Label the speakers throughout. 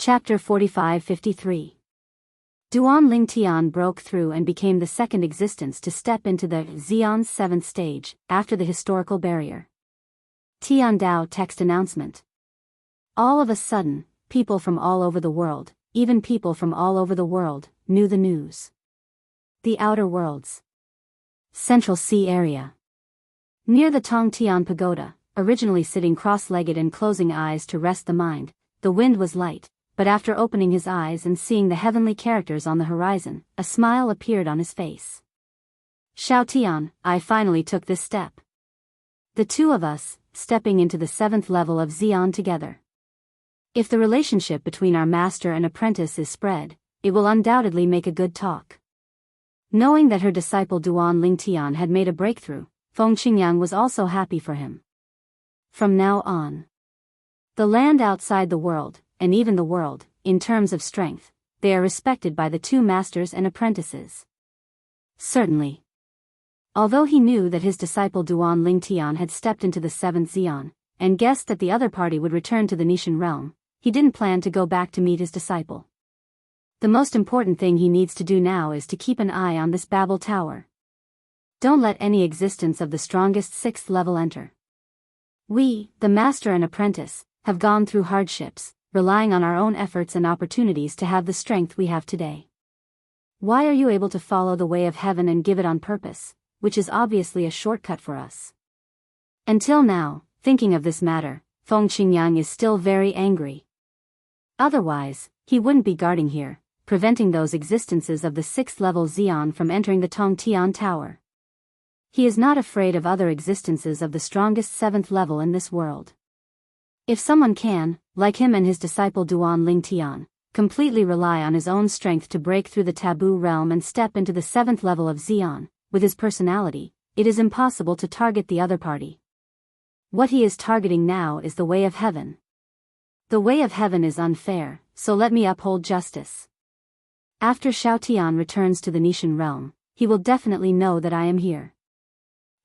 Speaker 1: Chapter 45-53. Duan Ling Tian broke through and became the second existence to step into the Xian's seventh stage, after the historical barrier. Tian Dao text announcement. All of a sudden, people from all over the world, even people from all over the world, knew the news. The Outer Worlds. Central Sea Area. Near the Tongtian Pagoda, originally sitting cross-legged and closing eyes to rest the mind, the wind was light. But after opening his eyes and seeing the heavenly characters on the horizon, a smile appeared on his face. Xiao Tian, I finally took this step. The two of us, stepping into the seventh level of Xian together. If the relationship between our master and apprentice is spread, it will undoubtedly make a good talk. Knowing that her disciple Duan Ling Tian had made a breakthrough, Feng Qingyang was also happy for him. From now on, the land outside the world, and even the world, in terms of strength, they are respected by the two masters and apprentices. Certainly. Although he knew that his disciple Duan Ling Tian had stepped into the seventh Xian, and guessed that the other party would return to the Nishan realm, he didn't plan to go back to meet his disciple. The most important thing he needs to do now is to keep an eye on this Babel Tower. Don't let any existence of the strongest sixth level enter. We, the master and apprentice, have gone through hardships, relying on our own efforts and opportunities to have the strength we have today. Why are you able to follow the way of heaven and give it on purpose, which is obviously a shortcut for us? Until now, thinking of this matter, Feng Qingyang is still very angry. Otherwise, he wouldn't be guarding here, preventing those existences of the sixth level Xian from entering the Tongtian Tower. He is not afraid of other existences of the strongest seventh level in this world. If someone can, like him and his disciple Duan Ling Tian, completely rely on his own strength to break through the taboo realm and step into the seventh level of Xian, with his personality, it is impossible to target the other party. What he is targeting now is the way of heaven. The way of heaven is unfair, so let me uphold justice. After Xiao Tian returns to the Nishan realm, he will definitely know that I am here.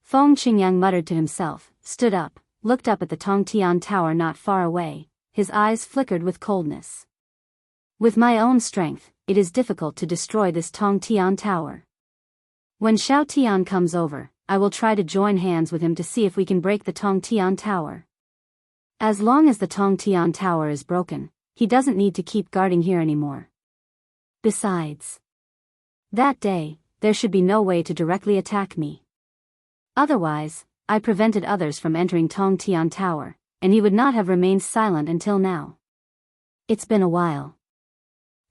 Speaker 1: Feng Qingyang muttered to himself, stood up, looked up at the Tongtian Tower not far away, his eyes flickered with coldness. With my own strength, it is difficult to destroy this Tongtian Tower. When Xiao Tian comes over, I will try to join hands with him to see if we can break the Tongtian Tower. As long as the Tongtian Tower is broken, he doesn't need to keep guarding here anymore. Besides, that day, there should be no way to directly attack me. Otherwise, I prevented others from entering Tongtian Tower, and he would not have remained silent until now. It's been a while.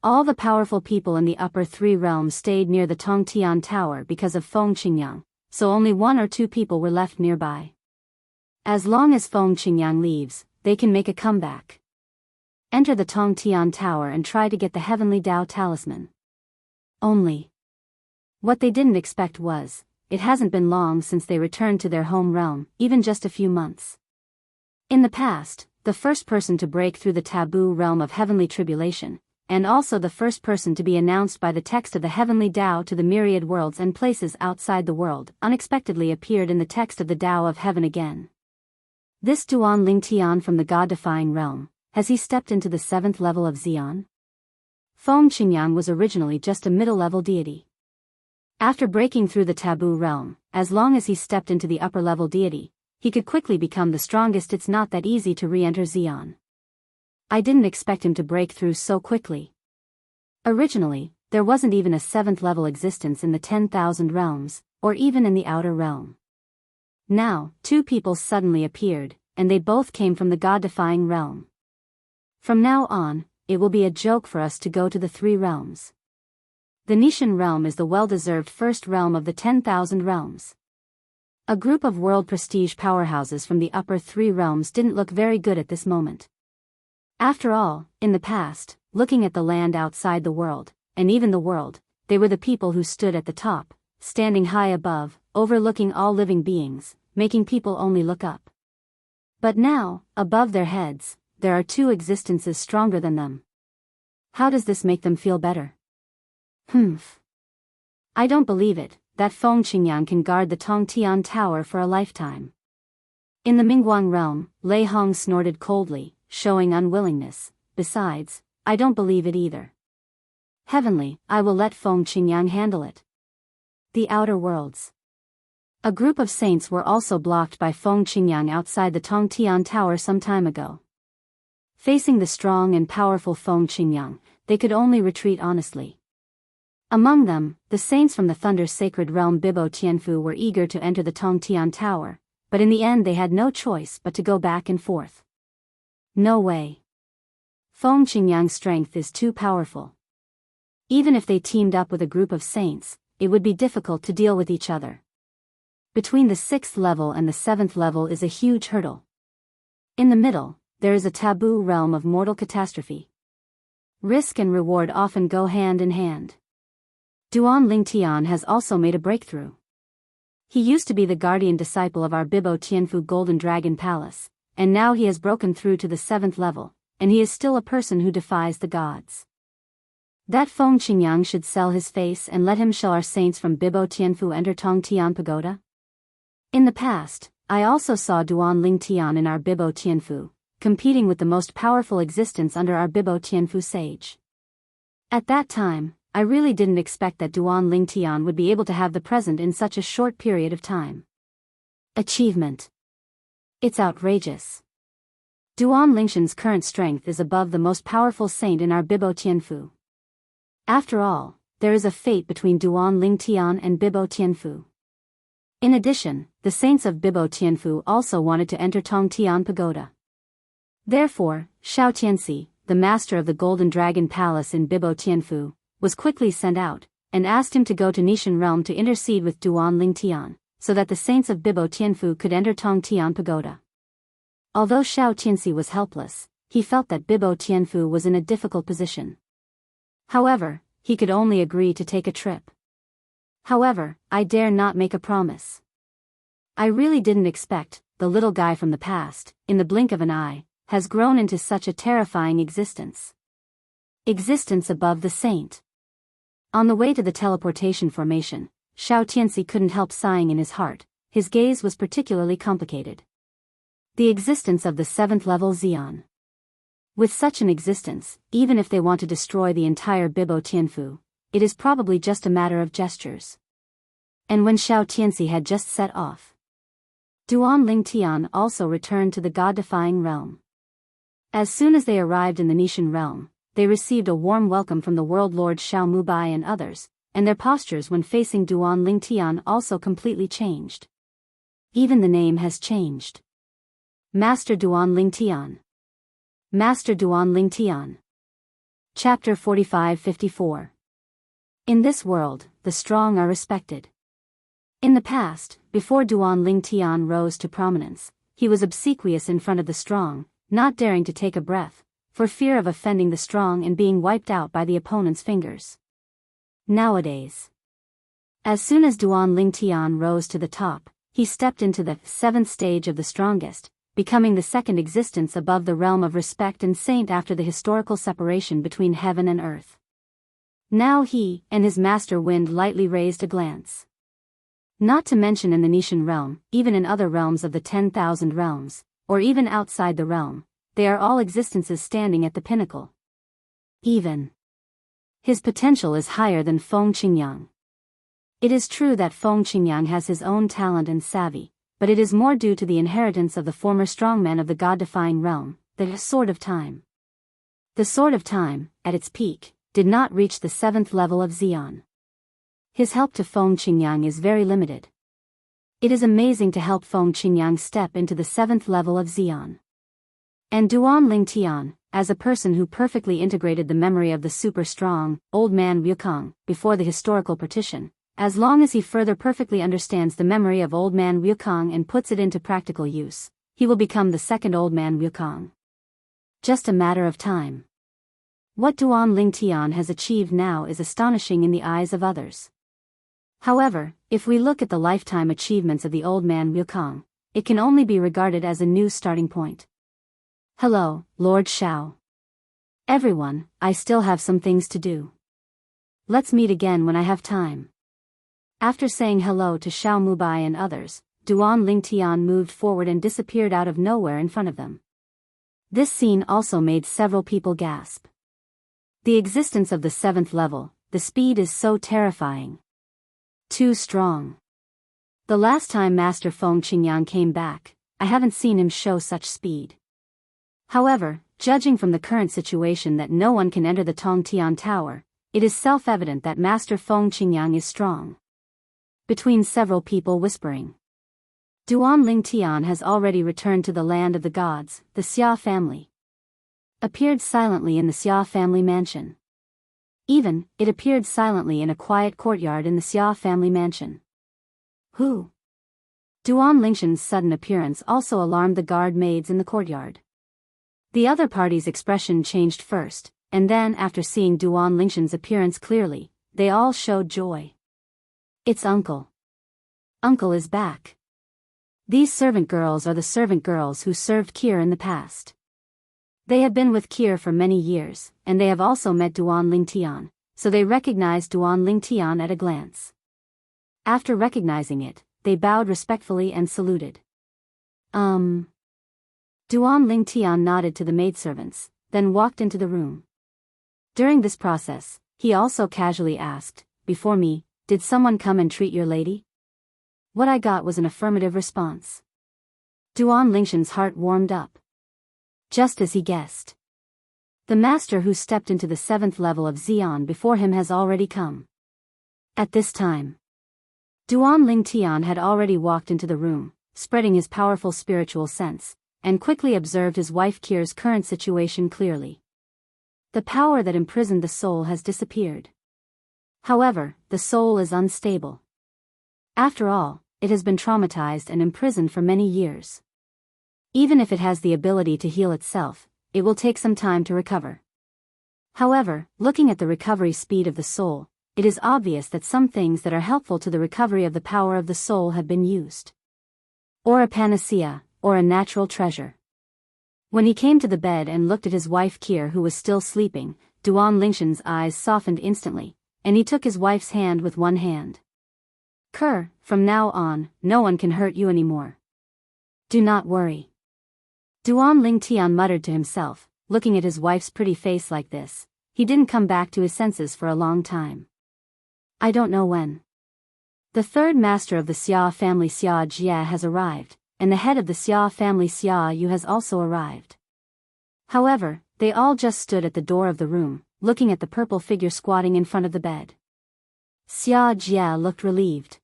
Speaker 1: All the powerful people in the upper three realms stayed near the Tongtian Tower because of Feng Qingyang, so only one or two people were left nearby. As long as Feng Qingyang leaves, they can make a comeback. Enter the Tongtian Tower and try to get the Heavenly Dao Talisman. Only. What they didn't expect was, it hasn't been long since they returned to their home realm, even just a few months. In the past, the first person to break through the taboo realm of heavenly tribulation, and also the first person to be announced by the text of the heavenly Dao to the myriad worlds and places outside the world, unexpectedly appeared in the text of the Dao of heaven again. This Duan Ling Tian from the God-defying realm, has he stepped into the seventh level of Xian? Feng Qingyang was originally just a middle-level deity. After breaking through the taboo realm, as long as he stepped into the upper-level deity, he could quickly become the strongest. It's not that easy to re-enter Xian. I didn't expect him to break through so quickly. Originally, there wasn't even a seventh-level existence in the 10,000 realms, or even in the outer realm. Now, two people suddenly appeared, and they both came from the God-defying realm. From now on, it will be a joke for us to go to the three realms. The Nishan realm is the well-deserved first realm of the 10,000 realms. A group of world prestige powerhouses from the upper three realms didn't look very good at this moment. After all, in the past, looking at the land outside the world, and even the world, they were the people who stood at the top, standing high above, overlooking all living beings, making people only look up. But now, above their heads, there are two existences stronger than them. How does this make them feel better? I don't believe it, that Feng Qingyang can guard the Tongtian Tower for a lifetime. In the Mingguang realm, Lei Hong snorted coldly, showing unwillingness. Besides, I don't believe it either. Heavenly, I will let Feng Qingyang handle it. The Outer Worlds. A group of saints were also blocked by Feng Qingyang outside the Tongtian Tower some time ago. Facing the strong and powerful Feng Qingyang, they could only retreat honestly. Among them, the saints from the Thunder's sacred realm Bibo Tianfu were eager to enter the Tongtian Tower, but in the end they had no choice but to go back and forth. No way. Feng Qingyang's strength is too powerful. Even if they teamed up with a group of saints, it would be difficult to deal with each other. Between the 6th level and the 7th level is a huge hurdle. In the middle, there is a taboo realm of mortal catastrophe. Risk and reward often go hand in hand. Duan Lingtian has also made a breakthrough. He used to be the guardian disciple of our Bibo Tianfu Golden Dragon Palace, and now he has broken through to the 7th level, and he is still a person who defies the gods. That Feng Qingyang should sell his face and let him show our saints from Bibo Tianfu enter Tongtian Pagoda? In the past, I also saw Duan Lingtian in our Bibo Tianfu, competing with the most powerful existence under our Bibo Tianfu sage. At that time, I really didn't expect that Duan Lingtian would be able to have the present in such a short period of time. Achievement. It's outrageous. Duan Lingshan's current strength is above the most powerful saint in our Bibo Tianfu. After all, there is a fate between Duan Lingtian and Bibo Tianfu. In addition, the saints of Bibo Tianfu also wanted to enter Tongtian Pagoda. Therefore, Xiao Tianxi, the master of the Golden Dragon Palace in Bibo Tianfu, was quickly sent out, and asked him to go to Nishan Realm to intercede with Duan Lingtian, so that the saints of Bibo Tianfu could enter Tongtian Pagoda. Although Xiao Tianxi was helpless, he felt that Bibo Tianfu was in a difficult position. However, he could only agree to take a trip. However, I dare not make a promise. I really didn't expect, the little guy from the past, in the blink of an eye, has grown into such a terrifying existence. Existence above the saint. On the way to the teleportation formation, Xiao Tianxi couldn't help sighing in his heart. His gaze was particularly complicated. The existence of the 7th level Xian. With such an existence, even if they want to destroy the entire Bibo Tianfu, it is probably just a matter of gestures. And when Xiao Tianxi had just set off, Duan Lingtian also returned to the god-defying realm. As soon as they arrived in the Nishan realm, they received a warm welcome from the world lord Xiao Mubai and others, and their postures when facing Duan Lingtian also completely changed. Even the name has changed. Master Duan Lingtian. Master Duan Lingtian. Chapter 45-54. In this world, the strong are respected. In the past, before Duan Lingtian rose to prominence, he was obsequious in front of the strong, not daring to take a breath, for fear of offending the strong and being wiped out by the opponent's fingers. Nowadays, as soon as Duan Lingtian rose to the top, he stepped into the 7th stage of the strongest, becoming the second existence above the realm of respect and saint after the historical separation between heaven and earth. Now he and his master Wind lightly raised a glance. Not to mention in the Nishan realm, even in other realms of the 10,000 realms, or even outside the realm, they are all existences standing at the pinnacle. Even his potential is higher than Feng Qingyang. It is true that Feng Qingyang has his own talent and savvy, but it is more due to the inheritance of the former strongman of the god-defying realm, the Sword of Time. The Sword of Time, at its peak, did not reach the 7th level of Xian. His help to Feng Qingyang is very limited. It is amazing to help Feng Qingyang step into the 7th level of Xian. And Duan Lingtian, as a person who perfectly integrated the memory of the super-strong, old man Wukong, before the historical partition, as long as he further perfectly understands the memory of old man Wukong and puts it into practical use, he will become the second old man Wukong. Just a matter of time. What Duan Lingtian has achieved now is astonishing in the eyes of others. However, if we look at the lifetime achievements of the old man Wukong, it can only be regarded as a new starting point. Hello, Lord Xiao. Everyone, I still have some things to do. Let's meet again when I have time. After saying hello to Xiao Mubai and others, Duan Lingtian moved forward and disappeared out of nowhere in front of them. This scene also made several people gasp. The existence of the 7th level, the speed is so terrifying. Too strong. The last time Master Feng Qingyang came back, I haven't seen him show such speed. However, judging from the current situation that no one can enter the Tongtian Tower, it is self-evident that Master Feng Qingyang is strong. Between several people whispering. Duan Lingtian has already returned to the land of the gods, the Xia family. Appeared silently in the Xia family mansion. Even, it appeared silently in a quiet courtyard in the Xia family mansion. Who? Duan Lingshan's sudden appearance also alarmed the guard maids in the courtyard. The other party's expression changed first, and then after seeing Duan Lingshan's appearance clearly, they all showed joy. It's Uncle. Uncle is back. These servant girls are the servant girls who served Kier in the past. They have been with Kier for many years, and they have also met Duan Lingtian, so they recognized Duan Lingtian at a glance. After recognizing it, they bowed respectfully and saluted. Duan Lingtian nodded to the maidservants, then walked into the room. During this process, he also casually asked, "Before me, did someone come and treat your lady?" What I got was an affirmative response. Duan Lingshan's heart warmed up. Just as he guessed. The master who stepped into the 7th level of Xian before him has already come. At this time, Duan Lingtian had already walked into the room, spreading his powerful spiritual sense, and quickly observed his wife Kier's current situation clearly. The power that imprisoned the soul has disappeared. However, the soul is unstable. After all, it has been traumatized and imprisoned for many years. Even if it has the ability to heal itself, it will take some time to recover. However, looking at the recovery speed of the soul, it is obvious that some things that are helpful to the recovery of the power of the soul have been used. Or a panacea, or a natural treasure. When he came to the bed and looked at his wife Kier who was still sleeping, Duan Lingshan's eyes softened instantly, and he took his wife's hand with one hand. "Kerr, from now on, no one can hurt you anymore. Do not worry." Duan Lingtian muttered to himself, looking at his wife's pretty face like this. He didn't come back to his senses for a long time. I don't know when. The 3rd master of the Xia family Xia Jia has arrived, and the head of the Xia family Xia Yu has also arrived. However, they all just stood at the door of the room, looking at the purple figure squatting in front of the bed. Xia Jia looked relieved.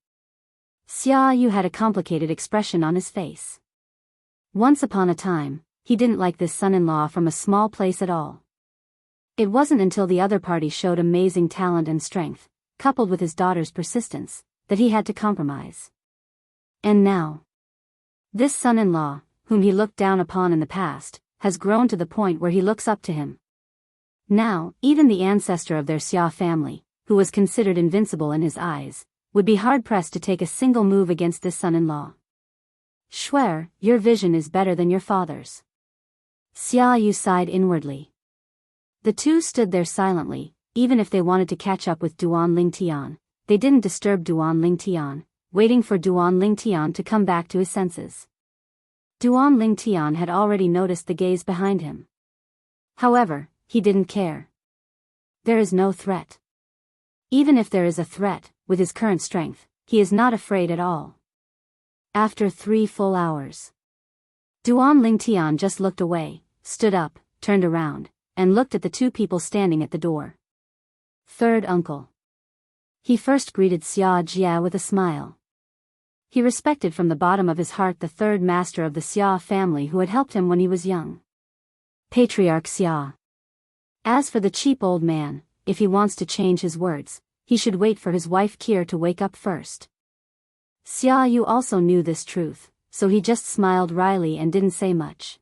Speaker 1: Xia Yu had a complicated expression on his face. Once upon a time, he didn't like this son-in-law from a small place at all. It wasn't until the other party showed amazing talent and strength, coupled with his daughter's persistence, that he had to compromise. And now, this son-in-law, whom he looked down upon in the past, has grown to the point where he looks up to him. Now, even the ancestor of their Xia family, who was considered invincible in his eyes, would be hard-pressed to take a single move against this son-in-law. Swear, your vision is better than your father's. Xia Yu sighed inwardly. The two stood there silently, even if they wanted to catch up with Duan Lingtian, they didn't disturb Duan Lingtian, waiting for Duan Lingtian to come back to his senses. Duan Lingtian had already noticed the gaze behind him. However, he didn't care. There is no threat. Even if there is a threat, with his current strength, he is not afraid at all. After 3 full hours, Duan Lingtian just looked away, stood up, turned around, and looked at the 2 people standing at the door. 3rd uncle. He first greeted Xia Jia with a smile. He respected from the bottom of his heart the 3rd master of the Xia family who had helped him when he was young. Patriarch Xia. As for the cheap old man, if he wants to change his words, he should wait for his wife Kier to wake up first. Xia Yu also knew this truth, so he just smiled wryly and didn't say much.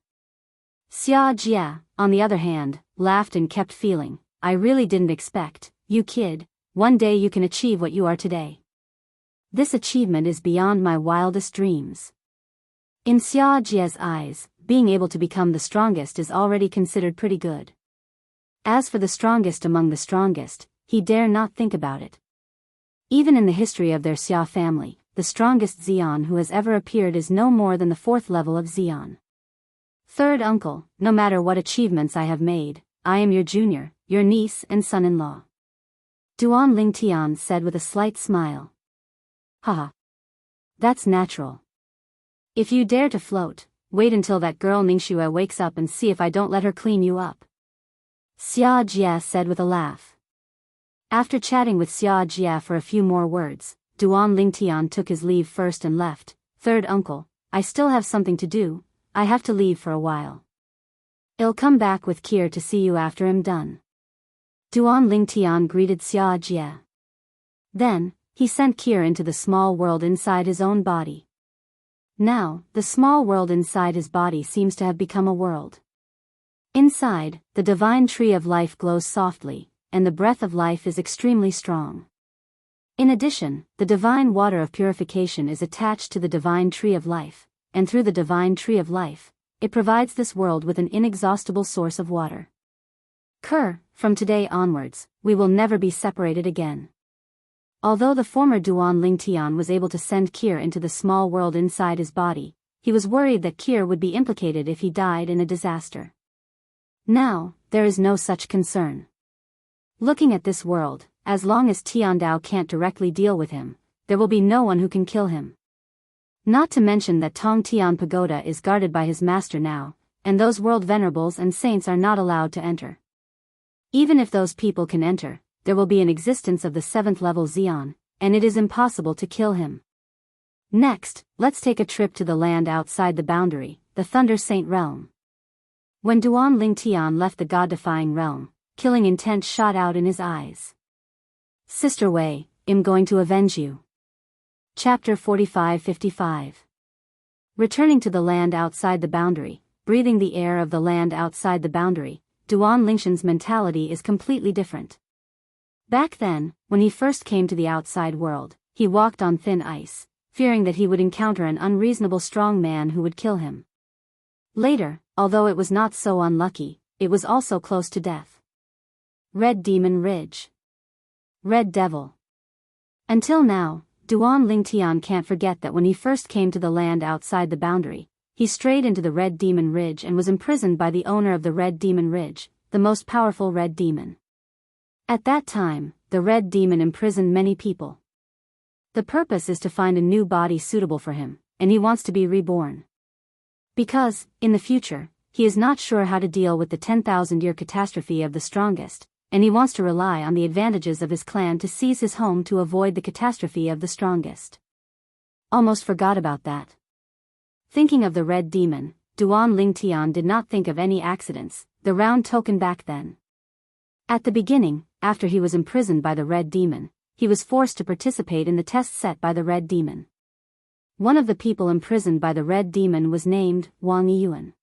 Speaker 1: Xia Jia, on the other hand, laughed and kept feeling, I really didn't expect, you kid, one day you can achieve what you are today. This achievement is beyond my wildest dreams. In Xia Jia's eyes, being able to become the strongest is already considered pretty good. As for the strongest among the strongest, he dare not think about it. Even in the history of their Xia family, the strongest Xian who has ever appeared is no more than the 4th level of Xian. 3rd uncle, no matter what achievements I have made, I am your junior, your niece and son-in-law. Duan Lingtian said with a slight smile. Haha. That's natural. If you dare to float, wait until that girl Ningxue wakes up and see if I don't let her clean you up. Xia Jia said with a laugh. After chatting with Xia Jia for a few more words, Duan Lingtian took his leave first and left. Third uncle, I still have something to do, I have to leave for a while. I'll come back with Kier to see you after I'm done. Duan Lingtian greeted Xia Jia. Then, he sent Kier into the small world inside his own body. Now, the small world inside his body seems to have become a world. Inside, the divine tree of life glows softly, and the breath of life is extremely strong. In addition, the divine water of purification is attached to the divine tree of life, and through the divine tree of life, it provides this world with an inexhaustible source of water. From today onwards, we will never be separated again. Although the former Duan Lingtian was able to send Kier into the small world inside his body, he was worried that Kier would be implicated if he died in a disaster. Now, there is no such concern. Looking at this world, as long as Tiandao can't directly deal with him, there will be no one who can kill him. Not to mention that Tong Tian Pagoda is guarded by his master now, and those world venerables and saints are not allowed to enter. Even if those people can enter, there will be an existence of the 7th level Xian, and it is impossible to kill him. Next, let's take a trip to the land outside the boundary, the Thunder Saint realm. When Duan Lingtian left the god-defying realm, killing intent shot out in his eyes. Sister Wei, I'm going to avenge you. Chapter 45-55. Returning to the land outside the boundary, breathing the air of the land outside the boundary, Duan Lingtian's mentality is completely different. Back then, when he first came to the outside world, he walked on thin ice, fearing that he would encounter an unreasonable strong man who would kill him. Later, although it was not so unlucky, it was also close to death. Red Demon Ridge. Red Devil. Until now, Duan Lingtian can't forget that when he first came to the land outside the boundary, he strayed into the Red Demon Ridge and was imprisoned by the owner of the Red Demon Ridge, the most powerful Red Demon. At that time, the Red Demon imprisoned many people. The purpose is to find a new body suitable for him, and he wants to be reborn. Because, in the future, he is not sure how to deal with the 10,000-year catastrophe of the strongest, and he wants to rely on the advantages of his clan to seize his home to avoid the catastrophe of the strongest. Almost forgot about that. Thinking of the Red Demon, Duan Lingtian did not think of any accidents, the round token back then. At the beginning, after he was imprisoned by the Red Demon, he was forced to participate in the test set by the Red Demon. One of the people imprisoned by the Red Demon was named Wang Yiyuan.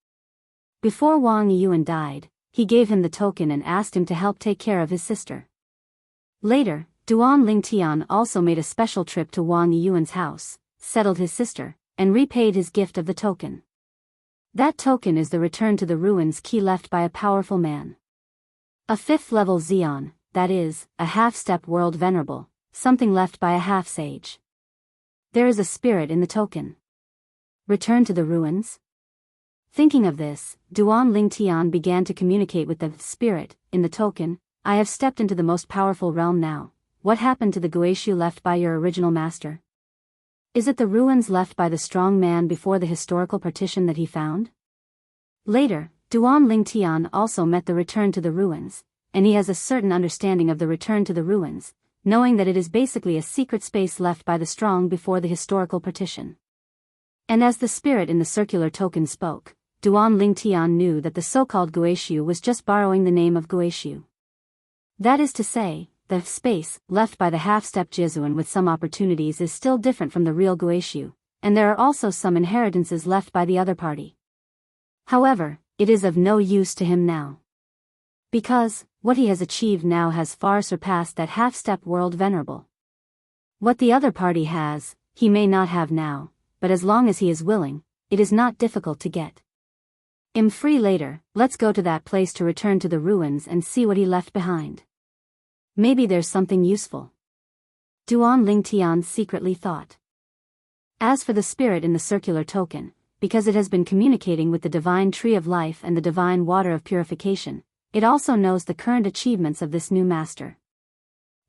Speaker 1: Before Wang Yiyuan died, he gave him the token and asked him to help take care of his sister. Later, Duan Lingtian also made a special trip to Wang Yiyuan's house, settled his sister, and repaid his gift of the token. That token is the return to the ruins key left by a powerful man. A 5th level Xian, that is, a half-step world venerable, something left by a half-sage. There is a spirit in the token. Return to the ruins? Thinking of this, Duan Lingtian began to communicate with the spirit in the token. I have stepped into the most powerful realm now. What happened to the Guishu left by your original master? Is it the ruins left by the strong man before the historical partition that he found? Later, Duan Lingtian also met the return to the ruins, and he has a certain understanding of the return to the ruins, knowing that it is basically a secret space left by the strong before the historical partition. And as the spirit in the circular token spoke, Duan Lingtian knew that the so-called Guishu was just borrowing the name of Guishu. That is to say, the space left by the half-step Jizuan with some opportunities is still different from the real Guishu, and there are also some inheritances left by the other party. However, it is of no use to him now. Because, what he has achieved now has far surpassed that half-step world venerable. What the other party has, he may not have now, but as long as he is willing, it is not difficult to get. I'm free later, let's go to that place to return to the ruins and see what he left behind. Maybe there's something useful. Duan Lingtian secretly thought. As for the spirit in the circular token, because it has been communicating with the divine tree of life and the divine water of purification, it also knows the current achievements of this new master.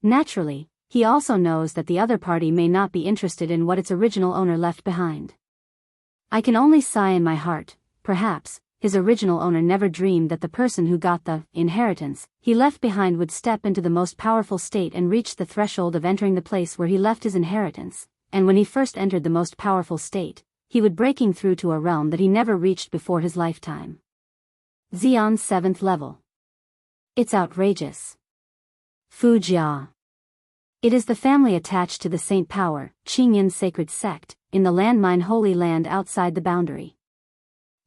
Speaker 1: Naturally, he also knows that the other party may not be interested in what its original owner left behind. I can only sigh in my heart. Perhaps his original owner never dreamed that the person who got the inheritance he left behind would step into the most powerful state and reach the threshold of entering the place where he left his inheritance, and when he first entered the most powerful state, he would breaking through to a realm that he never reached before his lifetime. Xian's 7th level. It's outrageous. Fujia. It is the family attached to the Saint Power, Qingyan sacred sect, in the landmine Holy Land outside the boundary.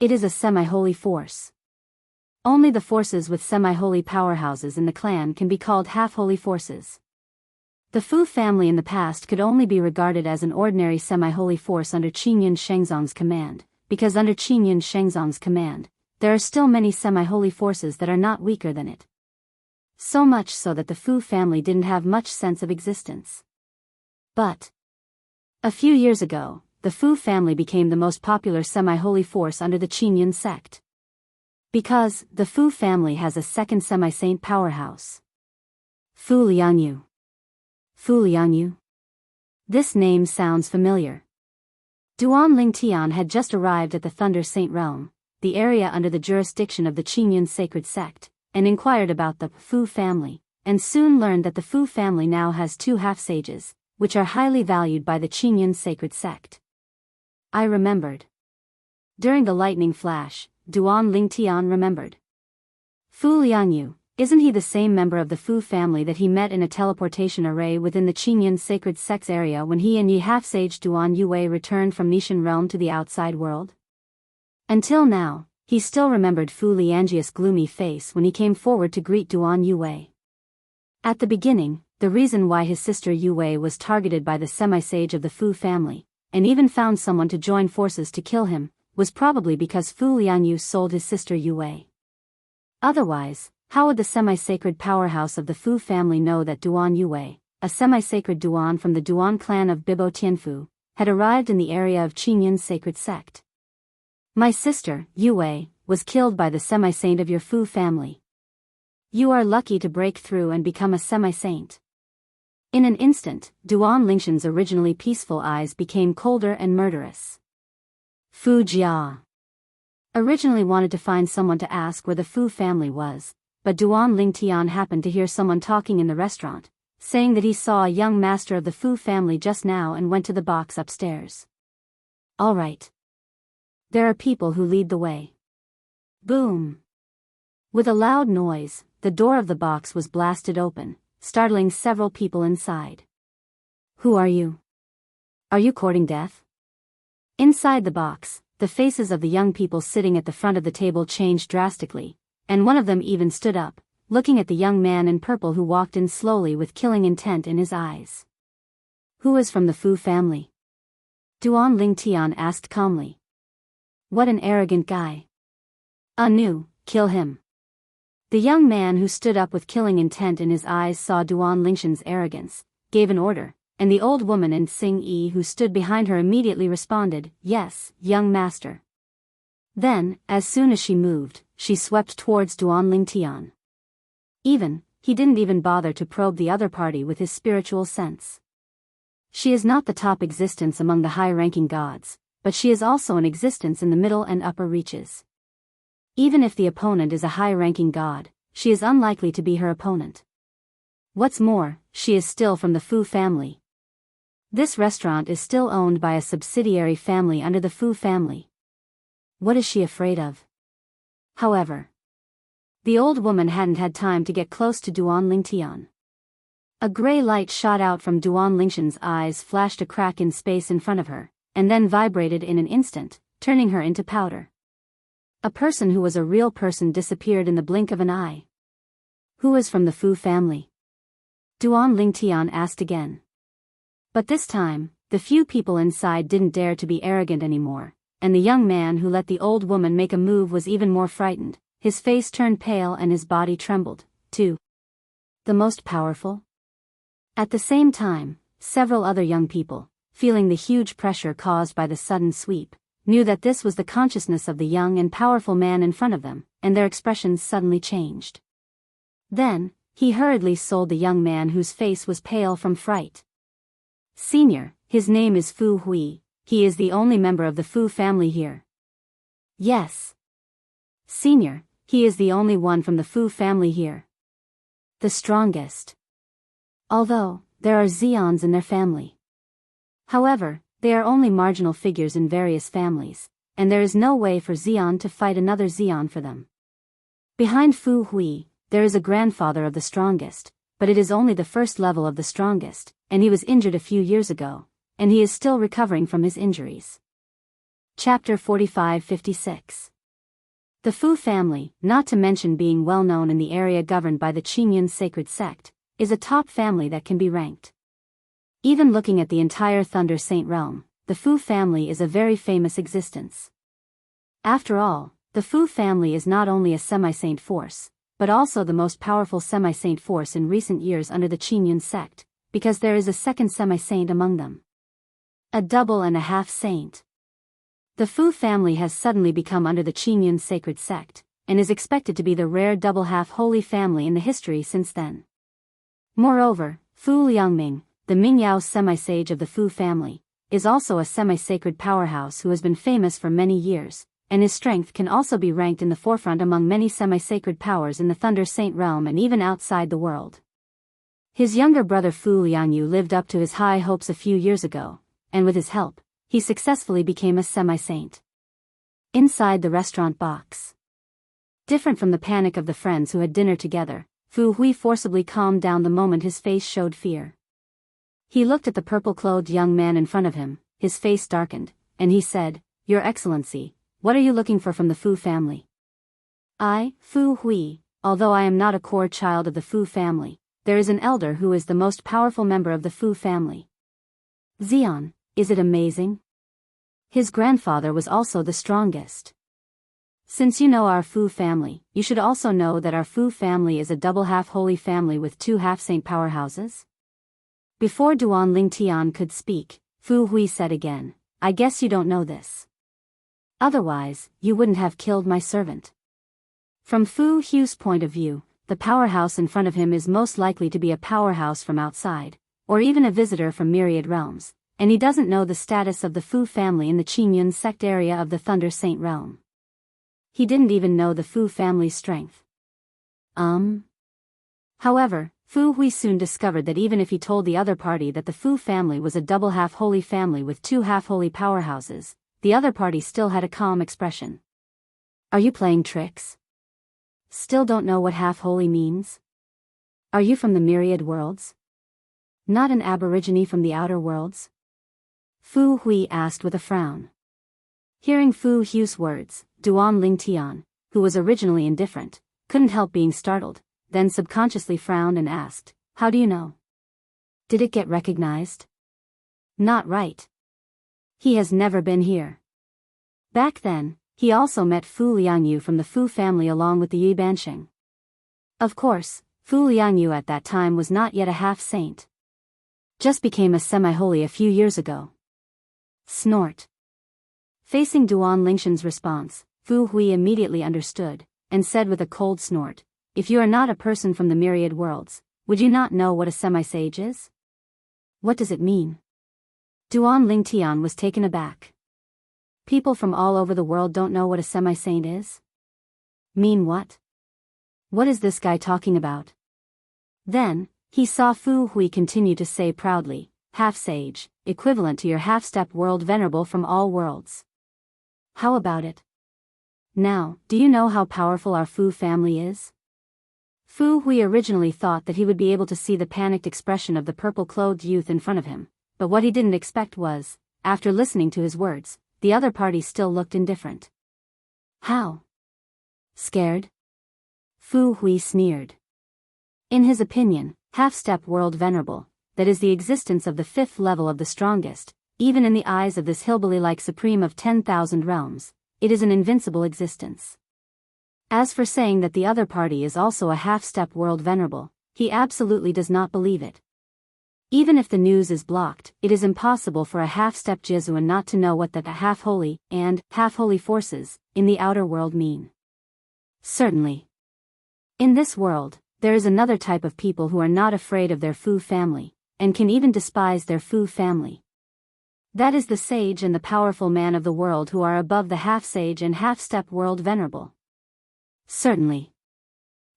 Speaker 1: It is a semi-holy force. Only the forces with semi-holy powerhouses in the clan can be called half-holy forces. The Fu family in the past could only be regarded as an ordinary semi-holy force under Qingyan Shengzong's command, because under Qingyan Shengzong's command, there are still many semi-holy forces that are not weaker than it. So much so that the Fu family didn't have much sense of existence. But a few years ago, the Fu family became the most popular semi-holy force under the Qingyan sect. Because the Fu family has a second semi-saint powerhouse. Fu Liangyu. Fu Liangyu? This name sounds familiar. Duan Lingtian had just arrived at the Thunder Saint realm, the area under the jurisdiction of the Qingyan sacred sect, and inquired about the Fu family, and soon learned that the Fu family now has 2 half-sages, which are highly valued by the Qingyan sacred sect. I remembered. During the lightning flash, Duan Lingtian remembered. Fu Liangyu, isn't he the same member of the Fu family that he met in a teleportation array within the Qingyan sacred sect's area when he and Yi half-sage Duan Yue returned from Nishan realm to the outside world? Until now, he still remembered Fu Liangji's gloomy face when he came forward to greet Duan Yue. At the beginning, the reason why his sister Yue was targeted by the semi-sage of the Fu family, and even found someone to join forces to kill him, was probably because Fu Liangyu sold his sister Yue. Otherwise, how would the semi-sacred powerhouse of the Fu family know that Duan Yue, a semi-sacred Duan from the Duan clan of Bibo Tianfu, had arrived in the area of Qingyan's sacred sect? My sister, Yue, was killed by the semi-saint of your Fu family. You are lucky to break through and become a semi-saint. In an instant, Duan Lingshan's originally peaceful eyes became colder and murderous. Fu Jia originally wanted to find someone to ask where the Fu family was, but Duan Lingtian happened to hear someone talking in the restaurant, saying that he saw a young master of the Fu family just now and went to the box upstairs. All right. There are people who lead the way. Boom. With a loud noise, the door of the box was blasted open, startling several people inside. Who are you? Are you courting death? Inside the box, the faces of the young people sitting at the front of the table changed drastically, and one of them even stood up, looking at the young man in purple who walked in slowly with killing intent in his eyes. Who is from the Fu family? Duan Lingtian asked calmly. What an arrogant guy. Nu, kill him. The young man who stood up with killing intent in his eyes saw Duan Lingshan's arrogance, gave an order, and the old woman and Xing Yi who stood behind her immediately responded, yes, young master. Then, as soon as she moved, she swept towards Duan Lingtian. He didn't even bother to probe the other party with his spiritual sense. She is not the top existence among the high-ranking gods, but she is also an existence in the middle and upper reaches. Even if the opponent is a high-ranking god, she is unlikely to be her opponent. What's more, she is still from the Fu family. This restaurant is still owned by a subsidiary family under the Fu family. What is she afraid of? However, the old woman hadn't had time to get close to Duan Lingtian. A gray light shot out from Duan Lingshan's eyes, flashed a crack in space in front of her, and then vibrated in an instant, turning her into powder. A person who was a real person disappeared in the blink of an eye. Who is from the Fu family? Duan Lingtian asked again. But this time, the few people inside didn't dare to be arrogant anymore, and the young man who let the old woman make a move was even more frightened. His face turned pale and his body trembled, too. The most powerful? At the same time, several other young people, feeling the huge pressure caused by the sudden sweep, knew that this was the consciousness of the young and powerful man in front of them, and their expressions suddenly changed. Then, he hurriedly sold the young man whose face was pale from fright. "Senior, his name is Fu Hui, he is the only member of the Fu family here." "Yes. Senior, he is the only one from the Fu family here. The strongest. Although, there are Xians in their family. However, they are only marginal figures in various families, and there is no way for Xian to fight another Xian for them. Behind Fu Hui, there is a grandfather of the strongest, but it is only the first level of the strongest, and he was injured a few years ago, and he is still recovering from his injuries." Chapter 45-56. The Fu family, not to mention being well known in the area governed by the Qingyun sacred sect, is a top family that can be ranked. Even looking at the entire Thunder Saint realm, the Fu family is a very famous existence. After all, the Fu family is not only a semi-saint force, but also the most powerful semi-saint force in recent years under the Qingyun sect, because there is a second semi-saint among them. A double and a half saint. The Fu family has suddenly become under the Qingyun sacred sect, and is expected to be the rare double half holy family in the history since then. Moreover, Fu Liangming, the Mingyao semi-sage of the Fu family, is also a semi-sacred powerhouse who has been famous for many years, and his strength can also be ranked in the forefront among many semi-sacred powers in the Thunder Saint realm and even outside the world. His younger brother Fu Liangyu lived up to his high hopes a few years ago, and with his help, he successfully became a semi-saint. Inside the restaurant box. Different from the panic of the friends who had dinner together, Fu Hui forcibly calmed down the moment his face showed fear. He looked at the purple-clothed young man in front of him, his face darkened, and he said, "Your Excellency, what are you looking for from the Fu family?" "I, Fu Hui, although I am not a core child of the Fu family, there is an elder who is the most powerful member of the Fu family. Xian, is it amazing? His grandfather was also the strongest. Since you know our Fu family, you should also know that our Fu family is a double half-holy family with two half-saint powerhouses." Before Duan Lingtian could speak, Fu Hui said again, "I guess you don't know this. Otherwise, you wouldn't have killed my servant." From Fu Hui's point of view, the powerhouse in front of him is most likely to be a powerhouse from outside, or even a visitor from myriad realms, and he doesn't know the status of the Fu family in the Qingyun sect area of the Thunder Saint realm. He didn't even know the Fu family's strength. However, Fu Hui soon discovered that even if he told the other party that the Fu family was a double half-holy family with two half-holy powerhouses, the other party still had a calm expression. "Are you playing tricks? Still don't know what half-holy means? Are you from the myriad worlds? Not an aborigine from the outer worlds?" Fu Hui asked with a frown. Hearing Fu Hui's words, Duan Lingtian, who was originally indifferent, couldn't help being startled, then subconsciously frowned and asked, "How do you know? Did it get recognized?" "Not right. He has never been here." Back then, he also met Fu Liangyu from the Fu family along with the Yi Bansheng. Of course, Fu Liangyu at that time was not yet a half-saint. Just became a semi-holy a few years ago. Snort. Facing Duan Lingshan's response, Fu Hui immediately understood, and said with a cold snort, "If you are not a person from the myriad worlds, would you not know what a semi-sage is? What does it mean?" Duan Lingtian was taken aback. People from all over the world don't know what a semi-saint is? Mean what? What is this guy talking about? Then, he saw Fu Hui continue to say proudly, "Half-sage, equivalent to your half-step world venerable from all worlds. How about it? Now, do you know how powerful our Fu family is?" Fu Hui originally thought that he would be able to see the panicked expression of the purple-clothed youth in front of him, but what he didn't expect was, after listening to his words, the other party still looked indifferent. "How? Scared?" Fu Hui sneered. In his opinion, half-step world venerable, that is the existence of the fifth level of the strongest, even in the eyes of this hillbilly-like supreme of 10,000 realms, it is an invincible existence. As for saying that the other party is also a half-step world venerable, he absolutely does not believe it. Even if the news is blocked, it is impossible for a half-step Jesuan not to know what the half-holy and half-holy forces in the outer world mean. Certainly. In this world, there is another type of people who are not afraid of their Fu family, and can even despise their Fu family. That is the sage and the powerful man of the world who are above the half-sage and half-step world venerable. Certainly.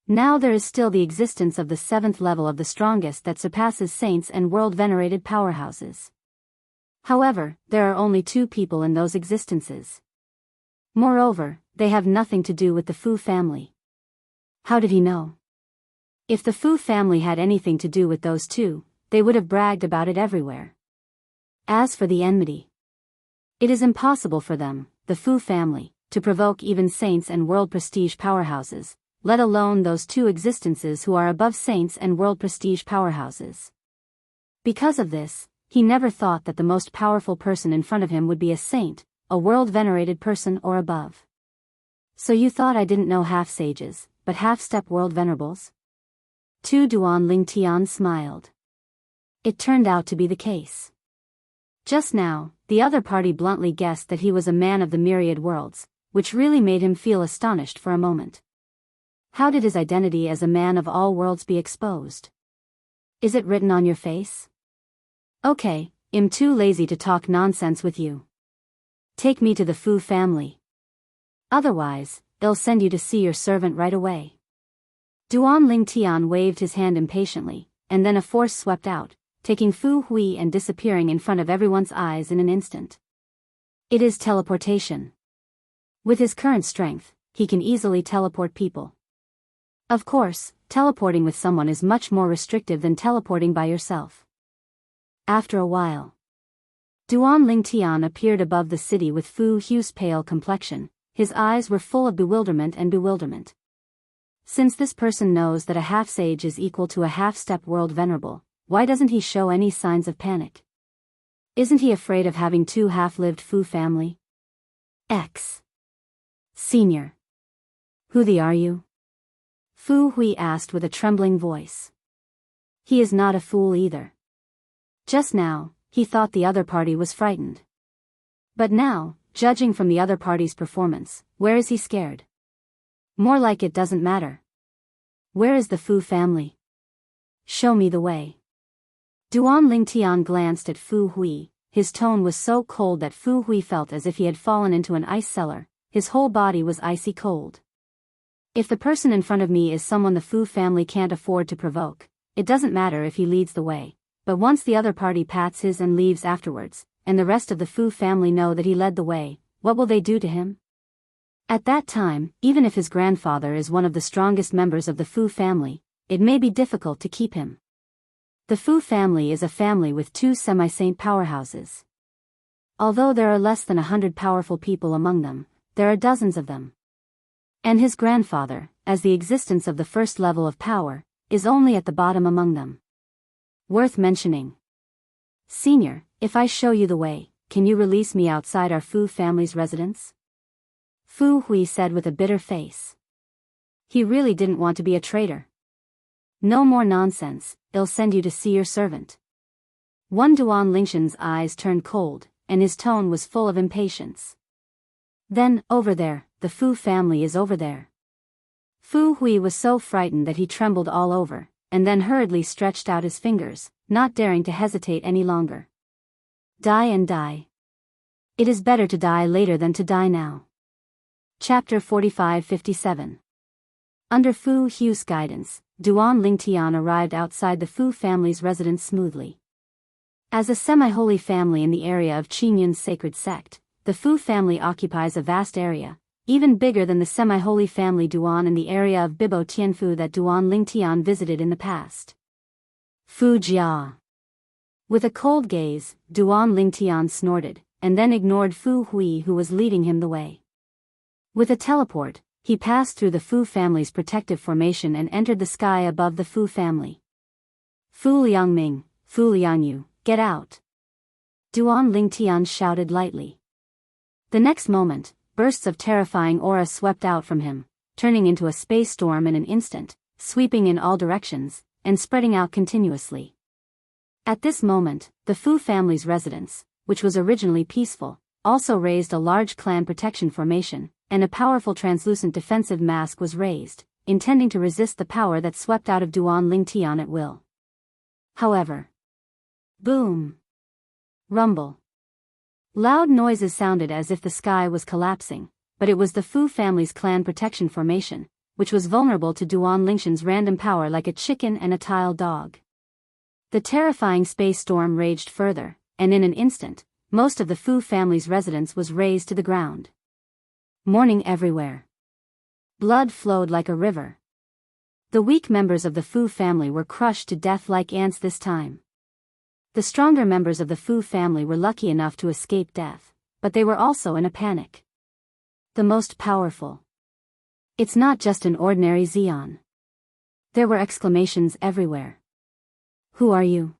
Speaker 1: Now there is still the existence of the seventh level of the strongest that surpasses saints and world-venerated powerhouses. However, there are only two people in those existences. Moreover, they have nothing to do with the Fu family. How did he know? If the Fu family had anything to do with those two, they would have bragged about it everywhere. As for the enmity, it is impossible for them, the Fu family, to provoke even saints and world prestige powerhouses, let alone those two existences who are above saints and world prestige powerhouses. Because of this, he never thought that the most powerful person in front of him would be a saint, a world-venerated person or above. So you thought I didn't know half-sages, but half-step world venerables? Tu Duan Ling Tian smiled. It turned out to be the case. Just now, the other party bluntly guessed that he was a man of the myriad worlds, which really made him feel astonished for a moment. How did his identity as a man of all worlds be exposed? Is it written on your face? Okay, I'm too lazy to talk nonsense with you. Take me to the Fu family. Otherwise, they'll send you to see your servant right away. Duan Ling Tian waved his hand impatiently, and then a force swept out, taking Fu Hui and disappearing in front of everyone's eyes in an instant. It is teleportation. With his current strength, he can easily teleport people. Of course, teleporting with someone is much more restrictive than teleporting by yourself. After a while, Duan Ling Tian appeared above the city with Fu Hui's pale complexion. His eyes were full of bewilderment and bewilderment. Since this person knows that a half-sage is equal to a half-step world venerable, why doesn't he show any signs of panic? Isn't he afraid of having two half-lived Fu family? X. Senior. Who the are you? Fu Hui asked with a trembling voice. He is not a fool either. Just now, he thought the other party was frightened. But now, judging from the other party's performance, where is he scared? More like it doesn't matter. Where is the Fu family? Show me the way. Duan Ling Tian glanced at Fu Hui. His tone was so cold that Fu Hui felt as if he had fallen into an ice cellar. His whole body was icy cold. If the person in front of me is someone the Fu family can't afford to provoke, it doesn't matter if he leads the way. But once the other party pats his and leaves afterwards, and the rest of the Fu family know that he led the way, what will they do to him? At that time, even if his grandfather is one of the strongest members of the Fu family, it may be difficult to keep him. The Fu family is a family with two semi-saint powerhouses. Although there are less than 100 powerful people among them, there are dozens of them. And his grandfather, as the existence of the first level of power, is only at the bottom among them. Worth mentioning. Senior, if I show you the way, can you release me outside our Fu family's residence? Fu Hui said with a bitter face. He really didn't want to be a traitor. No more nonsense, I'll send you to see your servant. One Duan Lingshan's eyes turned cold, and his tone was full of impatience. Then, over there, the Fu family is over there. Fu Hui was so frightened that he trembled all over, and then hurriedly stretched out his fingers, not daring to hesitate any longer. Die and die. It is better to die later than to die now. Chapter 45-57. Under Fu Hui's guidance, Duan Ling Tian arrived outside the Fu family's residence smoothly. As a semi-holy family in the area of Qingyun's sacred sect, the Fu family occupies a vast area, even bigger than the semi-holy family Duan in the area of Bibo Tianfu that Duan Ling Tian visited in the past. Fu Jia. With a cold gaze, Duan Ling Tian snorted, and then ignored Fu Hui who was leading him the way. With a teleport, he passed through the Fu family's protective formation and entered the sky above the Fu family. Fu Liangming, Fu Liangyu, get out! Duan Ling Tian shouted lightly. The next moment, bursts of terrifying aura swept out from him, turning into a space storm in an instant, sweeping in all directions, and spreading out continuously. At this moment, the Fu family's residence, which was originally peaceful, also raised a large clan protection formation, and a powerful translucent defensive mask was raised, intending to resist the power that swept out of Duan Lingtian at will. However, boom! Rumble. Loud noises sounded as if the sky was collapsing, but it was the Fu family's clan protection formation, which was vulnerable to Duan Lingtian's random power like a chicken and a tile dog. The terrifying space storm raged further, and in an instant, most of the Fu family's residence was razed to the ground. Mourning everywhere. Blood flowed like a river. The weak members of the Fu family were crushed to death like ants this time. The stronger members of the Fu family were lucky enough to escape death, but they were also in a panic. The most powerful. It's not just an ordinary Xian. There were exclamations everywhere. Who are you?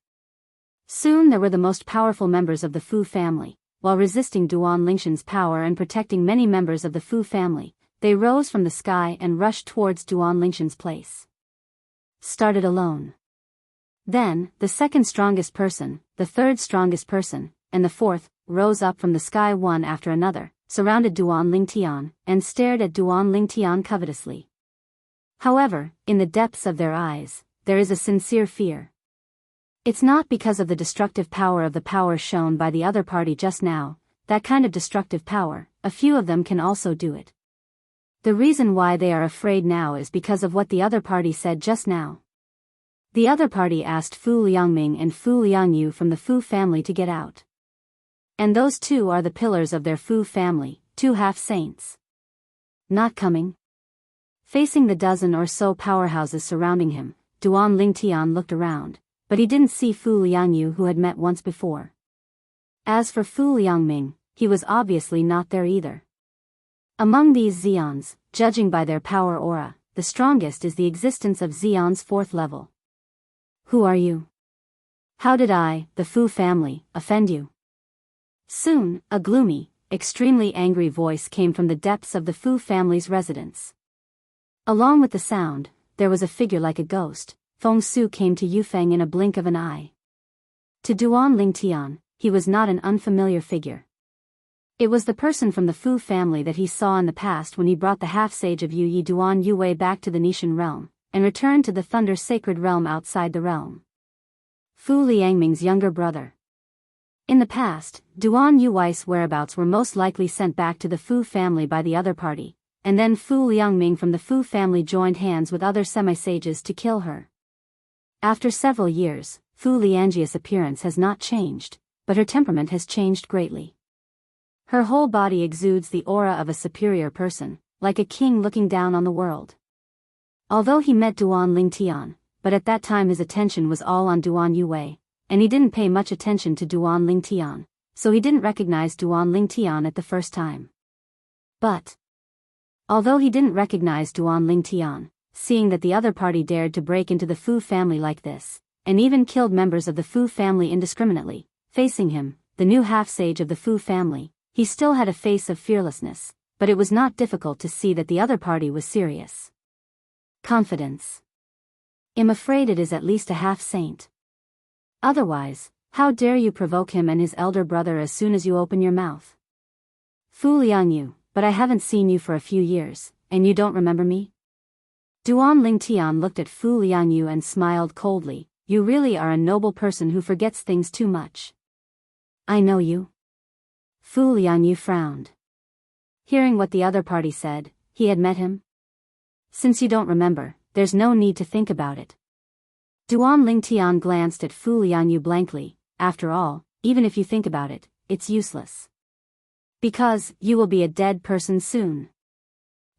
Speaker 1: Soon there were the most powerful members of the Fu family, while resisting Duan Lingtian's power and protecting many members of the Fu family. They rose from the sky and rushed towards Duan Lingtian's place. Started alone. Then, the second strongest person, the third strongest person, and the fourth, rose up from the sky one after another, surrounded Duan Lingtian, and stared at Duan Lingtian covetously. However, in the depths of their eyes, there is a sincere fear. It's not because of the destructive power of the power shown by the other party just now, that kind of destructive power, a few of them can also do it. The reason why they are afraid now is because of what the other party said just now. The other party asked Fu Liangming and Fu Liangyu from the Fu family to get out. And those two are the pillars of their Fu family, two half-saints. Not coming. Facing the dozen or so powerhouses surrounding him, Duan Lingtian looked around, but he didn't see Fu Liangyu who had met once before. As for Fu Liangming, he was obviously not there either. Among these Xians, judging by their power aura, the strongest is the existence of Xian's fourth level. Who are you? How did I, the Fu family, offend you? Soon, a gloomy, extremely angry voice came from the depths of the Fu family's residence. Along with the sound, there was a figure like a ghost. Feng Su came to Yufeng in a blink of an eye. To Duan Lingtian, he was not an unfamiliar figure. It was the person from the Fu family that he saw in the past when he brought the half-sage of Yu Yi Duan Yue back to the Nishan realm, and returned to the Thunder Sacred Realm outside the realm. Fu Liangming's younger brother. In the past, Duan Yuwei's whereabouts were most likely sent back to the Fu family by the other party, and then Fu Liangming from the Fu family joined hands with other semi-sages to kill her. After several years, Fu Liangjia's appearance has not changed, but her temperament has changed greatly. Her whole body exudes the aura of a superior person, like a king looking down on the world. Although he met Duan Lingtian, but at that time his attention was all on Duan Yue, and he didn't pay much attention to Duan Lingtian, so he didn't recognize Duan Lingtian at the first time. But, although he didn't recognize Duan Lingtian, seeing that the other party dared to break into the Fu family like this, and even killed members of the Fu family indiscriminately, facing him, the new half-sage of the Fu family, he still had a face of fearlessness, but it was not difficult to see that the other party was serious. Confidence. I'm afraid it is at least a half-saint. Otherwise, how dare you provoke him and his elder brother as soon as you open your mouth? Fu Liangyu, but I haven't seen you for a few years, and you don't remember me? Duan Lingtian looked at Fu Liangyu and smiled coldly. You really are a noble person who forgets things too much. I know you. Fu Liangyu frowned. Hearing what the other party said, he had met him? Since you don't remember, there's no need to think about it. Duan Lingtian glanced at Fu Liangyu blankly. After all, even if you think about it, it's useless. Because, you will be a dead person soon.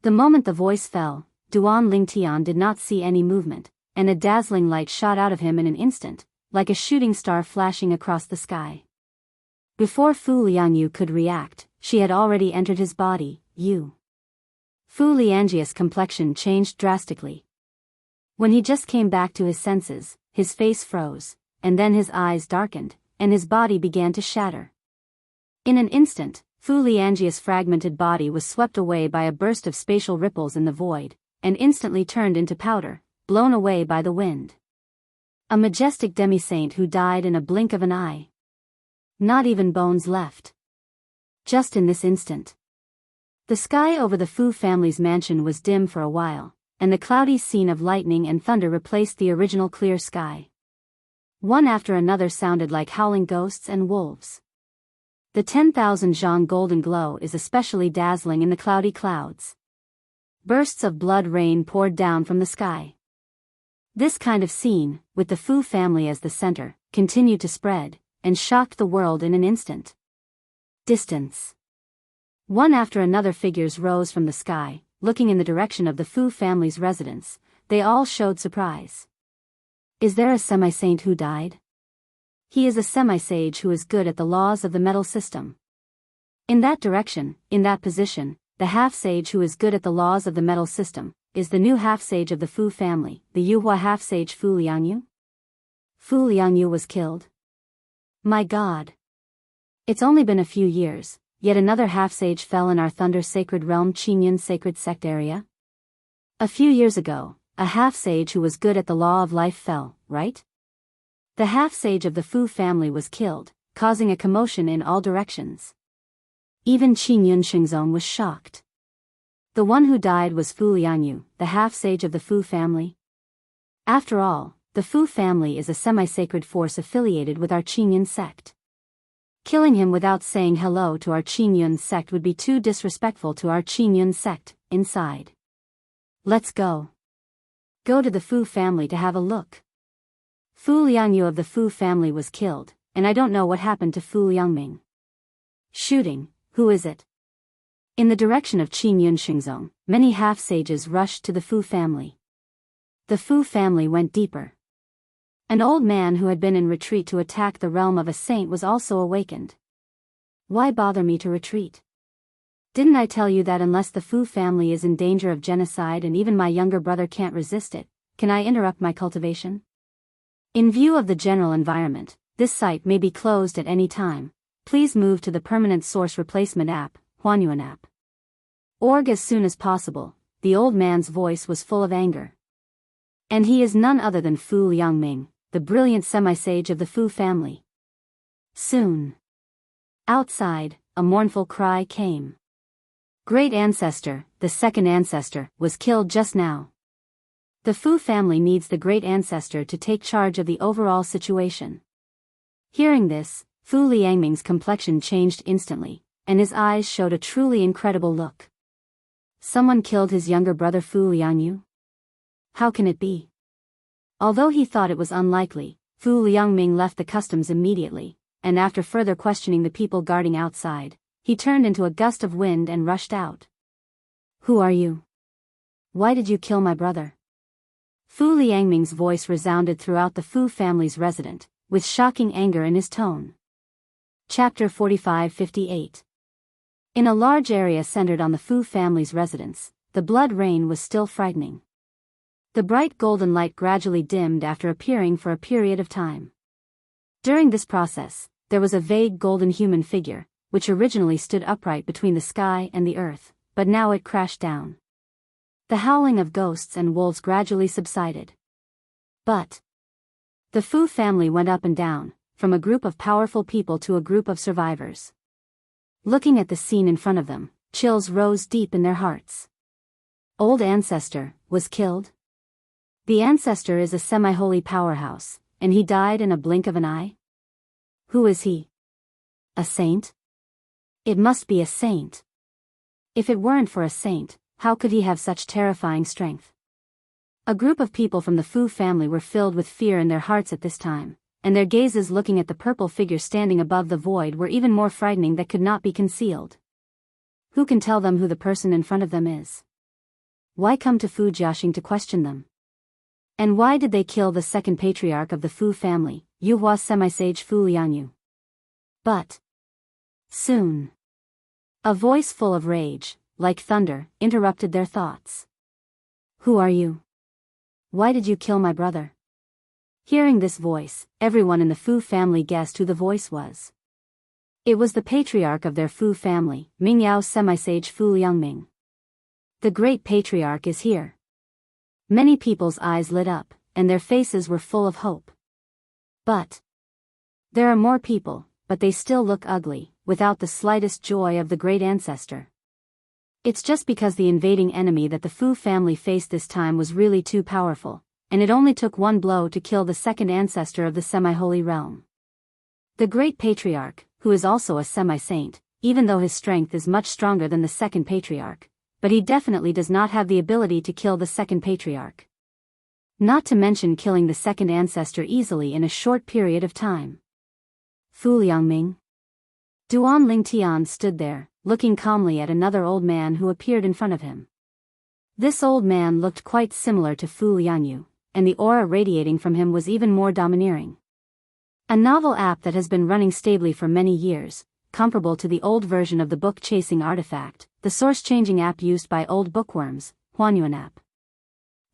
Speaker 1: The moment the voice fell, Duan Lingtian did not see any movement, and a dazzling light shot out of him in an instant, like a shooting star flashing across the sky. Before Fu Liangyu could react, she had already entered his body. Fu Liangjia's complexion changed drastically. When he just came back to his senses, his face froze, and then his eyes darkened, and his body began to shatter. In an instant, Fu Liangjia's fragmented body was swept away by a burst of spatial ripples in the void, and instantly turned into powder, blown away by the wind. A majestic demi-saint who died in a blink of an eye. Not even bones left. Just in this instant. The sky over the Fu family's mansion was dim for a while, and the cloudy scene of lightning and thunder replaced the original clear sky. One after another sounded like howling ghosts and wolves. The 10,000 zhang golden glow is especially dazzling in the cloudy clouds. Bursts of blood rain poured down from the sky. This kind of scene, with the Fu family as the center, continued to spread, and shocked the world in an instant. Distance. One after another figures rose from the sky, looking in the direction of the Fu family's residence. They all showed surprise. Is there a semi-saint who died? He is a semi-sage who is good at the laws of the metal system. In that direction, in that position, the half-sage who is good at the laws of the metal system, is the new half-sage of the Fu family, the Yuhua half-sage Fu Liangyu. Fu Liangyu was killed. My God. It's only been a few years, yet another half-sage fell in our Thunder Sacred Realm Qingyun Sacred Sect area. A few years ago, a half-sage who was good at the law of life fell, right? The half-sage of the Fu family was killed, causing a commotion in all directions. Even Qingyun Xingzong was shocked. The one who died was Fu Liangyu, the half-sage of the Fu family. After all, the Fu family is a semi-sacred force affiliated with our Qingyun sect. Killing him without saying hello to our Qingyun sect would be too disrespectful to our Qingyun sect. Inside. Let's go. Go to the Fu family to have a look. Fu Liangyu of the Fu family was killed, and I don't know what happened to Fu Liangming. Shooting, who is it? In the direction of Qingyun Xingzong, many half-sages rushed to the Fu family. The Fu family went deeper. An old man who had been in retreat to attack the realm of a saint was also awakened. Why bother me to retreat? Didn't I tell you that unless the Fu family is in danger of genocide and even my younger brother can't resist it, can I interrupt my cultivation? In view of the general environment, this site may be closed at any time. Please move to the permanent source replacement app, Huanyuan app. Org as soon as possible. The old man's voice was full of anger. And he is none other than Fu Liangming, the brilliant semi-sage of the Fu family. Soon. Outside, a mournful cry came. Great ancestor, the second ancestor, was killed just now. The Fu family needs the great ancestor to take charge of the overall situation. Hearing this, Fu Liangming's complexion changed instantly, and his eyes showed a truly incredible look. Someone killed his younger brother Fu Liangyu? How can it be? Although he thought it was unlikely, Fu Liangming left the customs immediately, and after further questioning the people guarding outside, he turned into a gust of wind and rushed out. Who are you? Why did you kill my brother? Fu Liangming's voice resounded throughout the Fu family's residence, with shocking anger in his tone. Chapter 45-58. In a large area centered on the Fu family's residence, the blood rain was still frightening. The bright golden light gradually dimmed after appearing for a period of time. During this process, there was a vague golden human figure, which originally stood upright between the sky and the earth, but now it crashed down. The howling of ghosts and wolves gradually subsided. But the Fu family went up and down, from a group of powerful people to a group of survivors. Looking at the scene in front of them, chills rose deep in their hearts. Old ancestor was killed? The ancestor is a semi-holy powerhouse, and he died in a blink of an eye? Who is he? A saint? It must be a saint. If it weren't for a saint, how could he have such terrifying strength? A group of people from the Fu family were filled with fear in their hearts at this time, and their gazes looking at the purple figure standing above the void were even more frightening that could not be concealed. Who can tell them who the person in front of them is? Why come to Fu Jiaxing to question them? And why did they kill the second patriarch of the Fu family, Yuhua semi-sage Fu Liangyu? But soon, a voice full of rage, like thunder, interrupted their thoughts. Who are you? Why did you kill my brother? Hearing this voice, everyone in the Fu family guessed who the voice was. It was the patriarch of their Fu family, Mingyao semi-sage Fu Liangming. The great patriarch is here. Many people's eyes lit up, and their faces were full of hope. But there are more people, but they still look ugly, without the slightest joy of the great ancestor. It's just because the invading enemy that the Fu family faced this time was really too powerful, and it only took one blow to kill the second ancestor of the semi-holy realm. The great patriarch, who is also a semi-saint, even though his strength is much stronger than the second patriarch, but he definitely does not have the ability to kill the second patriarch. Not to mention killing the second ancestor easily in a short period of time. Fu Liangming. Duan Lingtian stood there, looking calmly at another old man who appeared in front of him. This old man looked quite similar to Fu Liangyu, and the aura radiating from him was even more domineering. A novel app that has been running stably for many years, comparable to the old version of the book-chasing artifact, the source-changing app used by old bookworms, Huanyuan app.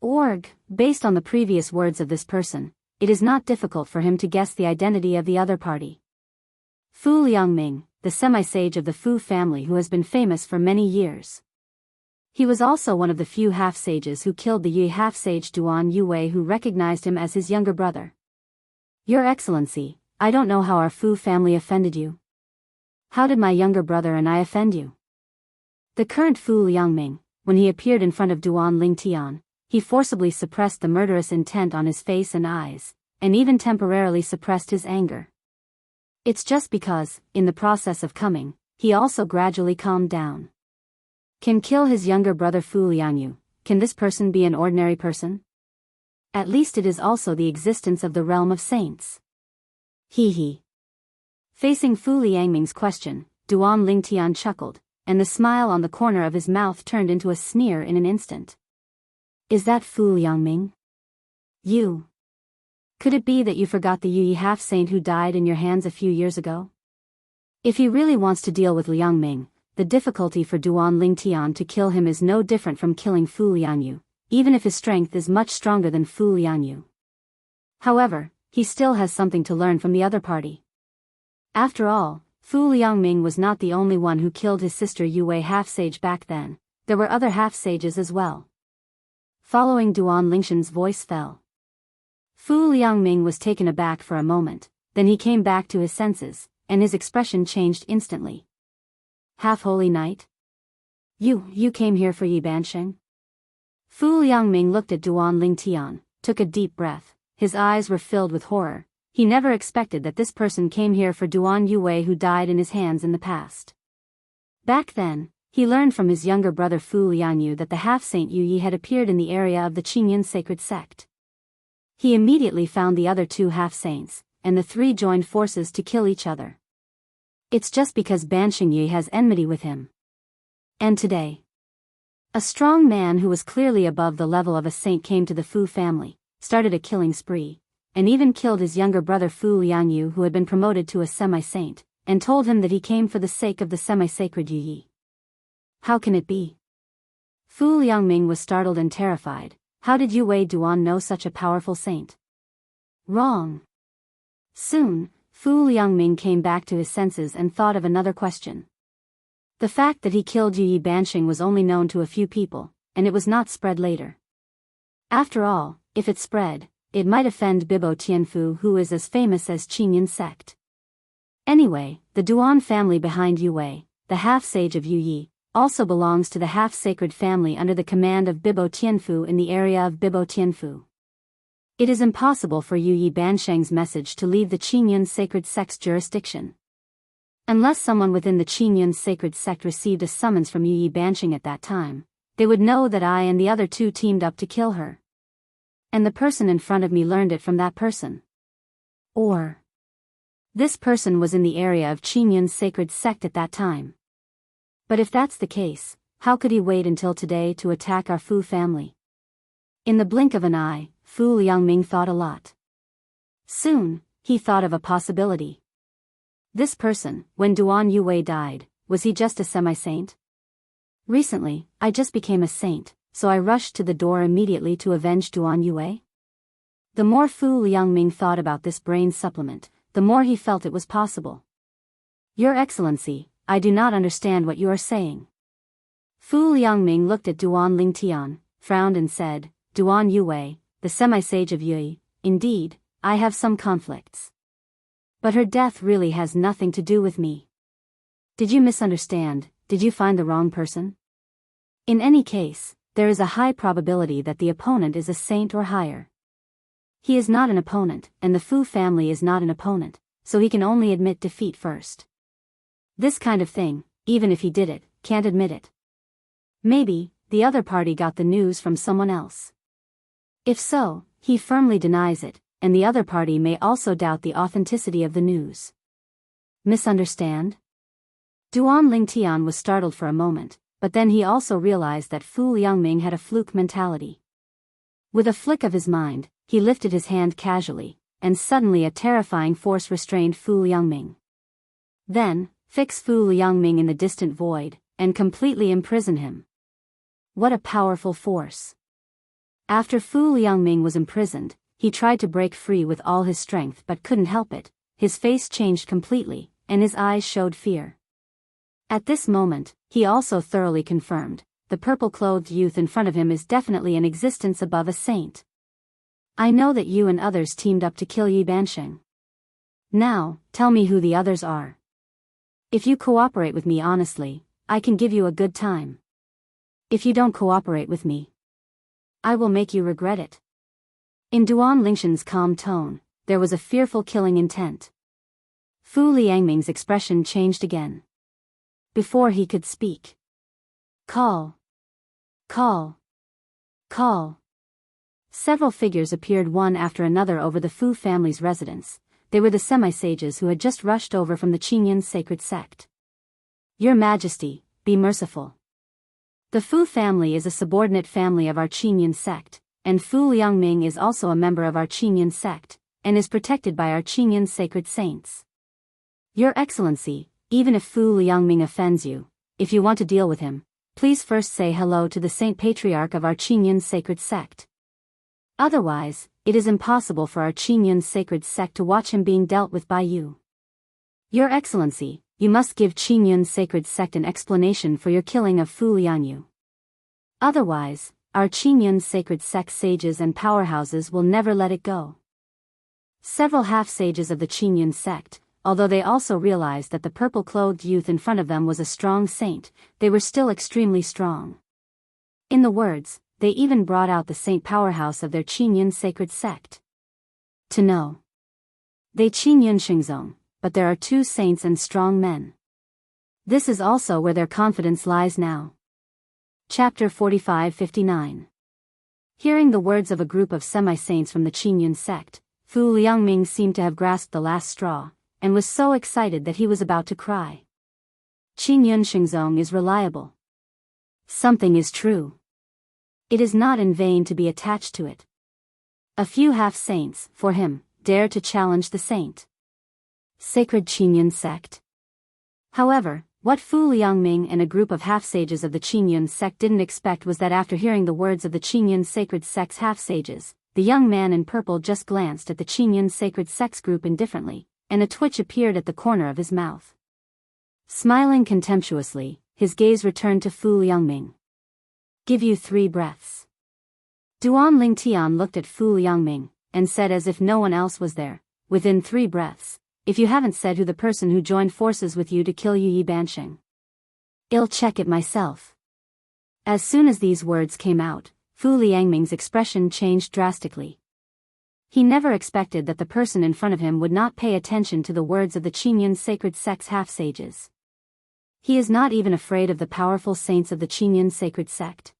Speaker 1: Org, based on the previous words of this person, it is not difficult for him to guess the identity of the other party. Fu Liangming, the semi-sage of the Fu family who has been famous for many years. He was also one of the few half-sages who killed the Yi half-sage Duan Yue, who recognized him as his younger brother. Your Excellency, I don't know how our Fu family offended you. How did my younger brother and I offend you? The current Fu Liangming, when he appeared in front of Duan Lingtian, he forcibly suppressed the murderous intent on his face and eyes, and even temporarily suppressed his anger. It's just because, in the process of coming, he also gradually calmed down. Can kill his younger brother Fu Liangyu, can this person be an ordinary person? At least it is also the existence of the realm of saints. He. Facing Fu Liangming's question, Duan Lingtian chuckled, and the smile on the corner of his mouth turned into a sneer in an instant. Is that Fu Liangming? You. Could it be that you forgot the Yi half-saint who died in your hands a few years ago? If he really wants to deal with Liangming, the difficulty for Duan Lingtian to kill him is no different from killing Fu Liangyu, even if his strength is much stronger than Fu Liangyu. However, he still has something to learn from the other party. After all, Fu Liangming was not the only one who killed his sister Yue half-sage back then, there were other half-sages as well. Following Duan Lingshan's voice fell. Fu Liangming was taken aback for a moment, then he came back to his senses, and his expression changed instantly. Half-holy knight? You came here for Yi Bansheng? Fu Liangming looked at Duan Lingtian, took a deep breath, his eyes were filled with horror. He never expected that this person came here for Duan Yue who died in his hands in the past. Back then, he learned from his younger brother Fu Liangyu that the half-saint Yu Yi had appeared in the area of the Qingyan sacred sect. He immediately found the other two half-saints, and the three joined forces to kill each other. It's just because Bansheng Yi has enmity with him. And today, a strong man who was clearly above the level of a saint came to the Fu family, started a killing spree, and even killed his younger brother Fu Liangyu who had been promoted to a semi-saint, and told him that he came for the sake of the semi-sacred Yu Yi. How can it be? Fu Liangming was startled and terrified. How did Yue Duan know such a powerful saint? Wrong. Soon, Fu Liangming came back to his senses and thought of another question. The fact that he killed Yi Bansheng was only known to a few people, and it was not spread later. After all, if it spread, it might offend Bibo Tianfu who is as famous as Qingyan sect. Anyway, the Duan family behind Yue, the half-sage of Yu Yi, also belongs to the half-sacred family under the command of Bibo Tianfu in the area of Bibo Tianfu. It is impossible for Yu Yi Bansheng's message to leave the Qingyan sacred sect's jurisdiction. Unless someone within the Qingyan sacred sect received a summons from Yu Yi Bansheng at that time, they would know that I and the other two teamed up to kill her. And the person in front of me learned it from that person. Or this person was in the area of Qingyan's sacred sect at that time. But if that's the case, how could he wait until today to attack our Fu family? In the blink of an eye, Fu Liangming thought a lot. Soon, he thought of a possibility. This person, when Duan Yue died, was he just a semi-saint? Recently, I just became a saint, so I rushed to the door immediately to avenge Duan Yue? The more Fu Liangming thought about this brain supplement, the more he felt it was possible. Your Excellency, I do not understand what you are saying. Fu Liangming looked at Duan Lingtian, frowned and said, Duan Yue, the semi-sage of Yue, indeed, I have some conflicts. But her death really has nothing to do with me. Did you misunderstand? Did you find the wrong person? In any case, there is a high probability that the opponent is a saint or higher. He is not an opponent, and the Fu family is not an opponent, so he can only admit defeat first. This kind of thing, even if he did it, can't admit it. Maybe, the other party got the news from someone else. If so, he firmly denies it, and the other party may also doubt the authenticity of the news. Misunderstand? Duan Lingtian was startled for a moment, but then he also realized that Fu Liangming had a fluke mentality. With a flick of his mind, he lifted his hand casually, and suddenly a terrifying force restrained Fu Liangming. Then, fix Fu Liangming in the distant void, and completely imprison him. What a powerful force! After Fu Liangming was imprisoned, he tried to break free with all his strength but couldn't help it. His face changed completely, and his eyes showed fear. At this moment, he also thoroughly confirmed, the purple-clothed youth in front of him is definitely an existence above a saint. I know that you and others teamed up to kill Yi Bansheng. Now, tell me who the others are. If you cooperate with me honestly, I can give you a good time. If you don't cooperate with me, I will make you regret it. In Duan Lingshan's calm tone, there was a fearful killing intent. Fu Liangming's expression changed again. Before he could speak. Call. Call. Call. Several figures appeared one after another over the Fu family's residence. They were the semi-sages who had just rushed over from the Qingyan sacred sect. Your Majesty, be merciful. The Fu family is a subordinate family of our Qingyan sect, and Fu Liangming is also a member of our Qingyan sect, and is protected by our Qingyan sacred saints. Your Excellency, even if Fu Liangming offends you, if you want to deal with him, please first say hello to the Saint Patriarch of our Qingyan sacred sect. Otherwise, it is impossible for our Qingyan sacred sect to watch him being dealt with by you. Your Excellency, you must give Qingyan sacred sect an explanation for your killing of Fu Liangyu. Otherwise, our Qingyan sacred sect sages and powerhouses will never let it go. Several half-sages of the Qingyan sect, although they also realized that the purple-clothed youth in front of them was a strong saint, they were still extremely strong. In the words, they even brought out the saint powerhouse of their Qingyan sacred sect. To know. They Qingyan Xingzong, but there are two saints and strong men. This is also where their confidence lies now. Chapter 45-59. Hearing the words of a group of semi-saints from the Qingyan sect, Fu Liangming seemed to have grasped the last straw, and was so excited that he was about to cry. Qingyan Xingzong is reliable. Something is true. It is not in vain to be attached to it. A few half-saints, for him, dare to challenge the saint. Sacred Qingyan sect. However, what Fu Liangming and a group of half-sages of the Qingyan sect didn't expect was that after hearing the words of the Qingyan sacred sect's half-sages, the young man in purple just glanced at the Qingyan sacred sect's group indifferently, and a twitch appeared at the corner of his mouth. Smiling contemptuously, his gaze returned to Fu Liangming. Give you 3 breaths. Duan Lingtian looked at Fu Liangming, and said as if no one else was there, within 3 breaths, if you haven't said who the person who joined forces with you to kill Yi Bansheng. I'll check it myself. As soon as these words came out, Fu Liangming's expression changed drastically. He never expected that the person in front of him would not pay attention to the words of the Qingyan sacred sect's half-sages. He is not even afraid of the powerful saints of the Qingyan sacred sect.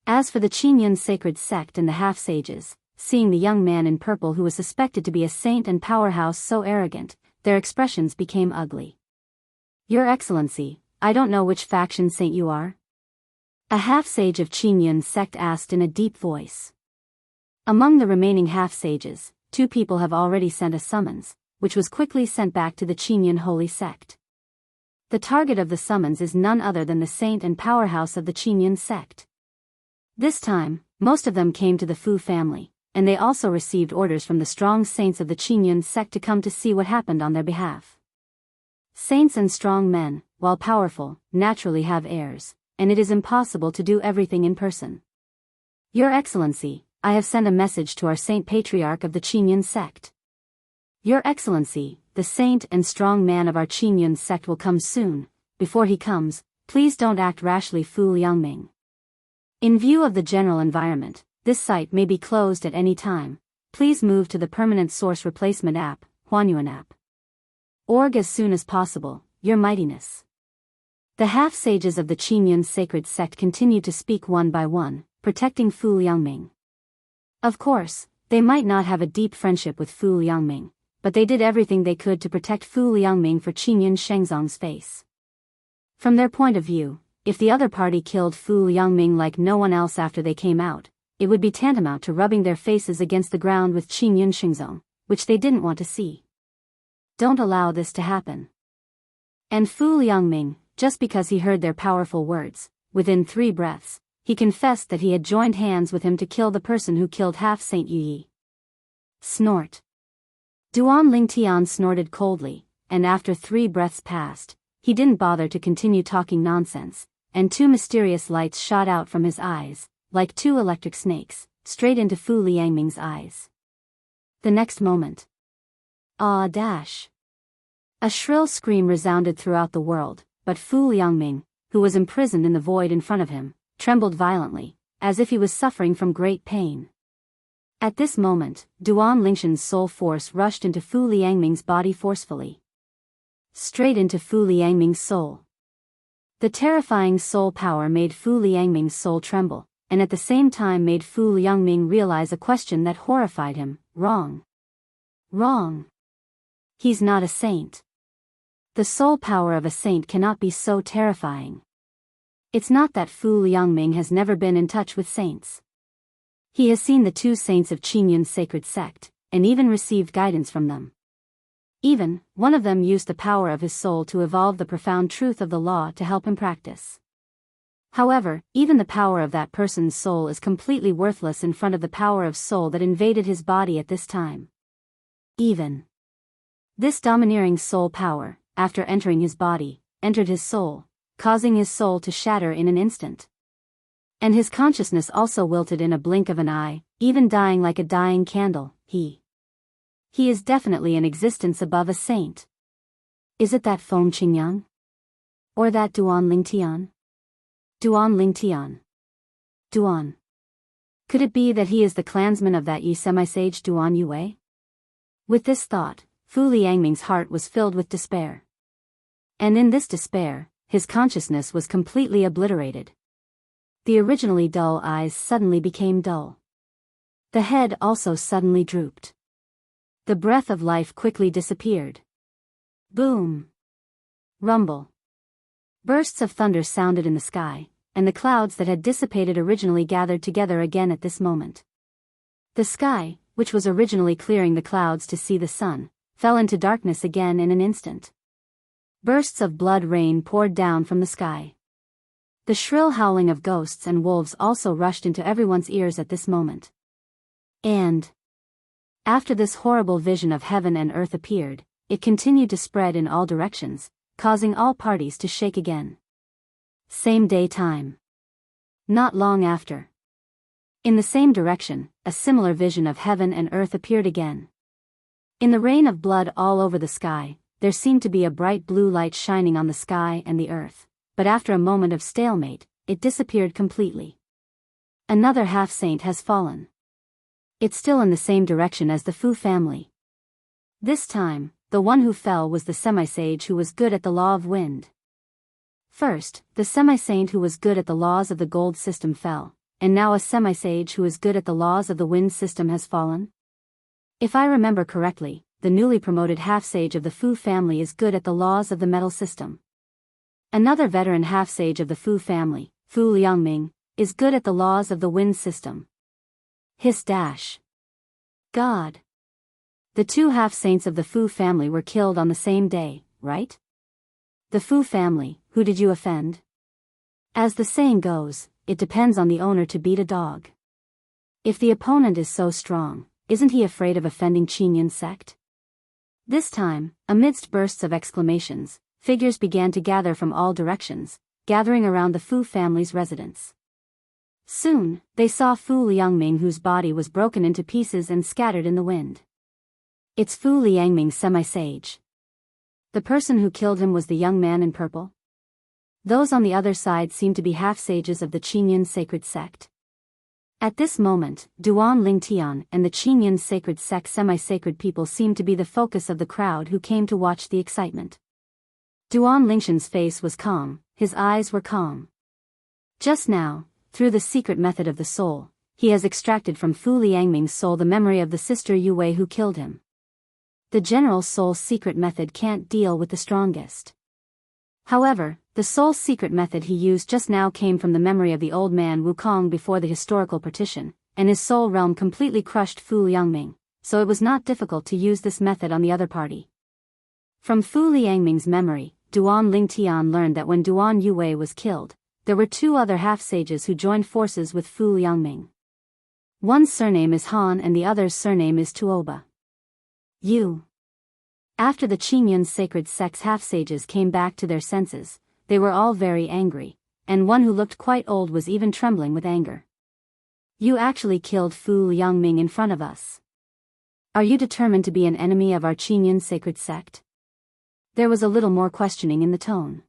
Speaker 1: As for the Qingyan sacred sect and the half-sages, seeing the young man in purple who was suspected to be a saint and powerhouse so arrogant, their expressions became ugly. Your Excellency, I don't know which faction saint you are. A half-sage of Qingyan sect asked in a deep voice. Among the remaining half-sages, 2 people have already sent a summons, which was quickly sent back to the Qingyan holy sect. The target of the summons is none other than the saint and powerhouse of the Qingyan sect. This time, most of them came to the Fu family, and they also received orders from the strong saints of the Qingyan sect to come to see what happened on their behalf. Saints and strong men, while powerful, naturally have heirs, and it is impossible to do everything in person. Your Excellency, I have sent a message to our Saint Patriarch of the Qingyun sect. Your Excellency, the saint and strong man of our Qingyun sect will come soon. Before he comes, please don't act rashly, Fu Liangming. In view of the general environment, this site may be closed at any time. Please move to the permanent source replacement app, Huanyuan app. Org as soon as possible, Your Mightiness. The half-sages of the Qingyun sacred sect continued to speak one by one, protecting Fu Liangming. Of course, they might not have a deep friendship with Fu Liangming, but they did everything they could to protect Fu Liangming for Qingyun Shengzong's face. From their point of view, if the other party killed Fu Liangming like no one else after they came out, it would be tantamount to rubbing their faces against the ground with Qingyun Shengzong, which they didn't want to see. Don't allow this to happen. And Fu Liangming, just because he heard their powerful words, within 3 breaths, he confessed that he had joined hands with him to kill the person who killed half-Saint Yi. Snort. Duan Lingtian snorted coldly, and after 3 breaths passed, he didn't bother to continue talking nonsense, and 2 mysterious lights shot out from his eyes, like 2 electric snakes, straight into Fu Liangming's eyes. The next moment. Ah! A shrill scream resounded throughout the world, but Fu Liangming, who was imprisoned in the void in front of him, trembled violently, as if he was suffering from great pain. At this moment, Duan Lingshan's soul force rushed into Fu Liangming's body forcefully. Straight into Fu Liangming's soul. The terrifying soul power made Fu Liangming's soul tremble, and at the same time made Fu Liangming realize a question that horrified him: wrong. Wrong. He's not a saint. The soul power of a saint cannot be so terrifying. It's not that Fu Liangming has never been in touch with saints. He has seen the 2 saints of Qingyun's sacred sect, and even received guidance from them. Even, one of them used the power of his soul to evolve the profound truth of the law to help him practice. However, even the power of that person's soul is completely worthless in front of the power of soul that invaded his body at this time. Even this domineering soul power, after entering his body, entered his soul, causing his soul to shatter in an instant. And his consciousness also wilted in a blink of an eye, even dying like a dying candle. He is definitely an existence above a saint. Is it that Feng Qingyang? Or that Duan Lingtian? Duan Lingtian. Duan. Could it be that he is the clansman of that Yi semi-sage Duan Yue? With this thought, Fu Liangming's heart was filled with despair. And in this despair, his consciousness was completely obliterated. The originally dull eyes suddenly became dull. The head also suddenly drooped. The breath of life quickly disappeared. Boom! Rumble. Bursts of thunder sounded in the sky, and the clouds that had dissipated originally gathered together again at this moment. The sky, which was originally clearing the clouds to see the sun, fell into darkness again in an instant. Bursts of blood rain poured down from the sky. The shrill howling of ghosts and wolves also rushed into everyone's ears at this moment. And after this horrible vision of heaven and earth appeared, it continued to spread in all directions, causing all parties to shake again. Same day time. Not long after. In the same direction, a similar vision of heaven and earth appeared again. In the rain of blood all over the sky, there seemed to be a bright blue light shining on the sky and the earth, but after a moment of stalemate, it disappeared completely. Another half-saint has fallen. It's still in the same direction as the Fu family. This time, the one who fell was the semi-sage who was good at the law of wind. First, the semi-saint who was good at the laws of the gold system fell, and now a semi-sage who is good at the laws of the wind system has fallen? If I remember correctly, the newly promoted half-sage of the Fu family is good at the laws of the metal system. Another veteran half-sage of the Fu family, Fu Liangming, is good at the laws of the wind system. Hiss dash. God. The 2 half-saints of the Fu family were killed on the same day, right? The Fu family, who did you offend? As the saying goes, it depends on the owner to beat a dog. If the opponent is so strong, isn't he afraid of offending Qingyun sect? This time, amidst bursts of exclamations, figures began to gather from all directions, gathering around the Fu family's residence. Soon, they saw Fu Liangming, whose body was broken into pieces and scattered in the wind. It's Fu Liangming's semi-sage. The person who killed him was the young man in purple. Those on the other side seemed to be half-sages of the Qingyun sacred sect. At this moment, Duan Lingtian and the Qingyun sacred sect semi-sacred people seemed to be the focus of the crowd who came to watch the excitement. Duan Lingshan's face was calm, his eyes were calm. Just now, through the secret method of the soul, he has extracted from Fu Liangming's soul the memory of the sister Yu Wei who killed him. The general soul's secret method can't deal with the strongest. However, the soul's secret method he used just now came from the memory of the old man Wukong before the historical partition, and his soul realm completely crushed Fu Liangming, so it was not difficult to use this method on the other party. From Fu Liangming's memory, Duan Lingtian learned that when Duan Yuwei was killed, there were two other half-sages who joined forces with Fu Liangming. One's surname is Han and the other's surname is Tuoba. After the Qingyun sacred sect's half-sages came back to their senses, they were all very angry, and one who looked quite old was even trembling with anger. You actually killed Fu Liangming in front of us. Are you determined to be an enemy of our Qingyun sacred sect? There was a little more questioning in the tone.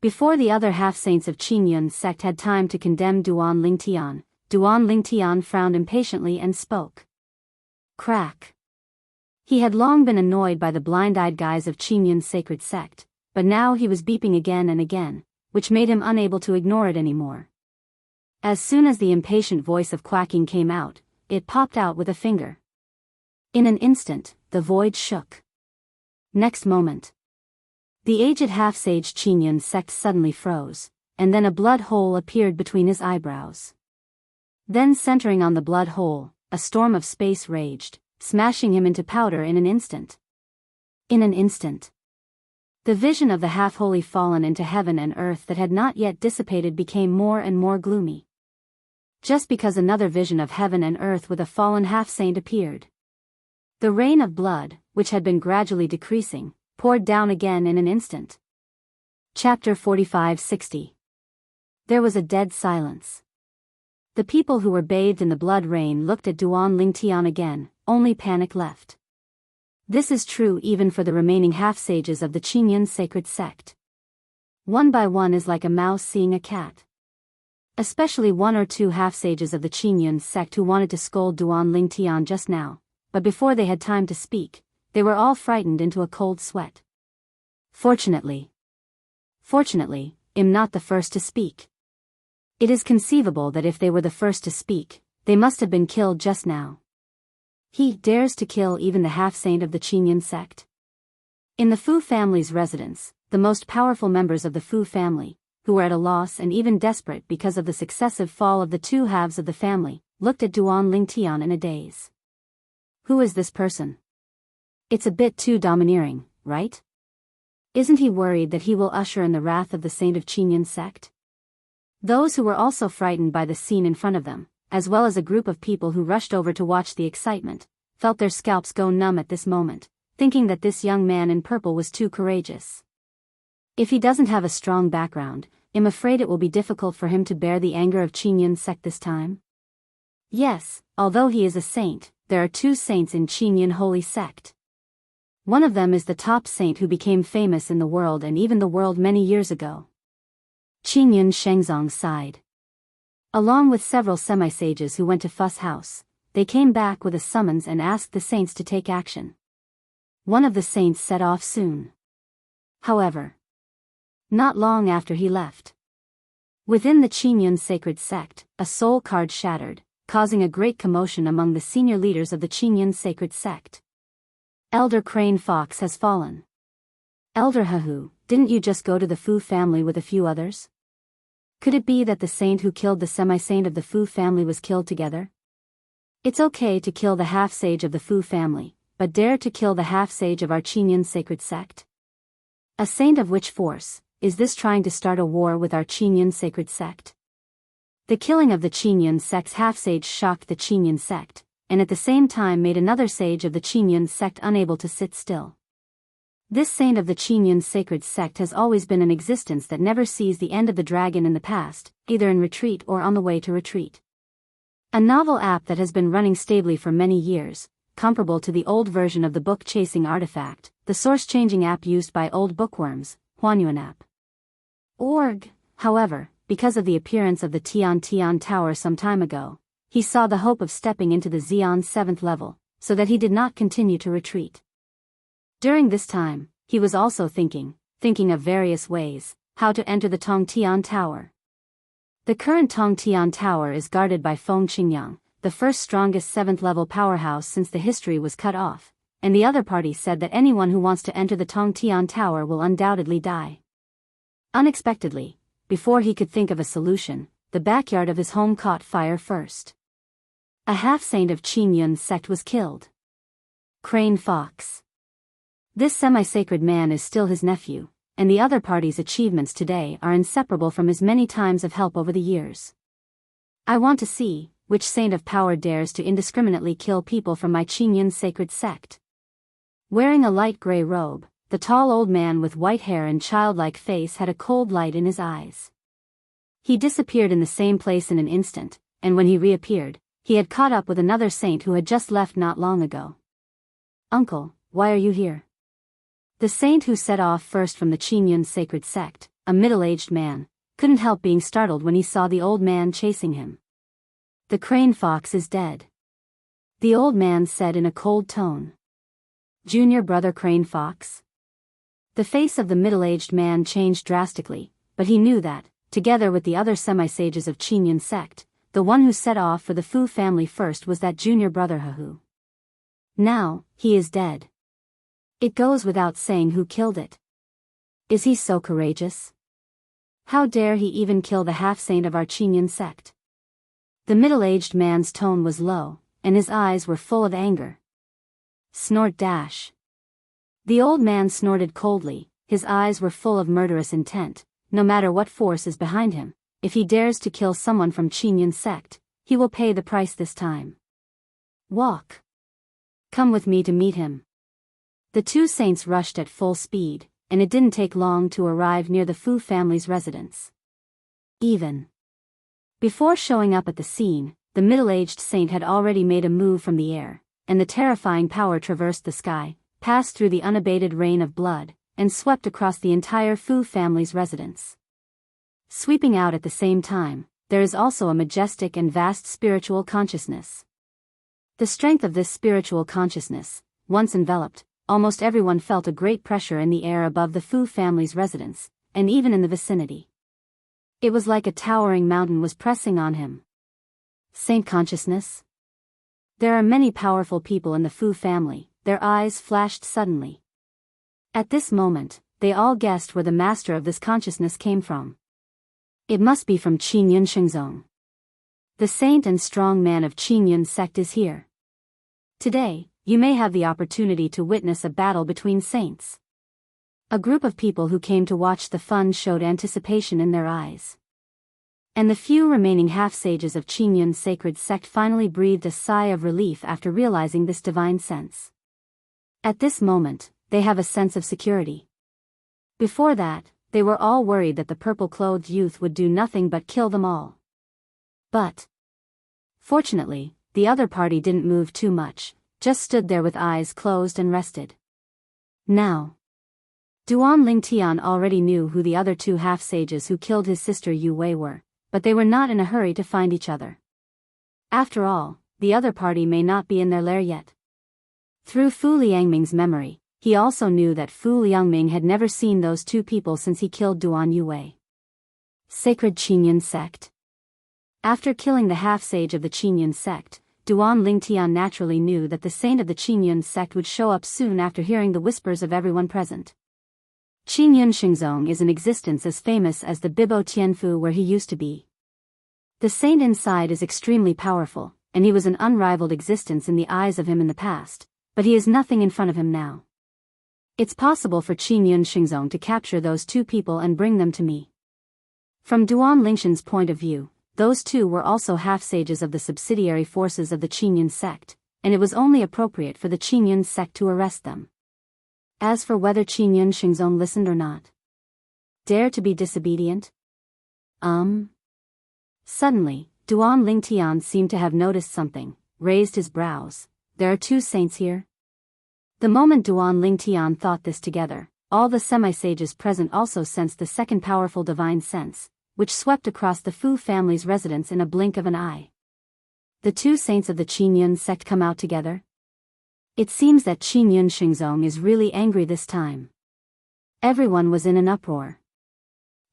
Speaker 1: Before the other half-saints of Qingyun sect had time to condemn Duan Lingtian frowned impatiently and spoke. Crack. He had long been annoyed by the blind-eyed guise of Qingyun's sacred sect, but now he was beeping again and again, which made him unable to ignore it anymore. As soon as the impatient voice of quacking came out, it popped out with a finger. In an instant, the void shook. Next moment, the aged half-sage Qingyun sect suddenly froze, and then a blood hole appeared between his eyebrows. Then centering on the blood hole, a storm of space raged, smashing him into powder in an instant. In an instant, the vision of the half-holy fallen into heaven and earth that had not yet dissipated became more and more gloomy. Just because another vision of heaven and earth with a fallen half-saint appeared. The rain of blood, which had been gradually decreasing, poured down again in an instant. Chapter 45-60. There was a dead silence. The people who were bathed in the blood rain looked at Duan Lingtian again, only panic left. This is true even for the remaining half-sages of the Qingyun sacred sect. One by one is like a mouse seeing a cat. Especially one or two half-sages of the Qingyun sect who wanted to scold Duan Lingtian just now, but before they had time to speak, they were all frightened into a cold sweat. Fortunately, I'm not the first to speak. It is conceivable that if they were the first to speak, they must have been killed just now. He dares to kill even the half-saint of the Qingyun sect. In the Fu family's residence, the most powerful members of the Fu family, who were at a loss and even desperate because of the successive fall of the two halves of the family, looked at Duan Lingtian in a daze. Who is this person? It's a bit too domineering, right? Isn't he worried that he will usher in the wrath of the saint of Qingyun sect? Those who were also frightened by the scene in front of them, as well as a group of people who rushed over to watch the excitement, felt their scalps go numb at this moment, thinking that this young man in purple was too courageous. If he doesn't have a strong background, I'm afraid it will be difficult for him to bear the anger of Qingyun sect this time. Yes, although he is a saint, there are two saints in Qingyun holy sect. One of them is the top saint who became famous in the world and even the world many years ago. Qingyun Shengzong sighed. Along with several semi-sages who went to Fuss House, they came back with a summons and asked the saints to take action. One of the saints set off soon. However, not long after he left. Within the Qingyun sacred sect, a soul card shattered, causing a great commotion among the senior leaders of the Qingyun sacred sect. Elder Crane Fox has fallen. Elder Hahu, didn't you just go to the Fu family with a few others? Could it be that the saint who killed the semi-saint of the Fu family was killed together? It's okay to kill the half-sage of the Fu family, but dare to kill the half-sage of our Qingyun sacred sect? A saint of which force, is this trying to start a war with our Qingyun sacred sect? The killing of the Qingyun sect's half-sage shocked the Qingyun sect, and at the same time made another sage of the Qingyun sect unable to sit still. This saint of the Qingyun sacred sect has always been an existence that never sees the end of the dragon in the past, either in retreat or on the way to retreat. A novel app that has been running stably for many years, comparable to the old version of the book-chasing artifact, the source-changing app used by old bookworms, Huanyuan app. Org, however, because of the appearance of the Tian Tower some time ago, he saw the hope of stepping into the Xian 7th level, so that he did not continue to retreat. During this time, he was also thinking of various ways, how to enter the Tongtian Tower. The current Tongtian Tower is guarded by Feng Qingyang, the first strongest 7th level powerhouse since the history was cut off, and the other party said that anyone who wants to enter the Tongtian Tower will undoubtedly die. Unexpectedly, before he could think of a solution, the backyard of his home caught fire first. A half-saint of Qingyun sect was killed. Crane Fox. This semi-sacred man is still his nephew, and the other party's achievements today are inseparable from his many times of help over the years. I want to see which saint of power dares to indiscriminately kill people from my Qingyun sacred sect. Wearing a light gray robe, the tall old man with white hair and childlike face had a cold light in his eyes. He disappeared in the same place in an instant, and when he reappeared, he had caught up with another saint who had just left not long ago. "Uncle, why are you here?" The saint who set off first from the Qingyun sacred sect, a middle-aged man, couldn't help being startled when he saw the old man chasing him. "The crane fox is dead," the old man said in a cold tone. "Junior brother Crane Fox?" The face of the middle-aged man changed drastically, but he knew that, together with the other semi-sages of Qingyun sect, the one who set off for the Fu family first was that junior brother Hu. Now, he is dead. It goes without saying who killed it. Is he so courageous? How dare he even kill the half-saint of our Qingyun sect? The middle-aged man's tone was low, and his eyes were full of anger. Snort dash. The old man snorted coldly, his eyes were full of murderous intent. No matter what force is behind him, if he dares to kill someone from Qingyun sect, he will pay the price this time. Walk. Come with me to meet him. The two saints rushed at full speed, and it didn't take long to arrive near the Fu family's residence. Even before showing up at the scene, the middle-aged saint had already made a move from the air, and the terrifying power traversed the sky, passed through the unabated rain of blood, and swept across the entire Fu family's residence. Sweeping out at the same time, there is also a majestic and vast spiritual consciousness. The strength of this spiritual consciousness, once enveloped, almost everyone felt a great pressure in the air above the Fu family's residence, and even in the vicinity. It was like a towering mountain was pressing on him. Saint consciousness? There are many powerful people in the Fu family, their eyes flashed suddenly. At this moment, they all guessed where the master of this consciousness came from. It must be from Qingyun Shengzong. The saint and strong man of Qingyun sect is here. Today, you may have the opportunity to witness a battle between saints. A group of people who came to watch the fun showed anticipation in their eyes. And the few remaining half-sages of Qingyun sacred sect finally breathed a sigh of relief after realizing this divine sense. At this moment, they have a sense of security. Before that, they were all worried that the purple-clothed youth would do nothing but kill them all. But fortunately, the other party didn't move too much, just stood there with eyes closed and rested. Now, Duan Lingtian already knew who the other two half-sages who killed his sister Yu Wei were, but they were not in a hurry to find each other. After all, the other party may not be in their lair yet. Through Fu Liangming's memory, he also knew that Fu Liangming had never seen those two people since he killed Duan Yu Wei. Sacred Qingyun sect. After killing the half-sage of the Qingyun sect, Duan Lingtian naturally knew that the saint of the Qingyun sect would show up soon after hearing the whispers of everyone present. Qingyun Shengzong is in existence as famous as the Bibo Tianfu where he used to be. The saint inside is extremely powerful, and he was an unrivaled existence in the eyes of him in the past, but he is nothing in front of him now. It's possible for Qingyun Shengzong to capture those two people and bring them to me. From Duan Lingshan's point of view, those two were also half-sages of the subsidiary forces of the Qingyun sect, and it was only appropriate for the Qingyun sect to arrest them. As for whether Qingyun Xingzong listened or not. Dare to be disobedient? Suddenly, Duan Lingtian seemed to have noticed something, raised his brows. There are two saints here? The moment Duan Lingtian thought this together, all the semi-sages present also sensed the second powerful divine sense, which swept across the Fu family's residence in a blink of an eye. The two saints of the Qingyun sect come out together? It seems that Qingyun Xingzong is really angry this time. Everyone was in an uproar.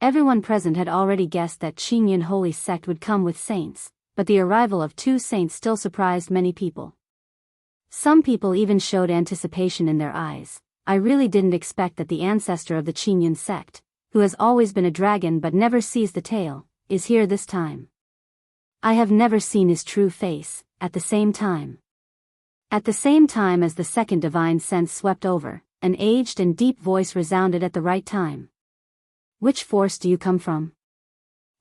Speaker 1: Everyone present had already guessed that Qingyun holy sect would come with saints, but the arrival of two saints still surprised many people. Some people even showed anticipation in their eyes. I really didn't expect that the ancestor of the Qingyun sect, who has always been a dragon but never sees the tail, is here this time. I have never seen his true face. At the same time as the second divine sense swept over, an aged and deep voice resounded at the right time. Which force do you come from?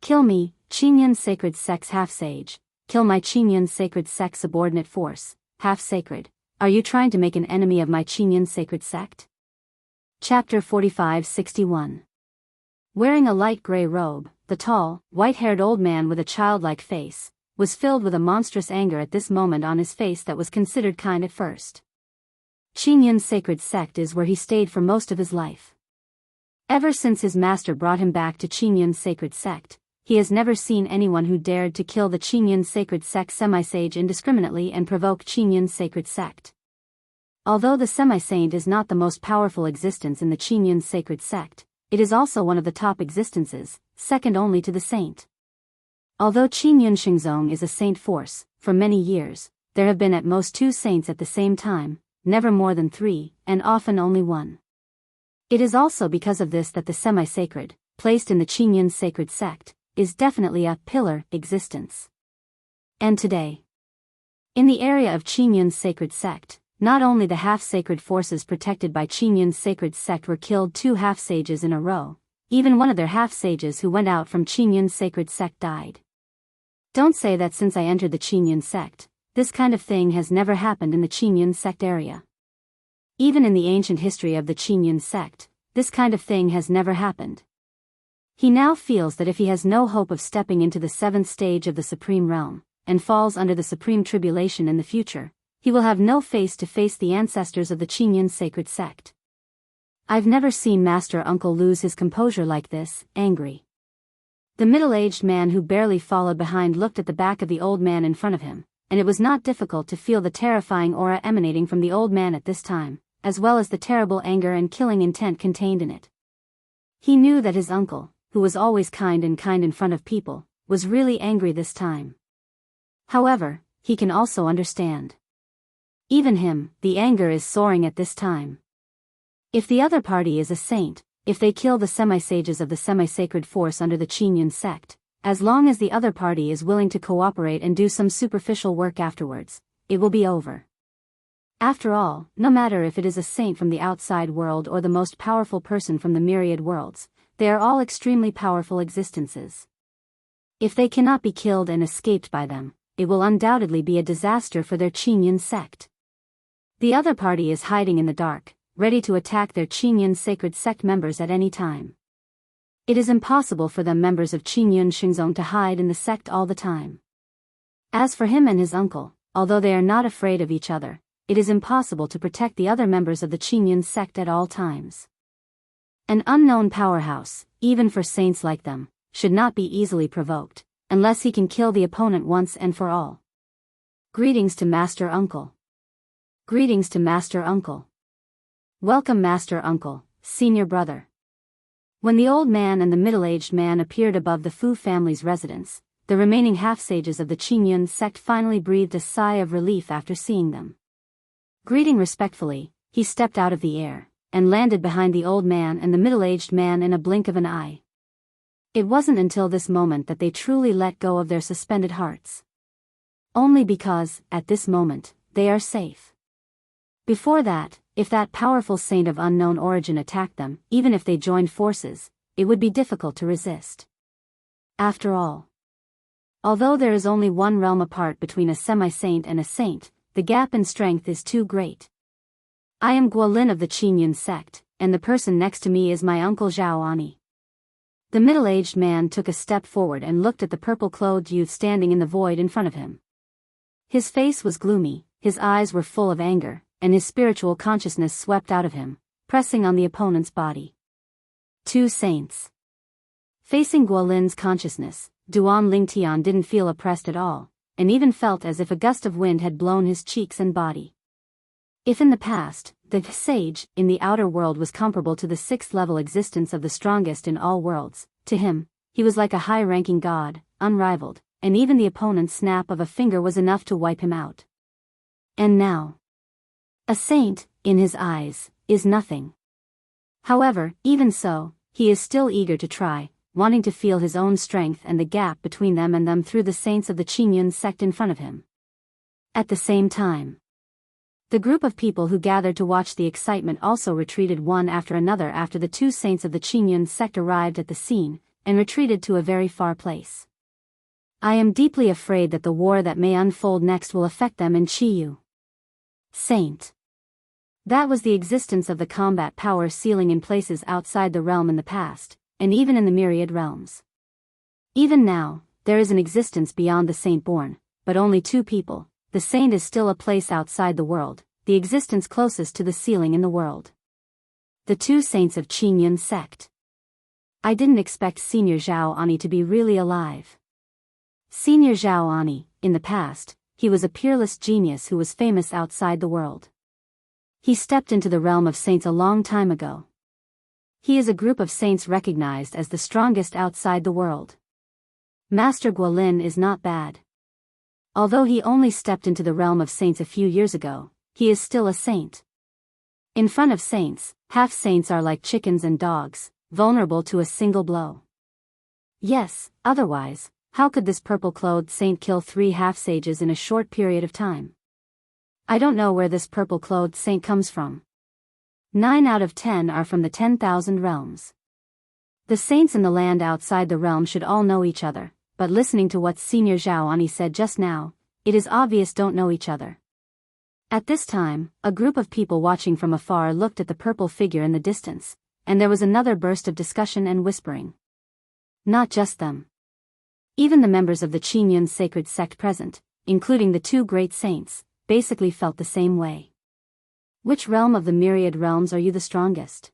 Speaker 1: Kill me, Qingyun sacred sect's half-sage. Kill my Qingyun sacred sect subordinate force, half-sacred. Are you trying to make an enemy of my Qingyun sacred sect? Chapter 45-61. Wearing a light gray robe, the tall, white-haired old man with a childlike face, was filled with a monstrous anger at this moment on his face that was considered kind at first. Qingyun sacred sect is where he stayed for most of his life. Ever since his master brought him back to Qingyun sacred sect, he has never seen anyone who dared to kill the Qingyun sacred sect semi-sage indiscriminately and provoke Qingyun sacred sect. Although the semi-saint is not the most powerful existence in the Qingyun sacred sect, it is also one of the top existences, second only to the saint. Although Qingyun Xingzong is a saint force, for many years, there have been at most two saints at the same time, never more than three, and often only one. It is also because of this that the semi-sacred, placed in the Qingyun sacred sect, is definitely a pillar existence. And today, in the area of Qingyun's sacred sect, not only the half-sacred forces protected by Qingyun's sacred sect were killed two half-sages in a row, even one of their half-sages who went out from Qingyun's sacred sect died. Don't say that since I entered the Qingyun sect, this kind of thing has never happened in the Qingyun sect area. Even in the ancient history of the Qingyun sect, this kind of thing has never happened. He now feels that if he has no hope of stepping into the seventh stage of the Supreme Realm, and falls under the Supreme Tribulation in the future, he will have no face to face the ancestors of the Qingyun sacred sect. I've never seen Master Uncle lose his composure like this, angry. The middle-aged man who barely followed behind looked at the back of the old man in front of him, and it was not difficult to feel the terrifying aura emanating from the old man at this time, as well as the terrible anger and killing intent contained in it. He knew that his uncle, who was always kind in front of people, was really angry this time. However, he can also understand. Even him, the anger is soaring at this time. If the other party is a saint, if they kill the semi-sages of the semi-sacred force under the Qingyun sect, as long as the other party is willing to cooperate and do some superficial work afterwards, it will be over. After all, no matter if it is a saint from the outside world or the most powerful person from the myriad worlds, they are all extremely powerful existences. If they cannot be killed and escaped by them, it will undoubtedly be a disaster for their Qingyun sect. The other party is hiding in the dark, ready to attack their Qingyun sacred sect members at any time. It is impossible for them members of Qingyun Xingzong to hide in the sect all the time. As for him and his uncle, although they are not afraid of each other, it is impossible to protect the other members of the Qingyun sect at all times. An unknown powerhouse, even for saints like them, should not be easily provoked, unless he can kill the opponent once and for all. Greetings to Master Uncle. Greetings to Master Uncle. Welcome Master Uncle, senior brother. When the old man and the middle-aged man appeared above the Fu family's residence, the remaining half-sages of the Qingyun sect finally breathed a sigh of relief after seeing them. Greeting respectfully, he stepped out of the air, and landed behind the old man and the middle-aged man in a blink of an eye. It wasn't until this moment that they truly let go of their suspended hearts. Only because, at this moment, they are safe. Before that, if that powerful saint of unknown origin attacked them, even if they joined forces, it would be difficult to resist. After all, although there is only one realm apart between a semi-saint and a saint, the gap in strength is too great. I am Guolin of the Qingyun sect, and the person next to me is my uncle Zhao Ani. The middle-aged man took a step forward and looked at the purple-clothed youth standing in the void in front of him. His face was gloomy, his eyes were full of anger, and his spiritual consciousness swept out of him, pressing on the opponent's body. Two saints. Facing Guolin's consciousness, Duan Lingtian didn't feel oppressed at all, and even felt as if a gust of wind had blown his cheeks and body. If in the past, the sage in the outer world was comparable to the sixth-level existence of the strongest in all worlds, to him, he was like a high-ranking god, unrivaled, and even the opponent's snap of a finger was enough to wipe him out. And now, a saint, in his eyes, is nothing. However, even so, he is still eager to try, wanting to feel his own strength and the gap between them and them through the saints of the Qingyun sect in front of him. At the same time, the group of people who gathered to watch the excitement also retreated one after another after the two saints of the Qingyun sect arrived at the scene, and retreated to a very far place. I am deeply afraid that the war that may unfold next will affect them in Qiyu. Saint. That was the existence of the combat power sealing in places outside the realm in the past, and even in the myriad realms. Even now, there is an existence beyond the saint-born, but only two people. The saint is still a place outside the world, the existence closest to the ceiling in the world. The two saints of Qingyun sect. I didn't expect Senior Zhao Ani to be really alive. Senior Zhao Ani, in the past, he was a peerless genius who was famous outside the world. He stepped into the realm of saints a long time ago. He is a group of saints recognized as the strongest outside the world. Master Guolin is not bad. Although he only stepped into the realm of saints a few years ago, he is still a saint. In front of saints, half-saints are like chickens and dogs, vulnerable to a single blow. Yes, otherwise, how could this purple-clothed saint kill 3 half-sages in a short period of time? I don't know where this purple-clothed saint comes from. 9 out of 10 are from the 10,000 realms. The saints in the land outside the realm should all know each other. But listening to what Senior Zhao Ani said just now, it is obvious don't know each other. At this time, a group of people watching from afar looked at the purple figure in the distance, and there was another burst of discussion and whispering. Not just them. Even the members of the Qingyun sacred sect present, including the 2 great saints, basically felt the same way. Which realm of the myriad realms are you the strongest?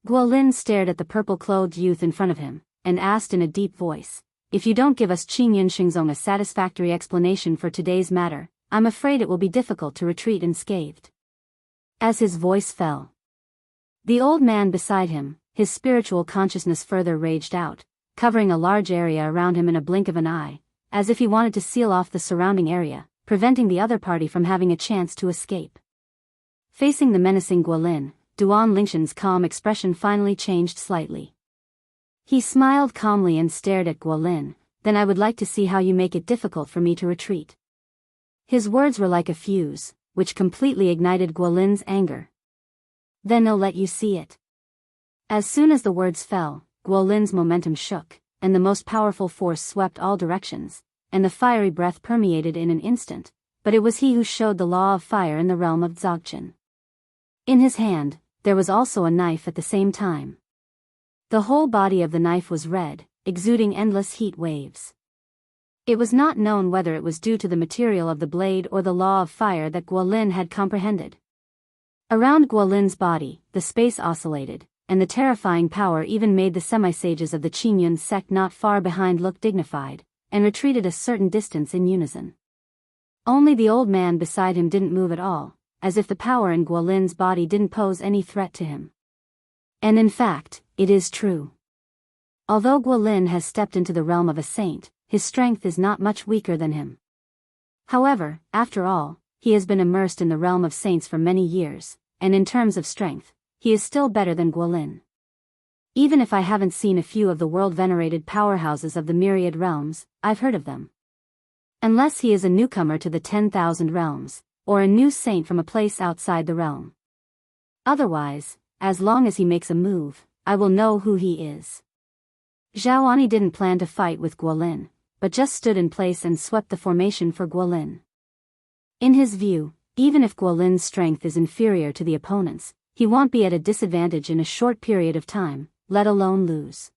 Speaker 1: Guolin stared at the purple-clothed youth in front of him, and asked in a deep voice, if you don't give us Qingyun Xingzong a satisfactory explanation for today's matter, I'm afraid it will be difficult to retreat unscathed. As his voice fell, the old man beside him, his spiritual consciousness further raged out, covering a large area around him in a blink of an eye, as if he wanted to seal off the surrounding area, preventing the other party from having a chance to escape. Facing the menacing Guolin, Duan Lingshan's calm expression finally changed slightly. He smiled calmly and stared at Guolin, then I would like to see how you make it difficult for me to retreat. His words were like a fuse, which completely ignited Guolin's anger. Then I'll let you see it. As soon as the words fell, Guolin's momentum shook, and the most powerful force swept all directions, and the fiery breath permeated in an instant, but it was he who showed the law of fire in the realm of Dzogchen. In his hand, there was also a knife at the same time. The whole body of the knife was red, exuding endless heat waves. It was not known whether it was due to the material of the blade or the law of fire that Guolin had comprehended. Around Guolin's body, the space oscillated, and the terrifying power even made the semi-sages of the Qingyun sect not far behind look dignified, and retreated a certain distance in unison. Only the old man beside him didn't move at all, as if the power in Guolin's body didn't pose any threat to him. And in fact, it is true. Although Guolin has stepped into the realm of a saint, his strength is not much weaker than him. However, after all, he has been immersed in the realm of saints for many years, and in terms of strength, he is still better than Guolin. Even if I haven't seen a few of the world-venerated powerhouses of the myriad realms, I've heard of them. Unless he is a newcomer to the 10,000 realms, or a new saint from a place outside the realm. Otherwise, as long as he makes a move, I will know who he is. Zhao Ani didn't plan to fight with Guolin, but just stood in place and swept the formation for Guolin. In his view, even if Guolin's strength is inferior to the opponent's, he won't be at a disadvantage in a short period of time, let alone lose.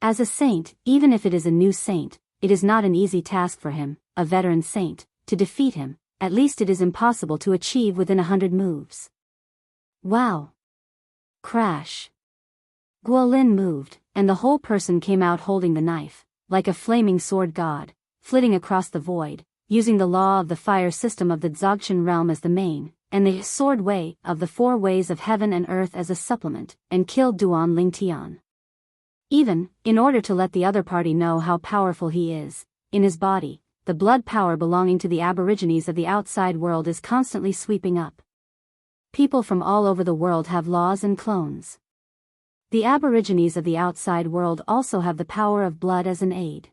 Speaker 1: As a saint, even if it is a new saint, it is not an easy task for him, a veteran saint, to defeat him. At least it is impossible to achieve within 100 moves. Wow! Crash! Guolin moved, and the whole person came out holding the knife, like a flaming sword god, flitting across the void, using the law of the fire system of the Dzogchen realm as the main, and the sword way of the four ways of heaven and earth as a supplement, and killed Duan Lingtian. Even, in order to let the other party know how powerful he is, in his body, the blood power belonging to the aborigines of the outside world is constantly sweeping up. People from all over the world have laws and clones. The aborigines of the outside world also have the power of blood as an aid.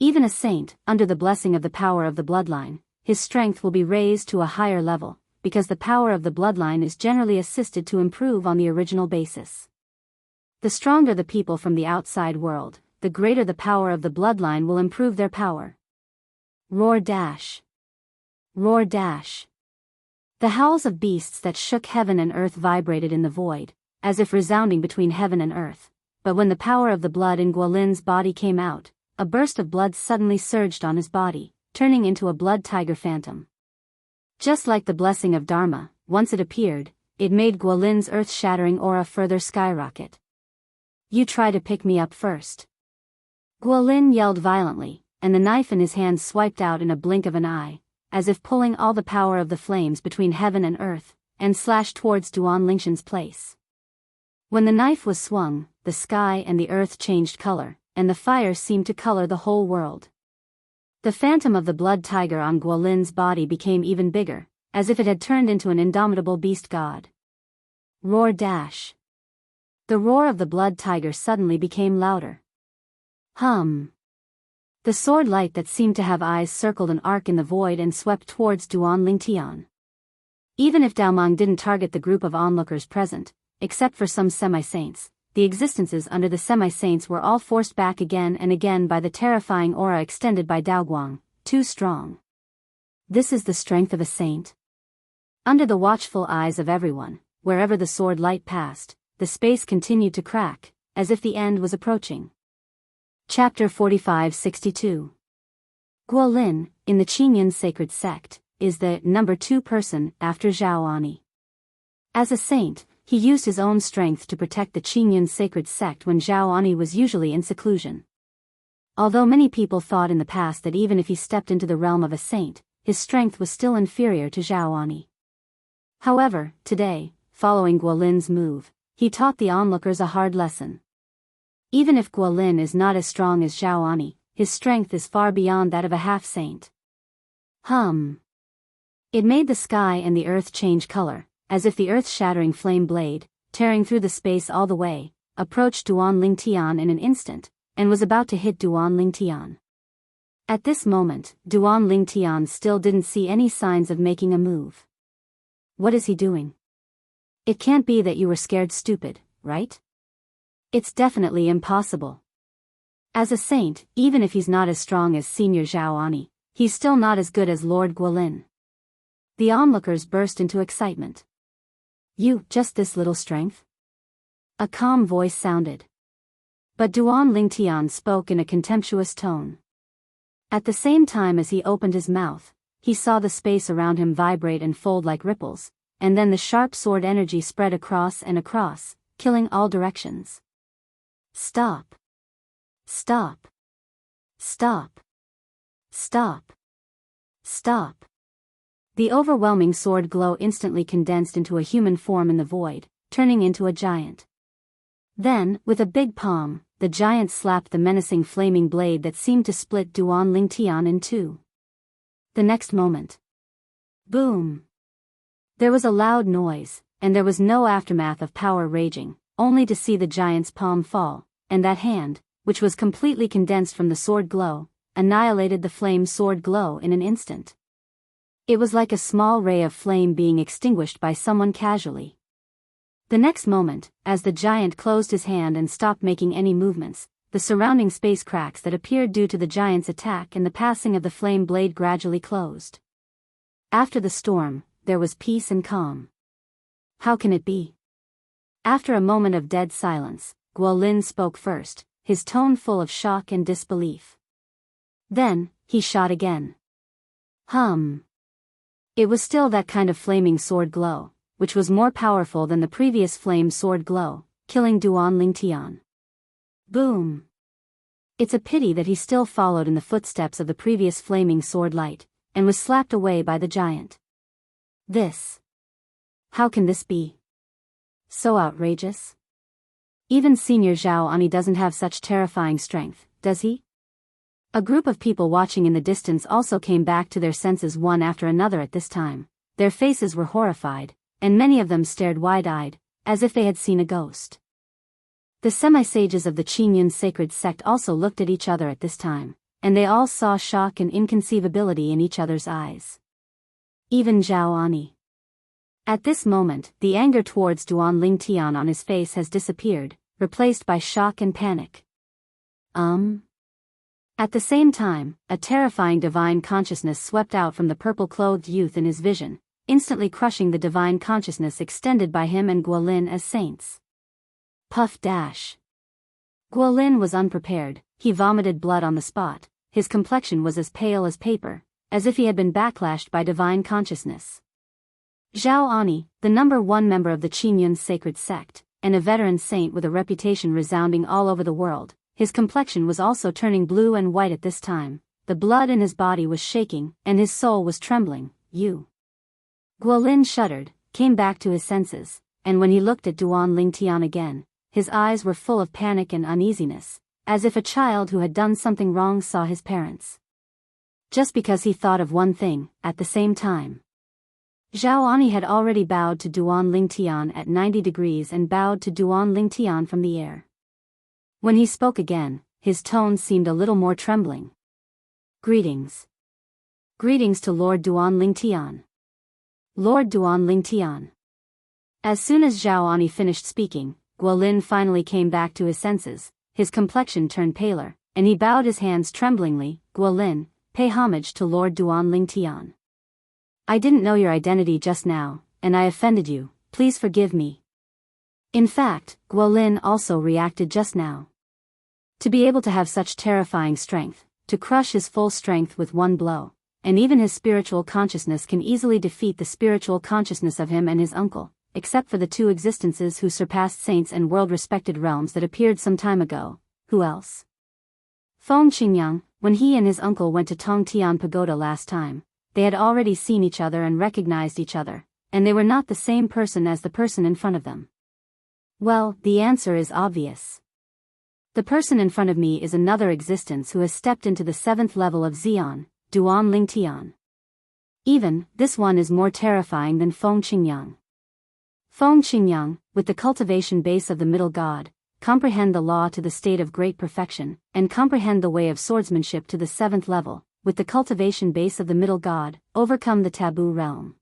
Speaker 1: Even a saint, under the blessing of the power of the bloodline, his strength will be raised to a higher level, because the power of the bloodline is generally assisted to improve on the original basis. The stronger the people from the outside world, the greater the power of the bloodline will improve their power. Roar dash! Roar dash! The howls of beasts that shook heaven and earth vibrated in the void, as if resounding between heaven and earth, but when the power of the blood in Guolin's body came out, a burst of blood suddenly surged on his body, turning into a blood tiger phantom. Just like the blessing of Dharma, once it appeared, it made Guolin's earth-shattering aura further skyrocket. You try to pick me up first. Guolin yelled violently, and the knife in his hand swiped out in a blink of an eye, as if pulling all the power of the flames between heaven and earth, and slashed towards Duan Lingshan's place. When the knife was swung, the sky and the earth changed color, and the fire seemed to color the whole world. The phantom of the blood tiger on Guolin's body became even bigger, as if it had turned into an indomitable beast god. Roar dash! The roar of the blood tiger suddenly became louder. Hum! The sword light that seemed to have eyes circled an arc in the void and swept towards Duan Lingtian. Even if Daomang didn't target the group of onlookers present, except for some semi-saints, the existences under the semi-saints were all forced back again and again by the terrifying aura extended by Daoguang, too strong. This is the strength of a saint. Under the watchful eyes of everyone, wherever the sword light passed, the space continued to crack, as if the end was approaching. Chapter 45-62. Guolin, in the Qingyun sacred sect, is the number 2 person after Zhaoani. As a saint, he used his own strength to protect the Qingyun sacred sect when Zhaoani was usually in seclusion. Although many people thought in the past that even if he stepped into the realm of a saint, his strength was still inferior to Zhaoani. However, today, following Guolin's move, he taught the onlookers a hard lesson. Even if Guolin is not as strong as Zhaoani, his strength is far beyond that of a half-saint. Hum! It made the sky and the earth change color, as if the earth-shattering flame blade, tearing through the space all the way, approached Duan Lingtian in an instant, and was about to hit Duan Lingtian. At this moment, Duan Lingtian still didn't see any signs of making a move. What is he doing? It can't be that you were scared stupid, right? It's definitely impossible. As a saint, even if he's not as strong as Senior Zhaoani, he's still not as good as Lord Guolin. The onlookers burst into excitement. You, just this little strength? A calm voice sounded. But Duan Lingtian spoke in a contemptuous tone. At the same time as he opened his mouth, he saw the space around him vibrate and fold like ripples, and then the sharp sword energy spread across and across, killing all directions. Stop! Stop! Stop! Stop! Stop! The overwhelming sword glow instantly condensed into a human form in the void, turning into a giant. Then, with a big palm, the giant slapped the menacing flaming blade that seemed to split Duan Lingtian in two. The next moment. Boom! There was a loud noise, and there was no aftermath of power raging, only to see the giant's palm fall, and that hand, which was completely condensed from the sword glow, annihilated the flame sword glow in an instant. It was like a small ray of flame being extinguished by someone casually. The next moment, as the giant closed his hand and stopped making any movements, the surrounding space cracks that appeared due to the giant's attack and the passing of the flame blade gradually closed. After the storm, there was peace and calm. How can it be? After a moment of dead silence, Guolin spoke first, his tone full of shock and disbelief. Then, he shot again. It was still that kind of flaming sword glow, which was more powerful than the previous flame sword glow, killing Duan Lingtian. Boom! It's a pity that he still followed in the footsteps of the previous flaming sword light, and was slapped away by the giant. How can this be? So outrageous? Even Senior Zhao Ani doesn't have such terrifying strength, does he? A group of people watching in the distance also came back to their senses one after another at this time. Their faces were horrified, and many of them stared wide-eyed, as if they had seen a ghost. The semi-sages of the Qingyun sacred sect also looked at each other at this time, and they all saw shock and inconceivability in each other's eyes. Even Zhao Ani. At this moment, the anger towards Duan Lingtian on his face has disappeared, replaced by shock and panic. At the same time, a terrifying divine consciousness swept out from the purple-clothed youth in his vision, instantly crushing the divine consciousness extended by him and Guolin as saints. Puff dash. Guolin was unprepared, he vomited blood on the spot, his complexion was as pale as paper, as if he had been backlashed by divine consciousness. Zhao Ani, the #1 member of the Qingyun sacred sect, and a veteran saint with a reputation resounding all over the world, his complexion was also turning blue and white at this time, the blood in his body was shaking, and his soul was trembling. Guolin shuddered, came back to his senses, and when he looked at Duan Lingtian again, his eyes were full of panic and uneasiness, as if a child who had done something wrong saw his parents. Just because he thought of one thing, at the same time. Zhao Ani had already bowed to Duan Lingtian at 90 degrees and bowed to Duan Lingtian from the air. When he spoke again, his tone seemed a little more trembling. Greetings. Greetings to Lord Duan Lingtian. Lord Duan Lingtian. As soon as Zhao Ani finished speaking, Guolin finally came back to his senses, his complexion turned paler, and he bowed his hands tremblingly. Guolin, pay homage to Lord Duan Lingtian. I didn't know your identity just now, and I offended you, please forgive me. In fact, Guolin also reacted just now. To be able to have such terrifying strength, to crush his full strength with one blow, and even his spiritual consciousness can easily defeat the spiritual consciousness of him and his uncle, except for the two existences who surpassed saints and world-respected realms that appeared some time ago. Who else? Feng Qingyang, when he and his uncle went to Tongtian Pagoda last time, they had already seen each other and recognized each other, and they were not the same person as the person in front of them. Well, the answer is obvious. The person in front of me is another existence who has stepped into the 7th level of Xian, Duan Lingtian. Even, this one is more terrifying than Feng Qingyang. Feng Qingyang, with the cultivation base of the middle god, comprehend the law to the state of great perfection, and comprehend the way of swordsmanship to the 7th level, with the cultivation base of the middle god, overcome the taboo realm.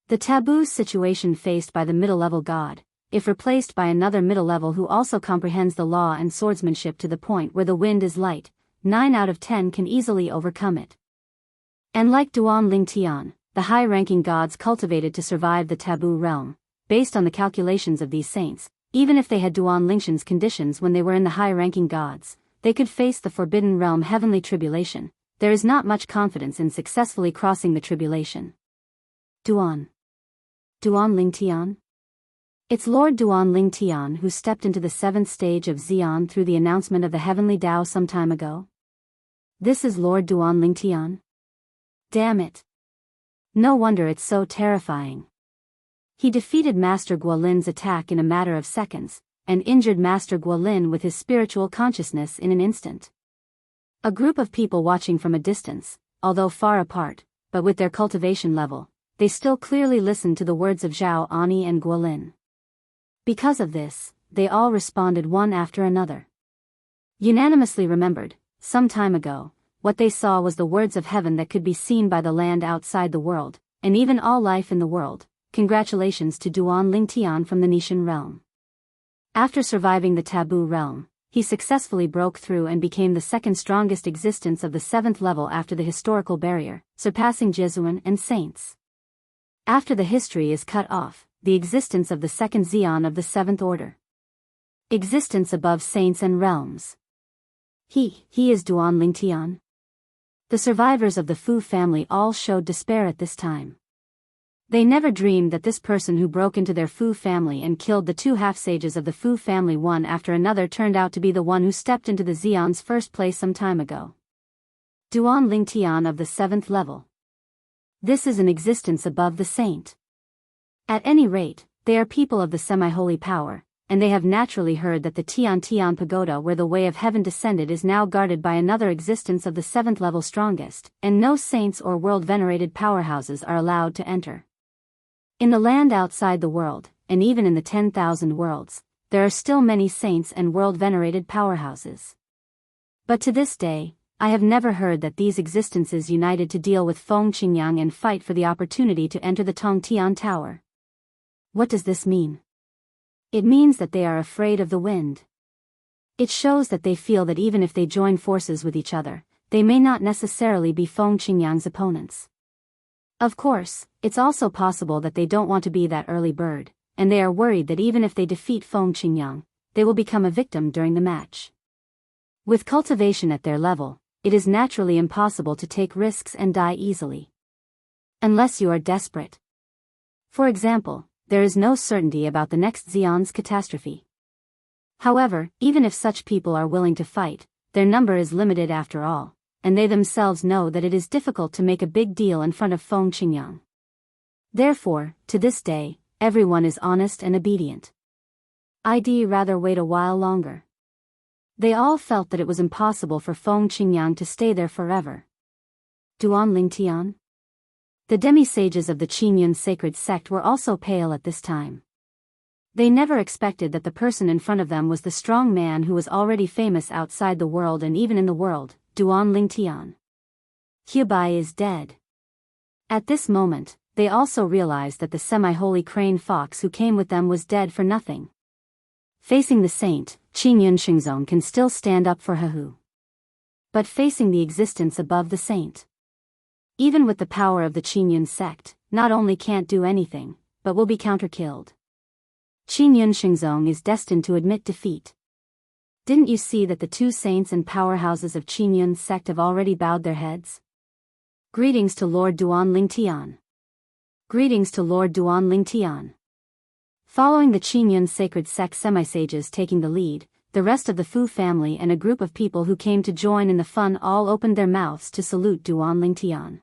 Speaker 1: The taboo situation faced by the middle-level god, if replaced by another middle level who also comprehends the law and swordsmanship to the point where the wind is light, 9 out of 10 can easily overcome it. And like Duan Lingtian, the high-ranking gods cultivated to survive the taboo realm, based on the calculations of these saints, even if they had Duan Lingtian's conditions when they were in the high-ranking gods, they could face the forbidden realm heavenly tribulation. There is not much confidence in successfully crossing the tribulation. Duan Lingtian? It's Lord Duan Lingtian who stepped into the 7th stage of Xian through the announcement of the heavenly Tao some time ago. This is Lord Duan Lingtian? Damn it. No wonder it's so terrifying. He defeated Master Guolin's attack in a matter of seconds, and injured Master Guolin with his spiritual consciousness in an instant. A group of people watching from a distance, although far apart, but with their cultivation level, they still clearly listened to the words of Zhao Ani and Guolin. Because of this, they all responded one after another. Unanimously remembered, some time ago, what they saw was the words of heaven that could be seen by the land outside the world, and even all life in the world. Congratulations to Duan Lingtian from the Nishan realm. After surviving the taboo realm, he successfully broke through and became the second strongest existence of the 7th level after the historical barrier, surpassing Jesuan and saints. After the history is cut off, the existence of the second Xian of the 7th order. Existence above saints and realms. He is Duan Lingtian. The survivors of the Fu family all showed despair at this time. They never dreamed that this person who broke into their Fu family and killed the 2 half-sages of the Fu family one after another turned out to be the one who stepped into the Xian's first place some time ago. Duan Lingtian of the 7th level. This is an existence above the saint. At any rate, they are people of the semi-holy power, and they have naturally heard that the Tian pagoda where the way of heaven descended is now guarded by another existence of the 7th level strongest, and no saints or world-venerated powerhouses are allowed to enter. In the land outside the world, and even in the 10,000 worlds, there are still many saints and world-venerated powerhouses. But to this day, I have never heard that these existences united to deal with Feng Qingyang and fight for the opportunity to enter the Tongtian Tower. What does this mean? It means that they are afraid of the wind. It shows that they feel that even if they join forces with each other, they may not necessarily be Feng Qingyang's opponents. Of course, it's also possible that they don't want to be that early bird, and they are worried that even if they defeat Feng Qingyang, they will become a victim during the match. With cultivation at their level, it is naturally impossible to take risks and die easily. Unless you are desperate. For example, there is no certainty about the next Xian's catastrophe. However, even if such people are willing to fight, their number is limited after all, and they themselves know that it is difficult to make a big deal in front of Feng Qingyang. Therefore, to this day, everyone is honest and obedient. I'd rather wait a while longer. They all felt that it was impossible for Feng Qingyang to stay there forever. Duan Lingtian? The demi-sages of the Qingyun sacred sect were also pale at this time. They never expected that the person in front of them was the strong man who was already famous outside the world and even in the world, Duan Lingtian. Hubai is dead. At this moment, they also realized that the semi-holy crane fox who came with them was dead for nothing. Facing the saint, Qingyun Xingzong can still stand up for Hehu. But facing the existence above the saint, even with the power of the Qingyun sect, not only can't do anything, but will be counter-killed. Qingyun Xingzong is destined to admit defeat. Didn't you see that the 2 saints and powerhouses of Qingyun sect have already bowed their heads? Greetings to Lord Duan Lingtian. Greetings to Lord Duan Lingtian. Following the Qingyun sacred sect semi-sages taking the lead, the rest of the Fu family and a group of people who came to join in the fun all opened their mouths to salute Duan Lingtian.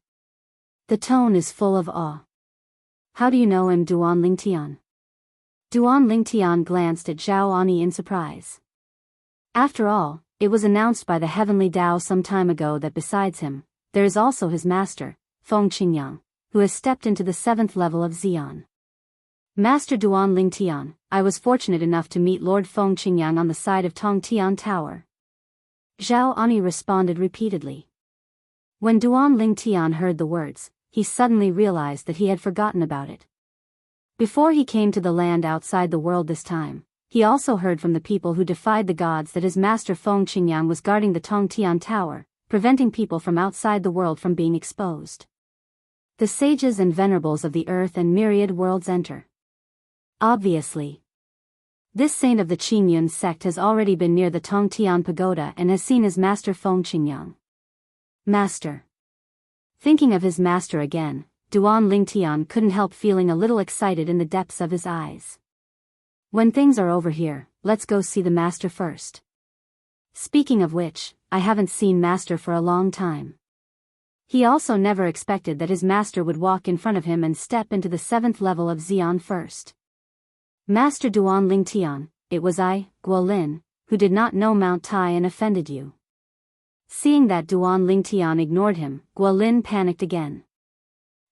Speaker 1: The tone is full of awe. How do you know him, Duan Lingtian? Duan Lingtian glanced at Zhao Ani in surprise. After all, it was announced by the heavenly Tao some time ago that besides him, there is also his master, Feng Qingyang, who has stepped into the 7th level of Xian. Master Duan Lingtian, I was fortunate enough to meet Lord Feng Qingyang on the side of Tongtian Tower. Zhao Ani responded repeatedly. When Duan Lingtian heard the words, he suddenly realized that he had forgotten about it. Before he came to the land outside the world this time, he also heard from the people who defied the gods that his master Feng Qingyang was guarding the Tongtian Tower, preventing people from outside the world from being exposed. The sages and venerables of the earth and myriad worlds enter. Obviously. This saint of the Qingyun sect has already been near the Tongtian pagoda and has seen his master Feng Qingyang. Master. Thinking of his master again, Duan Lingtian couldn't help feeling a little excited in the depths of his eyes. When things are over here, let's go see the master first. Speaking of which, I haven't seen master for a long time. He also never expected that his master would walk in front of him and step into the 7th level of Xian first. Master Duan Lingtian, it was I, Guolin, who did not know Mount Tai and offended you. Seeing that Duan Lingtian ignored him, Guolin panicked again.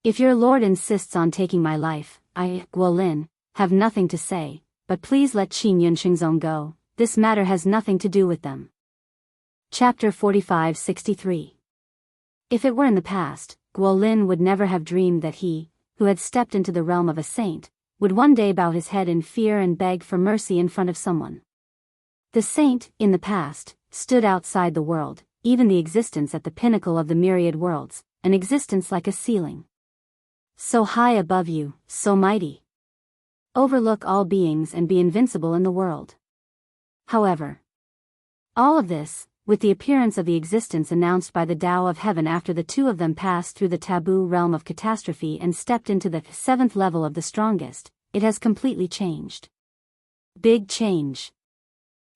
Speaker 1: If your lord insists on taking my life, I, Guolin, have nothing to say, but please let Qingyun Xingzong go, this matter has nothing to do with them. Chapter 45-63. If it were in the past, Guolin would never have dreamed that he, who had stepped into the realm of a saint, would one day bow his head in fear and beg for mercy in front of someone. The saint, in the past, stood outside the world, even the existence at the pinnacle of the myriad worlds, an existence like a ceiling. So high above you, so mighty. Overlook all beings and be invincible in the world. However, all of this, with the appearance of the existence announced by the Tao of Heaven after the two of them passed through the taboo realm of catastrophe and stepped into the 7th level of the strongest, it has completely changed. Big change.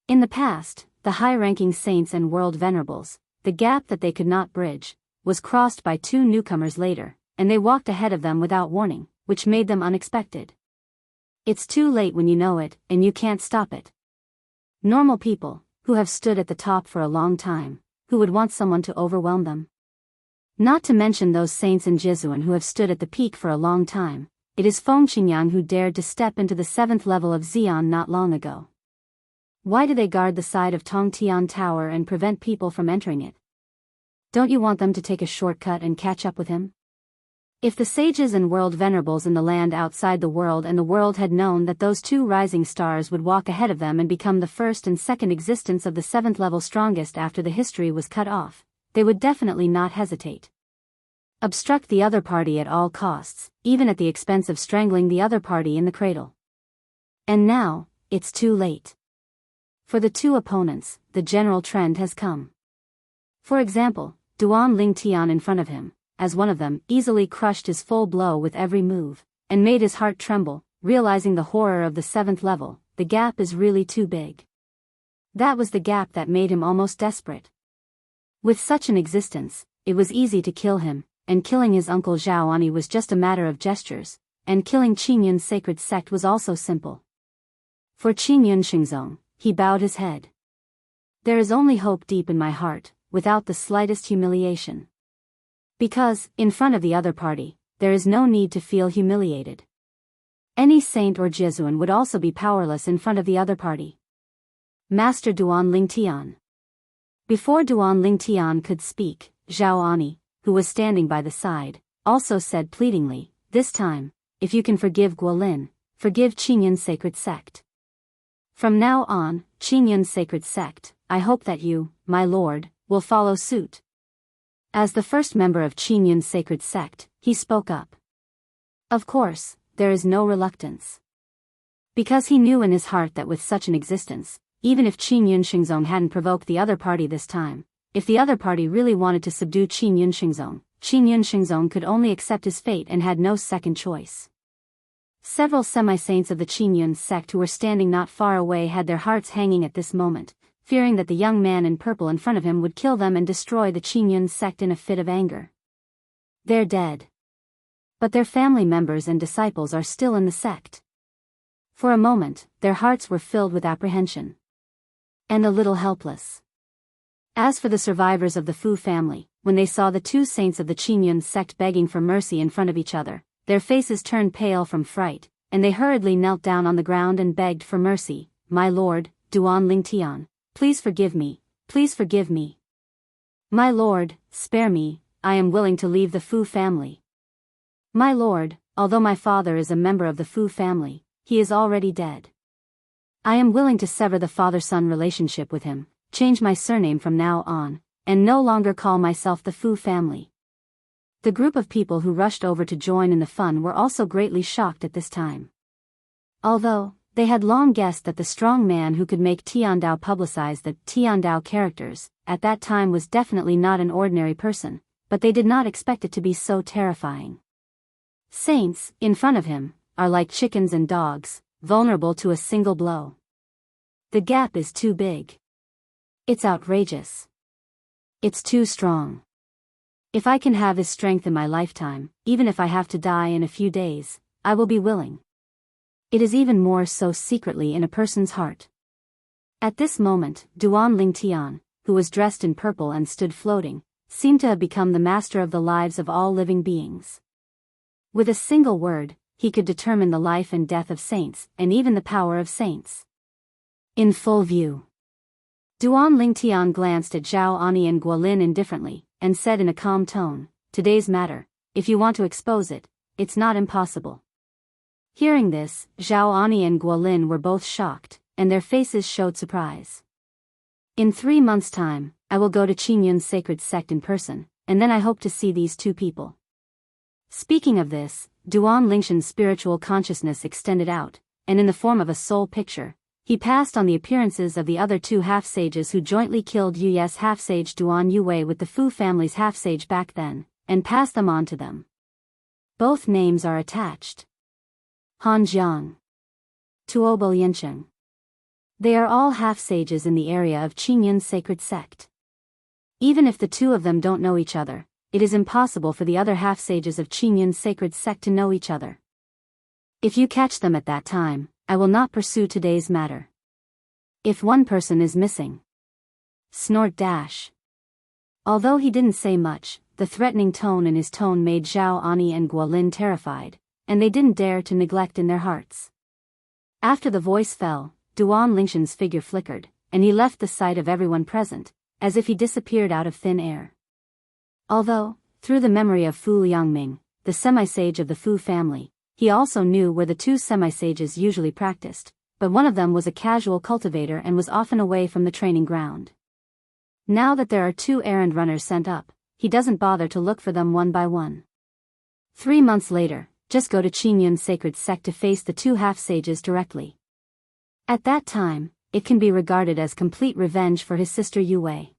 Speaker 1: In the past, the high-ranking saints and world venerables, the gap that they could not bridge, was crossed by two newcomers later, and they walked ahead of them without warning, which made them unexpected. It's too late when you know it, and you can't stop it. Normal people, who have stood at the top for a long time, who would want someone to overwhelm them. Not to mention those saints in Jizuan who have stood at the peak for a long time, it is Feng Qingyang who dared to step into the 7th level of Xi'an not long ago. Why do they guard the side of Tongtian Tower and prevent people from entering it? Don't you want them to take a shortcut and catch up with him? If the sages and world venerables in the land outside the world and the world had known that those two rising stars would walk ahead of them and become the first and second existence of the 7th level strongest after the history was cut off, they would definitely not hesitate. Obstruct the other party at all costs, even at the expense of strangling the other party in the cradle. And now, it's too late. For the two opponents, the general trend has come. For example, Duan Lingtian in front of him, as one of them, easily crushed his full blow with every move, and made his heart tremble, realizing the horror of the 7th level. The gap is really too big. That was the gap that made him almost desperate. With such an existence, it was easy to kill him, and killing his uncle Zhaoani was just a matter of gestures, and killing Qingyun's sacred sect was also simple. For Qingyun Xingzong, he bowed his head. There is only hope deep in my heart, without the slightest humiliation. Because, in front of the other party, there is no need to feel humiliated. Any saint or Jizuan would also be powerless in front of the other party. Master Duan Lingtian. Before Duan Lingtian could speak, Zhaoani, who was standing by the side, also said pleadingly, "This time, if you can forgive Guolin, forgive Qingyun's sacred sect. From now on, Qingyun's sacred sect, I hope that you, my lord, will follow suit." As the first member of Qingyun's sacred sect, he spoke up. Of course, there is no reluctance. Because he knew in his heart that with such an existence, even if Qingyun Xingzong hadn't provoked the other party this time, if the other party really wanted to subdue Qingyun Xingzong could only accept his fate and had no second choice. Several semi-saints of the Qingyun sect who were standing not far away had their hearts hanging at this moment, fearing that the young man in purple in front of him would kill them and destroy the Qingyun sect in a fit of anger. They're dead. But their family members and disciples are still in the sect. For a moment, their hearts were filled with apprehension. And a little helpless. As for the survivors of the Fu family, when they saw the two saints of the Qingyun sect begging for mercy in front of each other, their faces turned pale from fright, and they hurriedly knelt down on the ground and begged for mercy. "My lord, Duan Lingtian, please forgive me, please forgive me. My lord, spare me, I am willing to leave the Fu family. My lord, although my father is a member of the Fu family, he is already dead. I am willing to sever the father-son relationship with him, change my surname from now on, and no longer call myself the Fu family." The group of people who rushed over to join in the fun were also greatly shocked at this time. Although, they had long guessed that the strong man who could make Tiandao publicize the Tiandao characters, at that time was definitely not an ordinary person, but they did not expect it to be so terrifying. Saints, in front of him, are like chickens and dogs, vulnerable to a single blow. The gap is too big. It's outrageous. It's too strong. If I can have his strength in my lifetime, even if I have to die in a few days, I will be willing. It is even more so secretly in a person's heart. At this moment, Duan Lingtian, who was dressed in purple and stood floating, seemed to have become the master of the lives of all living beings. With a single word, he could determine the life and death of saints, and even the power of saints. In full view. Duan Lingtian glanced at Zhao Ani and Guolin indifferently, and said in a calm tone, "Today's matter, if you want to expose it, it's not impossible." Hearing this, Zhao Ani and Guolin were both shocked, and their faces showed surprise. In 3 months' time, I will go to Qingyun's sacred sect in person, and then I hope to see these two people. Speaking of this, Duan Lingshan's spiritual consciousness extended out, and in the form of a soul picture, he passed on the appearances of the other two half-sages who jointly killed Yuye's half-sage Duan Yue with the Fu family's half-sage back then, and passed them on to them. Both names are attached. Han Jiang. Tuobo Yansheng. They are all half-sages in the area of Qingyun's sacred sect. Even if the two of them don't know each other, it is impossible for the other half-sages of Qingyun's sacred sect to know each other. If you catch them at that time, I will not pursue today's matter. If one person is missing. Snort dash. Although he didn't say much, the threatening tone in his tone made Zhao Ani and Guolin terrified, and they didn't dare to neglect in their hearts. After the voice fell, Duan Lingshan's figure flickered, and he left the sight of everyone present, as if he disappeared out of thin air. Although, through the memory of Fu Yangming, the semi-sage of the Fu family, he also knew where the two semi-sages usually practiced, but one of them was a casual cultivator and was often away from the training ground. Now that there are two errand runners sent up, he doesn't bother to look for them one by one. 3 months later, just go to Qingyun's sacred sect to face the two half-sages directly. At that time, it can be regarded as complete revenge for his sister Yue.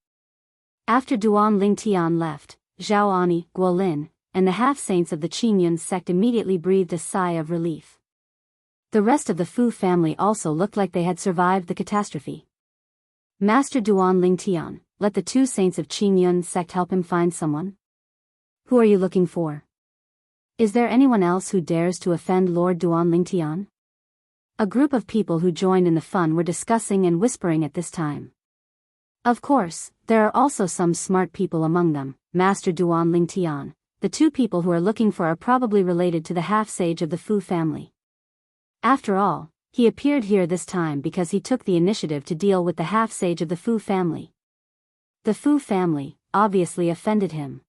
Speaker 1: After Duan Lingtian left, Zhao Ani, Guolin, and the half-saints of the Qingyun sect immediately breathed a sigh of relief. The rest of the Fu family also looked like they had survived the catastrophe. Master Duan Lingtian, let the two saints of Qingyun sect help him find someone. Who are you looking for? Is there anyone else who dares to offend Lord Duan Lingtian? A group of people who joined in the fun were discussing and whispering at this time. Of course, there are also some smart people among them, Master Duan Lingtian. The two people who are looking for are probably related to the half-sage of the Fu family. After all, he appeared here this time because he took the initiative to deal with the half-sage of the Fu family. The Fu family, obviously offended him.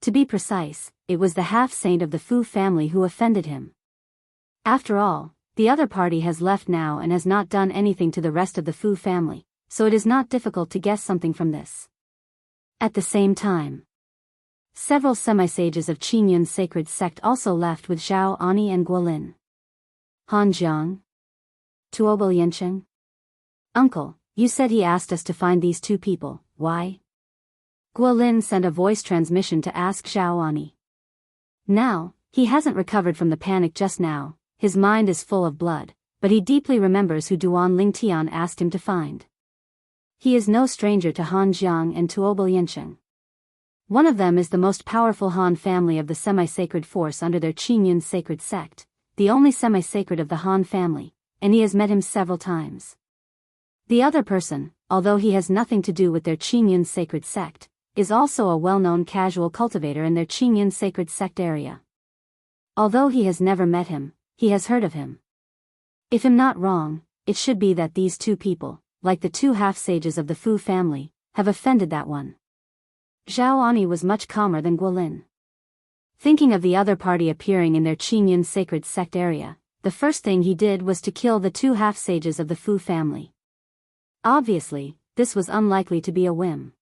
Speaker 1: To be precise, it was the half-saint of the Fu family who offended him. After all, the other party has left now and has not done anything to the rest of the Fu family, so it is not difficult to guess something from this. At the same time, several semi-sages of Qingyun's sacred sect also left with Zhao Ani and Guolin. Han Jiang. Tuobo Yansheng. Uncle, you said he asked us to find these two people, why? Guolin sent a voice transmission to ask Zhao Ani. Now, he hasn't recovered from the panic just now, his mind is full of blood, but he deeply remembers who Duan Lingtian asked him to find. He is no stranger to Han Jiang and Tuobo Yansheng. One of them is the most powerful Han family of the semi-sacred force under their Qingyun sacred sect, the only semi-sacred of the Han family, and he has met him several times. The other person, although he has nothing to do with their Qingyun sacred sect, is also a well-known casual cultivator in their Qingyun sacred sect area. Although he has never met him, he has heard of him. If I'm not wrong, it should be that these two people, like the two half-sages of the Fu family, have offended that one. Zhao Ani was much calmer than Guolin. Thinking of the other party appearing in their Qingyun sacred sect area, the first thing he did was to kill the two half-sages of the Fu family. Obviously, this was unlikely to be a whim.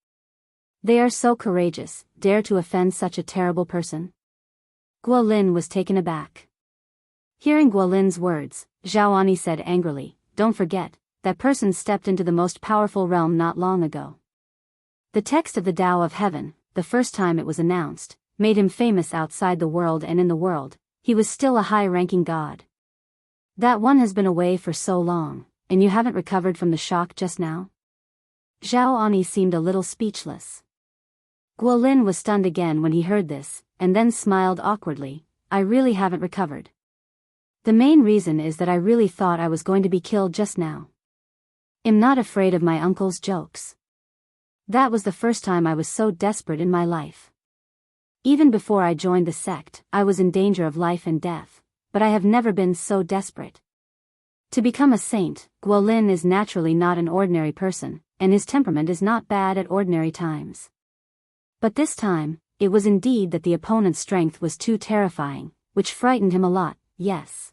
Speaker 1: They are so courageous, dare to offend such a terrible person? Guolin was taken aback. Hearing Guolin's words, Zhao Ani said angrily, "Don't forget, that person stepped into the most powerful realm not long ago." The text of the Tao of Heaven, the first time it was announced, made him famous outside the world and in the world. He was still a high-ranking god. That one has been away for so long, and you haven't recovered from the shock just now? Zhao Ani seemed a little speechless. Guolin was stunned again when he heard this, and then smiled awkwardly. "I really haven't recovered. The main reason is that I really thought I was going to be killed just now. I'm not afraid of my uncle's jokes. That was the first time I was so desperate in my life. Even before I joined the sect, I was in danger of life and death, but I have never been so desperate. To become a saint, Guolin is naturally not an ordinary person, and his temperament is not bad at ordinary times. But this time, it was indeed that the opponent's strength was too terrifying, which frightened him a lot, yes.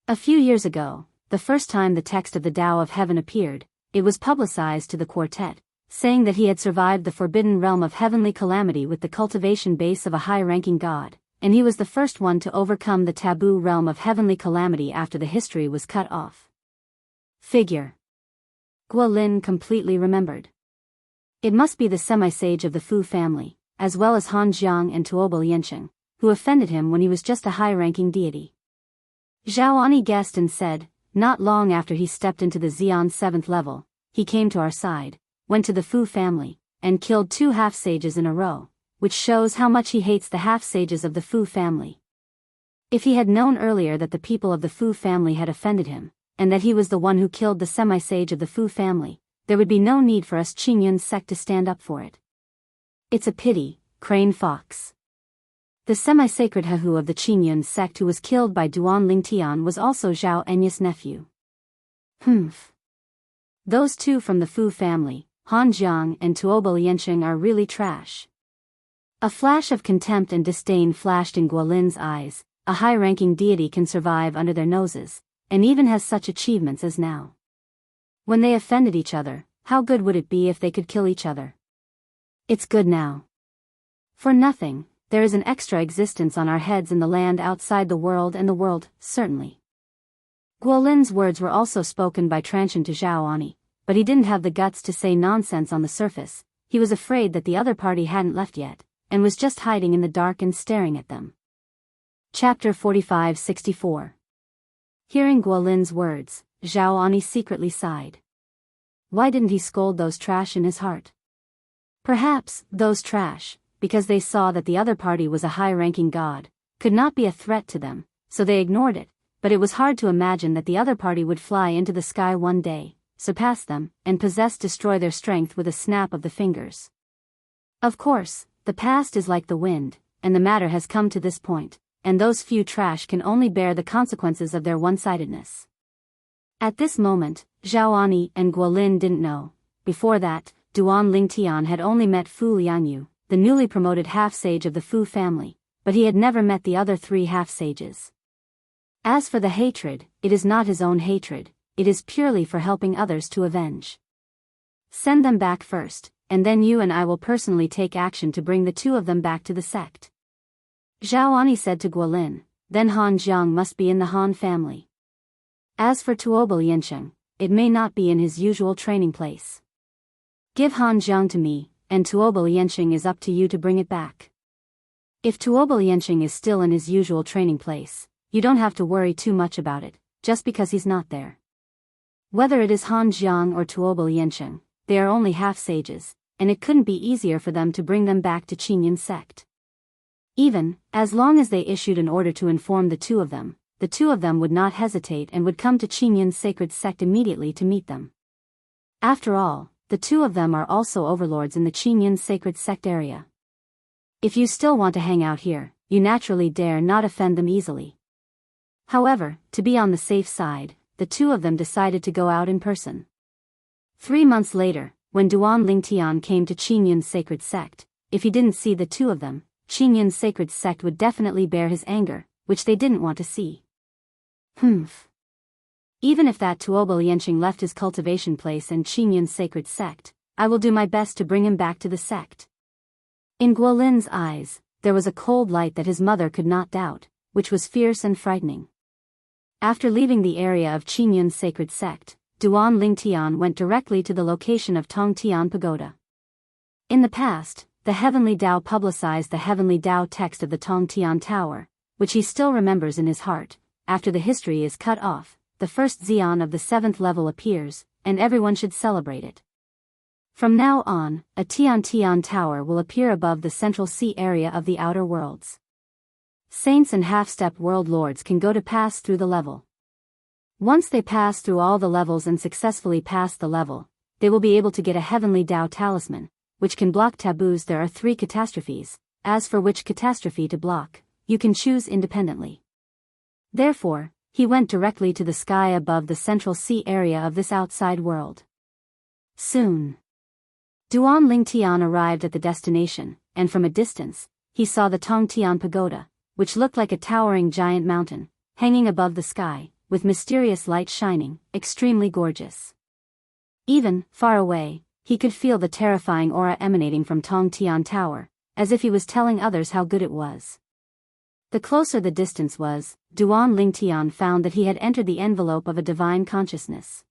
Speaker 1: A few years ago, the first time the text of the Tao of Heaven appeared, it was publicized to the quartet, saying that he had survived the forbidden realm of heavenly calamity with the cultivation base of a high-ranking god, and he was the first one to overcome the taboo realm of heavenly calamity after the history was cut off. Figure. Guolin completely remembered. It must be the semi-sage of the Fu family, as well as Han Jiang and Tuobo Liansheng, who offended him when he was just a high-ranking deity. Zhaoani guessed and said, not long after he stepped into the Xian 7th level, he came to our side, went to the Fu family, and killed 2 half-sages in a row, which shows how much he hates the half-sages of the Fu family. If he had known earlier that the people of the Fu family had offended him, and that he was the one who killed the semi-sage of the Fu family, there would be no need for us Qingyun sect to stand up for it. It's a pity, Crane Fox. The semi-sacred Hahu of the Qingyun sect who was killed by Duan Lingtian was also Zhao Enya's nephew. Humph. Those 2 from the Fu family, Han Jiang and Tuobo Liansheng, are really trash. A flash of contempt and disdain flashed in Guolin's eyes. A high-ranking deity can survive under their noses, and even has such achievements as now. When they offended each other, how good would it be if they could kill each other? It's good now. For nothing, there is an extra existence on our heads in the land outside the world and the world, certainly. Guolin's words were also spoken by Tranquil to Zhaoani, but he didn't have the guts to say nonsense on the surface. He was afraid that the other party hadn't left yet, and was just hiding in the dark and staring at them. Chapter 45-64. Hearing Guolin's words, Zhaoani secretly sighed. Why didn't he scold those trash in his heart? Perhaps, those trash, because they saw that the other party was a high-ranking god, could not be a threat to them, so they ignored it, but it was hard to imagine that the other party would fly into the sky one day, surpass them, and destroy their strength with a snap of the fingers. Of course, the past is like the wind, and the matter has come to this point, and those few trash can only bear the consequences of their one-sidedness. At this moment, Zhaoani and Guolin didn't know. Before that, Duan Lingtian had only met Fu Liangyu, the newly promoted half-sage of the Fu family, but he had never met the other 3 half-sages. As for the hatred, it is not his own hatred, it is purely for helping others to avenge. Send them back first, and then you and I will personally take action to bring the 2 of them back to the sect. Zhaoani said to Guolin, then Han Jiang must be in the Han family. As for Tuobo Liansheng, it may not be in his usual training place. Give Han Jiang to me, and Tuobo Liansheng is up to you to bring it back. If Tuobo Liansheng is still in his usual training place, you don't have to worry too much about it, just because he's not there. Whether it is Han Jiang or Tuobo Liansheng, they are only half-sages, and it couldn't be easier for them to bring them back to Qingyun sect. Even, as long as they issued an order to inform the 2 of them, the 2 of them would not hesitate and would come to Qingyun's sacred sect immediately to meet them. After all, the 2 of them are also overlords in the Qingyun sacred sect area. If you still want to hang out here, you naturally dare not offend them easily. However, to be on the safe side, the 2 of them decided to go out in person. 3 months later, when Duan Lingtian came to Qingyun's sacred sect, if he didn't see the 2 of them, Qingyun's sacred sect would definitely bear his anger, which they didn't want to see. Humph. Even if that Tuobo Liansheng left his cultivation place and Qingyun's sacred sect, I will do my best to bring him back to the sect. In Guolin's eyes, there was a cold light that his mother could not doubt, which was fierce and frightening. After leaving the area of Qingyun's sacred sect, Duan Lingtian went directly to the location of Tongtian Pagoda. In the past, the Heavenly Tao publicized the Heavenly Tao text of the Tongtian Tower, which he still remembers in his heart. After the history is cut off, the first Xian of the 7th level appears, and everyone should celebrate it. From now on, a Tian Tower will appear above the central sea area of the outer worlds. Saints and half-step world lords can go to pass through the level. Once they pass through all the levels and successfully pass the level, they will be able to get a Heavenly Tao talisman, which can block taboos. There are 3 catastrophes, as for which catastrophe to block, you can choose independently. Therefore, he went directly to the sky above the central sea area of this outside world. Soon, Duan Lingtian arrived at the destination, and from a distance, he saw the Tongtian Pagoda, which looked like a towering giant mountain, hanging above the sky, with mysterious light shining, extremely gorgeous. Even, far away, he could feel the terrifying aura emanating from Tongtian Tower, as if he was telling others how good it was. The closer the distance was, Duan Lingtian found that he had entered the envelope of a divine consciousness.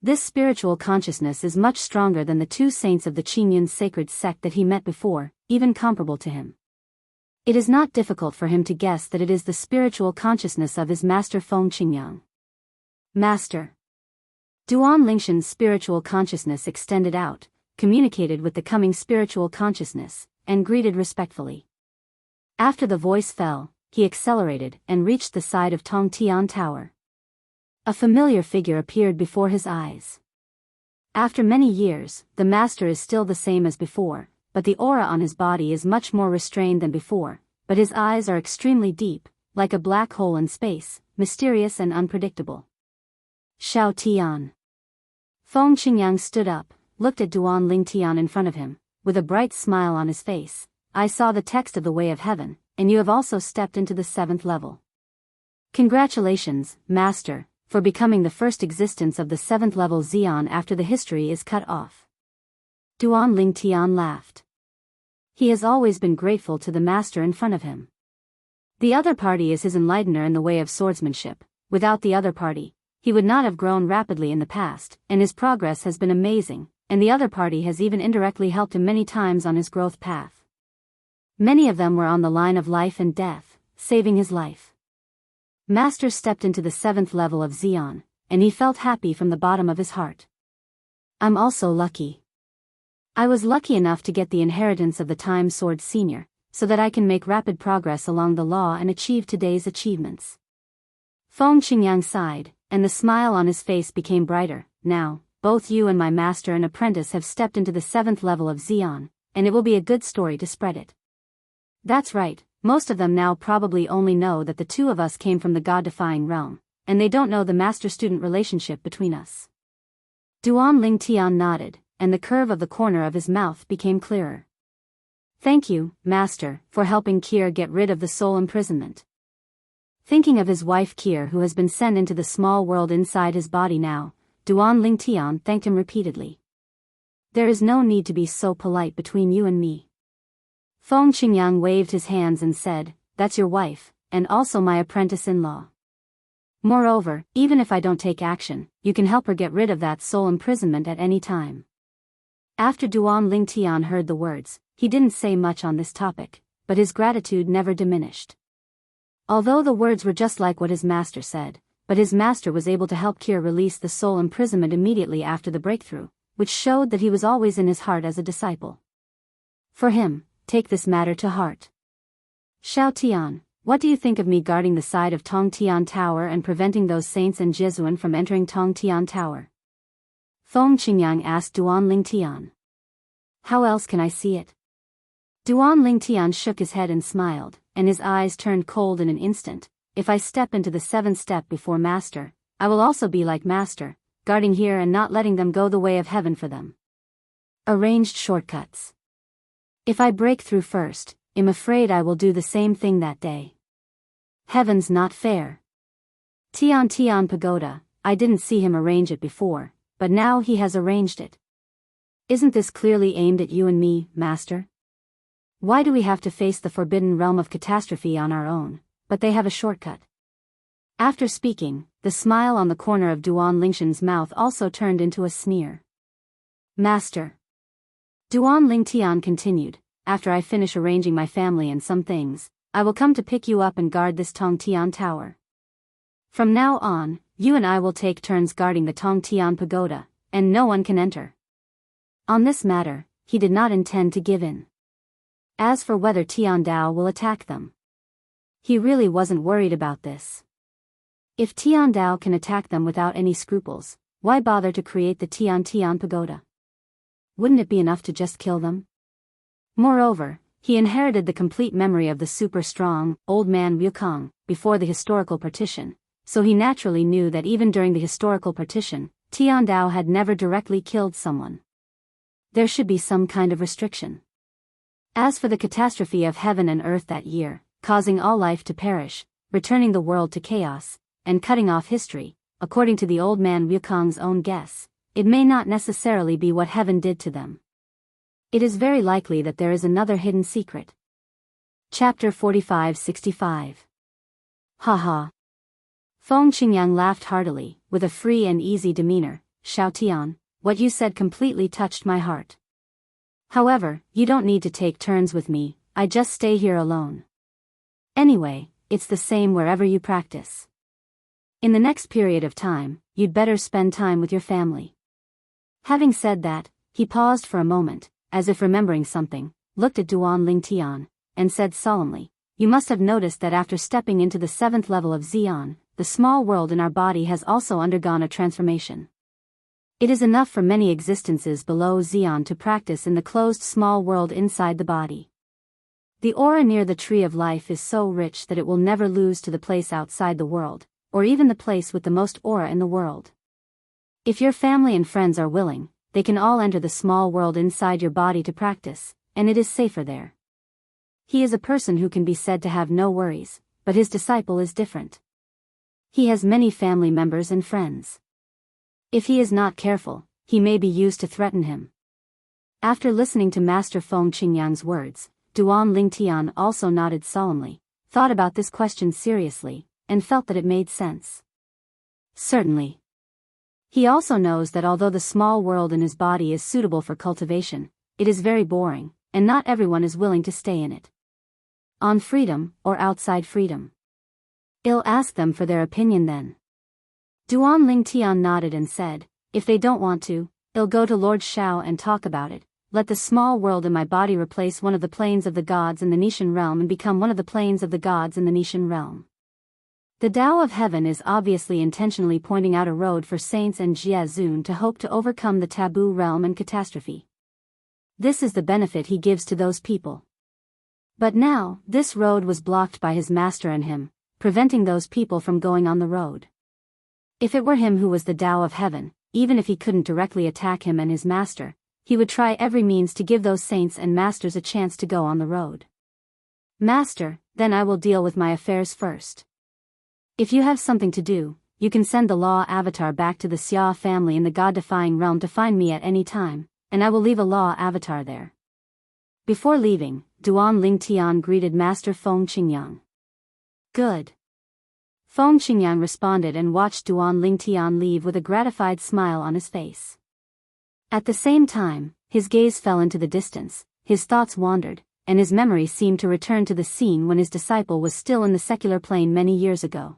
Speaker 1: This spiritual consciousness is much stronger than the two saints of the Qingyun sacred sect that he met before, even comparable to him. It is not difficult for him to guess that it is the spiritual consciousness of his master Feng Qingyang. Master. Duan Lingshan's spiritual consciousness extended out, communicated with the coming spiritual consciousness, and greeted respectfully. After the voice fell, he accelerated and reached the side of Tongtian Tower. A familiar figure appeared before his eyes. After many years, the master is still the same as before, but the aura on his body is much more restrained than before, but his eyes are extremely deep, like a black hole in space, mysterious and unpredictable. Xiao Tian. Feng Qingyang stood up, looked at Duan Lingtian in front of him, with a bright smile on his face. I saw the text of the Way of Heaven, and you have also stepped into the 7th level. Congratulations, Master, for becoming the first existence of the 7th level Xian after the history is cut off. Duan Lingtian laughed. He has always been grateful to the master in front of him. The other party is his enlightener in the way of swordsmanship. Without the other party, he would not have grown rapidly in the past, and his progress has been amazing, and the other party has even indirectly helped him many times on his growth path. Many of them were on the line of life and death, saving his life. Master stepped into the 7th level of Xian, and he felt happy from the bottom of his heart. I'm also lucky. I was lucky enough to get the inheritance of the Time Sword Senior, so that I can make rapid progress along the law and achieve today's achievements. Feng Qingyang sighed, and the smile on his face became brighter. Now, both you and my master and apprentice have stepped into the 7th level of Xian, and it will be a good story to spread it. That's right. Most of them now probably only know that the two of us came from the god-defying realm, and they don't know the master-student relationship between us. Duan Lingtian nodded, and the curve of the corner of his mouth became clearer. Thank you, Master, for helping Kier get rid of the soul imprisonment. Thinking of his wife Kier who has been sent into the small world inside his body now, Duan Lingtian thanked him repeatedly. There is no need to be so polite between you and me. Feng Qingyang waved his hands and said, that's your wife, and also my apprentice-in-law. Moreover, even if I don't take action, you can help her get rid of that soul imprisonment at any time. After Duan Lingtian heard the words, he didn't say much on this topic, but his gratitude never diminished. Although the words were just like what his master said, but his master was able to help Kier release the soul imprisonment immediately after the breakthrough, which showed that he was always in his heart as a disciple. For him, take this matter to heart. Xiao Tian, what do you think of me guarding the side of Tongtian Tower and preventing those saints and Jesuan from entering Tongtian Tower? Feng Qingyang asked Duan Lingtian. How else can I see it? Duan Lingtian shook his head and smiled, and his eyes turned cold in an instant. If I step into the 7th step before Master, I will also be like Master, guarding here and not letting them go the way of heaven for them. Arranged shortcuts. If I break through first, I'm afraid I will do the same thing that day. Heaven's not fair. Tian Pagoda, I didn't see him arrange it before, but now he has arranged it. Isn't this clearly aimed at you and me, Master? Why do we have to face the forbidden realm of catastrophe on our own, but they have a shortcut? After speaking, the smile on the corner of Duan Lingshan's mouth also turned into a sneer. Master. Duan Lingtian continued, after I finish arranging my family and some things, I will come to pick you up and guard this Tongtian Tower. From now on, you and I will take turns guarding the Tongtian Pagoda, and no one can enter. On this matter, he did not intend to give in. As for whether Tian Dao will attack them, he really wasn't worried about this. If Tian Dao can attack them without any scruples, why bother to create the Tian Pagoda? Wouldn't it be enough to just kill them? Moreover, he inherited the complete memory of the super-strong, old man Wukong, before the historical partition, so he naturally knew that even during the historical partition, Tian Dao had never directly killed someone. There should be some kind of restriction. As for the catastrophe of heaven and earth that year, causing all life to perish, returning the world to chaos, and cutting off history, according to the old man Wukong's own guess, it may not necessarily be what heaven did to them. It is very likely that there is another hidden secret. Chapter 45-65. Haha. Feng Qingyang laughed heartily, with a free and easy demeanor. Xiao Tian, what you said completely touched my heart. However, you don't need to take turns with me, I just stay here alone. Anyway, it's the same wherever you practice. In the next period of time, you'd better spend time with your family. Having said that, he paused for a moment, as if remembering something, looked at Duan Lingtian, and said solemnly, you must have noticed that after stepping into the 7th level of Xian, the small world in our body has also undergone a transformation. It is enough for many existences below Xian to practice in the closed small world inside the body. The aura near the tree of life is so rich that it will never lose to the place outside the world, or even the place with the most aura in the world. If your family and friends are willing, they can all enter the small world inside your body to practice, and it is safer there. He is a person who can be said to have no worries, but his disciple is different. He has many family members and friends. If he is not careful, he may be used to threaten him. After listening to Master Feng Qingyang's words, Duan Lingtian also nodded solemnly, thought about this question seriously, and felt that it made sense. Certainly. He also knows that although the small world in his body is suitable for cultivation, it is very boring, and not everyone is willing to stay in it. On freedom, or outside freedom? I'll ask them for their opinion then. Duan Lingtian nodded and said, if they don't want to, I'll go to Lord Shao and talk about it. Let the small world in my body replace one of the planes of the gods in the Nishan realm and become one of the planes of the gods in the Nishan realm. The Tao of Heaven is obviously intentionally pointing out a road for saints and Jia Zun to hope to overcome the taboo realm and catastrophe. This is the benefit he gives to those people. But now, this road was blocked by his master and him, preventing those people from going on the road. If it were him who was the Tao of Heaven, even if he couldn't directly attack him and his master, he would try every means to give those saints and masters a chance to go on the road. Master, then I will deal with my affairs first. If you have something to do, you can send the law avatar back to the Xia family in the god-defying realm to find me at any time, and I will leave a law avatar there. Before leaving, Duan Lingtian greeted Master Feng Qingyang. Good. Feng Qingyang responded and watched Duan Lingtian leave with a gratified smile on his face. At the same time, his gaze fell into the distance, his thoughts wandered, and his memory seemed to return to the scene when his disciple was still in the secular plane many years ago.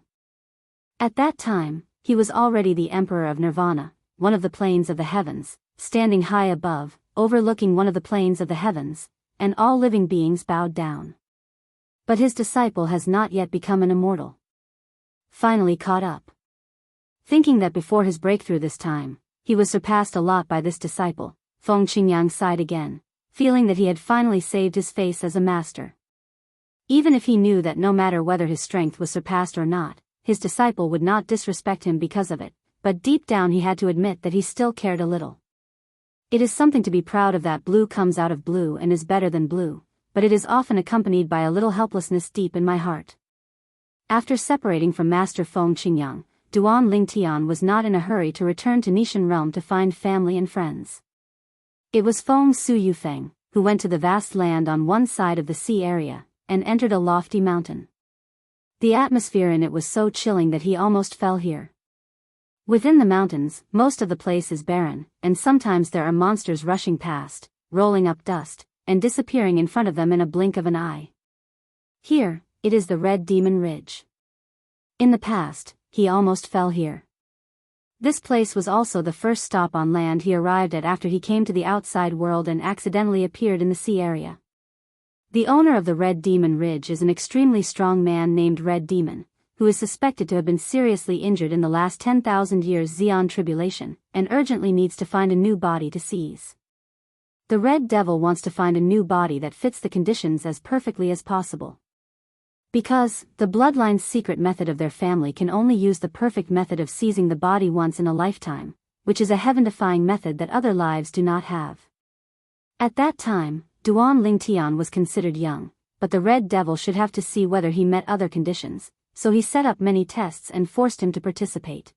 Speaker 1: At that time, he was already the Emperor of Nirvana, one of the planes of the heavens, standing high above, overlooking one of the planes of the heavens, and all living beings bowed down. But his disciple has not yet become an immortal. Finally caught up. Thinking that before his breakthrough this time, he was surpassed a lot by this disciple, Feng Qingyang sighed again, feeling that he had finally saved his face as a master. Even if he knew that no matter whether his strength was surpassed or not, his disciple would not disrespect him because of it, but deep down he had to admit that he still cared a little. It is something to be proud of that blue comes out of blue and is better than blue, but it is often accompanied by a little helplessness deep in my heart. After separating from Master Feng Qingyang, Duan Lingtian was not in a hurry to return to Nishan realm to find family and friends. It was Feng Su Yufeng, who went to the vast land on one side of the sea area, and entered a lofty mountain. The atmosphere in it was so chilling that he almost fell here. Within the mountains, most of the place is barren, and sometimes there are monsters rushing past, rolling up dust, and disappearing in front of them in a blink of an eye. Here, it is the Red Demon Ridge. In the past, he almost fell here. This place was also the first stop on land he arrived at after he came to the outside world and accidentally appeared in the sea area. The owner of the Red Demon Ridge is an extremely strong man named Red Demon, who is suspected to have been seriously injured in the last 10,000 years Xian tribulation, and urgently needs to find a new body to seize. The Red Devil wants to find a new body that fits the conditions as perfectly as possible. Because, the bloodline's secret method of their family can only use the perfect method of seizing the body once in a lifetime, which is a heaven-defying method that other lives do not have. At that time, Duan Lingtian was considered young, but the Red Devil should have to see whether he met other conditions, so he set up many tests and forced him to participate.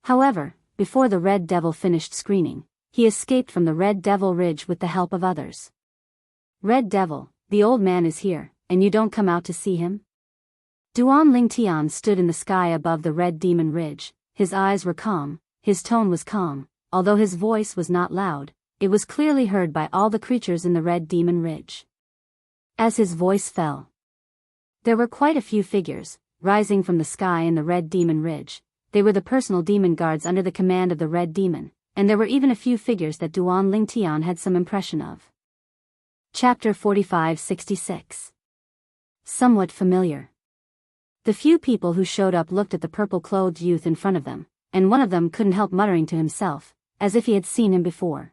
Speaker 1: However, before the Red Devil finished screaming, he escaped from the Red Devil Ridge with the help of others. Red Devil, the old man is here, and you don't come out to see him? Duan Lingtian stood in the sky above the Red Demon Ridge. His eyes were calm, his tone was calm, although his voice was not loud, it was clearly heard by all the creatures in the Red Demon Ridge. As his voice fell, there were quite a few figures, rising from the sky in the Red Demon Ridge. They were the personal demon guards under the command of the Red Demon, and there were even a few figures that Duan Lingtian had some impression of. Chapter 45-66. Somewhat familiar. The few people who showed up looked at the purple-clothed youth in front of them, and one of them couldn't help muttering to himself, as if he had seen him before.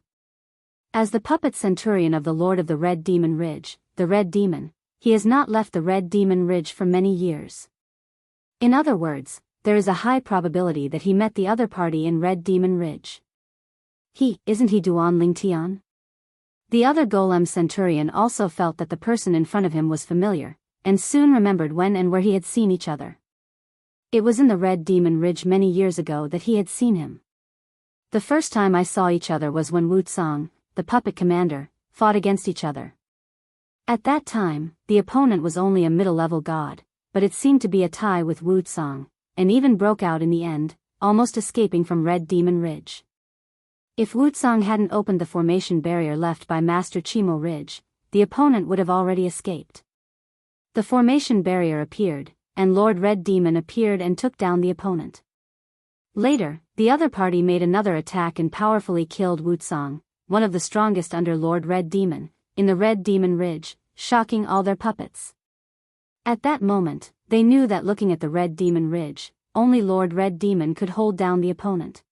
Speaker 1: As the puppet centurion of the Lord of the Red Demon Ridge, the Red Demon, he has not left the Red Demon Ridge for many years. In other words, there is a high probability that he met the other party in Red Demon Ridge. Isn't he Duan Lingtian? The other golem centurion also felt that the person in front of him was familiar, and soon remembered when and where he had seen each other. It was in the Red Demon Ridge many years ago that he had seen him. The first time I saw each other was when Wuxia, the puppet commander, fought against each other. At that time, the opponent was only a middle-level god, but it seemed to be a tie with Wuxia, and even broke out in the end, almost escaping from Red Demon Ridge. If Wuxia hadn't opened the formation barrier left by Master Chimo Ridge, the opponent would have already escaped. The formation barrier appeared, and Lord Red Demon appeared and took down the opponent. Later, the other party made another attack and powerfully killed Wuxia, one of the strongest under Lord Red Demon, in the Red Demon Ridge, shocking all their puppets. At that moment, they knew that looking at the Red Demon Ridge, only Lord Red Demon could hold down the opponent.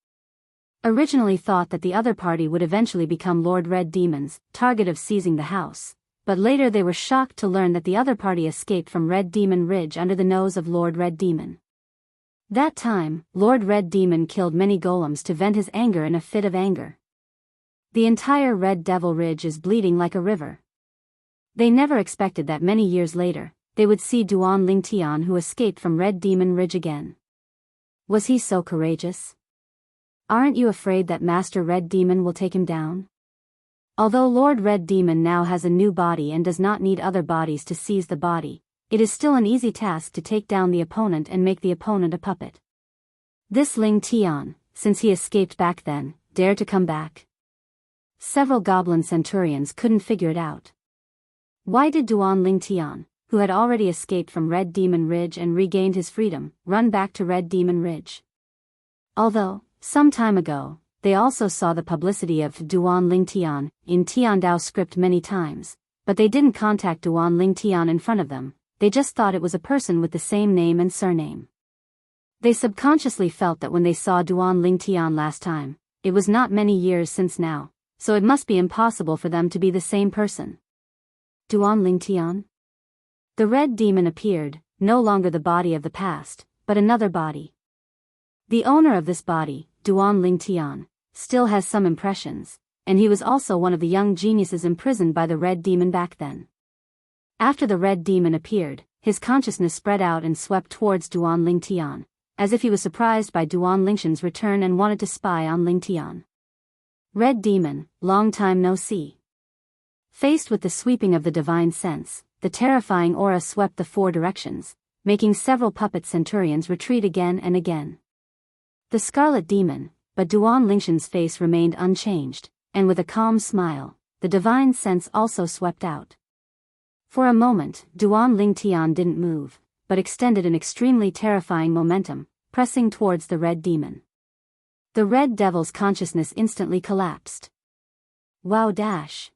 Speaker 1: Originally thought that the other party would eventually become Lord Red Demon's target of seizing the house, but later they were shocked to learn that the other party escaped from Red Demon Ridge under the nose of Lord Red Demon. That time, Lord Red Demon killed many golems to vent his anger in a fit of anger. The entire Red Devil Ridge is bleeding like a river. They never expected that many years later, they would see Duan Lingtian who escaped from Red Demon Ridge again. Was he so courageous? Aren't you afraid that Master Red Demon will take him down? Although Lord Red Demon now has a new body and does not need other bodies to seize the body, it is still an easy task to take down the opponent and make the opponent a puppet. This Ling Tian, since he escaped back then, dare to come back? Several goblin centurions couldn't figure it out. Why did Duan Ling Tian, who had already escaped from Red Demon Ridge and regained his freedom, run back to Red Demon Ridge? Although, some time ago, they also saw the publicity of Duan Lingtian in Tiandao script many times, but they didn't contact Duan Lingtian in front of them, they just thought it was a person with the same name and surname. They subconsciously felt that when they saw Duan Lingtian last time, it was not many years since now, so it must be impossible for them to be the same person. Duan Lingtian? The Red Demon appeared, no longer the body of the past, but another body. The owner of this body, Duan Lingtian, still has some impressions, and he was also one of the young geniuses imprisoned by the Red Demon back then. After the Red Demon appeared, his consciousness spread out and swept towards Duan Lingtian, as if he was surprised by Duan Lingtian's return and wanted to spy on Lingtian. Red Demon, long time no see. Faced with the sweeping of the divine sense, the terrifying aura swept the four directions, making several puppet centurions retreat again and again. The Scarlet Demon, but Duan Lingtian's face remained unchanged, and with a calm smile, the divine sense also swept out. For a moment, Duan Lingtian didn't move, but extended an extremely terrifying momentum, pressing towards the Red Demon. The Red Devil's consciousness instantly collapsed. Wow dash!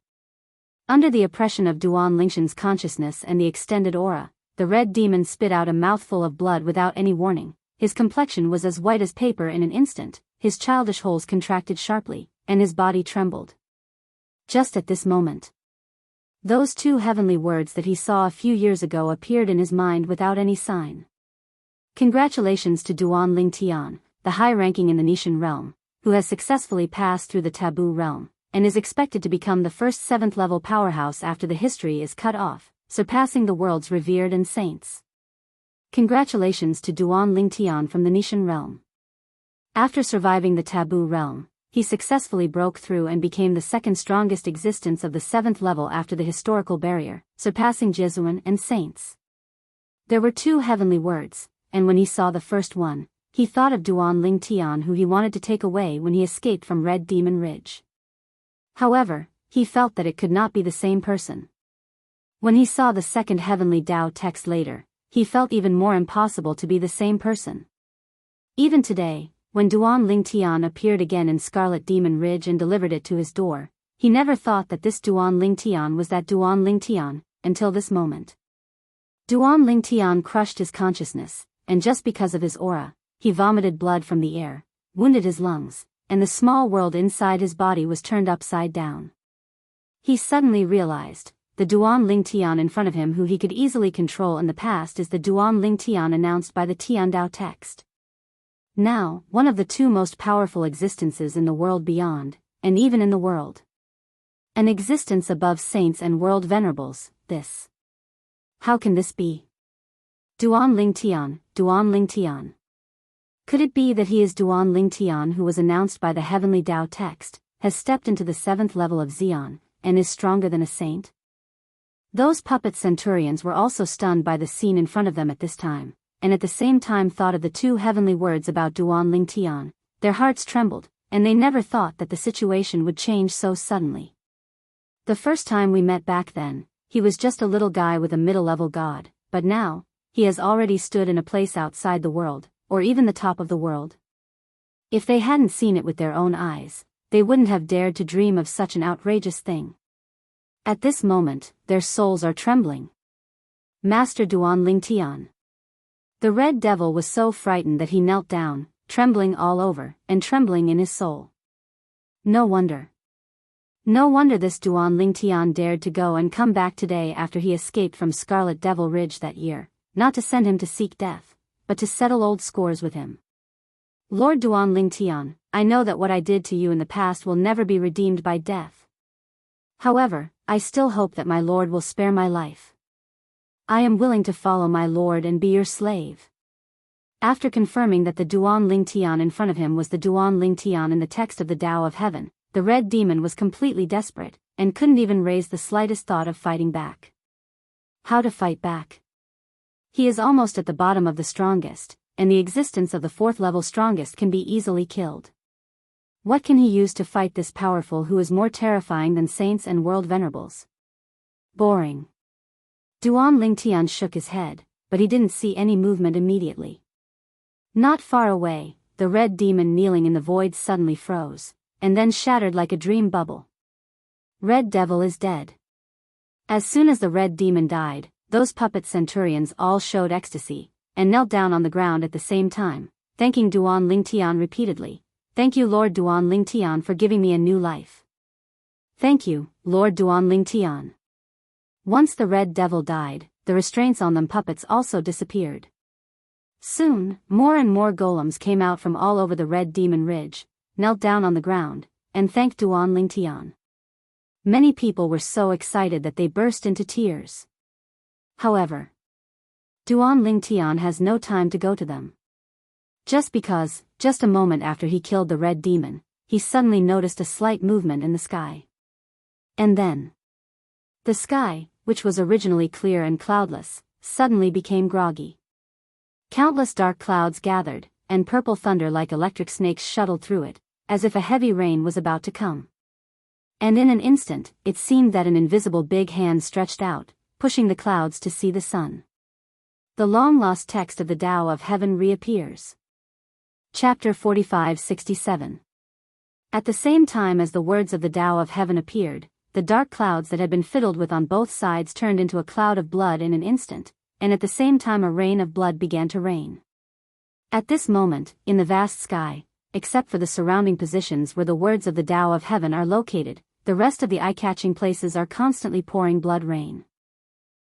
Speaker 1: Under the oppression of Duan Lingtian's consciousness and the extended aura, the Red Demon spit out a mouthful of blood without any warning. His complexion was as white as paper in an instant, his childish holes contracted sharply, and his body trembled. Just at this moment, those two heavenly words that he saw a few years ago appeared in his mind without any sign. Congratulations to Duan Lingtian, the high-ranking in the Nishan realm, who has successfully passed through the taboo realm, and is expected to become the first 7th-level powerhouse after the history is cut off, surpassing the world's revered and saints. Congratulations to Duan Lingtian from the Nishan realm. After surviving the taboo realm, he successfully broke through and became the second strongest existence of the 7th level after the historical barrier, surpassing Jesuan and saints. There were 2 heavenly words, and when he saw the first one, he thought of Duan Ling Tian, who he wanted to take away when he escaped from Red Demon Ridge. However, he felt that it could not be the same person. When he saw the second heavenly Tao text later, he felt even more impossible to be the same person. Even today, when Duan Ling Tian appeared again in Scarlet Demon Ridge and delivered it to his door, he never thought that this Duan Ling Tian was that Duan Ling Tian, until this moment. Duan Ling Tian crushed his consciousness, and just because of his aura, he vomited blood from the air, wounded his lungs, and the small world inside his body was turned upside down. He suddenly realized, the Duan Ling Tian in front of him who he could easily control in the past is the Duan Ling Tian announced by the Tian Dao text. Now, one of the 2 most powerful existences in the world beyond, and even in the world. An existence above saints and world venerables, this. How can this be? Duan Ling Tian, Duan Ling Tian. Could it be that he is Duan Ling Tian who was announced by the heavenly Tao text, has stepped into the 7th level of Xian, and is stronger than a saint? Those puppet centurions were also stunned by the scene in front of them at this time, and at the same time thought of the 2 heavenly words about Duan Ling Tian. Their hearts trembled, and they never thought that the situation would change so suddenly. The first time we met back then, he was just a little guy with a middle-level god, but now, he has already stood in a place outside the world, or even the top of the world. If they hadn't seen it with their own eyes, they wouldn't have dared to dream of such an outrageous thing. At this moment, their souls are trembling. Master Duan Ling Tian. The Red Devil was so frightened that he knelt down, trembling all over, and trembling in his soul. No wonder. No wonder this Duan Ling Tian dared to go and come back today after he escaped from Scarlet Devil Ridge that year, not to send him to seek death, but to settle old scores with him. Lord Duan Ling Tian, I know that what I did to you in the past will never be redeemed by death. However, I still hope that my Lord will spare my life. I am willing to follow my Lord and be your slave. After confirming that the Duan Ling Tian in front of him was the Duan Ling Tian in the text of the Tao of Heaven, the Red Demon was completely desperate, and couldn't even raise the slightest thought of fighting back. How to fight back? He is almost at the bottom of the strongest, and the existence of the 4th level strongest can be easily killed. What can he use to fight this powerful who is more terrifying than saints and world venerables? Boring. Duan Ling Tian shook his head, but he didn't see any movement immediately. Not far away, the Red Demon kneeling in the void suddenly froze, and then shattered like a dream bubble. Red Devil is dead. As soon as the Red Demon died, those puppet centurions all showed ecstasy, and knelt down on the ground at the same time, thanking Duan Ling Tian repeatedly. Thank you Lord Duan Ling Tian for giving me a new life. Thank you, Lord Duan Ling Tian. Once the Red Devil died, the restraints on them puppets also disappeared. Soon, more and more golems came out from all over the Red Demon Ridge, knelt down on the ground, and thanked Duan Ling Tian. Many people were so excited that they burst into tears. However, Duan Ling Tian has no time to go to them. Just a moment after he killed the Red Demon, he suddenly noticed a slight movement in the sky. And then, the sky, which was originally clear and cloudless, suddenly became groggy. Countless dark clouds gathered, and purple thunder like electric snakes shuttled through it, as if a heavy rain was about to come. And in an instant, it seemed that an invisible big hand stretched out, pushing the clouds to see the sun. The long-lost text of the Tao of Heaven reappears. Chapter 45-67. At the same time as the words of the Tao of Heaven appeared, the dark clouds that had been fiddled with on both sides turned into a cloud of blood in an instant, and at the same time a rain of blood began to rain. At this moment, in the vast sky, except for the surrounding positions where the words of the Tao of Heaven are located, the rest of the eye-catching places are constantly pouring blood rain.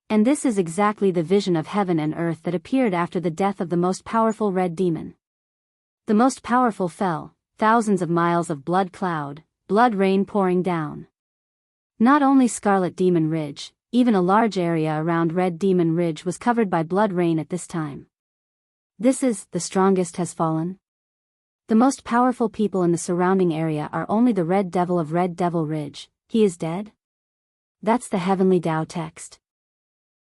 Speaker 1: And this is exactly the vision of heaven and earth that appeared after the death of the most powerful Red Demon. The most powerful fell, thousands of miles of blood cloud, blood rain pouring down. Not only Scarlet Demon Ridge, even a large area around Red Demon Ridge was covered by blood rain at this time. This is, the strongest has fallen? The most powerful people in the surrounding area are only the Red Devil of Red Devil Ridge. He is dead? That's the heavenly Tao text.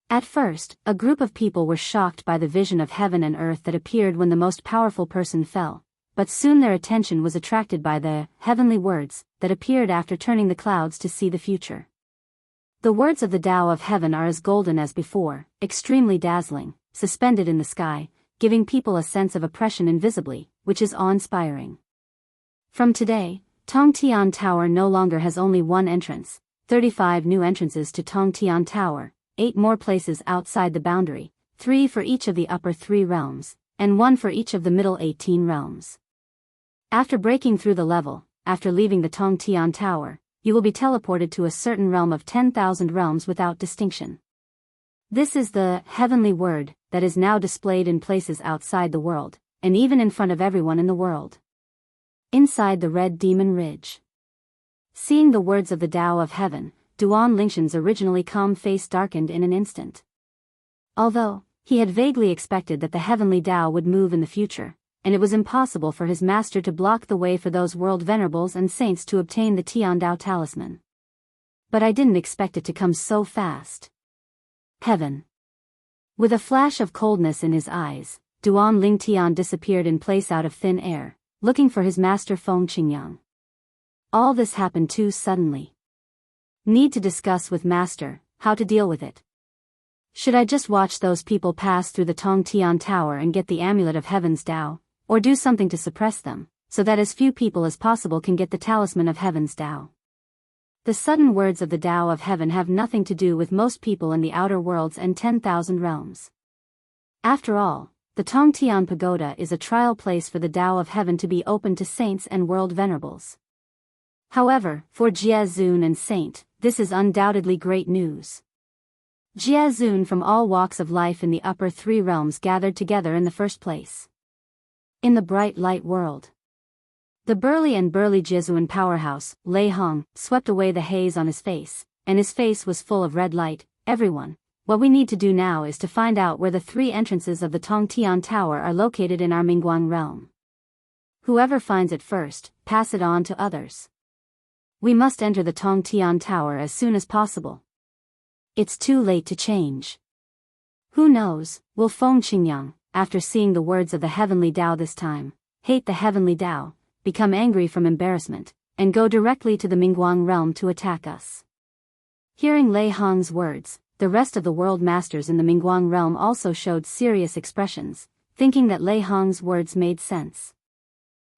Speaker 1: At first, a group of people were shocked by the vision of heaven and earth that appeared when the most powerful person fell, but soon their attention was attracted by the heavenly words that appeared after turning the clouds to see the future. The words of the Tao of heaven are as golden as before, extremely dazzling, suspended in the sky, giving people a sense of oppression invisibly, which is awe-inspiring. From today, Tongtian Tower no longer has only one entrance, 35 new entrances to Tongtian Tower, 8 more places outside the boundary, 3 for each of the upper 3 realms, and 1 for each of the middle 18 realms. After breaking through the level, after leaving the Tongtian Tower, you will be teleported to a certain realm of 10,000 realms without distinction. This is the heavenly word that is now displayed in places outside the world, and even in front of everyone in the world. Inside the Red Demon Ridge. Seeing the words of the Tao of heaven, Duan Lingshan's originally calm face darkened in an instant. Although he had vaguely expected that the heavenly Tao would move in the future, and it was impossible for his master to block the way for those world venerables and saints to obtain the Tian Dao talisman. But I didn't expect it to come so fast. Heaven. With a flash of coldness in his eyes, Duan Lingtian disappeared in place out of thin air, looking for his master Feng Qingyang. All this happened too suddenly. Need to discuss with master how to deal with it. Should I just watch those people pass through the Tongtian Tower and get the amulet of heaven's Tao, or do something to suppress them, so that as few people as possible can get the talisman of heaven's Tao? The sudden words of the Tao of heaven have nothing to do with most people in the outer worlds and 10,000 realms. After all, the Tongtian Pagoda is a trial place for the Tao of heaven to be open to saints and world venerables. However, for Jiazun and Saint, this is undoubtedly great news. Jiazun from all walks of life in the upper 3 realms gathered together in the first place. In the bright light world. The burly Jiazun powerhouse, Lei Hong, swept away the haze on his face, and his face was full of red light. Everyone, what we need to do now is to find out where the 3 entrances of the Tongtian Tower are located in our Mingguang realm. Whoever finds it first, pass it on to others. We must enter the Tongtian Tower as soon as possible. It's too late to change. Who knows, will Feng Qingyang, after seeing the words of the heavenly Tao this time, hate the heavenly Tao, become angry from embarrassment, and go directly to the Mingguang realm to attack us. Hearing Lei Hong's words, the rest of the world masters in the Mingguang realm also showed serious expressions, thinking that Lei Hong's words made sense.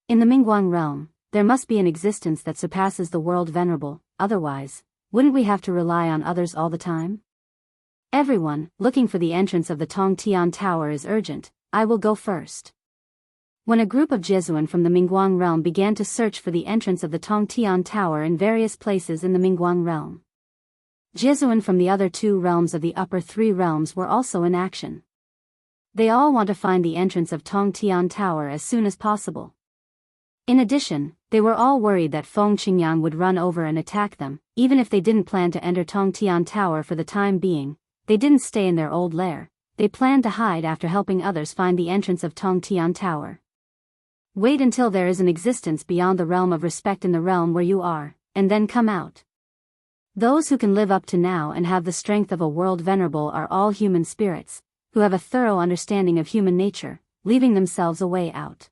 Speaker 1: In the Mingguang realm, there must be an existence that surpasses the world venerable, otherwise, wouldn't we have to rely on others all the time? Everyone, looking for the entrance of the Tongtian Tower is urgent. I will go first. When a group of Jesuan from the Mingguang realm began to search for the entrance of the Tongtian Tower in various places in the Mingguang realm. Jesuan from the other 2 realms of the upper 3 realms were also in action. They all want to find the entrance of Tongtian Tower as soon as possible. In addition, they were all worried that Feng Qingyang would run over and attack them, even if they didn't plan to enter Tongtian Tower for the time being. They didn't stay in their old lair, they planned to hide after helping others find the entrance of Tongtian Tower. Wait until there is an existence beyond the realm of respect in the realm where you are, and then come out. Those who can live up to now and have the strength of a world venerable are all human spirits, who have a thorough understanding of human nature, leaving themselves a way out.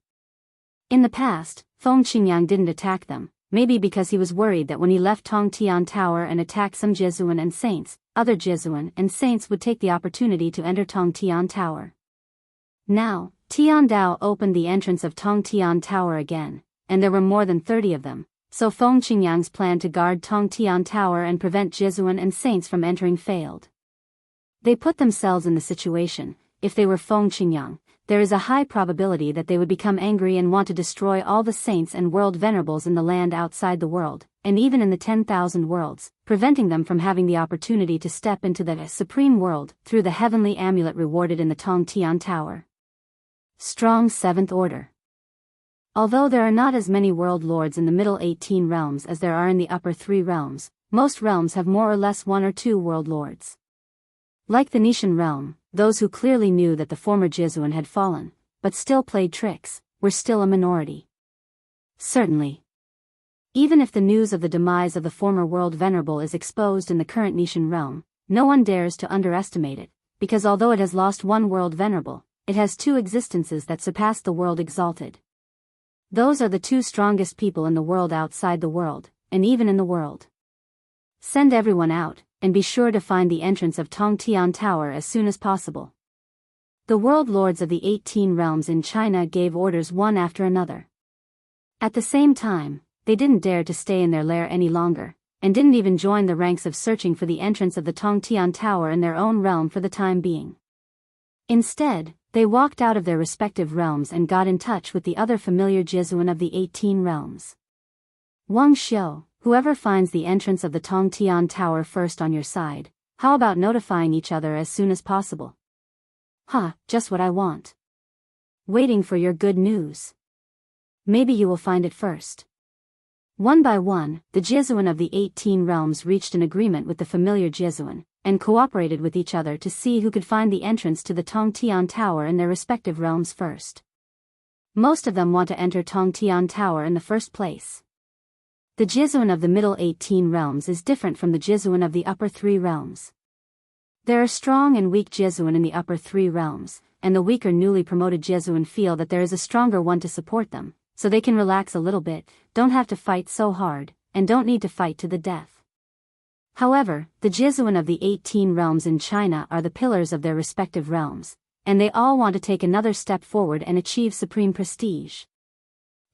Speaker 1: In the past, Feng Qingyang didn't attack them, maybe because he was worried that when he left Tongtian Tower and attacked some Jesuan and saints, other Jesuan and saints would take the opportunity to enter Tongtian Tower. Now, Tian Dao opened the entrance of Tongtian Tower again, and there were more than 30 of them, so Feng Qingyang's plan to guard Tongtian Tower and prevent Jesuan and saints from entering failed. They put themselves in the situation. If they were Feng Qingyang, there is a high probability that they would become angry and want to destroy all the saints and world venerables in the land outside the world, and even in the 10,000 worlds, preventing them from having the opportunity to step into the supreme world through the heavenly amulet rewarded in the Tongtian Tower. Strong 7th Order. Although there are not as many world lords in the middle 18 realms as there are in the upper 3 realms, most realms have more or less 1 or 2 world lords. Like the Nishan realm, those who clearly knew that the former Jesuan had fallen, but still played tricks, were still a minority. Certainly. Even if the news of the demise of the former world venerable is exposed in the current Nishan realm, no one dares to underestimate it, because although it has lost one world venerable, it has two existences that surpass the world exalted. Those are the two strongest people in the world outside the world, and even in the world. Send everyone out, and be sure to find the entrance of Tongtian Tower as soon as possible. The world lords of the 18 realms in China gave orders one after another. At the same time, they didn't dare to stay in their lair any longer, and didn't even join the ranks of searching for the entrance of the Tongtian Tower in their own realm for the time being. Instead, they walked out of their respective realms and got in touch with the other familiar Jesuan of the 18 realms. Wang Xiu, whoever finds the entrance of the Tongtian Tower first on your side, how about notifying each other as soon as possible? Just what I want. Waiting for your good news. Maybe you will find it first. One by one, the Jesuan of the 18 realms reached an agreement with the familiar Jesuan, and cooperated with each other to see who could find the entrance to the Tongtian Tower in their respective realms first. Most of them want to enter Tongtian Tower in the first place. The Jesuan of the middle 18 realms is different from the Jesuan of the upper 3 realms. There are strong and weak Jesuan in the upper 3 realms, and the weaker newly promoted Jesuan feel that there is a stronger one to support them, so they can relax a little bit, don't have to fight so hard, and don't need to fight to the death. However, the Jesuan of the 18 realms in China are the pillars of their respective realms, and they all want to take another step forward and achieve supreme prestige.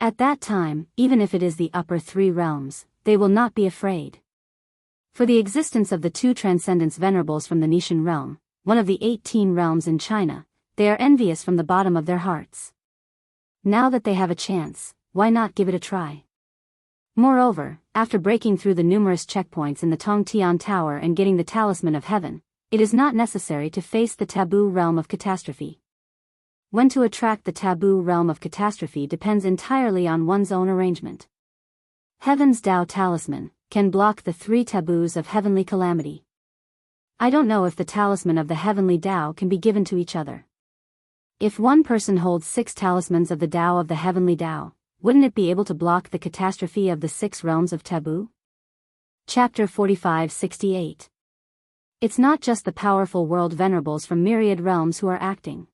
Speaker 1: At that time, even if it is the upper 3 realms, they will not be afraid. For the existence of the two Transcendence Venerables from the Nishan realm, one of the 18 realms in China, they are envious from the bottom of their hearts. Now that they have a chance, why not give it a try? Moreover, after breaking through the numerous checkpoints in the Tongtian Tower and getting the Talisman of Heaven, it is not necessary to face the taboo realm of catastrophe. When to attract the taboo realm of catastrophe depends entirely on one's own arrangement. Heaven's Tao Talisman can block the 3 taboos of heavenly calamity. I don't know if the Talisman of the Heavenly Tao can be given to each other. If one person holds 6 talismans of the Tao of the Heavenly Tao, wouldn't it be able to block the catastrophe of the 6 realms of taboo? Chapter 45-68. It's not just the powerful world venerables from myriad realms who are acting.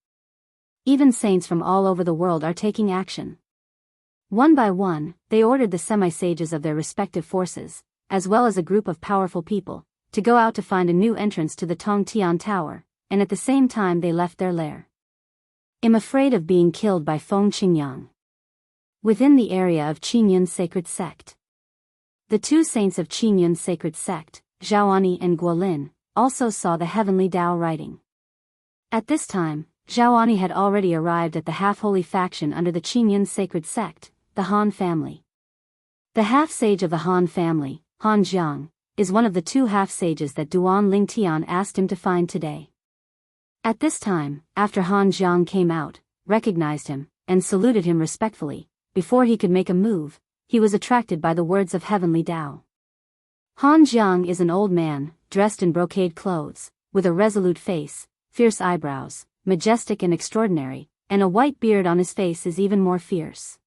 Speaker 1: Even saints from all over the world are taking action. One by one, they ordered the semi-sages of their respective forces, as well as a group of powerful people, to go out to find a new entrance to the Tongtian Tower, and at the same time they left their lair. I'm afraid of being killed by Feng Qingyang. Within the area of Qingyun's sacred sect. The 2 saints of Qingyun's sacred sect, Zhaoani and Guolin, also saw the heavenly Tao writing. At this time, Zhaoani had already arrived at the half-holy faction under the Qingyun sacred sect, the Han family. The half-sage of the Han family, Han Jiang, is one of the 2 half-sages that Duan Lingtian asked him to find today. At this time, after Han Jiang came out, recognized him, and saluted him respectfully, before he could make a move, he was attracted by the words of heavenly Tao. Han Jiang is an old man, dressed in brocade clothes, with a resolute face, fierce eyebrows, majestic and extraordinary, and a white beard on his face is even more fierce.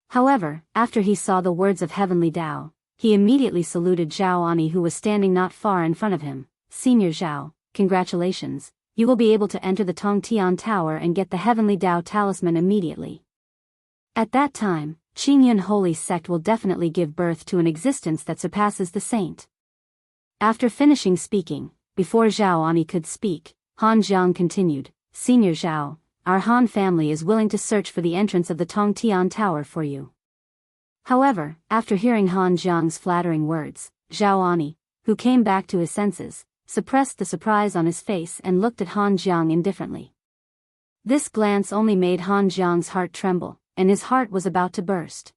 Speaker 1: However, after he saw the words of heavenly Tao, he immediately saluted Zhaoani, who was standing not far in front of him. Senior Zhao, congratulations, you will be able to enter the Tongtian Tower and get the heavenly Tao talisman immediately. At that time, Qingyun Holy Sect will definitely give birth to an existence that surpasses the saint. After finishing speaking, before Zhaoani could speak, Han Jiang continued, Senior Zhao, our Han family is willing to search for the entrance of the Tongtian Tower for you. However, after hearing Han Jiang's flattering words, Zhaoani, who came back to his senses, suppressed the surprise on his face and looked at Han Jiang indifferently. This glance only made Han Jiang's heart tremble, and his heart was about to burst.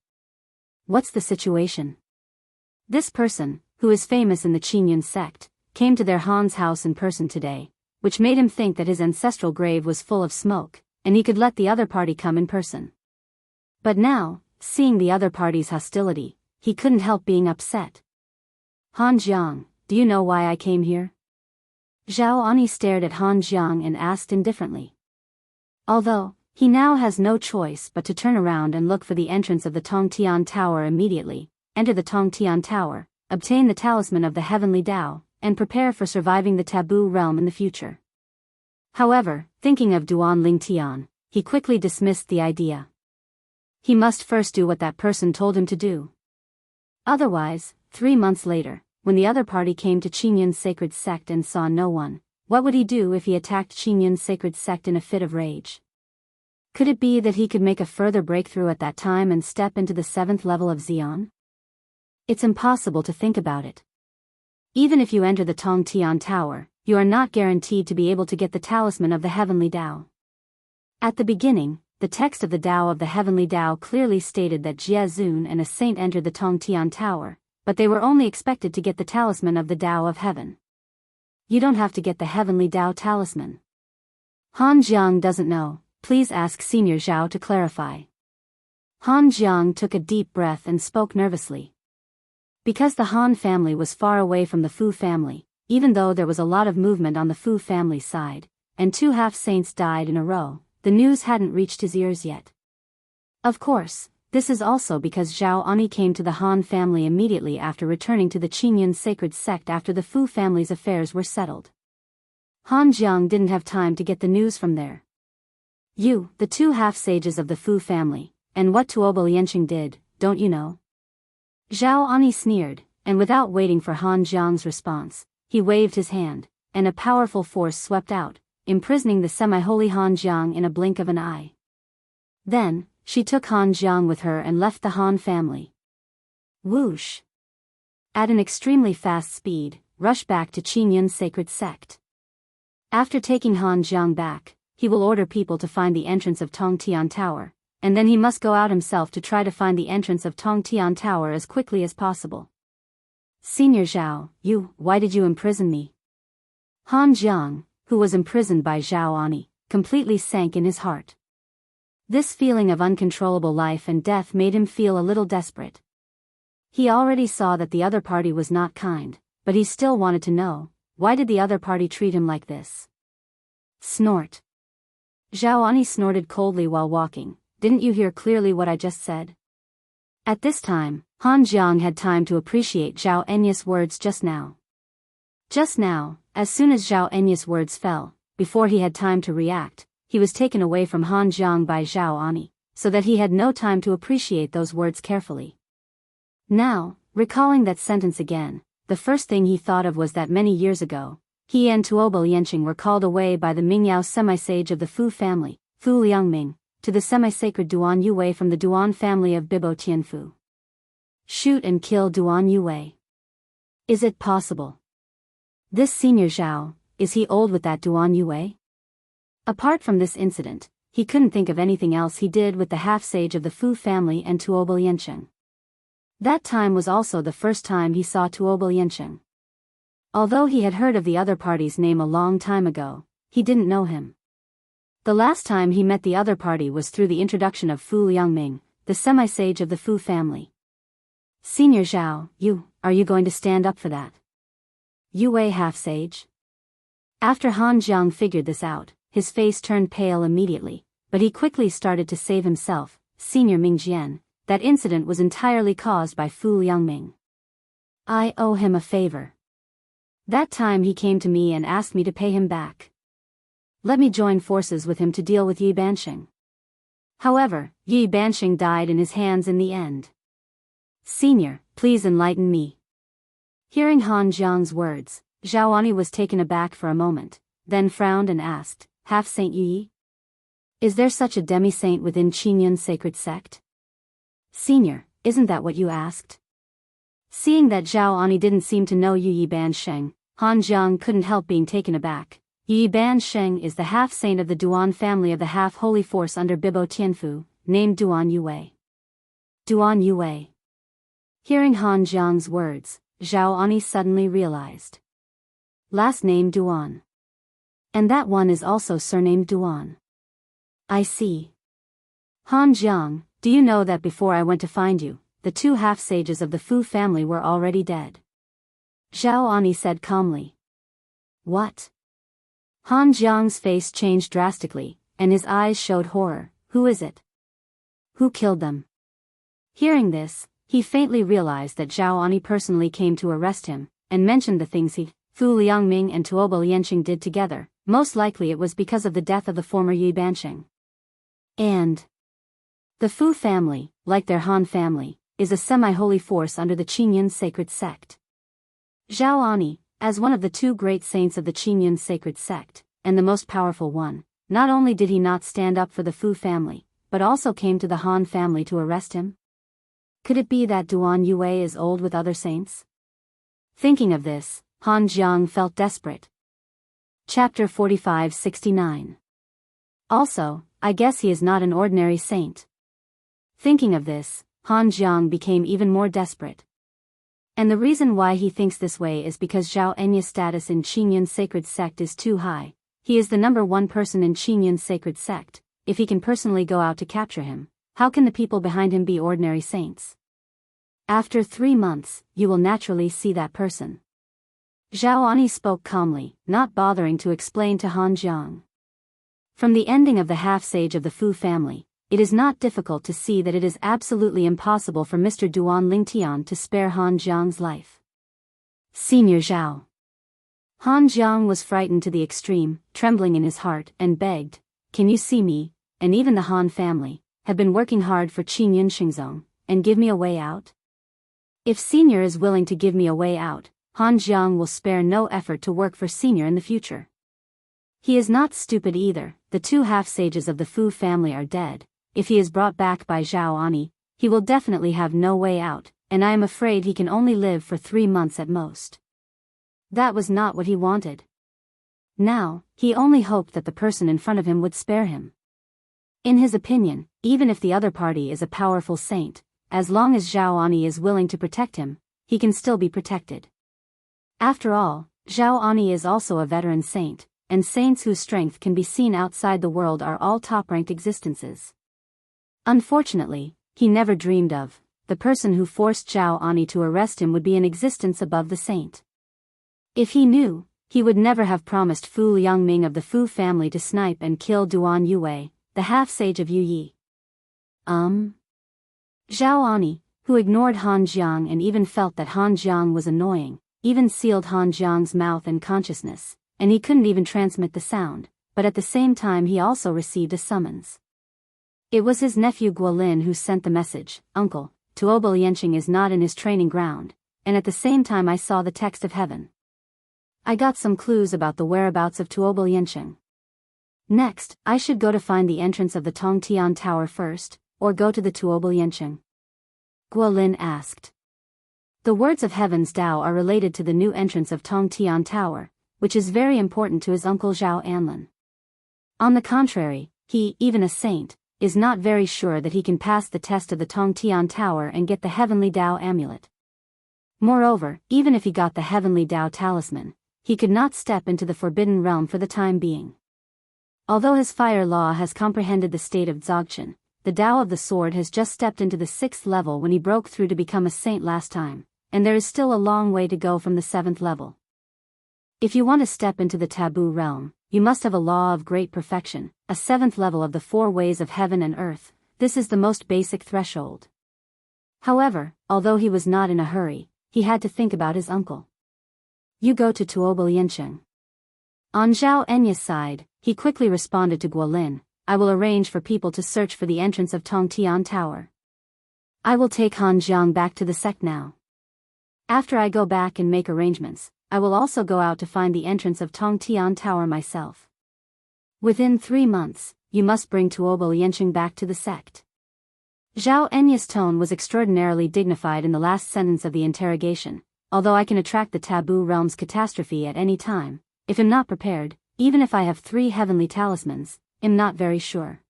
Speaker 1: What's the situation? This person, who is famous in the Qingyun sect, came to their Han's house in person today, which made him think that his ancestral grave was full of smoke, and he could let the other party come in person. But now, seeing the other party's hostility, he couldn't help being upset. Han Jiang, do you know why I came here? Zhao Ani stared at Han Jiang and asked indifferently. Although He now has no choice but to turn around and look for the entrance of the Tongtian Tower immediately, enter the Tongtian Tower, obtain the talisman of the heavenly Tao, and prepare for surviving the taboo realm in the future. However, thinking of Duan Lingtian, he quickly dismissed the idea. He must first do what that person told him to do. Otherwise, 3 months later, when the other party came to Qingyun's sacred sect and saw no one, what would he do if he attacked Qingyun's sacred sect in a fit of rage? Could it be that he could make a further breakthrough at that time and step into the 7th level of Xian? It's impossible to think about it. Even if you enter the Tongtian Tower, you are not guaranteed to be able to get the talisman of the heavenly Tao. At the beginning, the text of the Tao of the heavenly Tao clearly stated that Jie Zun and a saint entered the Tongtian Tower, but they were only expected to get the talisman of the Tao of heaven. You don't have to get the heavenly Tao talisman. Han Jiang doesn't know, please ask Senior Zhao to clarify. Han Jiang took a deep breath and spoke nervously. Because the Han family was far away from the Fu family, even though there was a lot of movement on the Fu family side, and 2 half-saints died in a row, the news hadn't reached his ears yet. Of course, this is also because Zhao Ani came to the Han family immediately after returning to the Qingyun sacred sect after the Fu family's affairs were settled. Han Jiang didn't have time to get the news from there. You, the 2 half-sages of the Fu family, and what Tuobo Lianqing did, don't you know? Zhao Ani sneered, and without waiting for Han Jiang's response, he waved his hand, and a powerful force swept out, imprisoning the semi-holy Han Jiang in a blink of an eye. Then, she took Han Jiang with her and left the Han family. Whoosh! At an extremely fast speed, rush back to Qingyun's sacred sect. After taking Han Jiang back, he will order people to find the entrance of Tongtian Tower, and then he must go out himself to try to find the entrance of Tongtian Tower as quickly as possible. Senior Zhao, why did you imprison me? Han Jiang, who was imprisoned by Zhao Ani, completely sank in his heart. This feeling of uncontrollable life and death made him feel a little desperate. He already saw that the other party was not kind, but he still wanted to know, why did the other party treat him like this? Snort. Zhao Ani snorted coldly while walking. Didn't you hear clearly what I just said? At this time, Han Jiang had time to appreciate Zhao Enya's words just now. Just now, as soon as Zhao Enya's words fell, before he had time to react, he was taken away from Han Jiang by Zhao Ani, so that he had no time to appreciate those words carefully. Now, recalling that sentence again, the first thing he thought of was that many years ago, he and Tuobo Lianqing were called away by the Mingyao semi-sage of the Fu family, Fu Liangming, to the semi-sacred Duan Yue from the Duan family of Bibo Tianfu. Shoot and kill Duan Yue. Is it possible? This Senior Zhao, is he old with that Duan Yue? Apart from this incident, he couldn't think of anything else he did with the half-sage of the Fu family and Tuobo Lianqing. That time was also the first time he saw Tuobo Lianqing. Although he had heard of the other party's name a long time ago, he didn't know him. The last time he met the other party was through the introduction of Fu Liangming, the semi-sage of the Fu family. Senior Zhao, are you going to stand up for that? Yue half-sage? After Han Jiang figured this out, his face turned pale immediately, but he quickly started to save himself. Senior Mingjian, that incident was entirely caused by Fu Liangming. I owe him a favor. That time he came to me and asked me to pay him back. Let me join forces with him to deal with Yi Bansheng. However, Yi Bansheng died in his hands in the end. Senior, please enlighten me. Hearing Han Jiang's words, Zhao Ani was taken aback for a moment, then frowned and asked, Half-Saint Yi? Is there such a demi-saint within Qingyun's sacred sect? Senior, isn't that what you asked? Seeing that Zhao Ani didn't seem to know Yi Bansheng, Han Jiang couldn't help being taken aback. Yi Bansheng is the half-saint of the Duan family of the half-holy force under Bibo Tianfu, named Duan Yue. Duan Yue. Hearing Han Jiang's words, Zhao Ani suddenly realized. Last name Duan. And that one is also surnamed Duan. I see. Han Jiang, do you know that before I went to find you, the 2 half-sages of the Fu family were already dead? Zhao Ani said calmly. What? Han Jiang's face changed drastically, and his eyes showed horror. Who is it? Who killed them? Hearing this, he faintly realized that Zhao Ani personally came to arrest him, and mentioned the things Fu Liangming and Tuobo Lianqing did together. Most likely it was because of the death of the former Yi Banqing. And the Fu family, like their Han family, is a semi-holy force under the Qingyun sacred sect. Zhao Ani, as one of the two great saints of the Qingyun sacred sect, and the most powerful one, not only did he not stand up for the Fu family, but also came to the Han family to arrest him? Could it be that Duan Yue is old with other saints? Thinking of this, Han Jiang felt desperate. Chapter 45-69. Also, I guess he is not an ordinary saint. Thinking of this, Han Jiang became even more desperate. And the reason why he thinks this way is because Zhao Enya's status in Qingyun sacred sect is too high. He is the number one person in Qingyun sacred sect. If he can personally go out to capture him, how can the people behind him be ordinary saints? After 3 months, you will naturally see that person. Zhao Ani spoke calmly, not bothering to explain to Han Jiang. From the ending of the half-sage of the Fu family, it is not difficult to see that it is absolutely impossible for Mr. Duan Lingtian to spare Han Jiang's life. Senior Zhao. Han Jiang was frightened to the extreme, trembling in his heart, and begged, "Can you see me, and even the Han family, have been working hard for Qingyun Xingzong, and give me a way out? If Senior is willing to give me a way out, Han Jiang will spare no effort to work for Senior in the future. He is not stupid either. The two half-sages of the Fu family are dead. If he is brought back by Zhao Ani, he will definitely have no way out, and I am afraid he can only live for 3 months at most." That was not what he wanted. Now, he only hoped that the person in front of him would spare him. In his opinion, even if the other party is a powerful saint, as long as Zhao Ani is willing to protect him, he can still be protected. After all, Zhao Ani is also a veteran saint, and saints whose strength can be seen outside the world are all top-ranked existences. Unfortunately, he never dreamed of, the person who forced Zhao Ani to arrest him would be an existence above the saint. If he knew, he would never have promised Fu Liangming of the Fu family to snipe and kill Duan Yue, the half-sage of Yu Yi. Zhao Ani, who ignored Han Jiang and even felt that Han Jiang was annoying, even sealed Han Jiang's mouth and consciousness, and he couldn't even transmit the sound, but at the same time he also received a summons. It was his nephew Guolin who sent the message, "Uncle, Tuobo Lianqing is not in his training ground," and at the same time I saw the text of heaven. I got some clues about the whereabouts of Tuobo Lianqing. Next, I should go to find the entrance of the Tongtian Tower first, or go to the Tuobo Lianqing? Guolin asked. The words of Heaven's Tao are related to the new entrance of Tongtian Tower, which is very important to his uncle Zhao Anlin. On the contrary, he, even a saint, is not very sure that he can pass the test of the Tongtian Tower and get the Heavenly Tao amulet. Moreover, even if he got the Heavenly Tao talisman, he could not step into the Forbidden Realm for the time being. Although his fire law has comprehended the state of Dzogchen, the Tao of the Sword has just stepped into the 6th level when he broke through to become a saint last time, and there is still a long way to go from the 7th level. If you want to step into the taboo realm, you must have a law of great perfection, a 7th level of the 4 ways of heaven and earth. This is the most basic threshold. However, although he was not in a hurry, he had to think about his uncle. You go to Tuobo Lianqing. On Zhao Enya's side, he quickly responded to Guolin, I will arrange for people to search for the entrance of Tongtian Tower. I will take Han Jiang back to the sect now. After I go back and make arrangements, I will also go out to find the entrance of Tongtian Tower myself. Within 3 months, you must bring Tuobo Lianqing back to the sect. Zhao Enya's tone was extraordinarily dignified in the last sentence of the interrogation. Although I can attract the taboo realm's catastrophe at any time, if I'm not prepared, even if I have 3 heavenly talismans, I'm not very sure.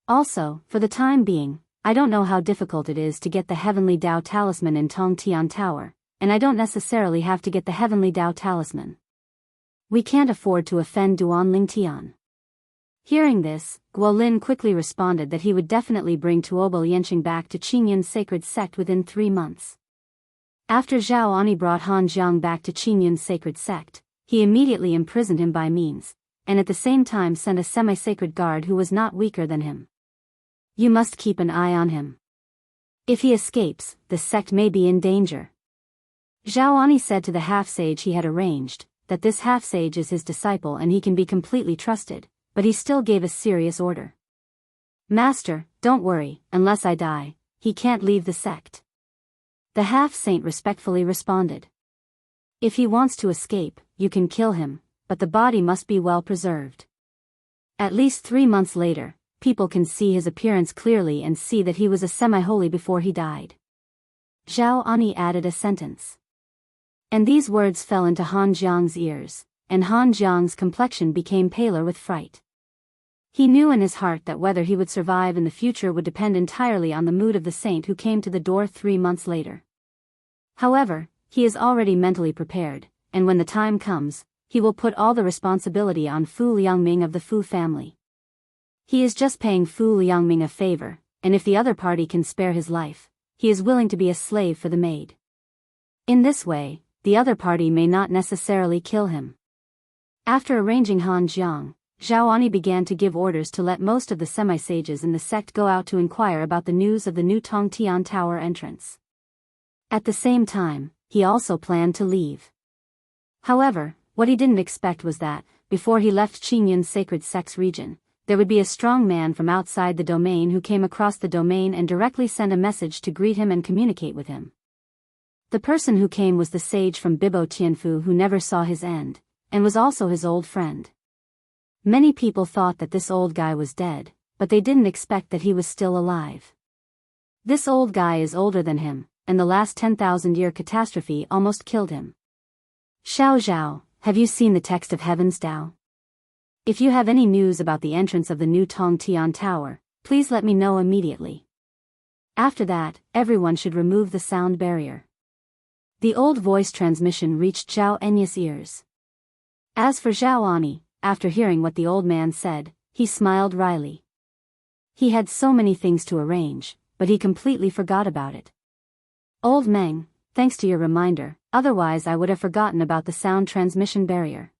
Speaker 1: Also, for the time being, I don't know how difficult it is to get the Heavenly Tao talisman in Tongtian Tower, and I don't necessarily have to get the Heavenly Tao talisman. We can't afford to offend Duan Lingtian. Hearing this, Guolin quickly responded that he would definitely bring Tuobo Lianqing back to Qingyun's sacred sect within 3 months. After Zhao Ani brought Han Jiang back to Qingyun's sacred sect, he immediately imprisoned him by means, and at the same time sent a semi-sacred guard who was not weaker than him. You must keep an eye on him. If he escapes, the sect may be in danger. Zhaoani said to the half-sage he had arranged, that this half-sage is his disciple and he can be completely trusted, but he still gave a serious order. Master, don't worry, unless I die, he can't leave the sect. The half-saint respectfully responded. If he wants to escape, you can kill him, but the body must be well preserved. At least 3 months later, people can see his appearance clearly and see that he was a semi-holy before he died. Zhao Ani added a sentence. And these words fell into Han Jiang's ears, and Han Jiang's complexion became paler with fright. He knew in his heart that whether he would survive in the future would depend entirely on the mood of the saint who came to the door 3 months later. However, he is already mentally prepared, and when the time comes, he will put all the responsibility on Fu Liangming of the Fu family. He is just paying Fu Liangming a favor, and if the other party can spare his life, he is willing to be a slave for the maid. In this way, the other party may not necessarily kill him. After arranging Han Jiang, Zhaoani began to give orders to let most of the semi-sages in the sect go out to inquire about the news of the new Tongtian Tower entrance. At the same time, he also planned to leave. However, what he didn't expect was that, before he left Qingyun's sacred sex region, there would be a strong man from outside the domain who came across the domain and directly sent a message to greet him and communicate with him. The person who came was the sage from Bibo Tianfu who never saw his end, and was also his old friend. Many people thought that this old guy was dead, but they didn't expect that he was still alive. This old guy is older than him, and the last 10,000-year catastrophe almost killed him. Xiao Zhao, have you seen the text of Heaven's Tao? If you have any news about the entrance of the new Tongtian Tower, please let me know immediately. After that, everyone should remove the sound barrier. The old voice transmission reached Zhao Enya's ears. As for Zhaoani, after hearing what the old man said, he smiled wryly. He had so many things to arrange, but he completely forgot about it. Old Meng, thanks to your reminder, otherwise I would have forgotten about the sound transmission barrier.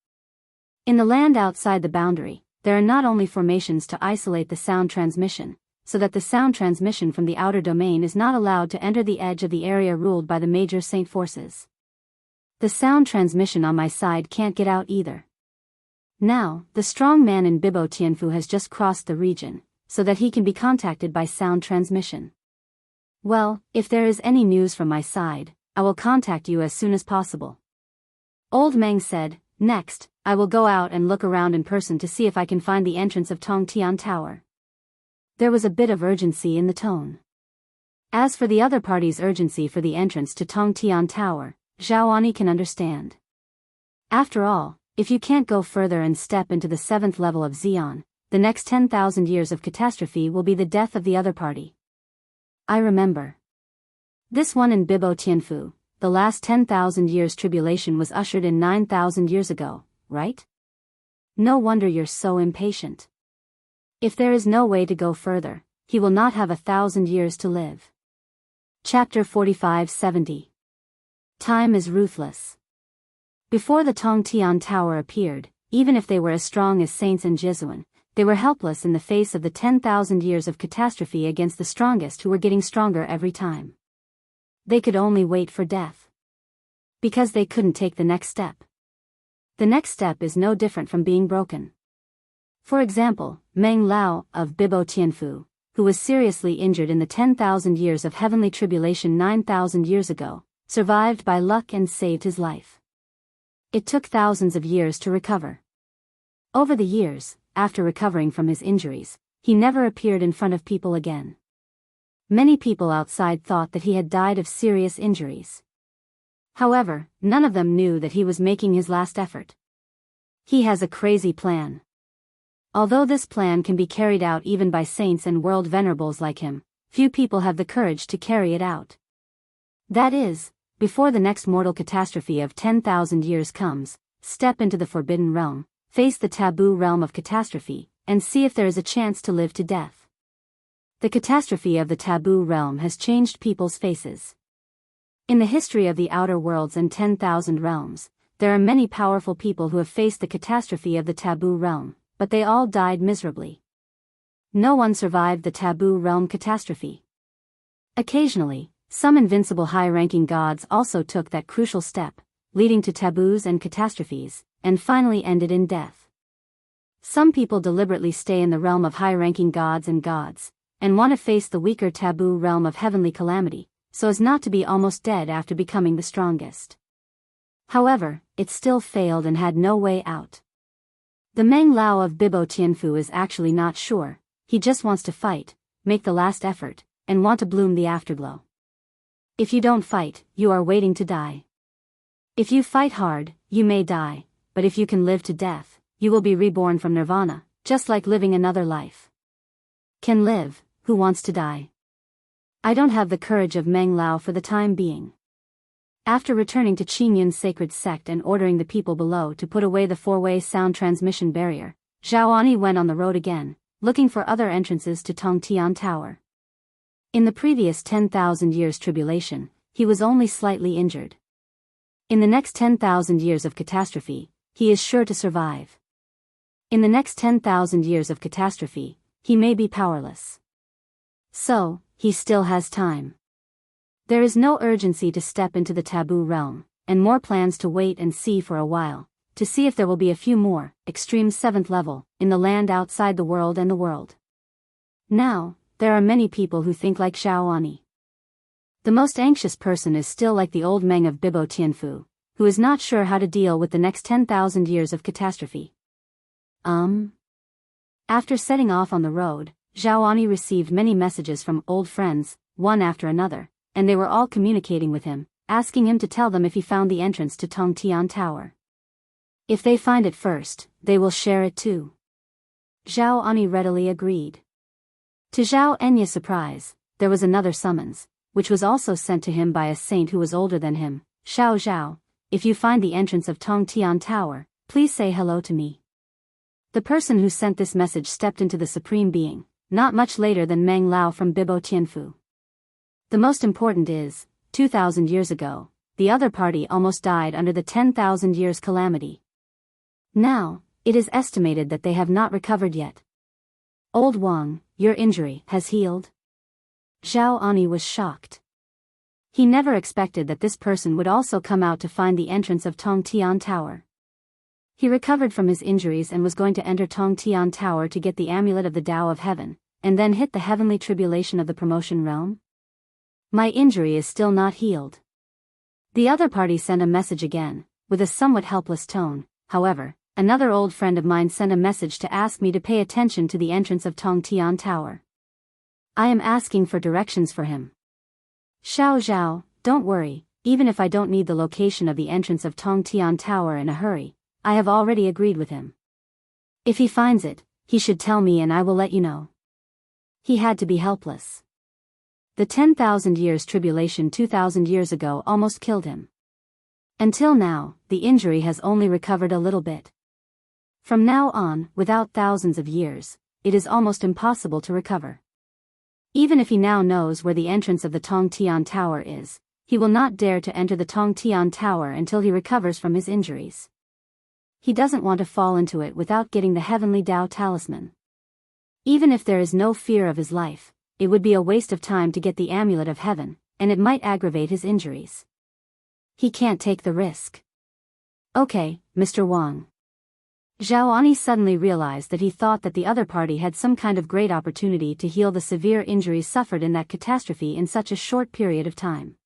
Speaker 1: In the land outside the boundary, there are not only formations to isolate the sound transmission, so that the sound transmission from the outer domain is not allowed to enter the edge of the area ruled by the major saint forces. The sound transmission on my side can't get out either. Now, the strong man in Bibo Tianfu has just crossed the region, so that he can be contacted by sound transmission. Well, if there is any news from my side, I will contact you as soon as possible. Old Meng said. Next, I will go out and look around in person to see if I can find the entrance of Tongtian Tower. There was a bit of urgency in the tone. As for the other party's urgency for the entrance to Tongtian Tower, Zhaoani can understand. After all, if you can't go further and step into the 7th level of Xian, the next 10,000 years of catastrophe will be the death of the other party. I remember. This one in Bibo Tianfu, the last 10,000 years tribulation was ushered in 9,000 years ago, right? No wonder you're so impatient. If there is no way to go further, he will not have 1,000 years to live. Chapter 45-70. Time is ruthless. Before the Tongtian Tower appeared, even if they were as strong as saints and Jesuan, they were helpless in the face of the 10,000 years of catastrophe against the strongest who were getting stronger every time. They could only wait for death. Because they couldn't take the next step. The next step is no different from being broken. For example, Meng Lao, of Bibo Tianfu, who was seriously injured in the 10,000 years of heavenly tribulation 9,000 years ago, survived by luck and saved his life. It took thousands of years to recover. Over the years, after recovering from his injuries, he never appeared in front of people again. Many people outside thought that he had died of serious injuries. However, none of them knew that he was making his last effort. He has a crazy plan. Although this plan can be carried out even by saints and world venerables like him, few people have the courage to carry it out. That is, before the next mortal catastrophe of 10,000 years comes, step into the forbidden realm, face the taboo realm of catastrophe, and see if there is a chance to live to death. The catastrophe of the taboo realm has changed people's faces. In the history of the outer worlds and 10,000 realms, there are many powerful people who have faced the catastrophe of the taboo realm, but they all died miserably. No one survived the taboo realm catastrophe. Occasionally, some invincible high-ranking gods also took that crucial step, leading to taboos and catastrophes, and finally ended in death. Some people deliberately stay in the realm of high-ranking gods, and want to face the weaker taboo realm of heavenly calamity, so as not to be almost dead after becoming the strongest. However, it still failed and had no way out. The Meng Lao of Bibo Tianfu is actually not sure, he just wants to fight, make the last effort, and want to bloom the afterglow. If you don't fight, you are waiting to die. If you fight hard, you may die, but if you can live to death, you will be reborn from nirvana, just like living another life. Can live, who wants to die? I don't have the courage of Meng Lao for the time being. After returning to Qingyun's sacred sect and ordering the people below to put away the four-way sound transmission barrier, Zhaoani went on the road again, looking for other entrances to Tongtian Tower. In the previous 10,000 years tribulation, he was only slightly injured. In the next 10,000 years of catastrophe, he is sure to survive. In the next 10,000 years of catastrophe, he may be powerless. So, he still has time. There is no urgency to step into the taboo realm, and more plans to wait and see for a while, to see if there will be a few more, extreme 7th level, in the land outside the world and the world. Now, there are many people who think like Zhaoani. The most anxious person is still like the old Meng of Bibo Tianfu, who is not sure how to deal with the next 10,000 years of catastrophe. After setting off on the road, Zhaoani received many messages from old friends, one after another, and they were all communicating with him, asking him to tell them if he found the entrance to Tongtian Tower. If they find it first, they will share it too. Zhaoani readily agreed. To Zhao Enya's surprise, there was another summons, which was also sent to him by a saint who was older than him. Xiao Zhao, if you find the entrance of Tongtian Tower, please say hello to me. The person who sent this message stepped into the Supreme Being, not much later than Meng Lao from Bibo Tianfu. The most important is, 2,000 years ago, the other party almost died under the 10,000 years calamity. Now, it is estimated that they have not recovered yet. Old Wang, your injury has healed? Zhaoani was shocked. He never expected that this person would also come out to find the entrance of Tongtian Tower. He recovered from his injuries and was going to enter Tongtian Tower to get the amulet of the Tao of Heaven, and then hit the heavenly tribulation of the promotion realm? My injury is still not healed. The other party sent a message again, with a somewhat helpless tone. However, another old friend of mine sent a message to ask me to pay attention to the entrance of Tongtian Tower. I am asking for directions for him. Xiao Zhao, don't worry, even if I don't need the location of the entrance of Tongtian Tower in a hurry, I have already agreed with him. If he finds it, he should tell me and I will let you know. He had to be helpless. The 10,000 years tribulation 2,000 years ago almost killed him. Until now, the injury has only recovered a little bit. From now on, without thousands of years, it is almost impossible to recover. Even if he now knows where the entrance of the Tongtian Tower is, he will not dare to enter the Tongtian Tower until he recovers from his injuries. He doesn't want to fall into it without getting the heavenly Tao talisman. Even if there is no fear of his life, it would be a waste of time to get the amulet of heaven, and it might aggravate his injuries. He can't take the risk. Okay, Mr. Wang. Zhaoani suddenly realized that he thought that the other party had some kind of great opportunity to heal the severe injuries suffered in that catastrophe in such a short period of time.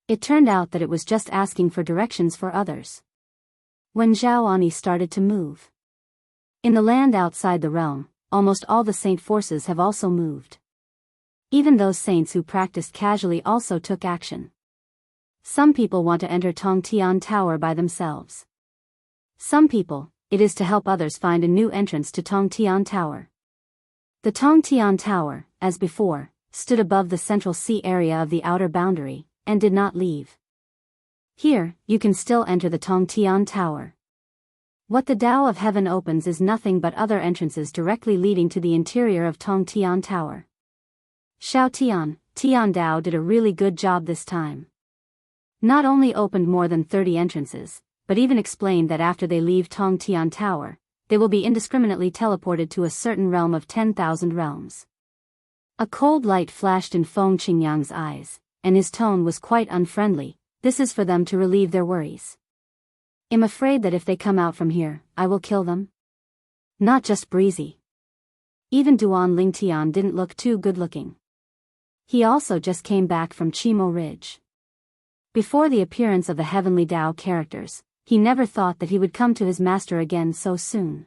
Speaker 1: It turned out that it was just asking for directions for others. When Zhaoani started to move. In the land outside the realm, almost all the saint forces have also moved. Even those saints who practiced casually also took action. Some people want to enter Tongtian Tower by themselves. Some people, it is to help others find a new entrance to Tongtian Tower. The Tongtian Tower, as before, stood above the central sea area of the outer boundary, and did not leave. Here, you can still enter the Tongtian Tower. What the Tao of Heaven opens is nothing but other entrances directly leading to the interior of Tongtian Tower. Xiao Tian Dao did a really good job this time. Not only opened more than 30 entrances, but even explained that after they leave Tongtian Tower, they will be indiscriminately teleported to a certain realm of 10,000 realms. A cold light flashed in Feng Qingyang's eyes, and his tone was quite unfriendly. This is for them to relieve their worries. I'm afraid that if they come out from here, I will kill them. Not just Breezy. Even Duan Lingtian didn't look too good-looking. He also just came back from Chimo Ridge. Before the appearance of the Heavenly Tao characters, he never thought that he would come to his master again so soon.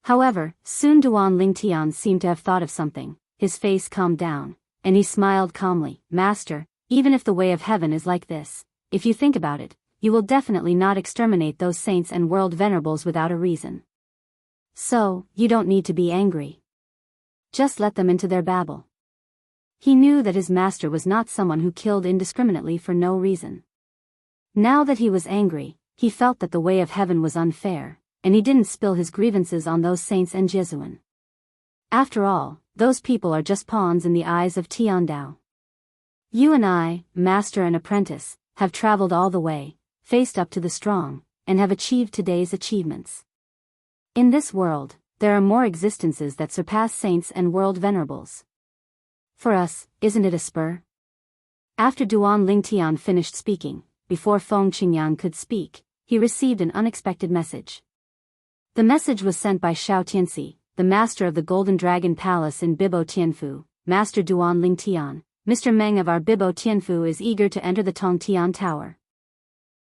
Speaker 1: However, soon Duan Lingtian seemed to have thought of something. His face calmed down, and he smiled calmly. Master, even if the way of heaven is like this, if you think about it, you will definitely not exterminate those saints and world venerables without a reason. So, you don't need to be angry. Just let them into their babble. He knew that his master was not someone who killed indiscriminately for no reason. Now that he was angry, he felt that the way of heaven was unfair, and he didn't spill his grievances on those saints and Jesuan. After all, those people are just pawns in the eyes of Tiandao. You and I, master and apprentice, have traveled all the way, faced up to the strong, and have achieved today's achievements. In this world, there are more existences that surpass saints and world venerables. For us, isn't it a spur? After Duan Lingtian finished speaking, before Feng Qingyang could speak, he received an unexpected message. The message was sent by Xiao Tianxi, the master of the Golden Dragon Palace in Bibo Tianfu. Master Duan Lingtian, Mr. Meng of our Bibo Tianfu is eager to enter the Tongtian Tower.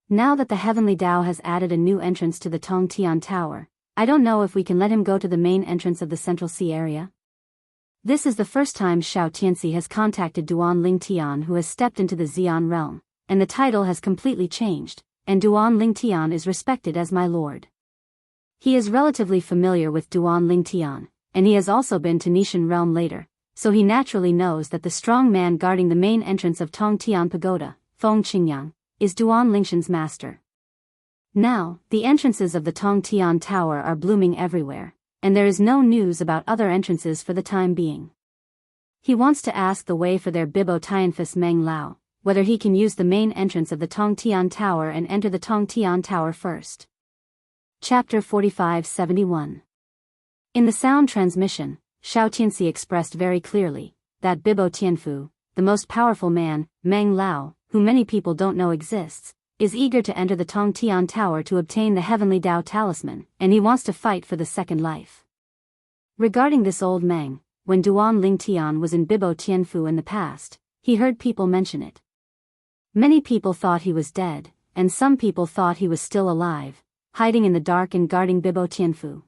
Speaker 1: Now that the Heavenly Tao has added a new entrance to the Tongtian Tower, I don't know if we can let him go to the main entrance of the Central Sea area. This is the first time Xiao Tianxi has contacted Duan Lingtian, who has stepped into the Xian realm, and the title has completely changed, and Duan Lingtian is respected as my lord. He is relatively familiar with Duan Lingtian, and he has also been to Nishan realm later, so he naturally knows that the strong man guarding the main entrance of Tongtian Pagoda, Feng Qingyang, is Duan Lingshan's master. Now, the entrances of the Tongtian Tower are blooming everywhere, and there is no news about other entrances for the time being. He wants to ask the way for their Bibo Tianfus Meng Lao, whether he can use the main entrance of the Tongtian Tower and enter the Tongtian Tower first. Chapter 45-71. In the sound transmission, Xiao Tianxi expressed very clearly that Bibo Tianfu, the most powerful man, Meng Lao, who many people don't know exists, is eager to enter the Tongtian Tower to obtain the Heavenly Tao Talisman, and he wants to fight for the second life. Regarding this old Meng, when Duan Lingtian was in Bibo Tianfu in the past, he heard people mention it. Many people thought he was dead, and some people thought he was still alive, hiding in the dark and guarding Bibo Tianfu.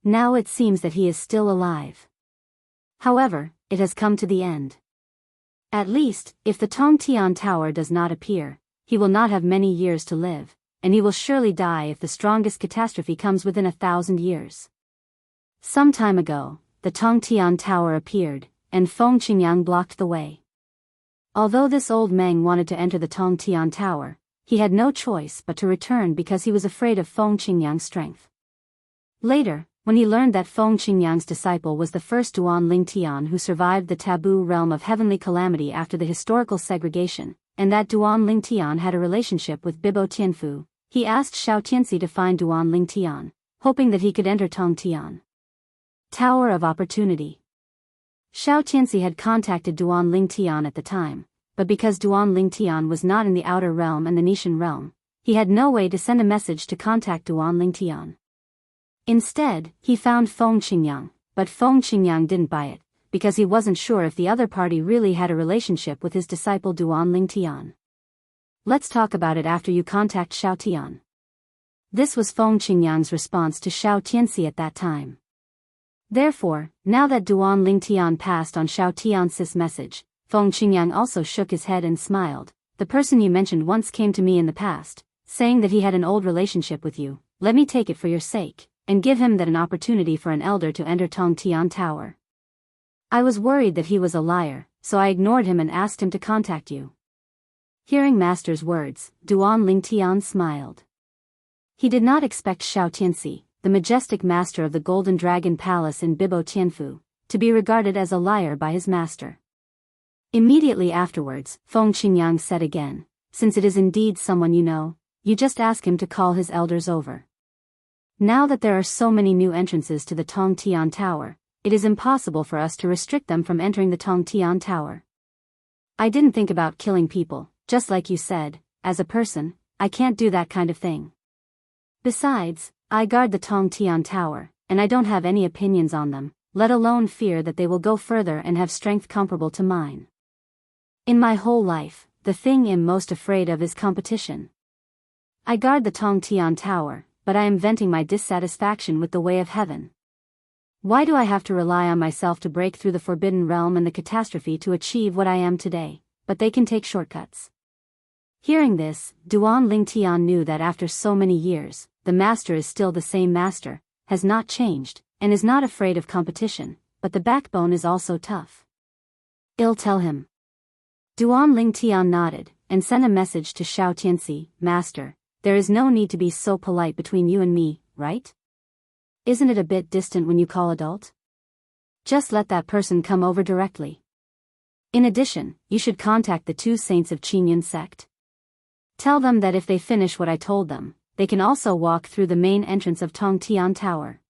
Speaker 1: Now it seems that he is still alive. However, it has come to the end. At least, if the Tongtian Tower does not appear, he will not have many years to live, and he will surely die if the strongest catastrophe comes within 1,000 years. Some time ago, the Tongtian Tower appeared, and Feng Qingyang blocked the way. Although this old Meng wanted to enter the Tongtian Tower, he had no choice but to return because he was afraid of Feng Qingyang's strength. Later, when he learned that Feng Qingyang's disciple was the first Duan Lingtian who survived the taboo realm of heavenly calamity after the historical segregation, and that Duan Lingtian had a relationship with Bibo Tianfu, he asked Xiao Tianxi to find Duan Lingtian, hoping that he could enter Tongtian Tower of Opportunity. Xiao Tianxi had contacted Duan Lingtian at the time, but because Duan Lingtian was not in the outer realm and the Nishan realm, he had no way to send a message to contact Duan Lingtian. Instead, he found Feng Qingyang, but Feng Qingyang didn't buy it, because he wasn't sure if the other party really had a relationship with his disciple Duan Lingtian. Let's talk about it after you contact Xiao Tian. This was Feng Qingyang's response to Xiao Tianxi at that time. Therefore, now that Duan Lingtian passed on Xiao Tianxi's message, Feng Qingyang also shook his head and smiled. The person you mentioned once came to me in the past, saying that he had an old relationship with you. Let me take it for your sake, and give him that an opportunity for an elder to enter Tongtian Tower. I was worried that he was a liar, so I ignored him and asked him to contact you. Hearing Master's words, Duan Lingtian smiled. He did not expect Xiao Tianxi, the majestic master of the Golden Dragon Palace in Bibo Tianfu, to be regarded as a liar by his master. Immediately afterwards, Feng Qingyang said again, since it is indeed someone you know, you just ask him to call his elders over. Now that there are so many new entrances to the Tongtian Tower, it is impossible for us to restrict them from entering the Tongtian Tower. I didn't think about killing people, just like you said. As a person, I can't do that kind of thing. Besides, I guard the Tongtian Tower, and I don't have any opinions on them, let alone fear that they will go further and have strength comparable to mine. In my whole life, the thing I'm most afraid of is competition. I guard the Tongtian Tower, but I am venting my dissatisfaction with the way of heaven. Why do I have to rely on myself to break through the forbidden realm and the catastrophe to achieve what I am today, but they can take shortcuts? Hearing this, Duan Lingtian knew that after so many years, the master is still the same master, has not changed, and is not afraid of competition, but the backbone is also tough. I'll tell him. Duan Lingtian nodded, and sent a message to Xianxia, Master, there is no need to be so polite between you and me, right? Isn't it a bit distant when you call adult? Just let that person come over directly. In addition, you should contact the two saints of Qingyun sect. Tell them that if they finish what I told them, they can also walk through the main entrance of Tongtian Tower.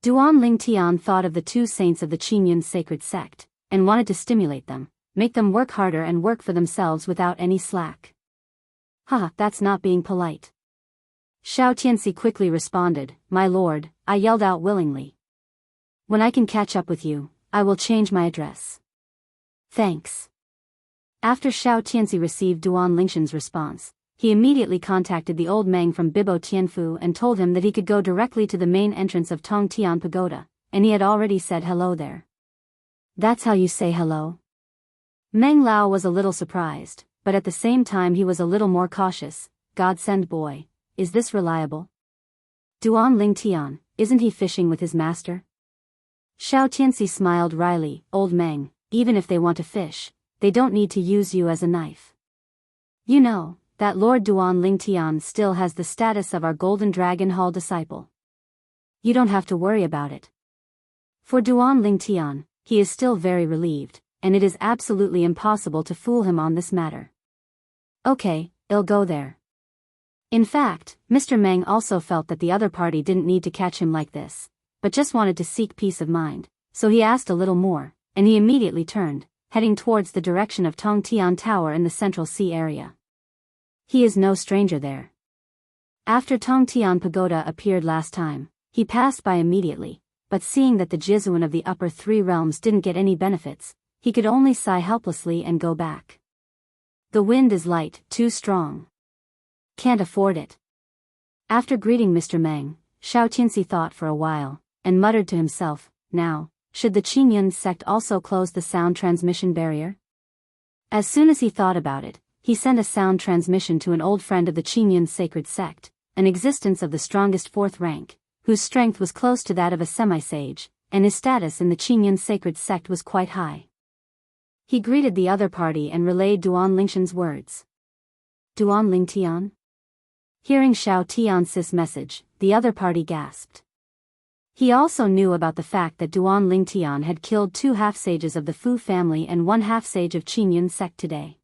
Speaker 1: Duan Lingtian thought of the two saints of the Qingyun sacred sect, and wanted to stimulate them, make them work harder and work for themselves without any slack. Haha, that's not being polite. Xianxia quickly responded, My lord, I yelled out willingly. When I can catch up with you, I will change my address. Thanks. After Xianxia received Duan Lingshan's response, he immediately contacted the old Meng from Bibo Tianfu and told him that he could go directly to the main entrance of Tongtian Pagoda, and he had already said hello there. That's how you say hello? Meng Lao was a little surprised, but at the same time he was a little more cautious. Godsend boy, is this reliable? Duan Lingtian, isn't he fishing with his master? Xianxia smiled wryly, Old Meng, even if they want to fish, they don't need to use you as a knife. You know, that Lord Duan Lingtian still has the status of our Golden Dragon Hall disciple. You don't have to worry about it. For Duan Lingtian, he is still very relieved, and it is absolutely impossible to fool him on this matter. Okay, I'll go there. In fact, Mr. Meng also felt that the other party didn't need to catch him like this, but just wanted to seek peace of mind, so he asked a little more, and he immediately turned, heading towards the direction of Tongtian Tower in the Central Sea area. He is no stranger there. After Tongtian Pagoda appeared last time, he passed by immediately, but seeing that the Jizuan of the upper three realms didn't get any benefits, he could only sigh helplessly and go back. The wind is light, too strong. Can't afford it. After greeting Mr. Meng, Xianxia thought for a while, and muttered to himself, now, should the Qingyun sect also close the sound transmission barrier? As soon as he thought about it, he sent a sound transmission to an old friend of the Qingyun sacred sect, an existence of the strongest fourth rank, whose strength was close to that of a semi-sage, and his status in the Qingyun sacred sect was quite high. He greeted the other party and relayed Duan Lingshan's words. Duan Lingtian? Hearing Xianxia's message, the other party gasped. He also knew about the fact that Duan Lingtian had killed 2 half-sages of the Fu family and 1 half-sage of Qingyun sect today.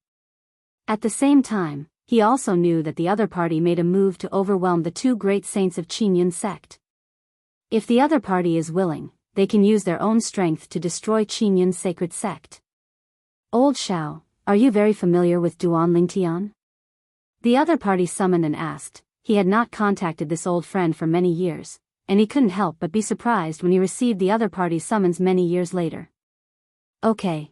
Speaker 1: At the same time, he also knew that the other party made a move to overwhelm the 2 great saints of Qingyun sect. If the other party is willing, they can use their own strength to destroy Qingyun sacred sect. Old Xiao, are you very familiar with Duan Lingtian? The other party summoned and asked. He had not contacted this old friend for many years, and he couldn't help but be surprised when he received the other party's summons many years later. Okay.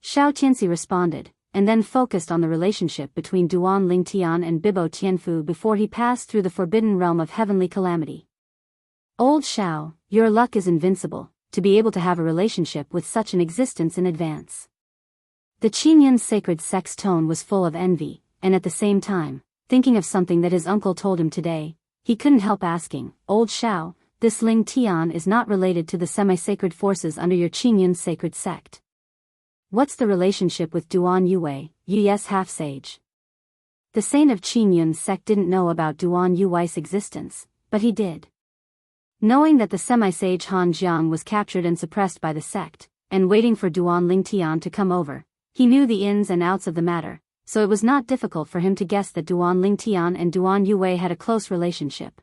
Speaker 1: Xianxia responded, and then focused on the relationship between Duan Lingtian and Bibo Tianfu before he passed through the forbidden realm of heavenly calamity. Old Xiao, your luck is invincible, to be able to have a relationship with such an existence in advance. The Qingyun sacred sect's tone was full of envy, and at the same time, thinking of something that his uncle told him today, he couldn't help asking, Old Xiao, this Ling Tian is not related to the semi-sacred forces under your Qingyun sacred sect. What's the relationship with Duan Yuwei, Yu's half-sage? The saint of Qingyun sect didn't know about Duan Yuwei's existence, but he did. Knowing that the semi-sage Han Jiang was captured and suppressed by the sect, and waiting for Duan Lingtian to come over, he knew the ins and outs of the matter, so it was not difficult for him to guess that Duan Lingtian and Duan Yue had a close relationship.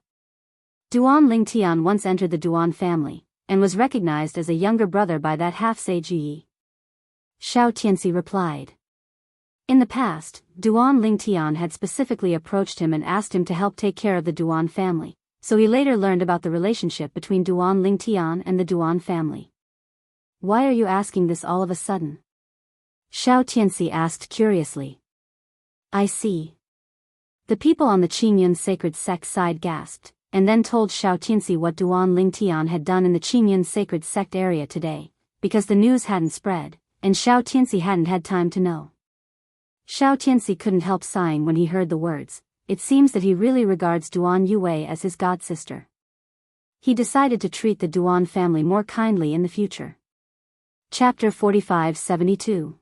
Speaker 1: Duan Lingtian once entered the Duan family, and was recognized as a younger brother by that half-sage Yi. Xiao Tianxi replied. In the past, Duan Lingtian had specifically approached him and asked him to help take care of the Duan family, so he later learned about the relationship between Duan Lingtian and the Duan family. Why are you asking this all of a sudden? Xiao Tianxi asked curiously. I see. The people on the Qingyun sacred sect side gasped, and then told Xiao Tianxi what Duan Lingtian had done in the Qingyun sacred sect area today, because the news hadn't spread, and Xiao Tianxi hadn't had time to know. Xiao Tianxi couldn't help sighing when he heard the words. It seems that he really regards Duan Yue as his god-sister. He decided to treat the Duan family more kindly in the future. Chapter 45-72.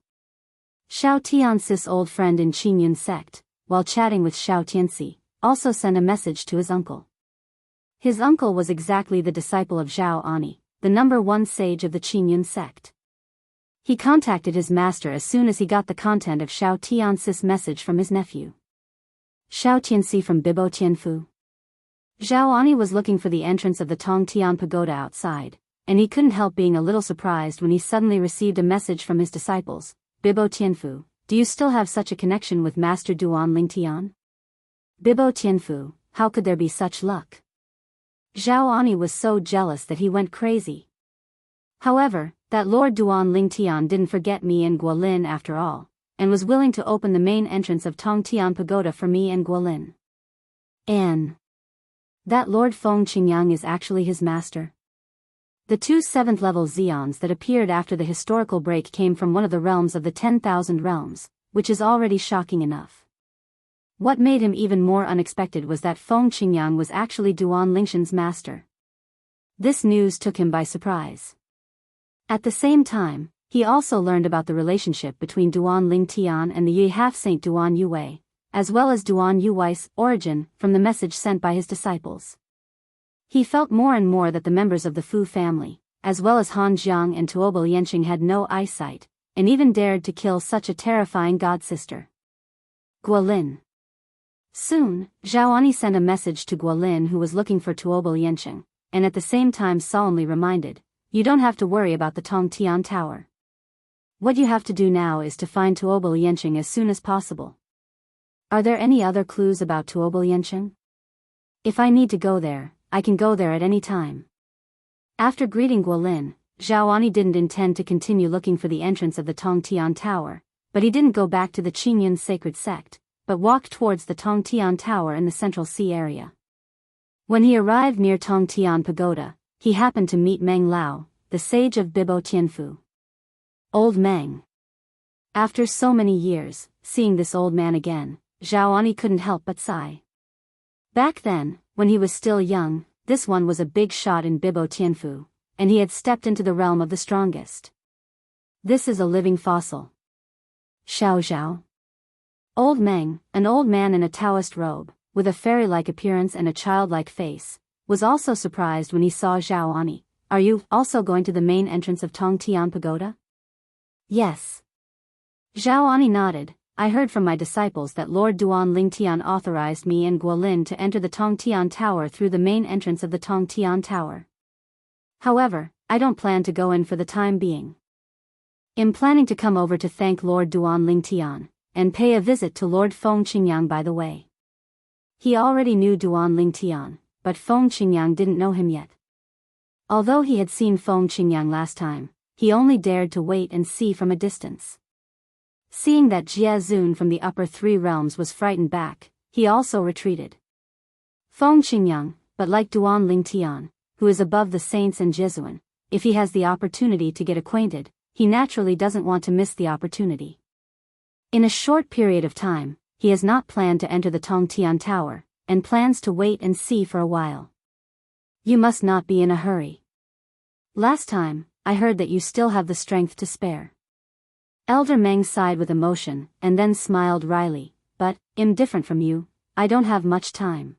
Speaker 1: Xiao Tianxi's old friend in Qingyun sect, while chatting with Xiao Tianxi, also sent a message to his uncle. His uncle was exactly the disciple of Zhao Ani, the #1 sage of the Qingyun sect. He contacted his master as soon as he got the content of Xiao Tianxi's message from his nephew. Xiao Tianxi from Bibo Tianfu. Zhao Ani was looking for the entrance of the Tongtian pagoda outside, and he couldn't help being a little surprised when he suddenly received a message from his disciples. Bibo Tianfu, do you still have such a connection with Master Duan Lingtian? Bibo Tianfu, how could there be such luck? Zhao Ani was so jealous that he went crazy. However, that Lord Duan Lingtian didn't forget me and Guolin after all, and was willing to open the main entrance of Tongtian Pagoda for me and Guolin. And that Lord Feng Qingyang is actually his master. The two 7th-level Xians that appeared after the historical break came from one of the realms of the 10,000 realms, which is already shocking enough. What made him even more unexpected was that Feng Qingyang was actually Duan Lingtian's master. This news took him by surprise. At the same time, he also learned about the relationship between Duan Lingtian and the Yi half-saint Duan Yue, as well as Duan Yue's origin from the message sent by his disciples. He felt more and more that the members of the Fu family, as well as Han Jiang and Tuobo Yanqing, had no eyesight, and even dared to kill such a terrifying god-sister. Guolin. Soon, Zhao Ani sent a message to Guolin, who was looking for Tuobo Yanqing, and at the same time solemnly reminded, you don't have to worry about the Tongtian Tower. What you have to do now is to find Tuobo Yanqing as soon as possible. Are there any other clues about Tuobo Yanqing? If I need to go there, I can go there at any time. After greeting Guolin, Zhao Ani didn't intend to continue looking for the entrance of the Tongtian Tower, but he didn't go back to the Qingyun sacred sect, but walked towards the Tongtian Tower in the Central Sea area. When he arrived near Tongtian Pagoda, he happened to meet Meng Lao, the sage of Bibo Tianfu. Old Meng. After so many years, seeing this old man again, Zhao Ani couldn't help but sigh. Back then, when he was still young, this one was a big shot in Bibo Tianfu, and he had stepped into the realm of the strongest. This is a living fossil. Xiao Zhao. Old Meng, an old man in a Taoist robe, with a fairy-like appearance and a childlike face, was also surprised when he saw Zhao Ani. Are you also going to the main entrance of Tongtian Pagoda? Yes. Zhao Ani nodded. I heard from my disciples that Lord Duan Lingtian authorized me and Guolin to enter the Tongtian Tower through the main entrance of the Tongtian Tower. However, I don't plan to go in for the time being. I'm planning to come over to thank Lord Duan Lingtian, and pay a visit to Lord Feng Qingyang by the way. He already knew Duan Lingtian, but Feng Qingyang didn't know him yet. Although he had seen Feng Qingyang last time, he only dared to wait and see from a distance. Seeing that Jie Zun from the upper 3 realms was frightened back, he also retreated. Feng Qingyang, but like Duan Lingtian, who is above the saints and Jesuan, if he has the opportunity to get acquainted, he naturally doesn't want to miss the opportunity. In a short period of time, he has not planned to enter the Tongtian Tower, and plans to wait and see for a while. You must not be in a hurry. Last time, I heard that you still have the strength to spare. Elder Meng sighed with emotion, and then smiled wryly, but, I'm different from you, I don't have much time.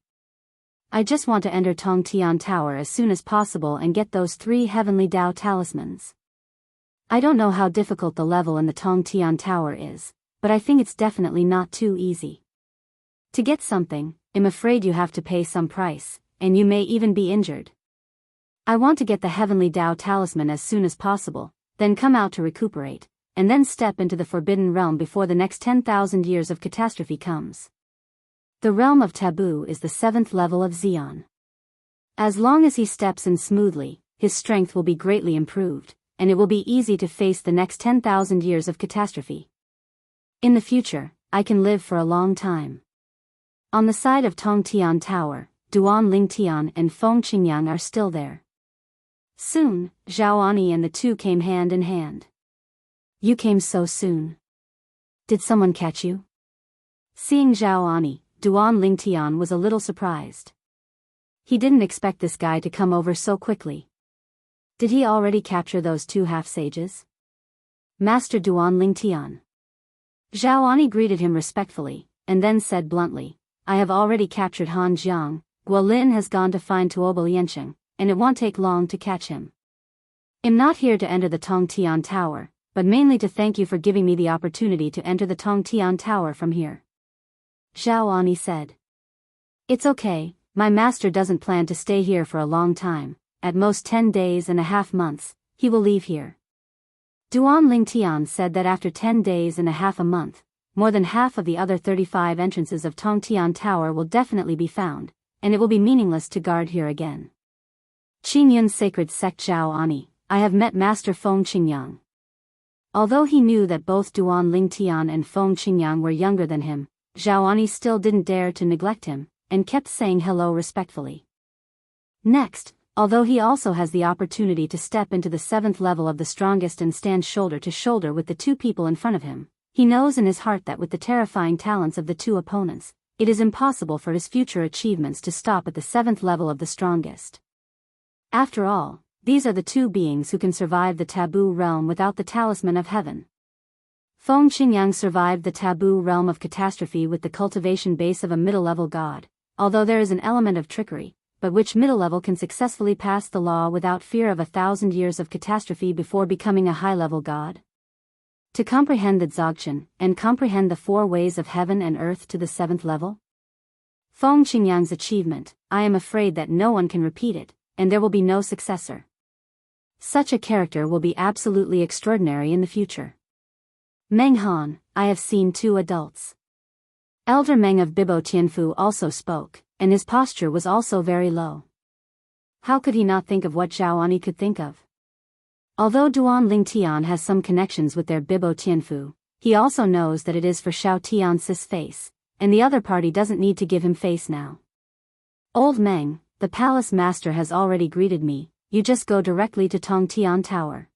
Speaker 1: I just want to enter Tongtian Tower as soon as possible and get those 3 heavenly Dao talismans. I don't know how difficult the level in the Tongtian Tower is, but I think it's definitely not too easy. To get something, I'm afraid you have to pay some price, and you may even be injured. I want to get the heavenly Tao talisman as soon as possible, then come out to recuperate, and then step into the forbidden realm before the next 10,000 years of catastrophe comes. The realm of taboo is the 7th level of Xian. As long as he steps in smoothly, his strength will be greatly improved, and it will be easy to face the next 10,000 years of catastrophe. In the future, I can live for a long time. On the side of Tongtian Tower, Duan Lingtian and Feng Qingyang are still there. Soon, Zhao and the two came hand in hand. You came so soon. Did someone catch you? Seeing Zhao, Duan Lingtian was a little surprised. He didn't expect this guy to come over so quickly. Did he already capture those 2 half-sages? Master Duan Lingtian. Zhao greeted him respectfully, and then said bluntly, I have already captured Han Jiang. Guolin has gone to find Tuobo Liansheng, and it won't take long to catch him. I'm not here to enter the Tongtian Tower, but mainly to thank you for giving me the opportunity to enter the Tongtian Tower from here. Zhao said. It's okay, my master doesn't plan to stay here for a long time, at most 10 days and a half months, he will leave here. Duan Lingtian said that after 10 days and a half a month, more than half of the other 35 entrances of Tongtian Tower will definitely be found, and it will be meaningless to guard here again. Qingyun's sacred sect Zhao, I have met Master Feng Qingyang. Although he knew that both Duan Lingtian and Feng Qingyang were younger than him, Zhao still didn't dare to neglect him, and kept saying hello respectfully. Next, although he also has the opportunity to step into the 7th level of the strongest and stand shoulder to shoulder with the 2 people in front of him, he knows in his heart that with the terrifying talents of the 2 opponents, it is impossible for his future achievements to stop at the 7th level of the strongest. After all, these are the 2 beings who can survive the taboo realm without the talisman of heaven. Feng Qingyang survived the taboo realm of catastrophe with the cultivation base of a middle-level god, although there is an element of trickery, but which middle level can successfully pass the law without fear of 1,000 years of catastrophe before becoming a high-level god. To comprehend the Dzogchen, and comprehend the 4 ways of heaven and earth to the 7th level? Feng Qingyang's achievement, I am afraid that no one can repeat it, and there will be no successor. Such a character will be absolutely extraordinary in the future. Meng Han, I have seen 2 adults. Elder Meng of Bibo Tianfu also spoke, and his posture was also very low. How could he not think of what Zhao could think of? Although Duan Lingtian has some connections with their Bibo Tianfu, he also knows that it is for Xiao Tian's face, and the other party doesn't need to give him face now. Old Meng, the palace master has already greeted me, you just go directly to Tongtian Tower.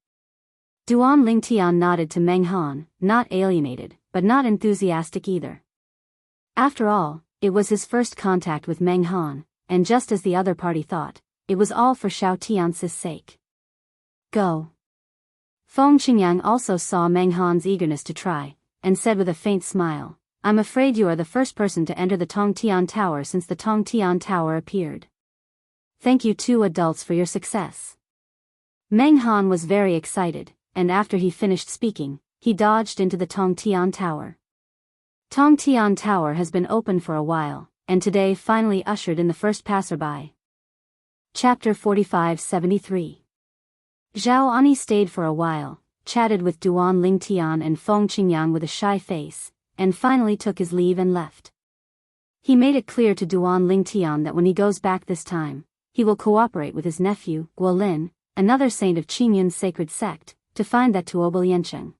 Speaker 1: Duan Lingtian nodded to Meng Han, not alienated, but not enthusiastic either. After all, it was his first contact with Meng Han, and just as the other party thought, it was all for Xiao Tian's sake. Go. Feng Qingyang also saw Meng Han's eagerness to try, and said with a faint smile, I'm afraid you are the first person to enter the Tongtian Tower since the Tongtian Tower appeared. Thank you 2 adults for your success. Meng Han was very excited, and after he finished speaking, he dodged into the Tongtian Tower. Tongtian Tower has been open for a while, and today finally ushered in the first passerby. Chapter 45-73. Zhao stayed for a while, chatted with Duan Lingtian and Feng Qingyang with a shy face, and finally took his leave and left. He made it clear to Duan Lingtian that when he goes back this time, he will cooperate with his nephew, Guolin, another saint of Qingyun's sacred sect, to find that Tuobo Liansheng.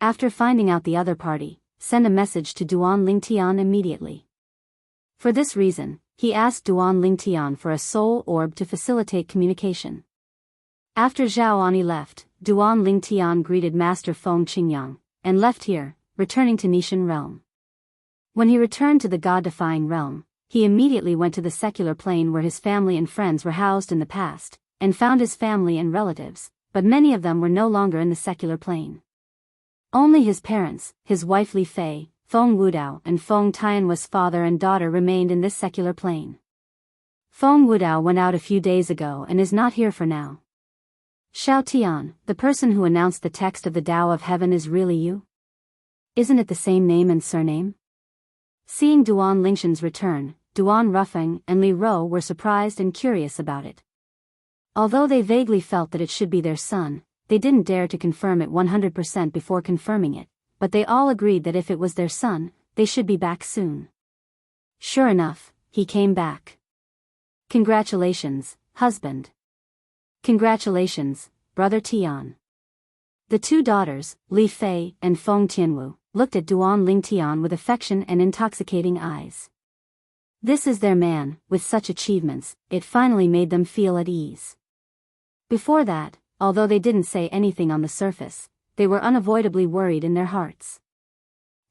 Speaker 1: After finding out the other party, send a message to Duan Lingtian immediately. For this reason, he asked Duan Lingtian for a soul orb to facilitate communication. After Zhao left, Duan Lingtian greeted Master Feng Qingyang, and left here, returning to Nishan realm. When he returned to the god-defying realm, he immediately went to the secular plane where his family and friends were housed in the past, and found his family and relatives, but many of them were no longer in the secular plane. Only his parents, his wife Li Fei, Feng Wudao and Feng Tianhua's father and daughter remained in this secular plane. Feng Wudao went out a few days ago and is not here for now. Xiao Tian, the person who announced the text of the Tao of Heaven is really you? Isn't it the same name and surname? Seeing Duan Lingxian's return, Duan Rufeng and Li Ro were surprised and curious about it. Although they vaguely felt that it should be their son, they didn't dare to confirm it 100% before confirming it, but they all agreed that if it was their son, they should be back soon. Sure enough, he came back. Congratulations, husband. Congratulations, brother Tian. The two daughters, Li Fei and Feng Tianwu, looked at Duan Lingtian with affection and intoxicating eyes. This is their man. With such achievements, it finally made them feel at ease. Before that, although they didn't say anything on the surface, they were unavoidably worried in their hearts.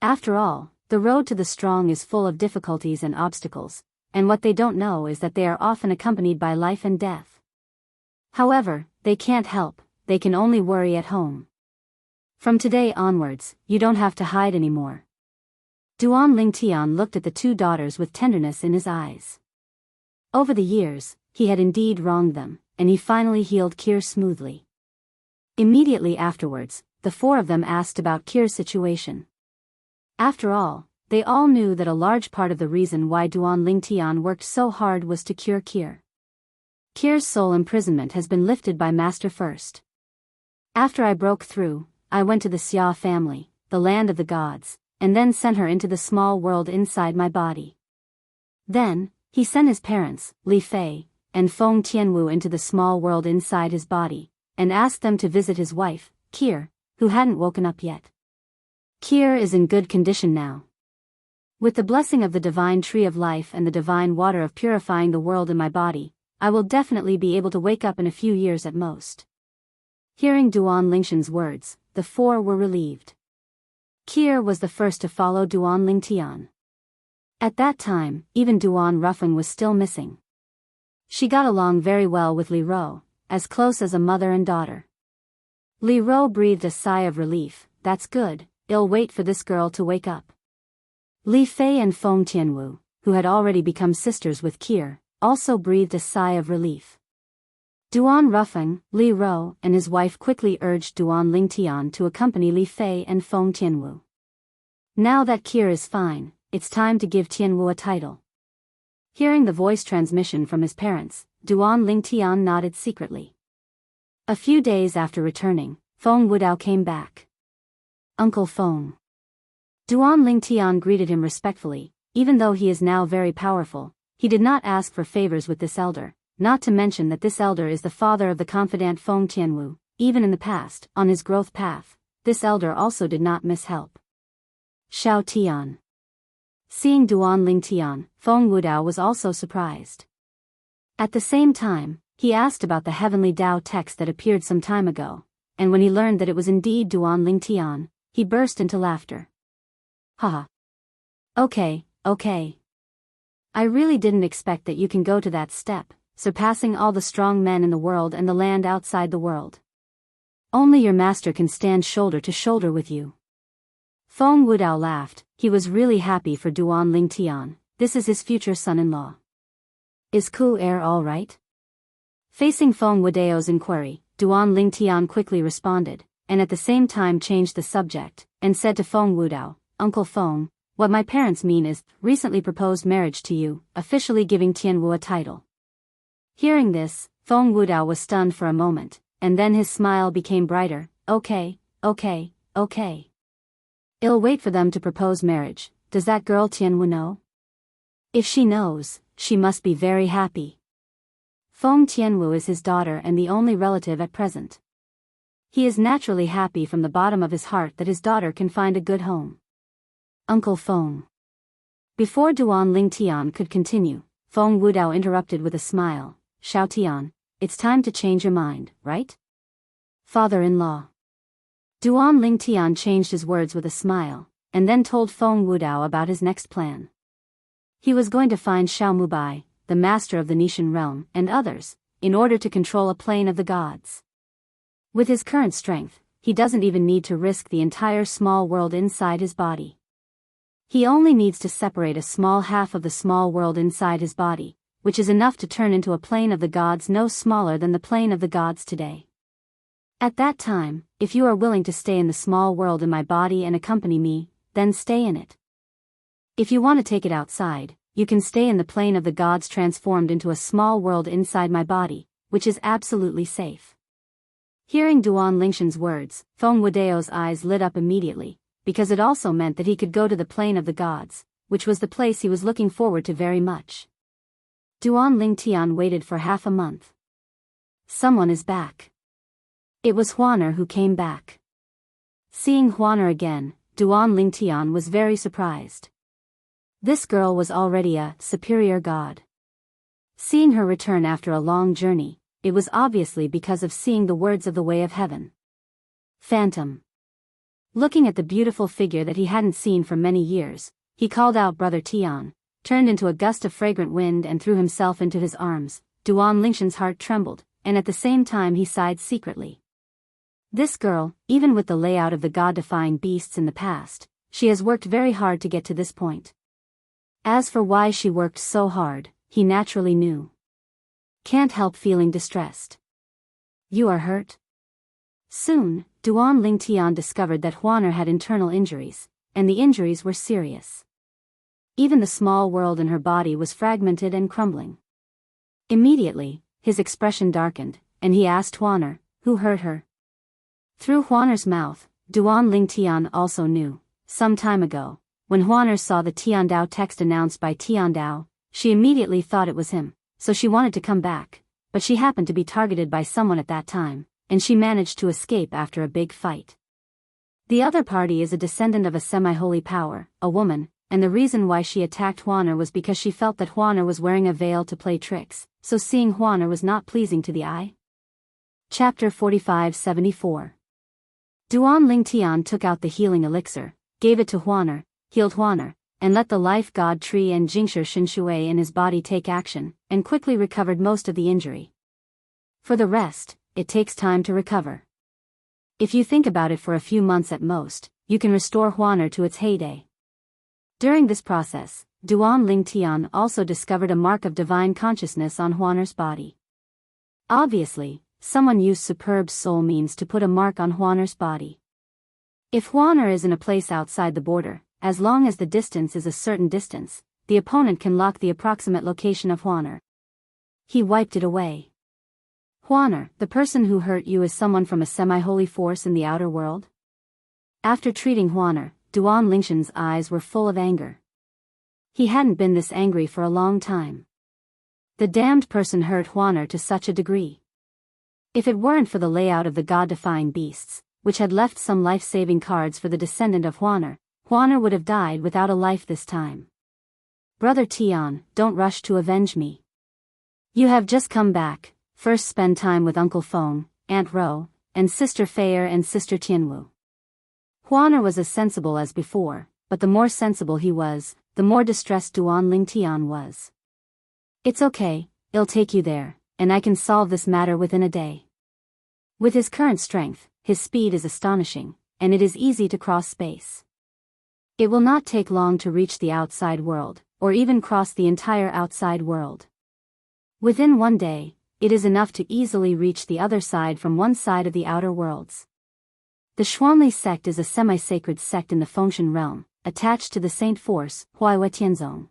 Speaker 1: After all, the road to the strong is full of difficulties and obstacles, and what they don't know is that they are often accompanied by life and death. However, they can't help, they can only worry at home. From today onwards, you don't have to hide anymore. Duan Lingtian looked at the two daughters with tenderness in his eyes. Over the years, he had indeed wronged them, and he finally healed Kier smoothly. Immediately afterwards, the four of them asked about Kier's situation. After all, they all knew that a large part of the reason why Duan Lingtian worked so hard was to cure Kier. Kier's soul imprisonment has been lifted by Master first. After I broke through, I went to the Xia family, the land of the gods, and then sent her into the small world inside my body. Then, he sent his parents, Li Fei and Feng Tianwu, into the small world inside his body, and asked them to visit his wife, Kier, who hadn't woken up yet. Kier is in good condition now. With the blessing of the divine tree of life and the divine water of purifying the world in my body, I will definitely be able to wake up in a few years at most. Hearing Duan Lingxian's words, the four were relieved. Kier was the first to follow Duan Lingtian. At that time, even Duan Rufeng was still missing. She got along very well with Li Ro, as close as a mother and daughter. Li Ro breathed a sigh of relief. That's good, I'll wait for this girl to wake up. Li Fei and Feng Tianwu, who had already become sisters with Kier, also breathed a sigh of relief. Duan Rufeng, Li Ro and his wife quickly urged Duan Lingtian to accompany Li Fei and Feng Tianwu. Now that Kier is fine, it's time to give Tianwu a title. Hearing the voice transmission from his parents, Duan Lingtian nodded secretly. A few days after returning, Feng Wudao came back. Uncle Feng. Duan Lingtian greeted him respectfully. Even though he is now very powerful, he did not ask for favors with this elder, not to mention that this elder is the father of the confidant Feng Tianwu. Even in the past, on his growth path, this elder also did not miss help. Xiao Tian. Seeing Duan Lingtian, Feng Wudao was also surprised. At the same time, he asked about the heavenly Dao text that appeared some time ago, and when he learned that it was indeed Duan Lingtian, he burst into laughter. Haha. Okay. I really didn't expect that you can go to that step, surpassing all the strong men in the world and the land outside the world. Only your master can stand shoulder to shoulder with you. Feng Wudao laughed. He was really happy for Duan Lingtian. This is his future son-in-law. Is Ku Er all right? Facing Feng Wudao's inquiry, Duan Lingtian quickly responded, and at the same time changed the subject, and said to Feng Wudao, Uncle Feng, what my parents mean is, recently proposed marriage to you, officially giving Tianwu a title. Hearing this, Feng Wudao was stunned for a moment, and then his smile became brighter. Okay. I'll wait for them to propose marriage. Does that girl Tianwu know? If she knows, she must be very happy. Feng Tianwu is his daughter and the only relative at present. He is naturally happy from the bottom of his heart that his daughter can find a good home. Uncle Feng. Before Duan Lingtian could continue, Feng Wudao interrupted with a smile. Xiao Tian, it's time to change your mind, right? Father-in-law. Duan Lingtian changed his words with a smile, and then told Feng Wudao about his next plan. He was going to find Xiao Mubai, the master of the Nishan realm, and others, in order to control a plane of the gods. With his current strength, he doesn't even need to risk the entire small world inside his body. He only needs to separate a small half of the small world inside his body, which is enough to turn into a plane of the gods no smaller than the plane of the gods today. At that time, if you are willing to stay in the small world in my body and accompany me, then stay in it. If you want to take it outside, you can stay in the plane of the gods transformed into a small world inside my body, which is absolutely safe. Hearing Duan Lingshan's words, Feng Wudeo's eyes lit up immediately, because it also meant that he could go to the plane of the gods, which was the place he was looking forward to very much. Duan Lingtian waited for half a month. Someone is back. It was Huaner who came back. Seeing Huaner again, Duan Lingtian was very surprised. This girl was already a superior god. Seeing her return after a long journey, it was obviously because of seeing the words of the Way of Heaven. Phantom. Looking at the beautiful figure that he hadn't seen for many years, he called out Brother Tian, turned into a gust of fragrant wind and threw himself into his arms. Duan Lingshan's heart trembled, and at the same time he sighed secretly. This girl, even with the layout of the god-defying beasts in the past, she has worked very hard to get to this point. As for why she worked so hard, he naturally knew. Can't help feeling distressed. You are hurt? Soon, Duan Lingtian discovered that Huaner had internal injuries, and the injuries were serious. Even the small world in her body was fragmented and crumbling. Immediately, his expression darkened, and he asked Huaner, who hurt her? Through Huaner's mouth, Duan Lingtian also knew. Some time ago, when Huaner saw the Tiandao text announced by Tiandao, she immediately thought it was him, so she wanted to come back, but she happened to be targeted by someone at that time, and she managed to escape after a big fight. The other party is a descendant of a semi-holy power, a woman, and the reason why she attacked Huaner was because she felt that Huaner was wearing a veil to play tricks, so seeing Huaner was not pleasing to the eye. Chapter 45-74. Duan Lingtian took out the healing elixir, gave it to Huaner, healed Huaner, and let the life god tree and Jingshi Shinshui in his body take action, and quickly recovered most of the injury. For the rest, it takes time to recover. If you think about it for a few months at most, you can restore Huaner to its heyday. During this process, Duan Lingtian also discovered a mark of divine consciousness on Huaner's body. Obviously, someone used superb soul means to put a mark on Huaner's body. If Huaner is in a place outside the border, as long as the distance is a certain distance, the opponent can lock the approximate location of Huaner. He wiped it away. Huaner, the person who hurt you is someone from a semi-holy force in the outer world? After treating Huaner, Duan Lingshan's eyes were full of anger. He hadn't been this angry for a long time. The damned person hurt Huaner to such a degree. If it weren't for the layout of the god-defying beasts, which had left some life-saving cards for the descendant of Huaner, Huaner would have died without a life this time. Brother Tian, don't rush to avenge me. You have just come back. First spend time with Uncle Feng, Aunt Ro, and Sister Feier and Sister Tianwu. Huaner was as sensible as before, but the more sensible he was, the more distressed Duan Lingtian was. It's okay, I'll take you there, and I can solve this matter within a day. With his current strength, his speed is astonishing, and it is easy to cross space. It will not take long to reach the outside world, or even cross the entire outside world. Within one day, it is enough to easily reach the other side from one side of the outer worlds. The Xuanli sect is a semi-sacred sect in the Fengshan realm, attached to the saint force, Huaiwa Tianzong.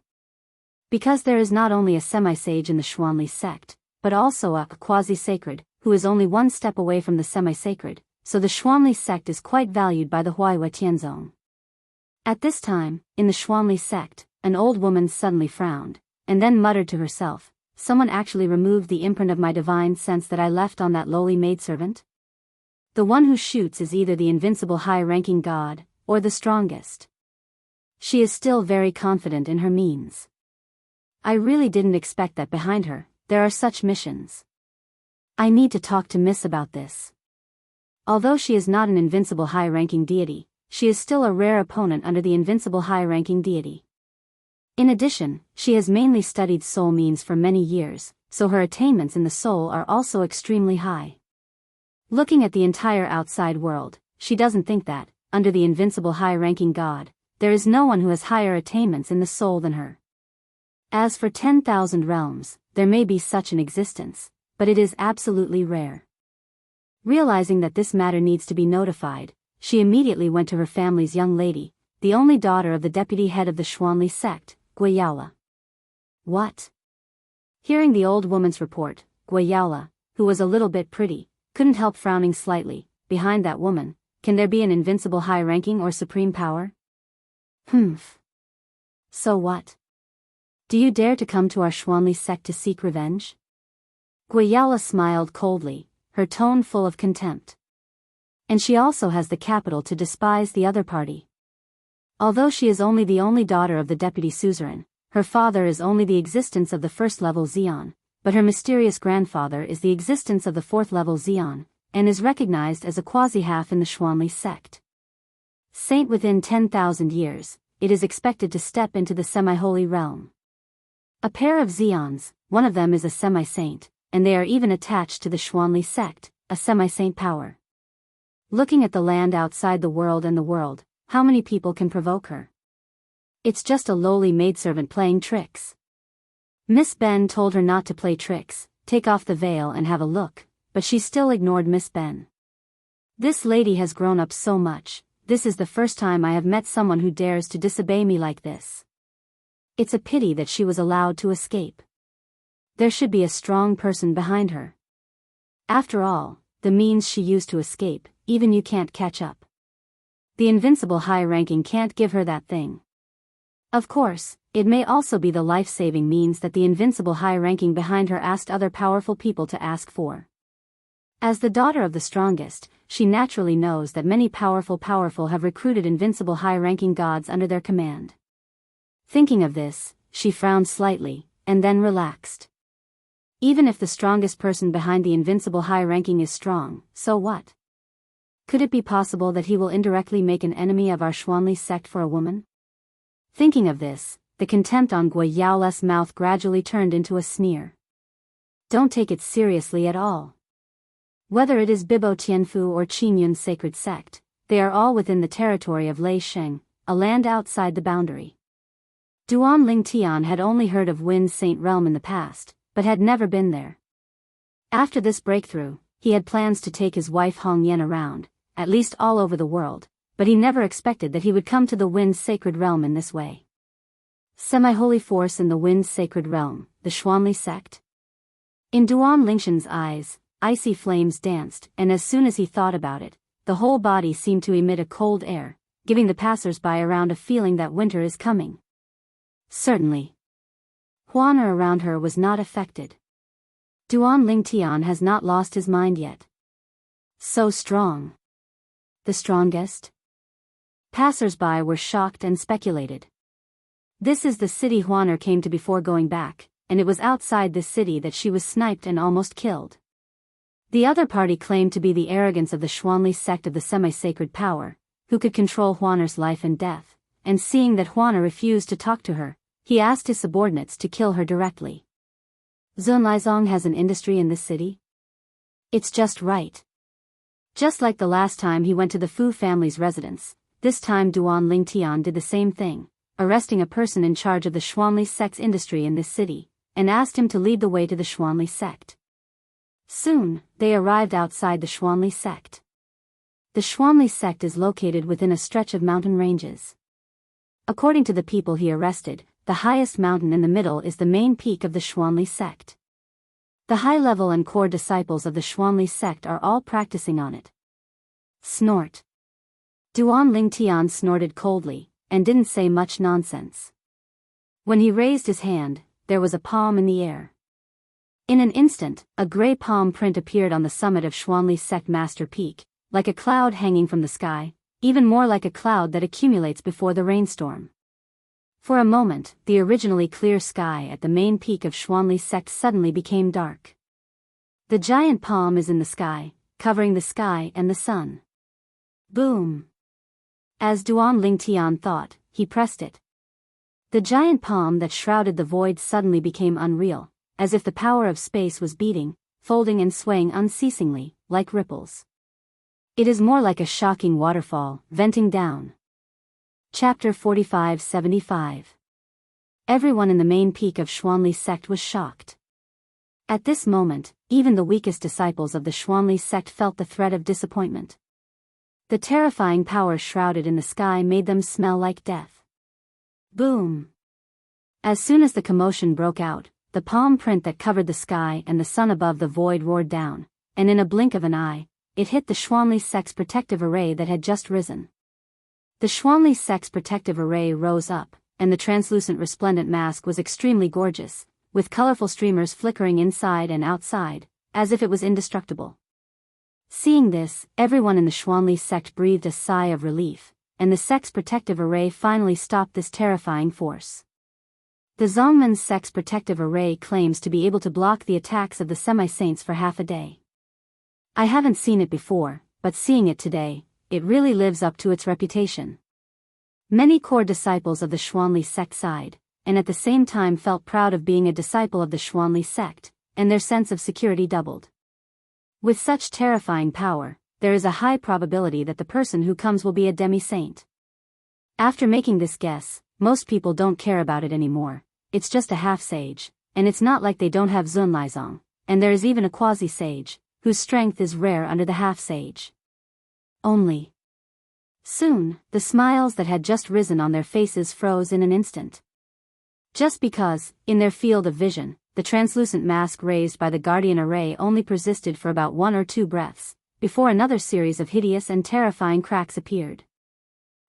Speaker 1: Because there is not only a semi-sage in the Xuanli sect, but also a quasi-sacred, who is only one step away from the semi-sacred, so the Xuanli sect is quite valued by the Huaiwa Tianzong. At this time, in the Xuanli sect, an old woman suddenly frowned, and then muttered to herself, "Someone actually removed the imprint of my divine sense that I left on that lowly maidservant? The one who shoots is either the invincible high-ranking god, or the strongest." She is still very confident in her means. I really didn't expect that behind her, there are such missions. I need to talk to Miss about this. Although she is not an invincible high-ranking deity, she is still a rare opponent under the invincible high-ranking deity. In addition, she has mainly studied soul means for many years, so her attainments in the soul are also extremely high. Looking at the entire outside world, she doesn't think that, under the invincible high-ranking god, there is no one who has higher attainments in the soul than her. As for 10,000 realms, there may be such an existence, but it is absolutely rare. Realizing that this matter needs to be notified, she immediately went to her family's young lady, the only daughter of the deputy head of the Xuanli sect, Guiyaola. What? Hearing the old woman's report, Guiyaola, who was a little bit pretty, couldn't help frowning slightly. Behind that woman, can there be an invincible high-ranking or supreme power? Humph. So what? Do you dare to come to our Xuanli sect to seek revenge? Guiyaola smiled coldly, her tone full of contempt. And she also has the capital to despise the other party. Although she is only the only daughter of the deputy suzerain, her father is only the existence of the first-level Xian, but her mysterious grandfather is the existence of the fourth-level Xian, and is recognized as a quasi-half in the Xuanli sect. Saint within 10,000 years, it is expected to step into the semi-holy realm. A pair of Xians, one of them is a semi-saint, and they are even attached to the Xuanli sect, a semi-saint power. Looking at the land outside the world and the world, how many people can provoke her? It's just a lowly maidservant playing tricks. Miss Ben told her not to play tricks, take off the veil and have a look, but she still ignored Miss Ben. This lady has grown up so much. This is the first time I have met someone who dares to disobey me like this. It's a pity that she was allowed to escape. There should be a strong person behind her. After all, the means she used to escape, even you can't catch up. The invincible high-ranking can't give her that thing. Of course, it may also be the life-saving means that the invincible high-ranking behind her asked other powerful people to ask for. As the daughter of the strongest, she naturally knows that many powerful have recruited invincible high-ranking gods under their command. Thinking of this, she frowned slightly, and then relaxed. Even if the strongest person behind the invincible high-ranking is strong, so what? Could it be possible that he will indirectly make an enemy of our Xuanli sect for a woman? Thinking of this, the contempt on Guiyaola's mouth gradually turned into a sneer. Don't take it seriously at all. Whether it is Bibo Tianfu or Qingyun's sacred sect, they are all within the territory of Lei Sheng, a land outside the boundary. Duan Ling Tian had only heard of Wind Saint Realm in the past, but had never been there. After this breakthrough, he had plans to take his wife Hong Yan around, at least all over the world, but he never expected that he would come to the Wind Sacred Realm in this way. Semi-holy force in the Wind Sacred Realm, the Xuanli sect? In Duan Lingshan's eyes, icy flames danced, and as soon as he thought about it, the whole body seemed to emit a cold air, giving the passers-by around a feeling that winter is coming. Certainly. Huaner around her was not affected. Duan Lingtian has not lost his mind yet. So strong. The strongest? Passers-by were shocked and speculated. This is the city Huaner came to before going back, and it was outside this city that she was sniped and almost killed. The other party claimed to be the arrogance of the Xuanli sect of the semi-sacred power, who could control Huaner's life and death, and seeing that Huaner refused to talk to her, he asked his subordinates to kill her directly. Zunlaizong has an industry in this city? It's just right. Just like the last time he went to the Fu family's residence, this time Duan Lingtian did the same thing, arresting a person in charge of the Xuanli sect's industry in this city, and asked him to lead the way to the Xuanli sect. Soon, they arrived outside the Xuanli sect. The Xuanli sect is located within a stretch of mountain ranges. According to the people he arrested, the highest mountain in the middle is the main peak of the Xuanli sect. The high-level and core disciples of the Xuanli sect are all practicing on it. Snort. Duan Lingtian snorted coldly, and didn't say much nonsense. When he raised his hand, there was a palm in the air. In an instant, a gray palm print appeared on the summit of Xuanli sect master peak, like a cloud hanging from the sky, even more like a cloud that accumulates before the rainstorm. For a moment, the originally clear sky at the main peak of Xuanli sect suddenly became dark. The giant palm is in the sky, covering the sky and the sun. Boom! As Duan Lingtian thought, he pressed it. The giant palm that shrouded the void suddenly became unreal, as if the power of space was beating, folding and swaying unceasingly, like ripples. It is more like a shocking waterfall, venting down. Chapter 45-75. Everyone in the main peak of Xuanli sect was shocked. At this moment, even the weakest disciples of the Xuanli sect felt the threat of disappointment. The terrifying power shrouded in the sky made them smell like death. Boom! As soon as the commotion broke out, the palm print that covered the sky and the sun above the void roared down, and in a blink of an eye, it hit the Xuanli sect's protective array that had just risen. The Xuanli sect's protective array rose up, and the translucent resplendent mask was extremely gorgeous, with colorful streamers flickering inside and outside, as if it was indestructible. Seeing this, everyone in the Xuanli sect breathed a sigh of relief, and the sect's protective array finally stopped this terrifying force. The Zongmen sect's protective array claims to be able to block the attacks of the semi-saints for half a day. I haven't seen it before, but seeing it today, it really lives up to its reputation. Many core disciples of the Xuanli sect sighed, and at the same time felt proud of being a disciple of the Xuanli sect, and their sense of security doubled. With such terrifying power, there is a high probability that the person who comes will be a demi-saint. After making this guess, most people don't care about it anymore. It's just a half-sage, and it's not like they don't have Zunlaizong, and there is even a quasi-sage, whose strength is rare under the half-sage. Only. Soon, the smiles that had just risen on their faces froze in an instant. Just because, in their field of vision, the translucent mask raised by the guardian array only persisted for about 1 or 2 breaths, before another series of hideous and terrifying cracks appeared.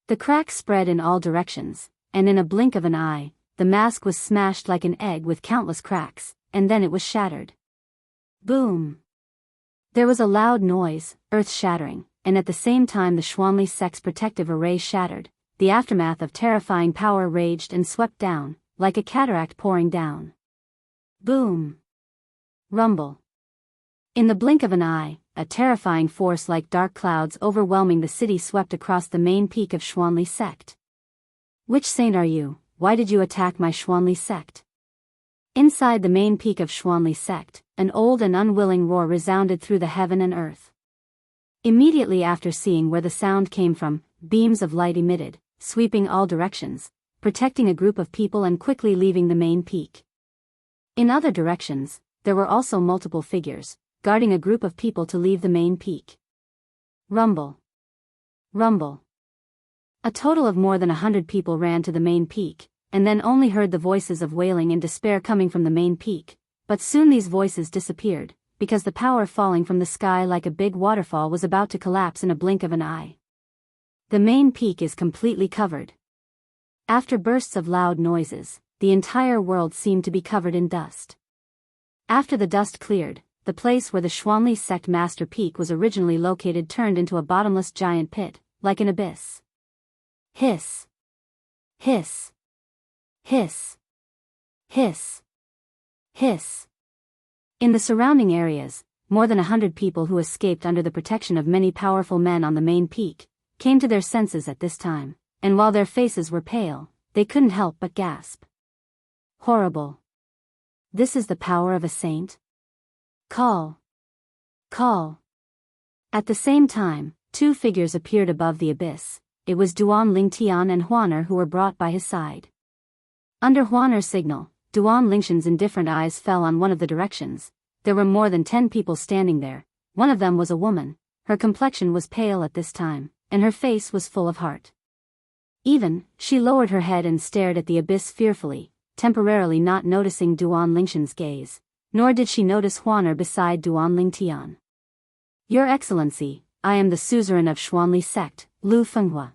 Speaker 1: The cracks spread in all directions, and in a blink of an eye, the mask was smashed like an egg with countless cracks, and then it was shattered. Boom! There was a loud noise, earth-shattering, and at the same time the Xuanli sect's protective array shattered. The aftermath of terrifying power raged and swept down, like a cataract pouring down. Boom! Rumble. In the blink of an eye, a terrifying force like dark clouds overwhelming the city swept across the main peak of Xuanli sect. Which saint are you? Why did you attack my Xuanli sect? Inside the main peak of Xuanli sect, an old and unwilling roar resounded through the heaven and earth. Immediately after seeing where the sound came from, beams of light emitted, sweeping all directions, protecting a group of people and quickly leaving the main peak. In other directions, there were also multiple figures, guarding a group of people to leave the main peak. Rumble. Rumble. A total of more than 100 people ran to the main peak, and then only heard the voices of wailing and despair coming from the main peak, but soon these voices disappeared, because the power falling from the sky like a big waterfall was about to collapse in a blink of an eye. The main peak is completely covered. After bursts of loud noises, the entire world seemed to be covered in dust. After the dust cleared, the place where the Xuanli sect master peak was originally located turned into a bottomless giant pit, like an abyss. Hiss. Hiss. Hiss. Hiss. Hiss. In the surrounding areas, more than 100 people who escaped under the protection of many powerful men on the main peak, came to their senses at this time, and while their faces were pale, they couldn't help but gasp. Horrible. This is the power of a saint? Call. Call. At the same time, 2 figures appeared above the abyss. It was Duan Lingtian and Huaner who were brought by his side. Under Huaner's signal, Duan Lingshan's indifferent eyes fell on one of the directions. There were more than 10 people standing there. One of them was a woman. Her complexion was pale at this time, and her face was full of heart. Even, she lowered her head and stared at the abyss fearfully, temporarily not noticing Duan Lingshan's gaze, nor did she notice Huaner beside Duan Lingtian. Your Excellency, I am the suzerain of Xuanli sect, Lu Fenghua.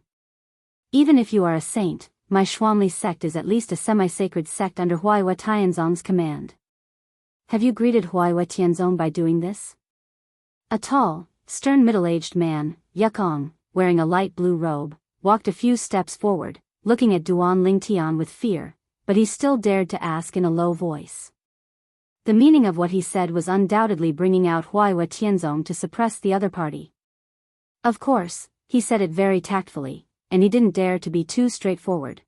Speaker 1: Even if you are a saint, my Xuanli sect is at least a semi-sacred sect under Huaihua Tianzong's command. Have you greeted Huaihua Tianzong by doing this? A tall, stern middle-aged man, Yukong, wearing a light blue robe, walked a few steps forward, looking at Duan Lingtian with fear, but he still dared to ask in a low voice. The meaning of what he said was undoubtedly bringing out Huaihua Tianzong to suppress the other party. Of course, he said it very tactfully, and he didn't dare to be too straightforward.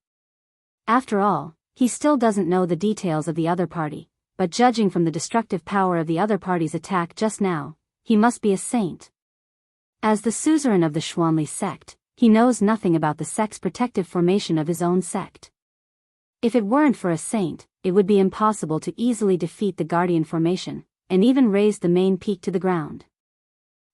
Speaker 1: After all, he still doesn't know the details of the other party, but judging from the destructive power of the other party's attack just now, he must be a saint. As the suzerain of the Xuanli sect, he knows nothing about the sect's protective formation of his own sect. If it weren't for a saint, it would be impossible to easily defeat the guardian formation, and even raise the main peak to the ground.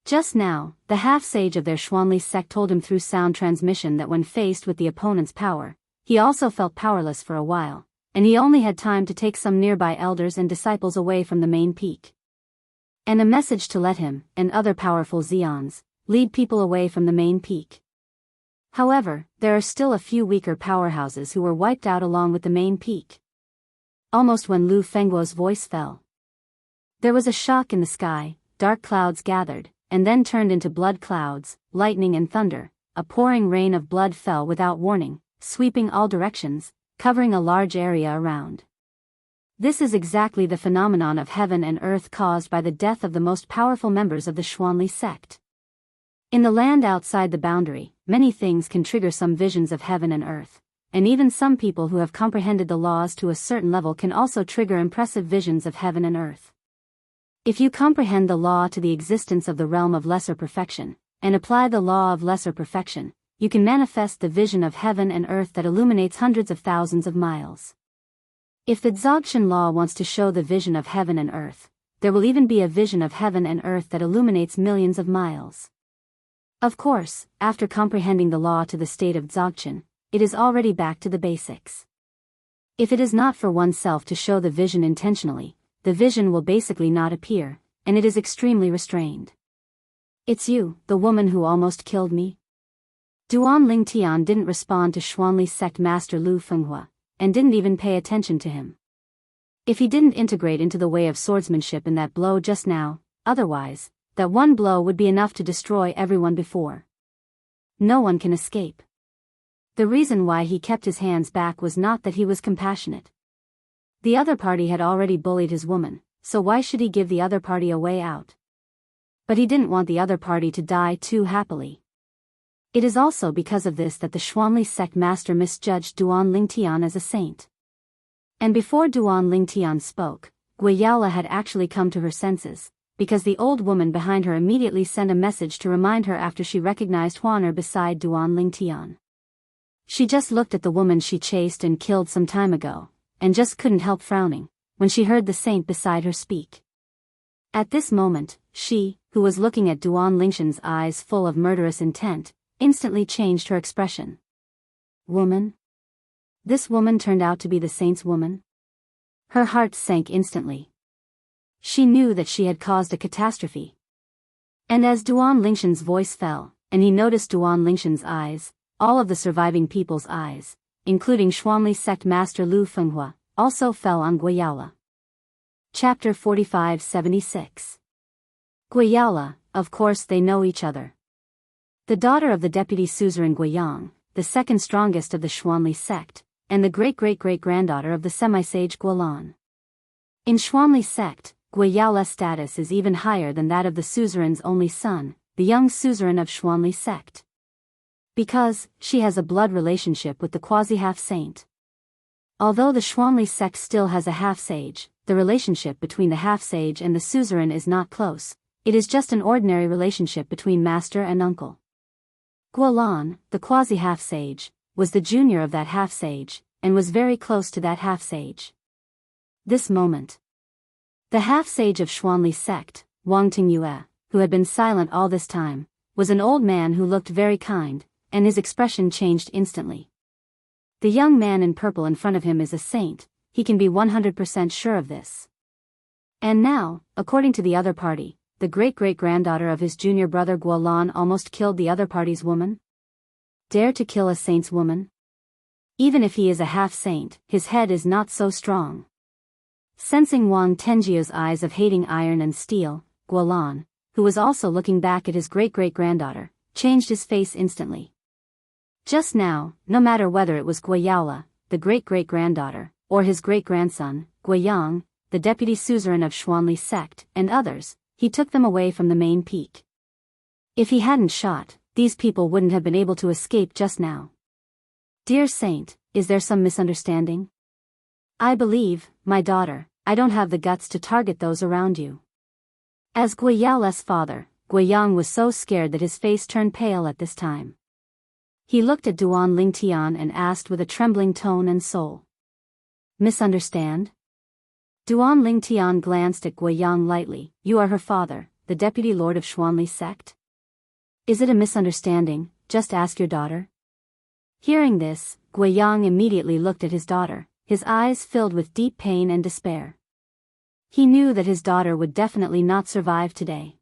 Speaker 1: Just now, the half-sage of their Xuanli sect told him through sound transmission that when faced with the opponent's power, he also felt powerless for a while, and he only had time to take some nearby elders and disciples away from the main peak. And a message to let him, and other powerful Xians, lead people away from the main peak. However, there are still a few weaker powerhouses who were wiped out along with the main peak. Almost when Lu Fengguo's voice fell, there was a shock in the sky, dark clouds gathered, and then turned into blood clouds, lightning and thunder. A pouring rain of blood fell without warning, sweeping all directions, covering a large area around. This is exactly the phenomenon of heaven and earth caused by the death of the most powerful members of the Xuanli sect. In the land outside the boundary, many things can trigger some visions of heaven and earth, and even some people who have comprehended the laws to a certain level can also trigger impressive visions of heaven and earth. If you comprehend the law to the existence of the realm of lesser perfection, and apply the law of lesser perfection, you can manifest the vision of heaven and earth that illuminates hundreds of thousands of miles. If the Dzogchen law wants to show the vision of heaven and earth, there will even be a vision of heaven and earth that illuminates millions of miles. Of course, after comprehending the law to the state of Dzogchen, it is already back to the basics. If it is not for oneself to show the vision intentionally, the vision will basically not appear, and it is extremely restrained. It's you, the woman who almost killed me? Duan Lingtian didn't respond to Xuanli sect master Lu Fenghua, and didn't even pay attention to him. If he didn't integrate into the way of swordsmanship in that blow just now, otherwise, that one blow would be enough to destroy everyone before. No one can escape. The reason why he kept his hands back was not that he was compassionate. The other party had already bullied his woman, so why should he give the other party a way out? But he didn't want the other party to die too happily. It is also because of this that the Xuanli sect master misjudged Duan Lingtian as a saint. And before Duan Lingtian spoke, Guiyaola had actually come to her senses, because the old woman behind her immediately sent a message to remind her after she recognized Huaner beside Duan Lingtian. She just looked at the woman she chased and killed some time ago, and just couldn't help frowning, when she heard the saint beside her speak. At this moment, she, who was looking at Duan Lingshan's eyes full of murderous intent, instantly changed her expression. Woman? This woman turned out to be the saint's woman? Her heart sank instantly. She knew that she had caused a catastrophe. And as Duan Lingshan's voice fell, and he noticed Duan Lingshan's eyes, all of the surviving people's eyes, including Xuanli sect master Lu Fenghua, also fell on Guiyaola. Chapter 45-76. Guiyaola, of course they know each other. The daughter of the deputy suzerain Guiyang, the second strongest of the Xuanli sect, and the great-great-great-granddaughter of the semi-sage Guolan. In Xuanli sect, Guiyaola's status is even higher than that of the suzerain's only son, the young suzerain of Xuanli sect. Because, she has a blood relationship with the quasi-half-saint. Although the Xuanli sect still has a half-sage, the relationship between the half-sage and the suzerain is not close, it is just an ordinary relationship between master and uncle. Guolan, the quasi-half-sage, was the junior of that half-sage, and was very close to that half-sage. This moment. The half-sage of Xuanli sect, Wang Tingyue, who had been silent all this time, was an old man who looked very kind, and his expression changed instantly. The young man in purple in front of him is a saint, he can be 100% sure of this. And now, according to the other party, the great-great-granddaughter of his junior brother Guolan almost killed the other party's woman? Dare to kill a saint's woman? Even if he is a half-saint, his head is not so strong. Sensing Wang Tenjiu's eyes of hating iron and steel, Guolan, who was also looking back at his great-great-granddaughter, changed his face instantly. Just now, no matter whether it was Guiyaola, the great-great-granddaughter, or his great-grandson, Guiyang, the deputy suzerain of Xuanli sect, and others, he took them away from the main peak. If he hadn't shot, these people wouldn't have been able to escape just now. Dear Saint, is there some misunderstanding? I believe, my daughter, I don't have the guts to target those around you. As Guiyaola's father, Guiyang was so scared that his face turned pale at this time. He looked at Duan Lingtian and asked with a trembling tone and soul. Misunderstand? Duan Lingtian glanced at Guiyang lightly. You are her father, the deputy lord of Xuanli sect? Is it a misunderstanding? Just ask your daughter. Hearing this, Guiyang immediately looked at his daughter, his eyes filled with deep pain and despair. He knew that his daughter would definitely not survive today.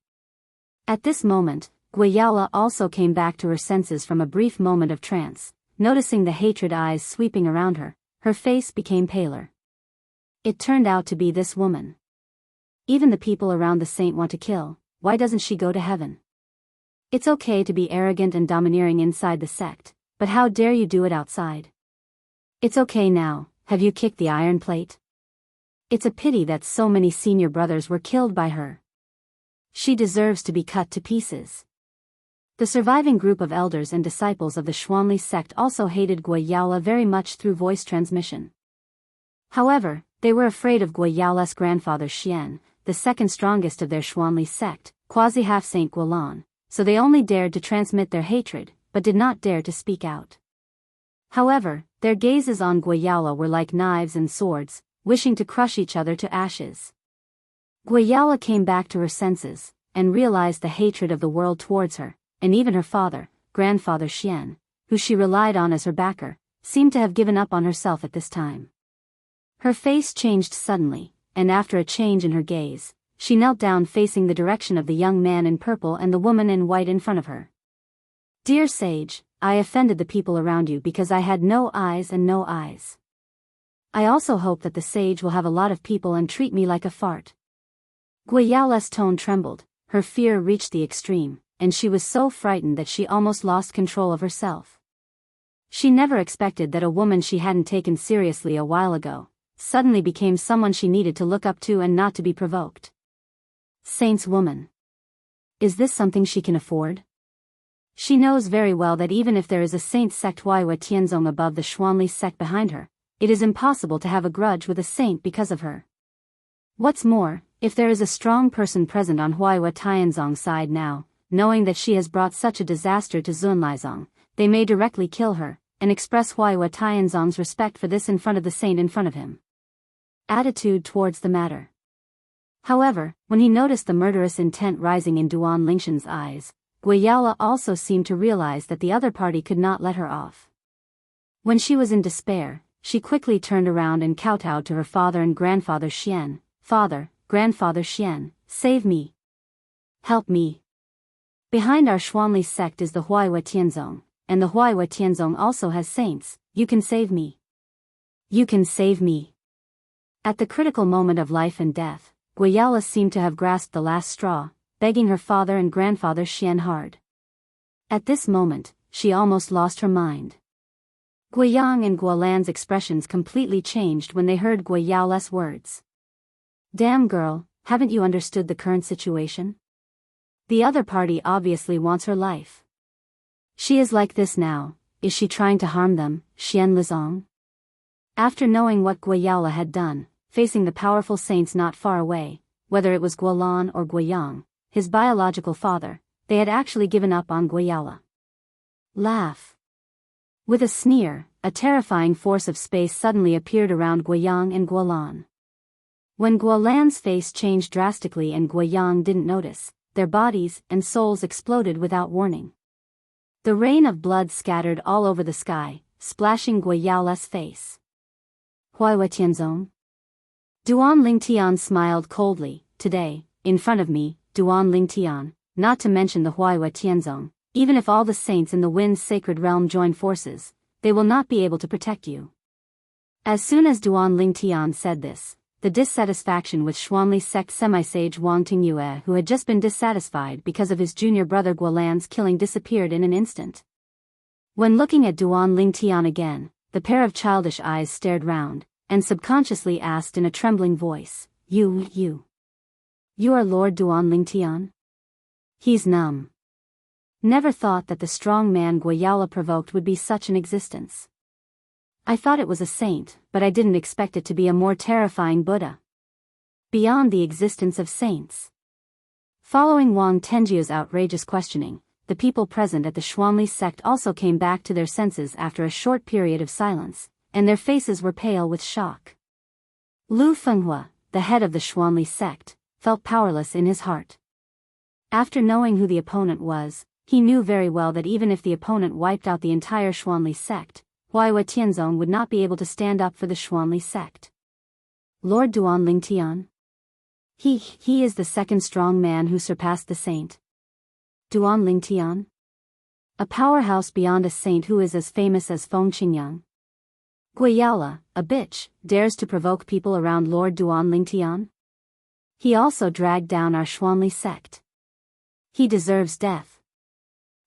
Speaker 1: At this moment, Guiyala also came back to her senses from a brief moment of trance. Noticing the hatred eyes sweeping around her, her face became paler. It turned out to be this woman. Even the people around the saint want to kill, why doesn't she go to heaven? It's okay to be arrogant and domineering inside the sect, but how dare you do it outside? It's okay now, have you kicked the iron plate? It's a pity that so many senior brothers were killed by her. She deserves to be cut to pieces. The surviving group of elders and disciples of the Xuanli sect also hated Guiyala very much through voice transmission. However, they were afraid of Guiyala's grandfather Xian, the second strongest of their Xuanli sect, quasi-half Saint Guilan, so they only dared to transmit their hatred, but did not dare to speak out. However, their gazes on Guiyala were like knives and swords, wishing to crush each other to ashes. Guiyala came back to her senses, and realized the hatred of the world towards her, and even her father, grandfather Xian, who she relied on as her backer, seemed to have given up on herself at this time. Her face changed suddenly, and after a change in her gaze, she knelt down facing the direction of the young man in purple and the woman in white in front of her. Dear sage, I offended the people around you because I had no eyes and no eyes. I also hope that the sage will have a lot of people and treat me like a fart. Guiyala's tone trembled, her fear reached the extreme, and she was so frightened that she almost lost control of herself. She never expected that a woman she hadn't taken seriously a while ago suddenly became someone she needed to look up to and not to be provoked. Saint's woman. Is this something she can afford? She knows very well that even if there is a saint sect Huayue Tianzong above the Xuanli sect behind her, it is impossible to have a grudge with a saint because of her. What's more, if there is a strong person present on Huayue Tianzong's side now, knowing that she has brought such a disaster to Zunlaizong, they may directly kill her, and express Huayue Tianzong's respect for this in front of the saint in front of him. Attitude towards the matter. However, when he noticed the murderous intent rising in Duan Lingshan's eyes, Guiyala also seemed to realize that the other party could not let her off. When she was in despair, she quickly turned around and kowtowed to her father and grandfather Xian. Father, grandfather Xian, save me. Help me. Behind our Xuanli sect is the Huayue Tianzong, and the Huayue Tianzong also has saints. You can save me. You can save me. At the critical moment of life and death, Guiyala seemed to have grasped the last straw, begging her father and grandfather Xian hard. At this moment, she almost lost her mind. Guiyang and Guolan's expressions completely changed when they heard Guiyala's words. Damn girl, haven't you understood the current situation? The other party obviously wants her life. She is like this now, is she trying to harm them, Xian Lizong? After knowing what Guiyala had done, facing the powerful saints not far away, whether it was Guolan or Guiyang, his biological father, they had actually given up on Guiyala. Laugh. With a sneer, a terrifying force of space suddenly appeared around Guiyang and Guolan. When Guolan's face changed drastically and Guiyang didn't notice, their bodies and souls exploded without warning. The rain of blood scattered all over the sky, splashing Guiyala's face. Huayue Tianzong? Duan Lingtian smiled coldly. Today, in front of me, Duan Lingtian, not to mention the Huayue Tianzong, even if all the saints in the wind's sacred realm join forces, they will not be able to protect you. As soon as Duan Lingtian said this, the dissatisfaction with Xuanli sect semi-sage Wang Tingyue, who had just been dissatisfied because of his junior brother Guolan's killing, disappeared in an instant. When looking at Duan Lingtian again, the pair of childish eyes stared round, and subconsciously asked in a trembling voice, You are Lord Duan Lingtian? He's numb. Never thought that the strong man Guiyala provoked would be such an existence. I thought it was a saint, but I didn't expect it to be a more terrifying Buddha. Beyond the existence of saints. Following Wang Tenjiu's outrageous questioning, the people present at the Xuanli sect also came back to their senses after a short period of silence, and their faces were pale with shock. Lu Fenghua, the head of the Xuanli sect, felt powerless in his heart. After knowing who the opponent was, he knew very well that even if the opponent wiped out the entire Xuanli sect, Huayue Tianzong would not be able to stand up for the Xuanli sect. Lord Duan Lingtian? He is the second strong man who surpassed the saint. Duan Lingtian? A powerhouse beyond a saint who is as famous as Feng Qingyang. Guiyala, a bitch, dares to provoke people around Lord Duan Lingtian? He also dragged down our Xuanli sect. He deserves death.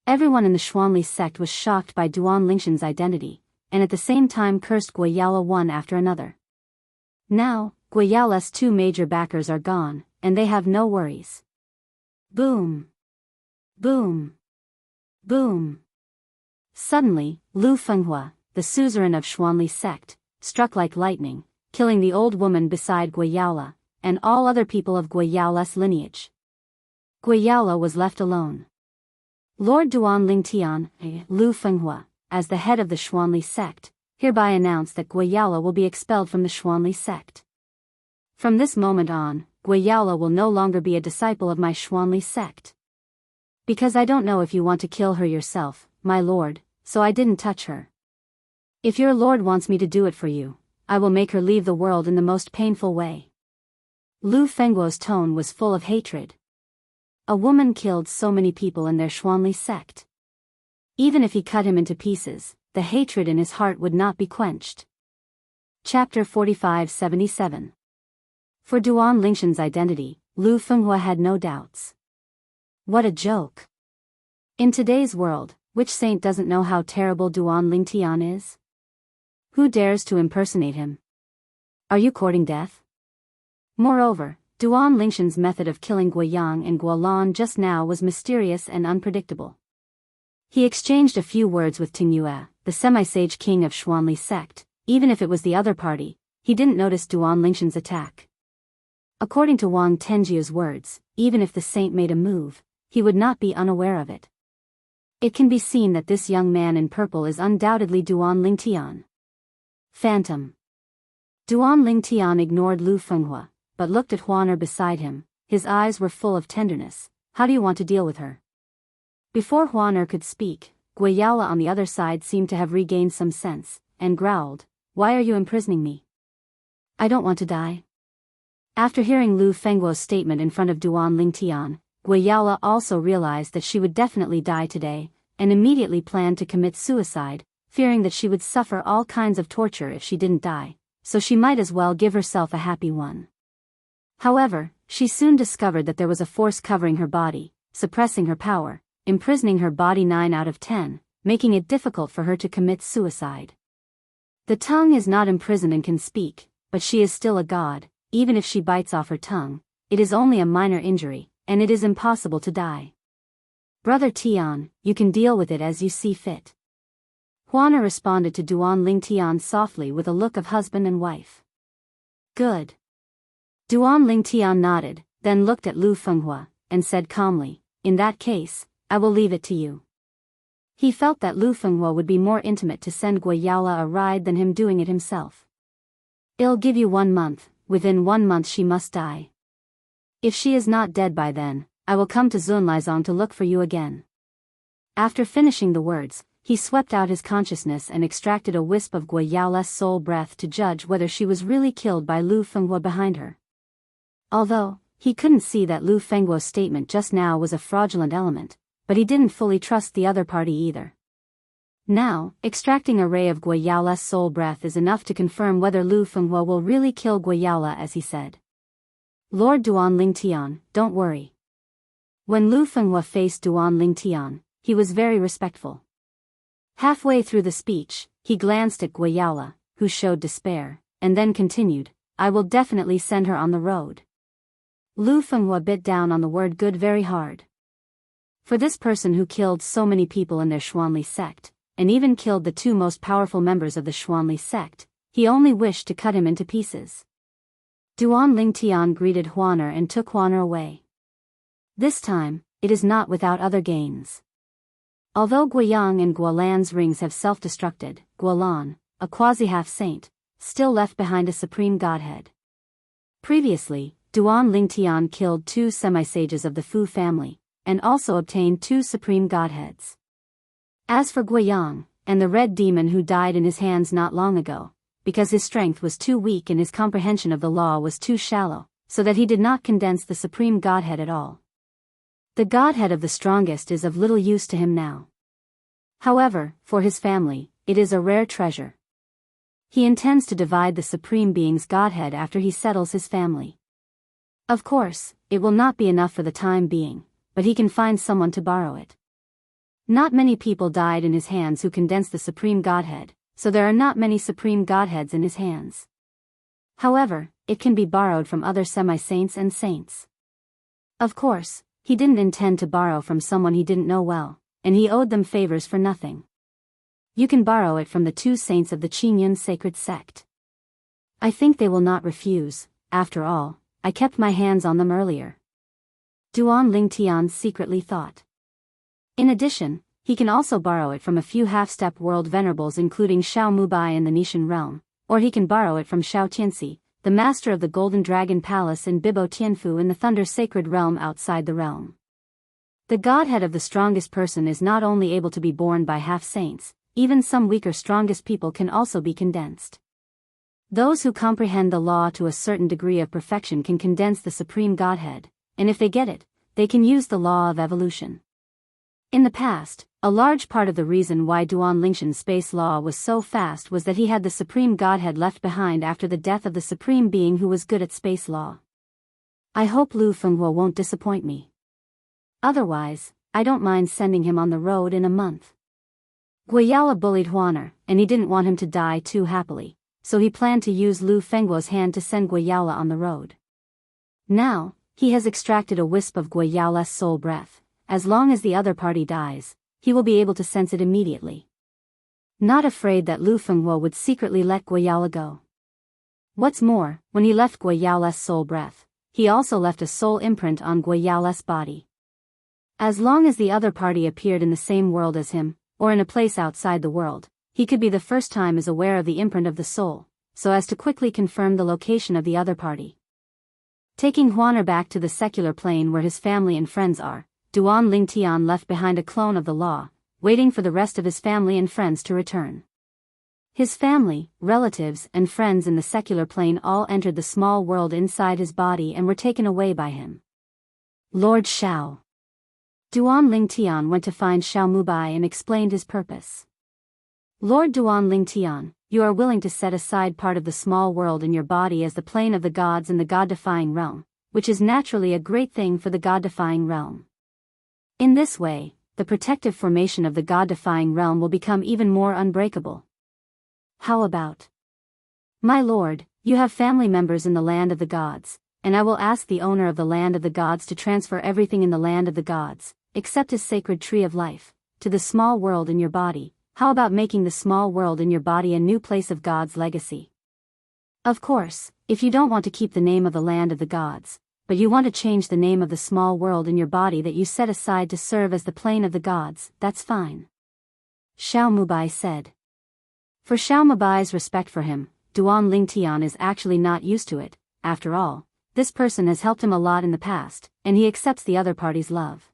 Speaker 1: Everyone in the Xuanli sect was shocked by Duan Lingtian's identity, and at the same time cursed Guiyala one after another. Now, Guiyala's two major backers are gone, and they have no worries. Boom! Boom! Boom! Suddenly, Lu Fenghua, the suzerain of Xuanli sect, struck like lightning, killing the old woman beside Guiyala, and all other people of Guiyala's lineage. Guiyala was left alone. Lord Duan Lingtian, Lu Fenghua, as the head of the Xuanli sect, hereby announced that Guiyala will be expelled from the Xuanli sect. From this moment on, Guiyala will no longer be a disciple of my Xuanli sect. Because I don't know if you want to kill her yourself, my lord, so I didn't touch her. If your lord wants me to do it for you, I will make her leave the world in the most painful way. Lu Fenghuo's tone was full of hatred. A woman killed so many people in their Xuanli sect. Even if he cut him into pieces, the hatred in his heart would not be quenched. Chapter 45-77. For Duan Lingtian's identity, Lu Fenghua had no doubts. What a joke! In today's world, which saint doesn't know how terrible Duan Lingtian is? Who dares to impersonate him? Are you courting death? Moreover, Duan Lingtian's method of killing Guiyang and Guolan just now was mysterious and unpredictable. He exchanged a few words with Tingyue, the semi-sage king of Xuanli sect. Even if it was the other party, he didn't notice Duan Lingtian's attack. According to Wang Tenjiu's words, even if the saint made a move, he would not be unaware of it. It can be seen that this young man in purple is undoubtedly Duan Lingtian. Phantom. Duan Lingtian ignored Lu Fenghua, but looked at Huaner beside him. His eyes were full of tenderness. How do you want to deal with her? Before Huaner could speak, Guiyala on the other side seemed to have regained some sense, and growled, "Why are you imprisoning me? I don't want to die." After hearing Lu Fenghuo's statement in front of Duan Lingtian, Guiyala also realized that she would definitely die today, and immediately planned to commit suicide, fearing that she would suffer all kinds of torture if she didn't die, so she might as well give herself a happy one. However, she soon discovered that there was a force covering her body, suppressing her power, imprisoning her body 9 out of 10, making it difficult for her to commit suicide. The tongue is not imprisoned and can speak, but she is still a god. Even if she bites off her tongue, it is only a minor injury, and it is impossible to die. Brother Tian, you can deal with it as you see fit. Huaner responded to Duan Lingtian softly with a look of husband and wife. Good. Duan Lingtian nodded, then looked at Lu Fenghua, and said calmly, "In that case, I will leave it to you." He felt that Lu Fenghua would be more intimate to send Guiyala a ride than him doing it himself. "I'll give you 1 month. Within 1 month she must die. If she is not dead by then, I will come to Zunlaizong to look for you again." After finishing the words, he swept out his consciousness and extracted a wisp of Guiyala's soul breath to judge whether she was really killed by Lu Fenghua behind her. Although, he couldn't see that Lu Fenghuo's statement just now was a fraudulent element, but he didn't fully trust the other party either. Now, extracting a ray of Guiyala's soul breath is enough to confirm whether Lu Fenghua will really kill Guiyala as he said. "Lord Duan Lingtian, don't worry." When Lu Fenghua faced Duan Lingtian, he was very respectful. Halfway through the speech, he glanced at Guiyala, who showed despair, and then continued, "I will definitely send her on the road." Lu Fenghua bit down on the word good very hard. For this person who killed so many people in their Xuanli sect, and even killed the 2 most powerful members of the Xuanli sect, he only wished to cut him into pieces. Duan Lingtian greeted Huaner and took Huaner away. This time, it is not without other gains. Although Guiyang and Guolan's rings have self-destructed, Guolan, a quasi-half-saint, still left behind a supreme godhead. Previously, Duan Lingtian killed 2 semi-sages of the Fu family, and also obtained 2 supreme godheads. As for Guiyang, and the red demon who died in his hands not long ago, because his strength was too weak and his comprehension of the law was too shallow, so that he did not condense the supreme godhead at all. The godhead of the strongest is of little use to him now. However, for his family, it is a rare treasure. He intends to divide the supreme being's godhead after he settles his family. Of course, it will not be enough for the time being, but he can find someone to borrow it. Not many people died in his hands who condensed the supreme godhead, so there are not many supreme godheads in his hands. However, it can be borrowed from other semi-saints and saints. Of course, he didn't intend to borrow from someone he didn't know well, and he owed them favors for nothing. You can borrow it from the 2 saints of the Qingyun sacred sect. I think they will not refuse. After all, I kept my hands on them earlier. Duan Lingtian secretly thought. In addition, he can also borrow it from a few half-step world venerables including Xiao Mubai in the Nishan realm, or he can borrow it from Xiao Tianxi, the master of the Golden Dragon Palace in Bibo Tianfu in the Thunder Sacred Realm outside the realm. The godhead of the strongest person is not only able to be born by half-saints, even some weaker strongest people can also be condensed. Those who comprehend the law to a certain degree of perfection can condense the supreme godhead, and if they get it, they can use the law of evolution. In the past, a large part of the reason why Duan Lingshan's space law was so fast was that he had the supreme godhead left behind after the death of the supreme being who was good at space law. I hope Lu Fenghuo won't disappoint me. Otherwise, I don't mind sending him on the road in a month. Guiyala bullied Huaner, and he didn't want him to die too happily, so he planned to use Lu Fenghuo's hand to send Guiyala on the road. Now, he has extracted a wisp of Guiyala's soul breath. As long as the other party dies, he will be able to sense it immediately. Not afraid that Lu Fenghuo would secretly let Guiyala go. What's more, when he left Guiyala's soul breath, he also left a soul imprint on Guiyala's body. As long as the other party appeared in the same world as him, or in a place outside the world, he could be the first time as aware of the imprint of the soul, so as to quickly confirm the location of the other party. Taking Huaner back to the secular plane where his family and friends are, Duan Lingtian left behind a clone of the law, waiting for the rest of his family and friends to return. His family, relatives, and friends in the secular plane all entered the small world inside his body and were taken away by him. Lord Xiao. Duan Lingtian went to find Xiao Mubai and explained his purpose. Lord Duan Lingtian, you are willing to set aside part of the small world in your body as the plane of the gods in the god-defying realm, which is naturally a great thing for the god-defying realm. In this way, the protective formation of the god-defying realm will become even more unbreakable. How about? My lord, you have family members in the land of the gods, and I will ask the owner of the land of the gods to transfer everything in the land of the gods, except his sacred tree of life, to the small world in your body. How about making the small world in your body a new place of God's legacy? Of course, if you don't want to keep the name of the land of the gods, but you want to change the name of the small world in your body that you set aside to serve as the plane of the gods, that's fine. Xiao Mubai said. For Xiao Mubai's respect for him, Duan Lingtian is actually not used to it. After all, this person has helped him a lot in the past, and he accepts the other party's love.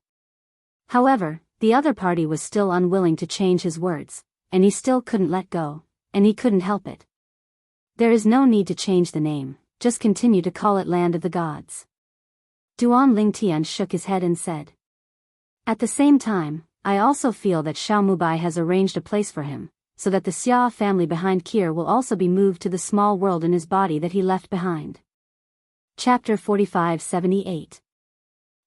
Speaker 1: However, the other party was still unwilling to change his words, and he still couldn't let go, and he couldn't help it. There is no need to change the name, just continue to call it Land of the Gods. Duan Lingtian shook his head and said. At the same time, I also feel that Xiao Mubai has arranged a place for him, so that the Xia family behind Kir will also be moved to the small world in his body that he left behind. Chapter 4578.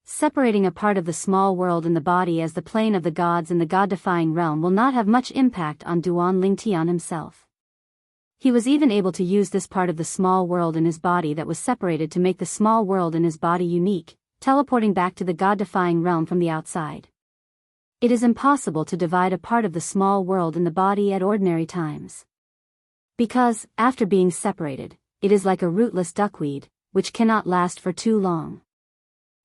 Speaker 1: Separating a part of the small world in the body as the plane of the gods in the god-defying realm will not have much impact on Duan Lingtian himself. He was even able to use this part of the small world in his body that was separated to make the small world in his body unique, teleporting back to the god-defying realm from the outside. It is impossible to divide a part of the small world in the body at ordinary times. Because, after being separated, it is like a rootless duckweed, which cannot last for too long.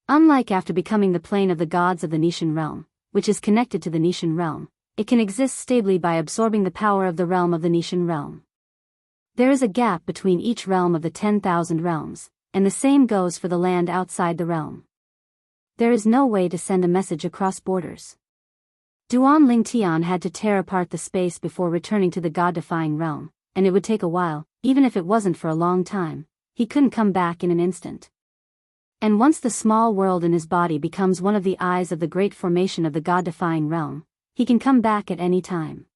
Speaker 1: Unlike after becoming the plane of the gods of the Nishan realm, which is connected to the Nishan realm, it can exist stably by absorbing the power of the realm of the Nishan realm. There is a gap between each realm of the 10,000 realms, and the same goes for the land outside the realm. There is no way to send a message across borders. Duan Lingtian had to tear apart the space before returning to the god-defying realm, and it would take a while, even if it wasn't for a long time. He couldn't come back in an instant. And once the small world in his body becomes one of the eyes of the great formation of the god-defying realm, he can come back at any time.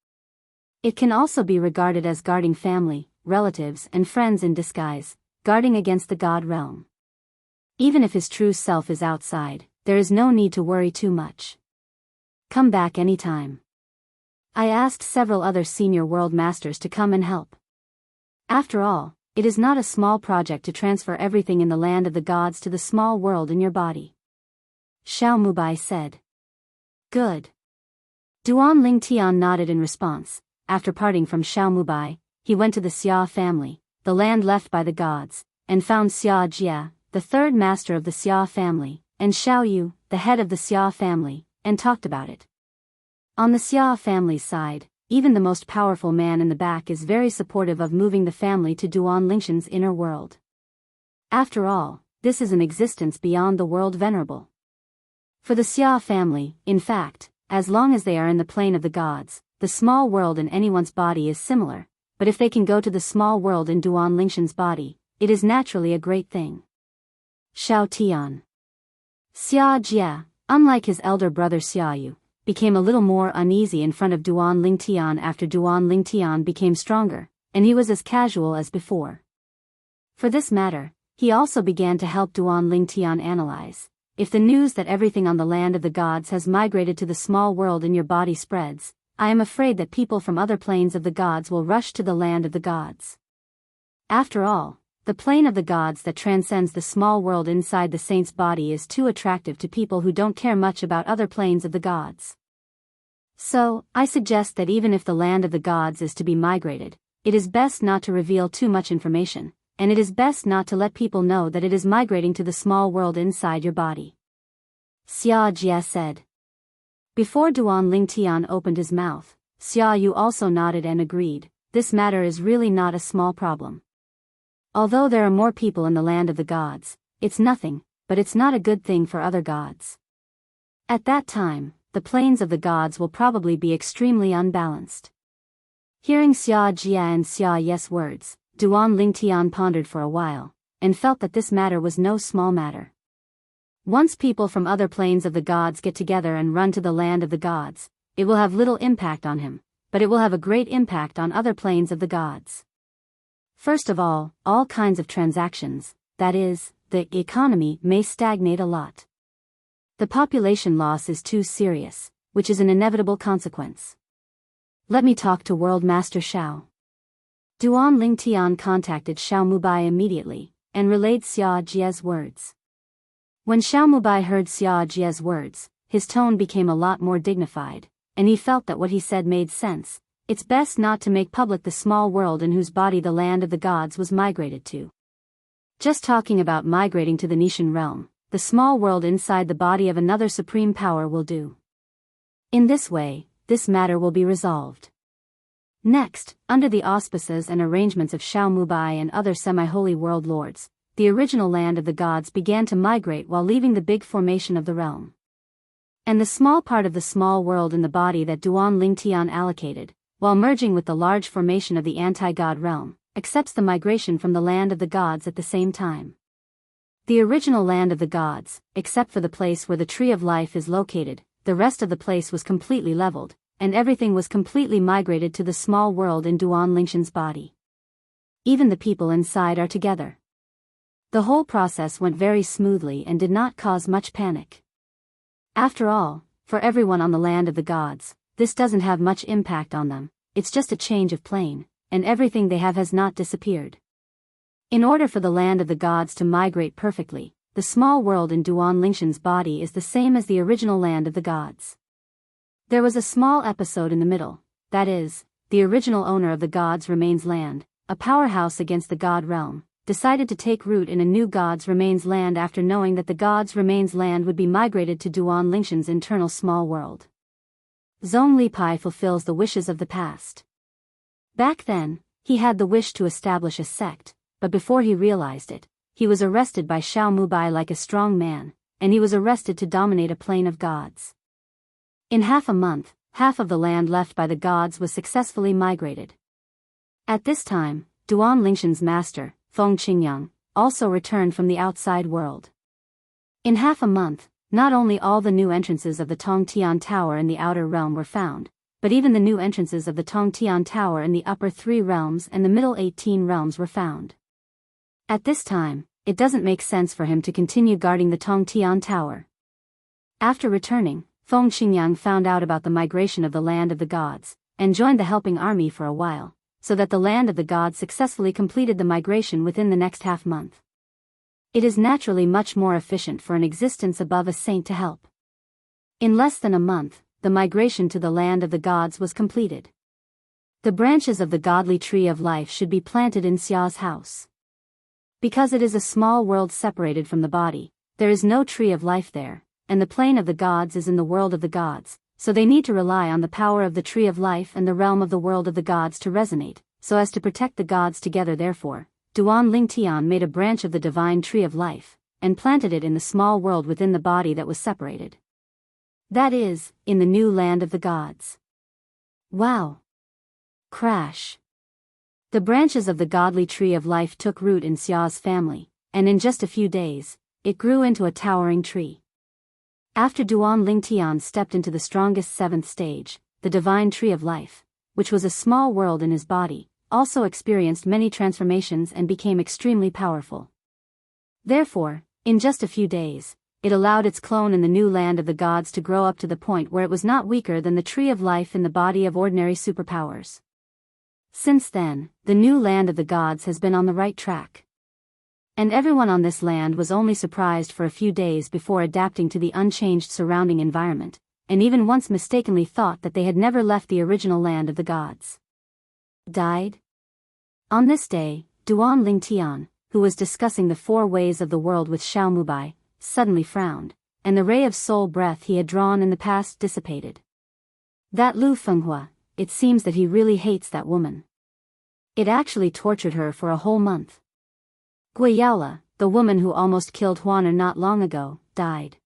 Speaker 1: It can also be regarded as guarding family, relatives and friends in disguise, guarding against the god realm. Even if his true self is outside, there is no need to worry too much. Come back anytime. I asked several other senior world masters to come and help. After all, it is not a small project to transfer everything in the land of the gods to the small world in your body. Xiao Mubai said. Good. Duan Lingtian nodded in response. After parting from Xiao Mubai, he went to the Xia family, the land left by the gods, and found Xia Jia, the third master of the Xia family, and Xiao Yu, the head of the Xia family, and talked about it. On the Xia family's side, even the most powerful man in the back is very supportive of moving the family to Duan Lingshan's inner world. After all, this is an existence beyond the world venerable. For the Xia family, in fact, as long as they are in the plane of the gods, the small world in anyone's body is similar, but if they can go to the small world in Duan Lingshan's body, it is naturally a great thing. Xiao Tian. Xia Jia, unlike his elder brother Xia Yu, became a little more uneasy in front of Duan Lingtian after Duan Lingtian became stronger, and he was as casual as before. For this matter, he also began to help Duan Lingtian analyze. If the news that everything on the land of the gods has migrated to the small world in your body spreads, I am afraid that people from other planes of the gods will rush to the land of the gods. After all, the plane of the gods that transcends the small world inside the saint's body is too attractive to people who don't care much about other planes of the gods. So, I suggest that even if the land of the gods is to be migrated, it is best not to reveal too much information, and it is best not to let people know that it is migrating to the small world inside your body. Xia Jia said. Before Duan Lingtian opened his mouth, Xia Yu also nodded and agreed. This matter is really not a small problem. Although there are more people in the land of the gods, it's nothing, but it's not a good thing for other gods. At that time, the planes of the gods will probably be extremely unbalanced. Hearing Xia Jia and Xia Yes words, Duan Lingtian pondered for a while, and felt that this matter was no small matter. Once people from other planes of the gods get together and run to the land of the gods, it will have little impact on him, but it will have a great impact on other planes of the gods. First of all kinds of transactions, that is, the economy may stagnate a lot. The population loss is too serious, which is an inevitable consequence. Let me talk to World Master Xiao. Duan Lingtian contacted Xiao Mubai immediately, and relayed Xia Jia's words. When Xiao Mubai heard Xia Jia's words, his tone became a lot more dignified, and he felt that what he said made sense. It's best not to make public the small world in whose body the land of the gods was migrated to. Just talking about migrating to the Nishan realm, the small world inside the body of another supreme power will do. In this way, this matter will be resolved. Next, under the auspices and arrangements of Xiao Mubai and other semi-holy world lords, the original land of the gods began to migrate while leaving the big formation of the realm. And the small part of the small world in the body that Duan Lingtian allocated, while merging with the large formation of the anti-god realm, accepts the migration from the land of the gods at the same time. The original land of the gods, except for the place where the tree of life is located, the rest of the place was completely leveled, and everything was completely migrated to the small world in Duan Lingshan's body. Even the people inside are together. The whole process went very smoothly and did not cause much panic. After all, for everyone on the land of the gods, this doesn't have much impact on them, it's just a change of plane, and everything they have has not disappeared. In order for the land of the gods to migrate perfectly, the small world in Duan Lingshan's body is the same as the original land of the gods. There was a small episode in the middle, that is, the original owner of the gods' remains land, a powerhouse against the god realm, decided to take root in a new gods' remains land after knowing that the gods' remains land would be migrated to Duan Lingshan's internal small world. Zhong Lipai fulfills the wishes of the past. Back then, he had the wish to establish a sect, but before he realized it, he was arrested by Xiao Mubai like a strong man, and he was arrested to dominate a plane of gods. In half a month, half of the land left by the gods was successfully migrated. At this time, Duan Lingshan's master, Feng Qingyang, also returned from the outside world. In half a month, not only all the new entrances of the Tongtian Tower in the outer realm were found, but even the new entrances of the Tongtian Tower in the upper 3 realms and the middle 18 realms were found. At this time, it doesn't make sense for him to continue guarding the Tongtian Tower. After returning, Feng Qingyang found out about the migration of the land of the gods, and joined the helping army for a while, so that the land of the gods successfully completed the migration within the next half-month. It is naturally much more efficient for an existence above a saint to help. In less than a month, the migration to the land of the gods was completed. The branches of the godly tree of life should be planted in Xia's house. Because it is a small world separated from the body, there is no tree of life there, and the plane of the gods is in the world of the gods, so they need to rely on the power of the tree of life and the realm of the world of the gods to resonate, so as to protect the gods together. Therefore, Duan Lingtian made a branch of the divine tree of life, and planted it in the small world within the body that was separated. That is, in the new land of the gods. Wow! Crash! The branches of the godly tree of life took root in Xia's family, and in just a few days, it grew into a towering tree. After Duan Lingtian stepped into the strongest 7th stage, the divine tree of life, which was a small world in his body, also experienced many transformations and became extremely powerful. Therefore, in just a few days, it allowed its clone in the new land of the gods to grow up to the point where it was not weaker than the tree of life in the body of ordinary superpowers. Since then, the new land of the gods has been on the right track. And everyone on this land was only surprised for a few days before adapting to the unchanged surrounding environment, and even once mistakenly thought that they had never left the original land of the gods. Died? On this day, Duan Lingtian, who was discussing the 4 ways of the world with Xiao Mubai, suddenly frowned, and the ray of soul breath he had drawn in the past dissipated. That Lu Fenghua, it seems that he really hates that woman. It actually tortured her for a whole month. Guiyaola, the woman who almost killed Huaner not long ago, died.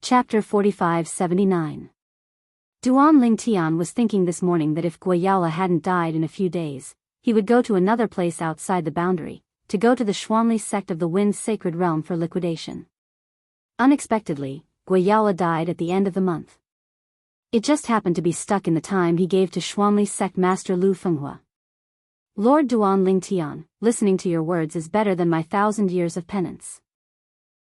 Speaker 1: Chapter 45-79. Duan Lingtian was thinking this morning that if Guiyaola hadn't died in a few days, he would go to another place outside the boundary, to go to the Xuanli sect of the Wind's sacred realm for liquidation. Unexpectedly, Guiyaola died at the end of the month. It just happened to be stuck in the time he gave to Xuanli sect master Lu Fenghua. Lord Duan Lingtian, listening to your words is better than my 1,000 years of penance.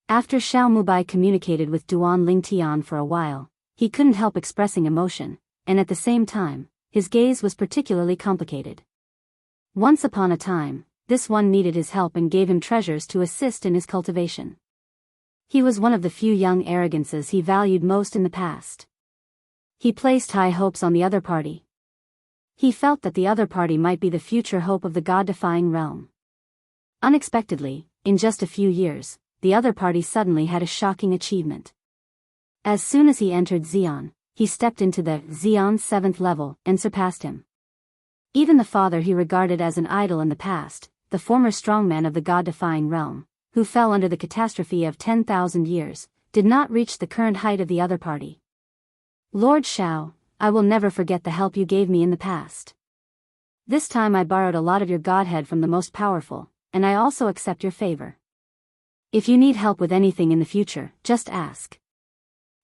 Speaker 1: After Xiao Mubai communicated with Duan Lingtian for a while, he couldn't help expressing emotion, and at the same time, his gaze was particularly complicated. Once upon a time, this one needed his help and gave him treasures to assist in his cultivation. He was one of the few young arrogances he valued most in the past. He placed high hopes on the other party. He felt that the other party might be the future hope of the god-defying realm. Unexpectedly, in just a few years, the other party suddenly had a shocking achievement. As soon as he entered Xi'an, he stepped into the Xi'an 7th level and surpassed him. Even the father he regarded as an idol in the past, the former strongman of the god-defying realm, who fell under the catastrophe of 10,000 years, did not reach the current height of the other party. Lord Xiao, I will never forget the help you gave me in the past. This time I borrowed a lot of your godhead from the most powerful, and I also accept your favor. If you need help with anything in the future, just ask.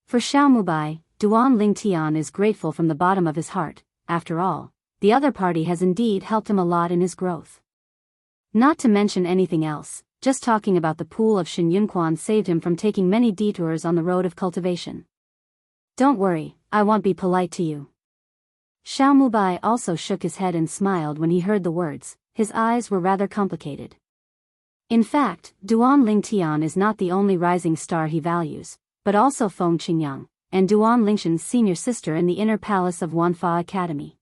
Speaker 1: For Xiao Mubai, Duan Lingtian is grateful from the bottom of his heart. After all, the other party has indeed helped him a lot in his growth. Not to mention anything else, just talking about the pool of Shen Yunquan saved him from taking many detours on the road of cultivation. Don't worry, I won't be polite to you. Xiao Mubai also shook his head and smiled when he heard the words. His eyes were rather complicated. In fact, Duan Lingtian is not the only rising star he values, but also Feng Qingyang, and Duan Lingshan's senior sister in the inner palace of Wanfa Academy.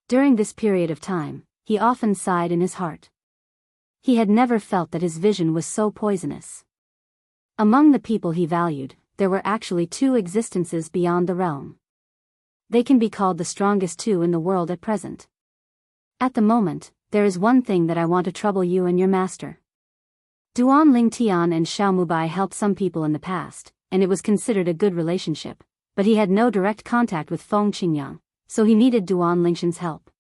Speaker 1: During this period of time, he often sighed in his heart. He had never felt that his vision was so poisonous. Among the people he valued, there were actually 2 existences beyond the realm. They can be called the strongest 2 in the world at present. At the moment, there is one thing that I want to trouble you and your master. Duan Lingtian and Xiao Mubai helped some people in the past, and it was considered a good relationship, but he had no direct contact with Feng Qingyang, so he needed Duan Lingshan's help.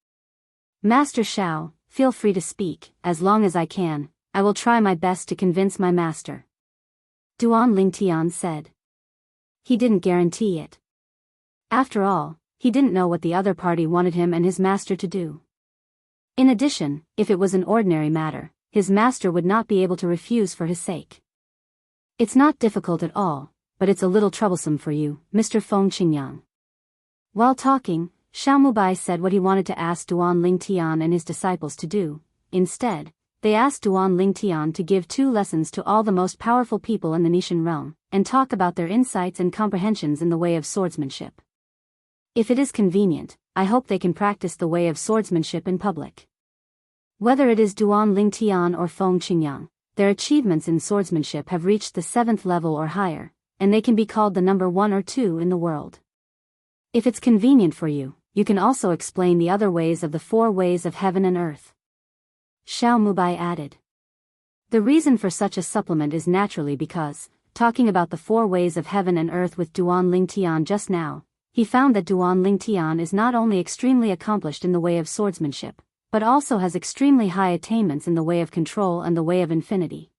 Speaker 1: Master Xiao, feel free to speak. As long as I can, I will try my best to convince my master. Duan Lingtian said. He didn't guarantee it. After all, he didn't know what the other party wanted him and his master to do. In addition, if it was an ordinary matter, his master would not be able to refuse for his sake. It's not difficult at all, but it's a little troublesome for you, Mr. Feng Qingyang. While talking, Xiao Mubai said what he wanted to ask Duan Lingtian and his disciples to do. Instead, they asked Duan Lingtian to give 2 lessons to all the most powerful people in the Nishan realm, and talk about their insights and comprehensions in the way of swordsmanship. If it is convenient, I hope they can practice the way of swordsmanship in public. Whether it is Duan Lingtian or Feng Qingyang, their achievements in swordsmanship have reached the 7th level or higher, and they can be called the number 1 or 2 in the world. If it's convenient for you, you can also explain the other ways of the 4 ways of heaven and earth. Xiao Mubai added. The reason for such a supplement is naturally because, talking about the 4 ways of heaven and earth with Duan Lingtian just now, he found that Duan Lingtian is not only extremely accomplished in the way of swordsmanship, but also has extremely high attainments in the way of control and the way of infinity.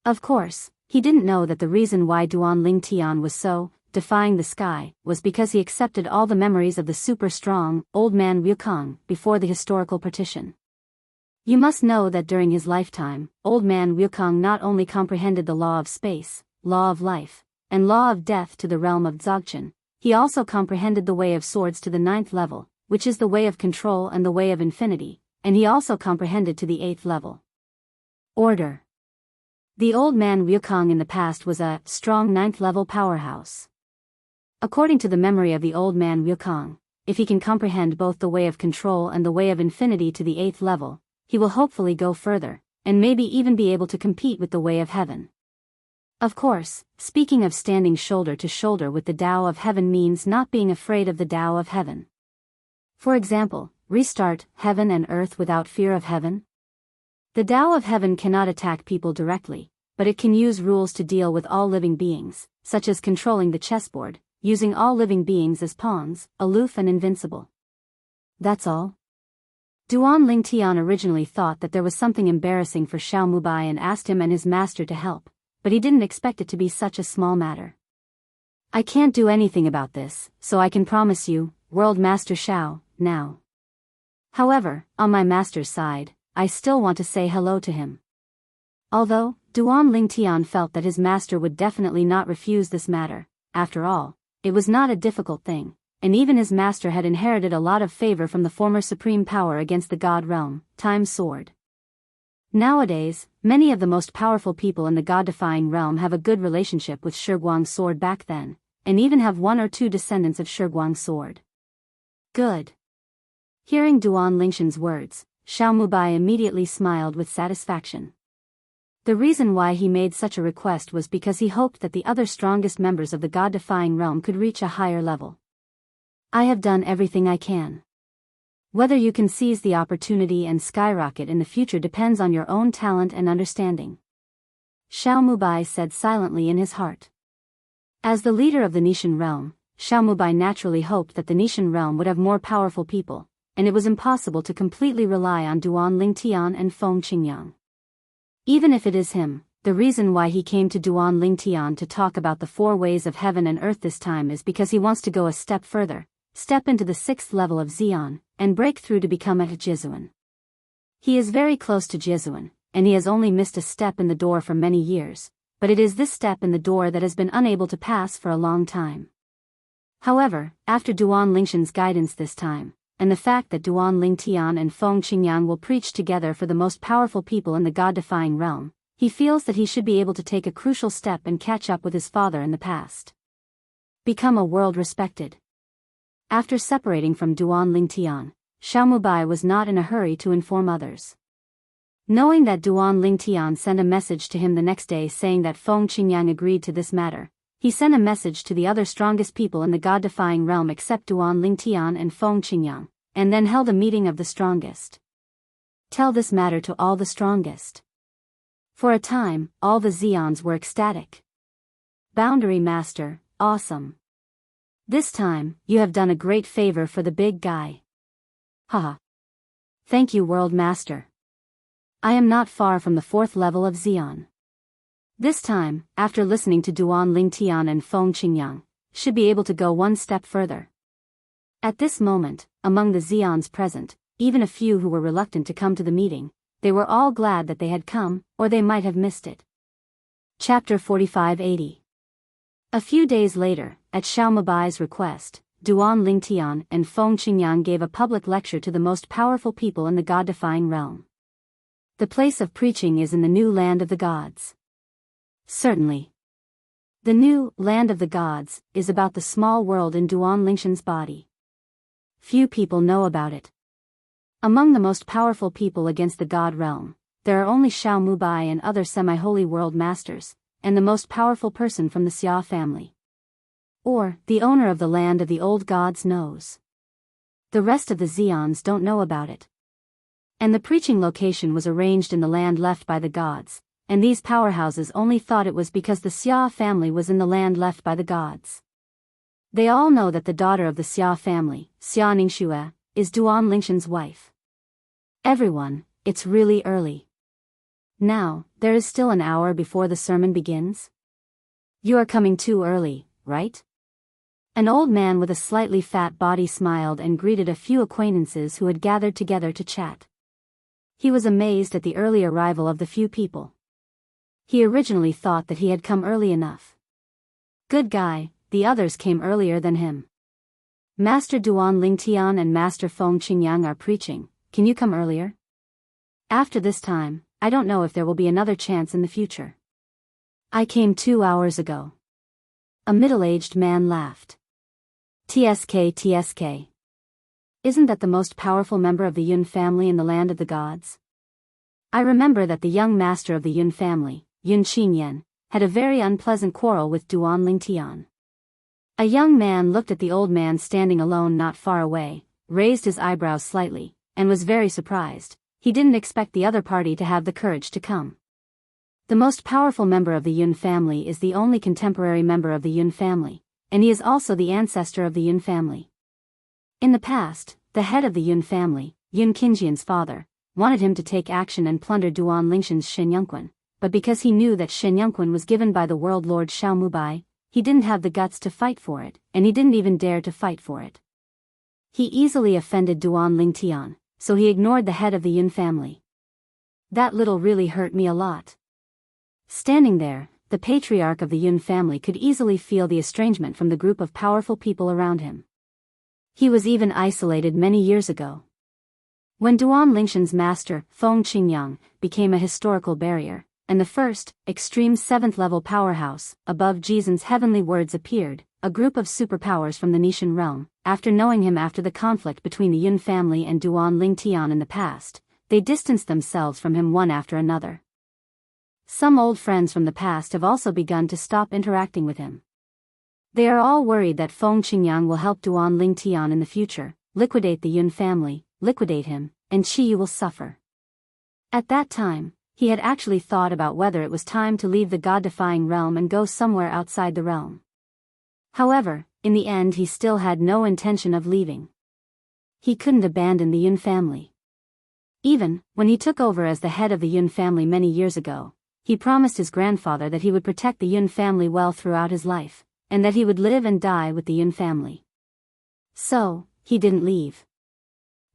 Speaker 1: Of course, he didn't know that the reason why Duan Lingtian was so defying the sky was because he accepted all the memories of the super-strong, old man Wukong before the historical partition. You must know that during his lifetime, old man Wukong not only comprehended the law of space, law of life, and law of death to the realm of Dzogchen, he also comprehended the way of swords to the 9th level, which is the way of control and the way of infinity, and he also comprehended to the 8th level. Order. The old man Wukong in the past was a strong 9th level powerhouse. According to the memory of the old man Wukong, if he can comprehend both the way of control and the way of infinity to the 8th level, he will hopefully go further, and maybe even be able to compete with the way of heaven. Of course, speaking of standing shoulder to shoulder with the Tao of heaven means not being afraid of the Tao of heaven. For example, restart heaven and earth without fear of heaven. The Tao of heaven cannot attack people directly, but it can use rules to deal with all living beings, such as controlling the chessboard, using all living beings as pawns, aloof and invincible. That's all. Duan Lingtian originally thought that there was something embarrassing for Xiao Mubai and asked him and his master to help, but he didn't expect it to be such a small matter. I can't do anything about this, so I can promise you, World Master Xiao, now. However, on my master's side, I still want to say hello to him. Although, Duan Lingtian felt that his master would definitely not refuse this matter, after all, it was not a difficult thing, and even his master had inherited a lot of favor from the former supreme power against the god realm, Time Sword. Nowadays, many of the most powerful people in the god-defying realm have a good relationship with Shiguang's sword back then, and even have 1 or 2 descendants of Shiguang's sword. Good. Hearing Duan Lingshan's words, Xiao Mubai immediately smiled with satisfaction. The reason why he made such a request was because he hoped that the other strongest members of the god-defying realm could reach a higher level. I have done everything I can. Whether you can seize the opportunity and skyrocket in the future depends on your own talent and understanding. Xiao Mubai said silently in his heart. As the leader of the Nishan realm, Xiao Mubai naturally hoped that the Nishan realm would have more powerful people, and it was impossible to completely rely on Duan Lingtian and Feng Qingyang. Even if it is him, the reason why he came to Duan Lingtian to talk about the 4 ways of heaven and earth this time is because he wants to go a step further, step into the 6th level of Xian, and break through to become a Jizuan. He is very close to Jizuan, and he has only missed a step in the door for many years, but it is this step in the door that has been unable to pass for a long time. However, after Duan Lingshan's guidance this time, and the fact that Duan Lingtian and Feng Qingyang will preach together for the most powerful people in the god-defying realm, he feels that he should be able to take a crucial step and catch up with his father in the past. Become a world respected. After separating from Duan Lingtian, Xiao Mubai was not in a hurry to inform others. Knowing that Duan Lingtian sent a message to him the next day saying that Feng Qingyang agreed to this matter, he sent a message to the other strongest people in the god-defying realm except Duan Lingtian and Feng Qingyang, and then held a meeting of the strongest. Tell this matter to all the strongest. For a time, all the Xians were ecstatic. Boundary Master, awesome. This time, you have done a great favor for the big guy. Haha. Thank you, World Master. I am not far from the 4th level of Xian. This time, after listening to Duan Lingtian and Feng Qingyang, should be able to go one step further. At this moment, among the Xians present, even a few who were reluctant to come to the meeting, they were all glad that they had come, or they might have missed it. Chapter 4580. A few days later, at Xiaomabai's request, Duan Lingtian and Feng Qingyang gave a public lecture to the most powerful people in the god-defying realm. The place of preaching is in the new land of the gods. Certainly. The new land of the gods is about the small world in Duan Lingshan's body. Few people know about it. Among the most powerful people against the god realm, there are only Xiao Mubai and other semi-holy world masters, and the most powerful person from the Xia family. Or, the owner of the land of the old gods knows. The rest of the Xians don't know about it. And the preaching location was arranged in the land left by the gods, and these powerhouses only thought it was because the Xia family was in the land left by the gods. They all know that the daughter of the Xia family, Xia Ningxue, is Duan Lingshan's wife. Everyone, it's really early. Now, there is still an hour before the sermon begins. You are coming too early, right? An old man with a slightly fat body smiled and greeted a few acquaintances who had gathered together to chat. He was amazed at the early arrival of the few people. He originally thought that he had come early enough. Good guy, the others came earlier than him. Master Duan Lingtian and Master Feng Qingyang are preaching, can you come earlier? After this time, I don't know if there will be another chance in the future. I came 2 hours ago. A middle-aged man laughed. TSK. Isn't that the most powerful member of the Yun family in the land of the gods? I remember that the young master of the Yun family, Yun Qinyan, had a very unpleasant quarrel with Duan Lingtian. A young man looked at the old man standing alone not far away, raised his eyebrows slightly, and was very surprised. He didn't expect the other party to have the courage to come. The most powerful member of the Yun family is the only contemporary member of the Yun family, and he is also the ancestor of the Yun family. In the past, the head of the Yun family, Yun Qinjian's father, wanted him to take action and plunder Duan Lingshan's Shenyangquan, but because he knew that Shenyangquan was given by the world lord Xiao Mubai, he didn't have the guts to fight for it, and he didn't even dare to fight for it. He easily offended Duan Lingtian, so he ignored the head of the Yun family. That little really hurt me a lot. Standing there, the patriarch of the Yun family could easily feel the estrangement from the group of powerful people around him. He was even isolated many years ago. When Duan Lingshan's master, Feng Qingyang, became a historical barrier, and the first, extreme 7th-level powerhouse, above Jizan's heavenly words appeared, a group of superpowers from the Nishan realm, after knowing him after the conflict between the Yun family and Duan Lingtian in the past, they distanced themselves from him one after another. Some old friends from the past have also begun to stop interacting with him. They are all worried that Feng Qingyang will help Duan Lingtian in the future, liquidate the Yun family, liquidate him, and Qi will suffer. At that time, he had actually thought about whether it was time to leave the god-defying realm and go somewhere outside the realm. However, in the end he still had no intention of leaving. He couldn't abandon the Yun family. Even when he took over as the head of the Yun family many years ago, he promised his grandfather that he would protect the Yun family well throughout his life, and that he would live and die with the Yun family. So, he didn't leave.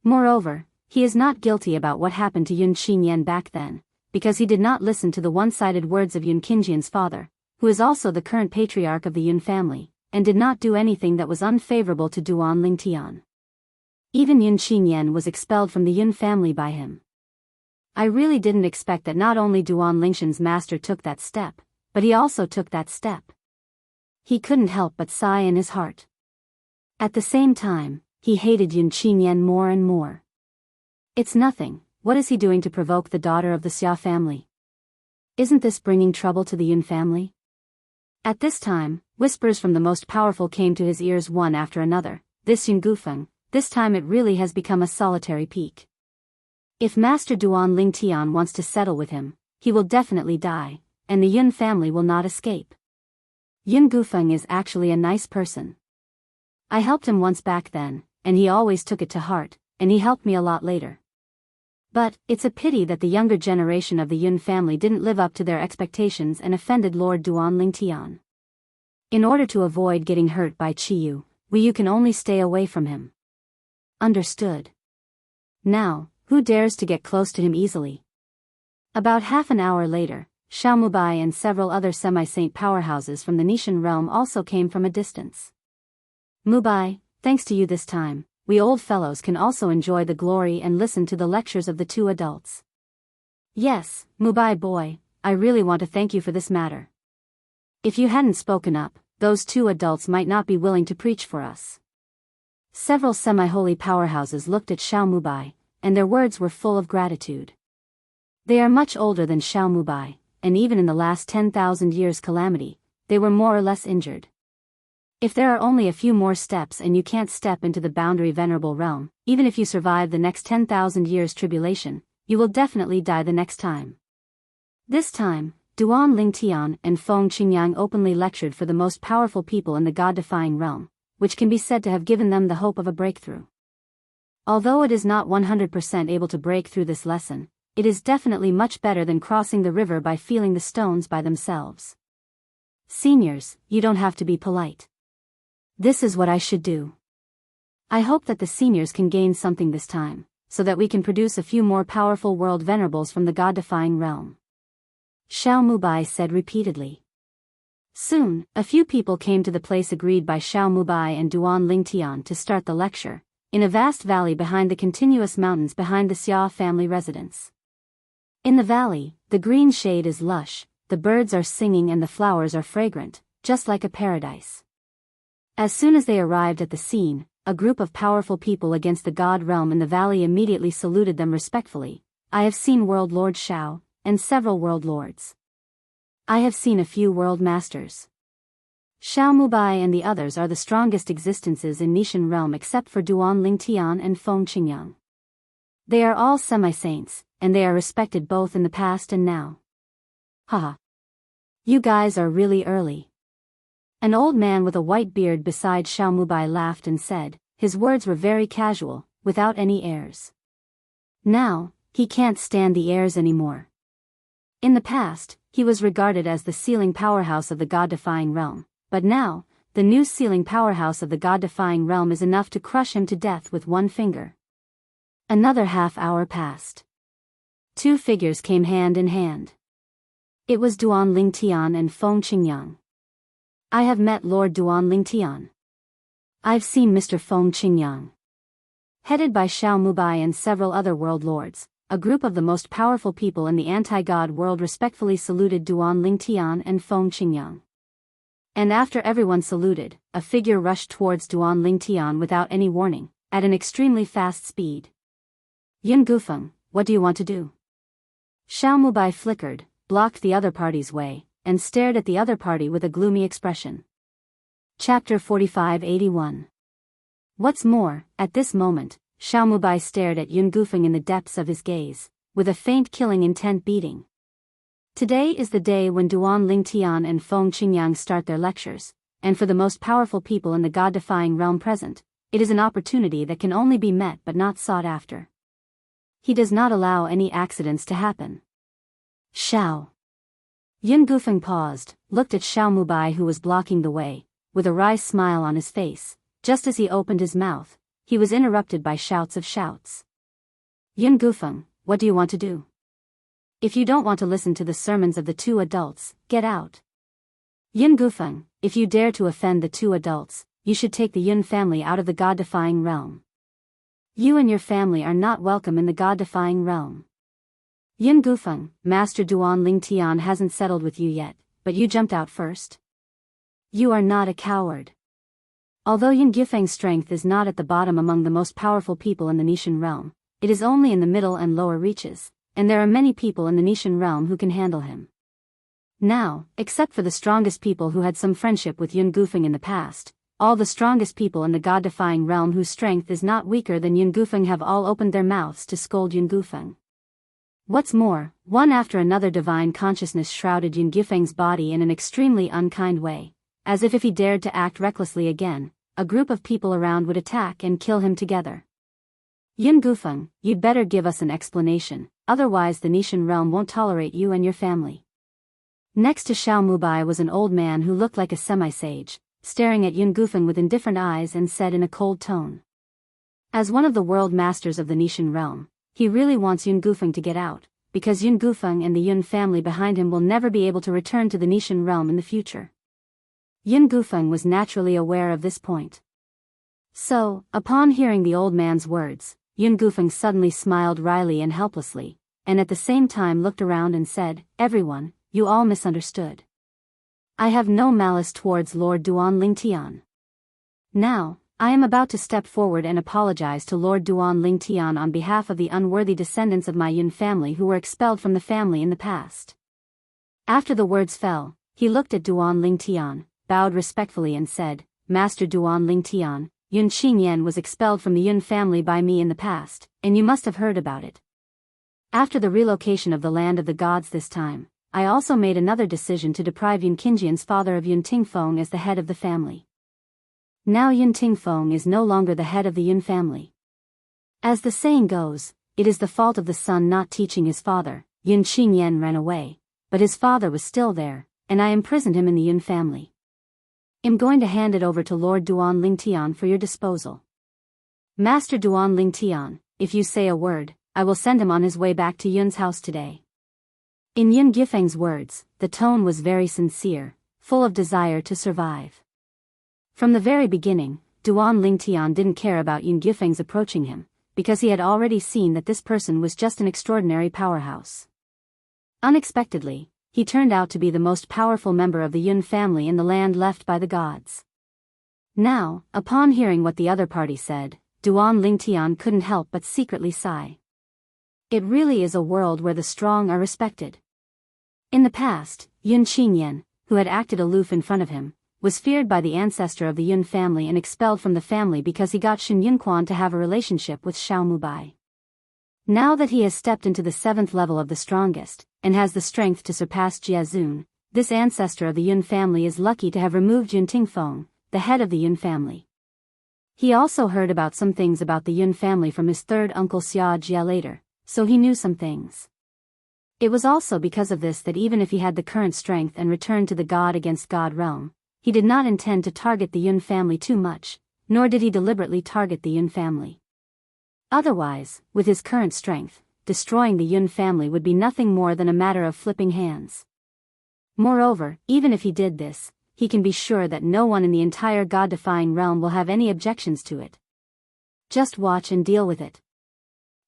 Speaker 1: Moreover, he is not guilty about what happened to Yun Qinyan back then, because he did not listen to the one-sided words of Yun Qinjian's father, who is also the current patriarch of the Yun family, and did not do anything that was unfavorable to Duan Lingtian. Even Yun Qinyan was expelled from the Yun family by him. I really didn't expect that not only Duan Lingshan's master took that step, but he also took that step. He couldn't help but sigh in his heart. At the same time, he hated Yun Qinyan more and more. It's nothing, what is he doing to provoke the daughter of the Xia family? Isn't this bringing trouble to the Yun family? At this time, whispers from the most powerful came to his ears one after another. This Yun Gufeng, this time it really has become a solitary peak. If Master Duan Lingtian wants to settle with him, he will definitely die, and the Yun family will not escape. Yun Gufeng is actually a nice person. I helped him once back then, and he always took it to heart, and he helped me a lot later. But, it's a pity that the younger generation of the Yun family didn't live up to their expectations and offended Lord Duan Lingtian. In order to avoid getting hurt by Qiyu, you can only stay away from him. Understood. Now, who dares to get close to him easily? About half an hour later, Xiao Mubai and several other semi-saint powerhouses from the Nishan realm also came from a distance. Mubai, thanks to you this time, we old fellows can also enjoy the glory and listen to the lectures of the two adults. Yes, Mubai boy, I really want to thank you for this matter. If you hadn't spoken up, those two adults might not be willing to preach for us. Several semi-holy powerhouses looked at Xiao Mubai, and their words were full of gratitude. They are much older than Xiao Mubai, and even in the last 10,000 years calamity, they were more or less injured. If there are only a few more steps and you can't step into the boundary venerable realm, even if you survive the next 10,000 years tribulation, you will definitely die the next time. This time, Duan Lingtian and Feng Qingyang openly lectured for the most powerful people in the god-defying realm, which can be said to have given them the hope of a breakthrough. Although it is not 100% able to break through this lesson, it is definitely much better than crossing the river by feeling the stones by themselves. Seniors, you don't have to be polite. This is what I should do. I hope that the seniors can gain something this time, so that we can produce a few more powerful world venerables from the god-defying realm. Xiao Mubai said repeatedly. Soon, a few people came to the place agreed by Xiao Mubai and Duan Lingtian to start the lecture, in a vast valley behind the continuous mountains behind the Xia family residence. In the valley, the green shade is lush, the birds are singing and the flowers are fragrant, just like a paradise. As soon as they arrived at the scene, a group of powerful people against the god realm in the valley immediately saluted them respectfully. I have seen World Lord Xiao, and several World Lords. I have seen a few World Masters. Xiao Mubai and the others are the strongest existences in Nishan realm except for Duan Lingtian and Feng Qingyang. They are all semi-saints, and they are respected both in the past and now. Haha. You guys are really early. An old man with a white beard beside Xiao Mubai laughed and said, his words were very casual, without any airs. Now, he can't stand the airs anymore. In the past, he was regarded as the sealing powerhouse of the god-defying realm, but now, the new sealing powerhouse of the god-defying realm is enough to crush him to death with one finger. Another half-hour passed. Two figures came hand in hand. It was Duan Lingtian and Feng Qingyang. I have met Lord Duan Lingtian. I've seen Mr. Feng Qingyang. Headed by Xiao Mubai and several other world lords, a group of the most powerful people in the anti-god world respectfully saluted Duan Lingtian and Feng Qingyang. And after everyone saluted, a figure rushed towards Duan Lingtian without any warning, at an extremely fast speed. Yun Gufeng, what do you want to do? Xiao Mubai flickered, blocked the other party's way, and stared at the other party with a gloomy expression. Chapter 4581. What's more, at this moment, Xiao Mubai stared at Yun Gufeng in the depths of his gaze, with a faint killing intent beating. Today is the day when Duan Lingtian and Feng Qingyang start their lectures, and for the most powerful people in the god-defying realm present, it is an opportunity that can only be met but not sought after. He does not allow any accidents to happen. Xiao. Yun Gufeng paused, looked at Xiao Mubai who was blocking the way, with a wry smile on his face. Just as he opened his mouth, he was interrupted by shouts of shouts. Yun Gufeng, what do you want to do? If you don't want to listen to the sermons of the two adults, get out. Yun Gufeng, if you dare to offend the two adults, you should take the Yun family out of the god-defying realm. You and your family are not welcome in the god-defying realm. Yun Gufeng, Master Duan Lingtian hasn't settled with you yet, but you jumped out first. You are not a coward. Although Yun Gufeng's strength is not at the bottom among the most powerful people in the Nishan realm, it is only in the middle and lower reaches, and there are many people in the Nishan realm who can handle him. Now, except for the strongest people who had some friendship with Yun Gufeng in the past, all the strongest people in the god-defying realm whose strength is not weaker than Yun Gufeng have all opened their mouths to scold Yun Gufeng. What's more, one after another divine consciousness shrouded Yun Gufeng's body in an extremely unkind way, as if he dared to act recklessly again, a group of people around would attack and kill him together. Yun Gufeng, you'd better give us an explanation, otherwise the Nishan realm won't tolerate you and your family. Next to Xiao Mubai was an old man who looked like a semi-sage, staring at Yun Gufeng with indifferent eyes and said in a cold tone. As one of the world masters of the Nishan realm, he really wants Yun Gufeng to get out, because Yun Gufeng and the Yun family behind him will never be able to return to the Nishan realm in the future. Yun Gufeng was naturally aware of this point. So, upon hearing the old man's words, Yun Gufeng suddenly smiled wryly and helplessly, and at the same time looked around and said, "Everyone, you all misunderstood. I have no malice towards Lord Duan Lingtian. Now, I am about to step forward and apologize to Lord Duan Lingtian on behalf of the unworthy descendants of my Yun family who were expelled from the family in the past." After the words fell, he looked at Duan Lingtian, bowed respectfully and said, "Master Duan Lingtian, Yun Qingyan was expelled from the Yun family by me in the past, and you must have heard about it. After the relocation of the land of the gods this time, I also made another decision to deprive Yun Qingyan's father of Yun Tingfeng as the head of the family. Now Yun Tingfeng is no longer the head of the Yun family. As the saying goes, it is the fault of the son not teaching his father. Yun Qingyan ran away, but his father was still there, and I imprisoned him in the Yun family. I'm going to hand it over to Lord Duan Lingtian for your disposal. Master Duan Lingtian, if you say a word, I will send him on his way back to Yun's house today." In Yun Gufeng's words, the tone was very sincere, full of desire to survive. From the very beginning, Duan Lingtian didn't care about Yun Gufeng's approaching him, because he had already seen that this person was just an extraordinary powerhouse. Unexpectedly, he turned out to be the most powerful member of the Yun family in the land left by the gods. Now, upon hearing what the other party said, Duan Lingtian couldn't help but secretly sigh. It really is a world where the strong are respected. In the past, Yun Qingyan, who had acted aloof in front of him, was feared by the ancestor of the Yun family and expelled from the family because he got Shen Yunquan to have a relationship with Xiao Mubai. Now that he has stepped into the 7th level of the strongest, and has the strength to surpass Jiazun, this ancestor of the Yun family is lucky to have removed Yun Tingfeng, the head of the Yun family. He also heard about some things about the Yun family from his third uncle Xia Jia later, so he knew some things. It was also because of this that even if he had the current strength and returned to the God against God realm, he did not intend to target the Yun family too much, nor did he deliberately target the Yun family. Otherwise, with his current strength, destroying the Yun family would be nothing more than a matter of flipping hands. Moreover, even if he did this, he can be sure that no one in the entire God-defying realm will have any objections to it. Just watch and deal with it.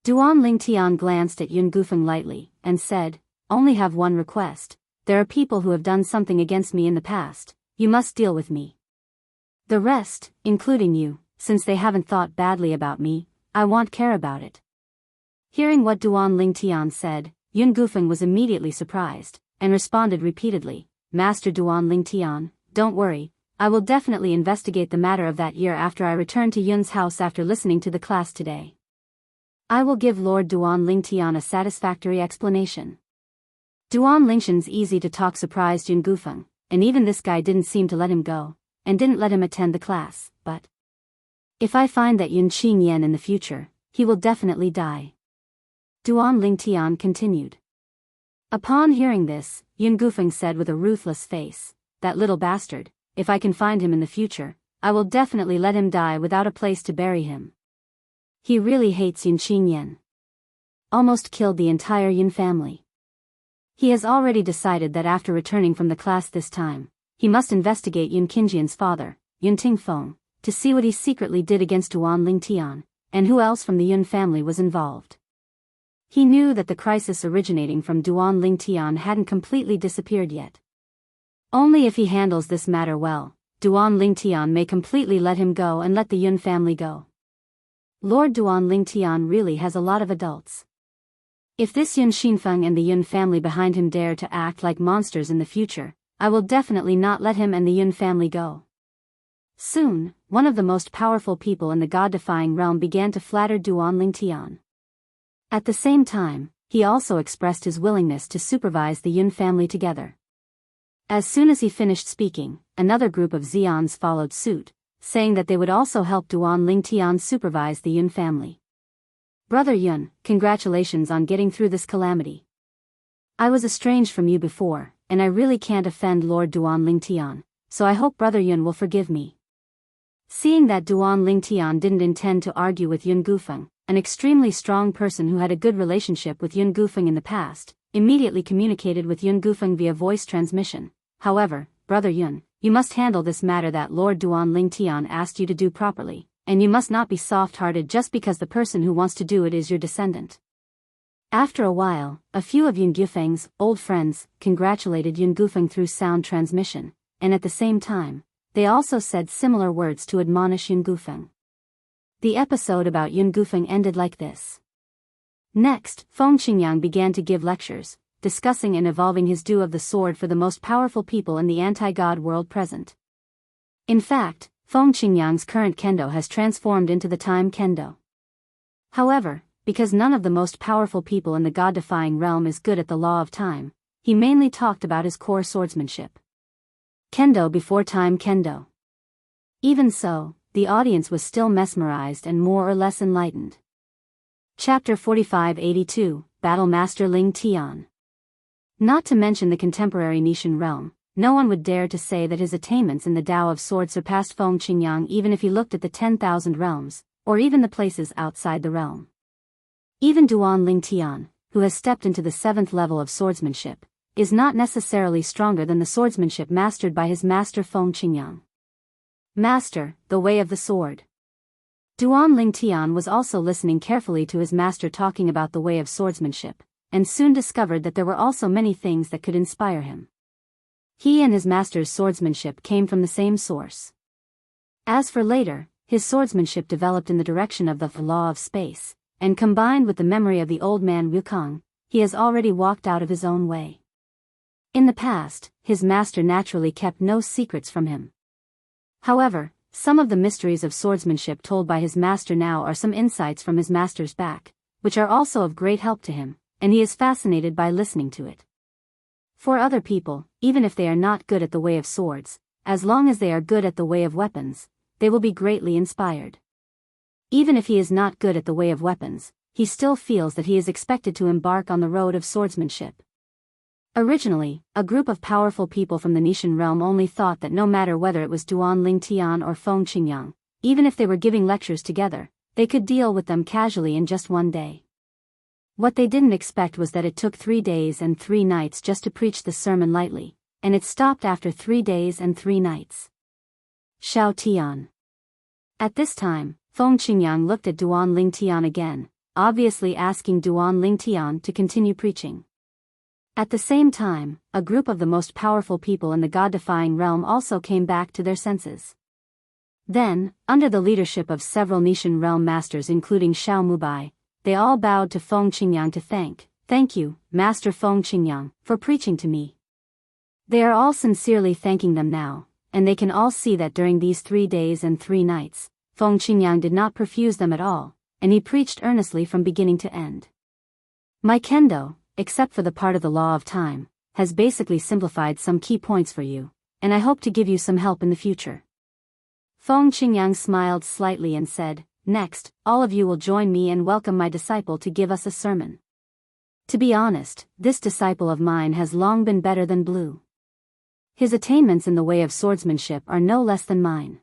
Speaker 1: Duan Lingtian glanced at Yun Gufeng lightly, and said, "Only have one request. There are people who have done something against me in the past. You must deal with me. The rest, including you, since they haven't thought badly about me, I won't care about it." Hearing what Duan Lingtian said, Yun Gufeng was immediately surprised, and responded repeatedly, "Master Duan Lingtian, don't worry, I will definitely investigate the matter of that year after I return to Yun's house after listening to the class today. I will give Lord Duan Lingtian a satisfactory explanation." Duan Lingshan's easy-to-talk surprised Yun Gufeng, and even this guy didn't seem to let him go, and didn't let him attend the class, but if I find that Yun Qingyan in the future, he will definitely die. Duan Lingtian continued. Upon hearing this, Yun Gufeng said with a ruthless face, "That little bastard, if I can find him in the future, I will definitely let him die without a place to bury him. He really hates Yun Qingyan. Almost killed the entire Yun family. He has already decided that after returning from the class this time, he must investigate Yun Qingyan's father, Yun Tingfeng, to see what he secretly did against Duan Lingtian, and who else from the Yun family was involved." He knew that the crisis originating from Duan Lingtian hadn't completely disappeared yet. Only if he handles this matter well, Duan Lingtian may completely let him go and let the Yun family go. Lord Duan Lingtian really has a lot of adults. If this Yun Xinfeng and the Yun family behind him dare to act like monsters in the future, I will definitely not let him and the Yun family go. Soon, one of the most powerful people in the God-defying realm began to flatter Duan Lingtian. At the same time, he also expressed his willingness to supervise the Yun family together. As soon as he finished speaking, another group of Xians followed suit, saying that they would also help Duan Lingtian supervise the Yun family. Brother Yun, congratulations on getting through this calamity. I was estranged from you before, and I really can't offend Lord Duan Lingtian, so I hope Brother Yun will forgive me. Seeing that Duan Lingtian didn't intend to argue with Yun Gufeng, an extremely strong person who had a good relationship with Yun Gufeng in the past, immediately communicated with Yun Gufeng via voice transmission. However, Brother Yun, you must handle this matter that Lord Duan Lingtian asked you to do properly, and you must not be soft-hearted just because the person who wants to do it is your descendant. After a while, a few of Yun Gufeng's old friends congratulated Yun Gufeng through sound transmission, and at the same time, they also said similar words to admonish Yun Gufeng. The episode about Yun Gufeng ended like this. Next, Feng Qingyang began to give lectures, discussing and evolving his do of the sword for the most powerful people in the anti-god world present. In fact, Feng Qingyang's current kendo has transformed into the time kendo. However, because none of the most powerful people in the god-defying realm is good at the law of time, he mainly talked about his core swordsmanship. Kendo before time kendo. Even so, the audience was still mesmerized and more or less enlightened. Chapter 4582, Battle Master Ling Tian. Not to mention the contemporary Nishan realm, no one would dare to say that his attainments in the Tao of Sword surpassed Feng Qingyang even if he looked at the 10,000 realms, or even the places outside the realm. Even Duan Lingtian, who has stepped into the 7th level of swordsmanship, is not necessarily stronger than the swordsmanship mastered by his master Feng Qingyang. Master, the way of the sword. Duan Lingtian was also listening carefully to his master talking about the way of swordsmanship, and soon discovered that there were also many things that could inspire him. He and his master's swordsmanship came from the same source. As for later, his swordsmanship developed in the direction of the law of space, and combined with the memory of the old man Wukong, he has already walked out of his own way. In the past, his master naturally kept no secrets from him. However, some of the mysteries of swordsmanship told by his master now are some insights from his master's back, which are also of great help to him, and he is fascinated by listening to it. For other people, even if they are not good at the way of swords, as long as they are good at the way of weapons, they will be greatly inspired. Even if he is not good at the way of weapons, he still feels that he is expected to embark on the road of swordsmanship. Originally, a group of powerful people from the Nishan realm only thought that no matter whether it was Duan Lingtian or Feng Qingyang, even if they were giving lectures together, they could deal with them casually in just one day. What they didn't expect was that it took 3 days and 3 nights just to preach the sermon lightly, and it stopped after 3 days and 3 nights. Xiao Tian. At this time, Feng Qingyang looked at Duan Lingtian again, obviously asking Duan Lingtian to continue preaching. At the same time, a group of the most powerful people in the god-defying realm also came back to their senses. Then, under the leadership of several Nishan realm masters including Xiao Mubai, they all bowed to Feng Qingyang to thank you, Master Feng Qingyang, for preaching to me. They are all sincerely thanking them now, and they can all see that during these 3 days and 3 nights, Feng Qingyang did not perfuse them at all, and he preached earnestly from beginning to end. My kendo, except for the part of the law of time, has basically simplified some key points for you, and I hope to give you some help in the future. Feng Qingyang smiled slightly and said, Next, all of you will join me and welcome my disciple to give us a sermon. To be honest, this disciple of mine has long been better than Blue. His attainments in the way of swordsmanship are no less than mine.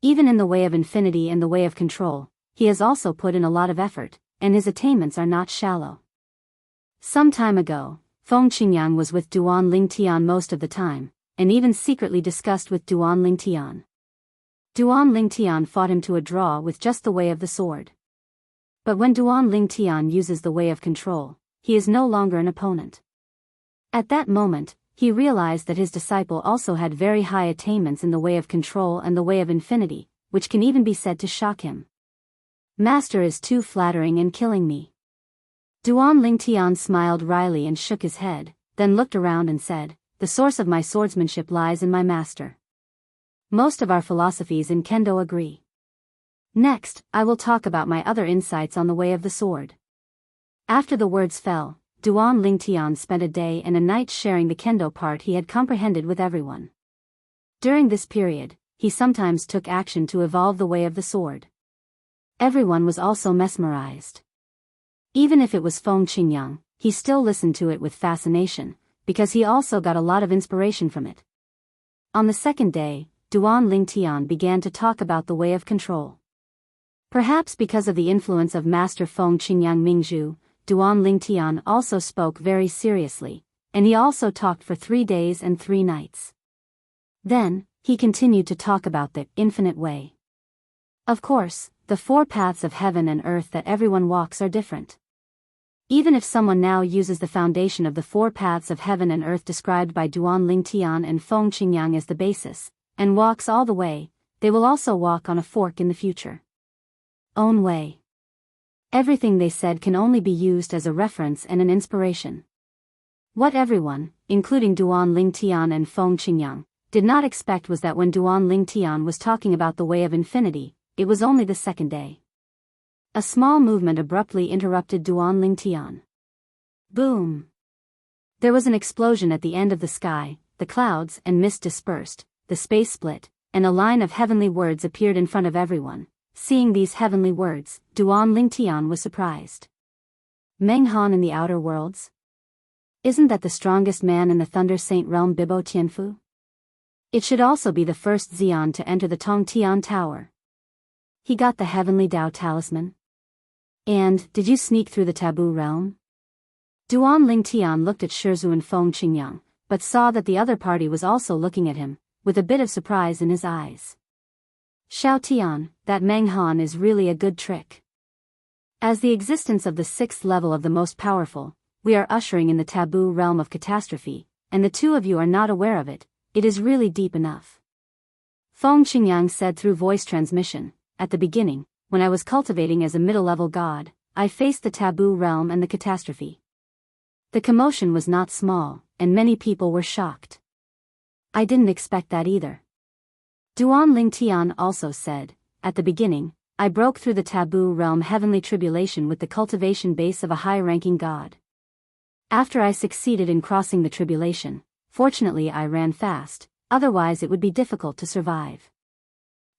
Speaker 1: Even in the way of infinity and the way of control, he has also put in a lot of effort, and his attainments are not shallow. Some time ago, Feng Qingyang was with Duan Lingtian most of the time, and even secretly discussed with Duan Lingtian. Duan Lingtian fought him to a draw with just the way of the sword. But when Duan Lingtian uses the way of control, he is no longer an opponent. At that moment, he realized that his disciple also had very high attainments in the way of control and the way of infinity, which can even be said to shock him. Master is too flattering and killing me. Duan Lingtian smiled wryly and shook his head, then looked around and said, The source of my swordsmanship lies in my master. Most of our philosophies in Kendo agree. Next, I will talk about my other insights on the way of the sword. After the words fell, Duan Lingtian spent a day and a night sharing the kendo part he had comprehended with everyone. During this period, he sometimes took action to evolve the way of the sword. Everyone was also mesmerized. Even if it was Feng Qingyang, he still listened to it with fascination, because he also got a lot of inspiration from it. On the second day, Duan Lingtian began to talk about the way of control. Perhaps because of the influence of Master Feng Qingyang Mingzhu, Duan Lingtian also spoke very seriously, and he also talked for 3 days and 3 nights. Then, he continued to talk about the infinite way. Of course, the 4 paths of heaven and earth that everyone walks are different. Even if someone now uses the foundation of the 4 paths of heaven and earth described by Duan Lingtian and Feng Qingyang as the basis, and walks all the way, they will also walk on a fork in the future. Own way. Everything they said can only be used as a reference and an inspiration. What everyone, including Duan Lingtian and Feng Qingyang, did not expect was that when Duan Lingtian was talking about the way of infinity, it was only the second day. A small movement abruptly interrupted Duan Lingtian. Boom! There was an explosion at the end of the sky, the clouds and mist dispersed, the space split, and a line of heavenly words appeared in front of everyone. Seeing these heavenly words, Duan Lingtian was surprised. Meng Han in the outer worlds? Isn't that the strongest man in the Thunder Saint realm Bibo Tianfu? It should also be the first Xian to enter the Tongtian Tower. He got the heavenly Dao talisman? And, did you sneak through the taboo realm? Duan Lingtian looked at Shizhu and Feng Qingyang, but saw that the other party was also looking at him, with a bit of surprise in his eyes. Xiao Tian, that Meng Han is really a good trick. As the existence of the 6th level of the most powerful, we are ushering in the taboo realm of catastrophe, and the 2 of you are not aware of it. It is really deep enough. Feng Qingyang said through voice transmission, at the beginning, when I was cultivating as a middle-level god, I faced the taboo realm and the catastrophe. The commotion was not small, and many people were shocked. I didn't expect that either. Duan Lingtian also said, at the beginning, I broke through the taboo realm heavenly tribulation with the cultivation base of a high-ranking god. After I succeeded in crossing the tribulation, fortunately I ran fast, otherwise it would be difficult to survive.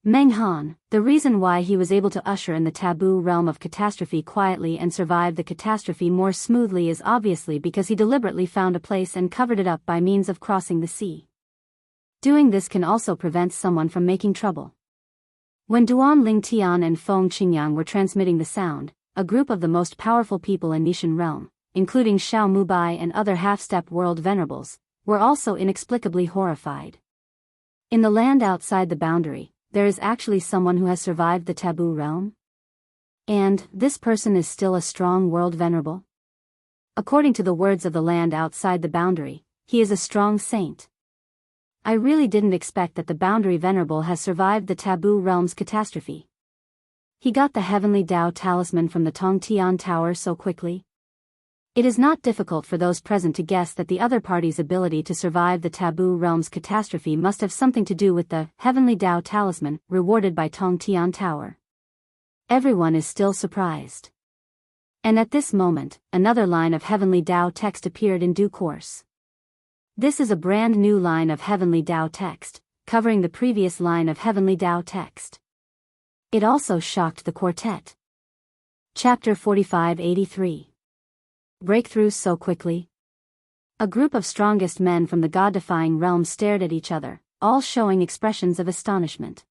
Speaker 1: Meng Han, the reason why he was able to usher in the taboo realm of catastrophe quietly and survive the catastrophe more smoothly is obviously because he deliberately found a place and covered it up by means of crossing the sea. Doing this can also prevent someone from making trouble. When Duan Lingtian and Feng Qingyang were transmitting the sound, a group of the most powerful people in Nishan realm, including Xiao Mubai and other half-step world venerables, were also inexplicably horrified. In the land outside the boundary, there is actually someone who has survived the taboo realm? And, this person is still a strong world venerable? According to the words of the land outside the boundary, he is a strong saint. I really didn't expect that the boundary venerable has survived the taboo realm's catastrophe. He got the heavenly Dao talisman from the Tongtian Tower so quickly. It is not difficult for those present to guess that the other party's ability to survive the taboo realm's catastrophe must have something to do with the heavenly Dao talisman rewarded by Tongtian Tower. Everyone is still surprised. And at this moment, another line of heavenly Dao text appeared in due course. This is a brand new line of heavenly Dao text, covering the previous line of heavenly Dao text. It also shocked the quartet. Chapter 4583. Breakthroughs so quickly? A group of strongest men from the god-defying realm stared at each other, all showing expressions of astonishment.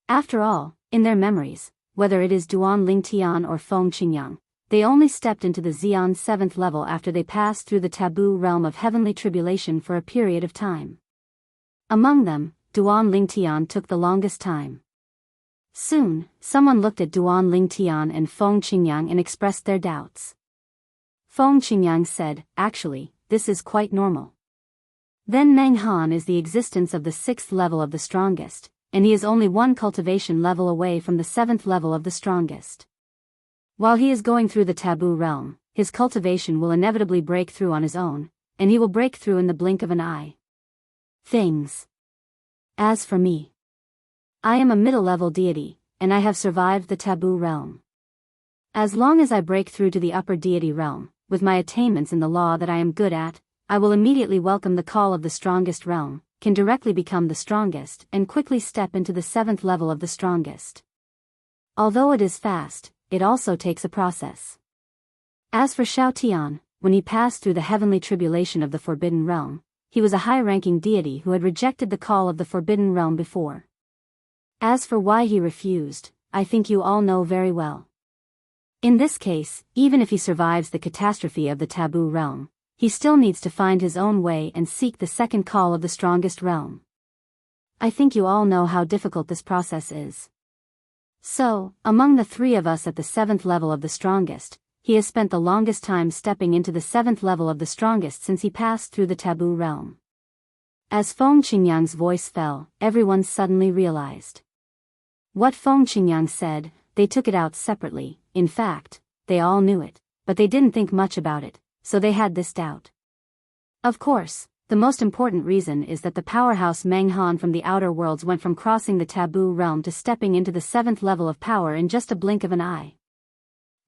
Speaker 1: After all, in their memories, whether it is Duan Lingtian or Feng Qingyang, they only stepped into the Xian 7th level after they passed through the taboo realm of heavenly tribulation for a period of time. Among them, Duan Lingtian took the longest time. Soon, someone looked at Duan Lingtian and Feng Qingyang and expressed their doubts. Feng Qingyang said, actually, this is quite normal. Then Meng Han is the existence of the 6th level of the strongest, and he is only 1 cultivation level away from the 7th level of the strongest. While he is going through the taboo realm, his cultivation will inevitably break through on his own, and he will break through in the blink of an eye. Things. As for me, I am a middle-level deity, and I have survived the taboo realm. As long as I break through to the upper deity realm, with my attainments in the law that I am good at, I will immediately welcome the call of the strongest realm, can directly become the strongest, and quickly step into the 7th level of the strongest. Although it is fast, it also takes a process. As for Shao Tian, when he passed through the heavenly tribulation of the Forbidden Realm, he was a high-ranking deity who had rejected the call of the Forbidden Realm before. As for why he refused, I think you all know very well. In this case, even if he survives the catastrophe of the taboo realm, he still needs to find his own way and seek the second call of the strongest realm. I think you all know how difficult this process is. So, among the 3 of us at the 7th level of the strongest, he has spent the longest time stepping into the 7th level of the strongest since he passed through the taboo realm. As Feng Qingyang's voice fell, everyone suddenly realized. What Feng Qingyang said, they took it out separately. In fact, they all knew it, but they didn't think much about it, so they had this doubt. Of course, the most important reason is that the powerhouse Meng Han from the outer worlds went from crossing the taboo realm to stepping into the 7th level of power in just a blink of an eye.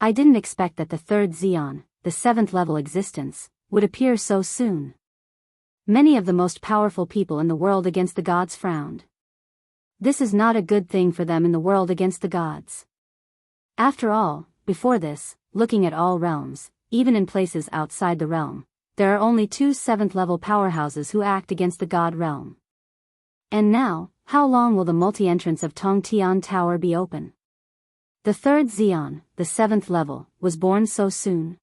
Speaker 1: I didn't expect that the 3rd Xian, the 7th level existence, would appear so soon. Many of the most powerful people in the world against the gods frowned. This is not a good thing for them in the world against the gods. After all, before this, looking at all realms, even in places outside the realm, there are only 2 7th level powerhouses who act against the god realm. And now, how long will the multi-entrance of Tongtian Tower be open? The 3rd Xian, the 7th level, was born so soon.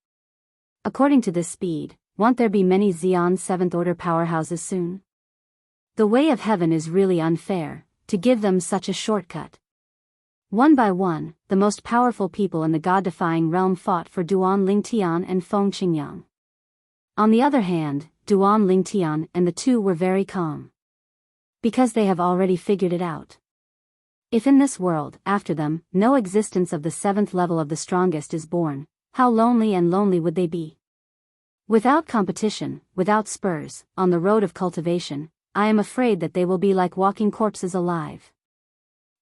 Speaker 1: According to this speed, won't there be many Xian 7th order powerhouses soon? The way of heaven is really unfair, to give them such a shortcut. One by one, the most powerful people in the god-defying realm fought for Duan Lingtian and Feng Qingyang. On the other hand, Duan Lingtian and the 2 were very calm. Because they have already figured it out. If in this world, after them, no existence of the 7th level of the strongest is born, how lonely and lonely would they be? Without competition, without spurs, on the road of cultivation, I am afraid that they will be like walking corpses alive.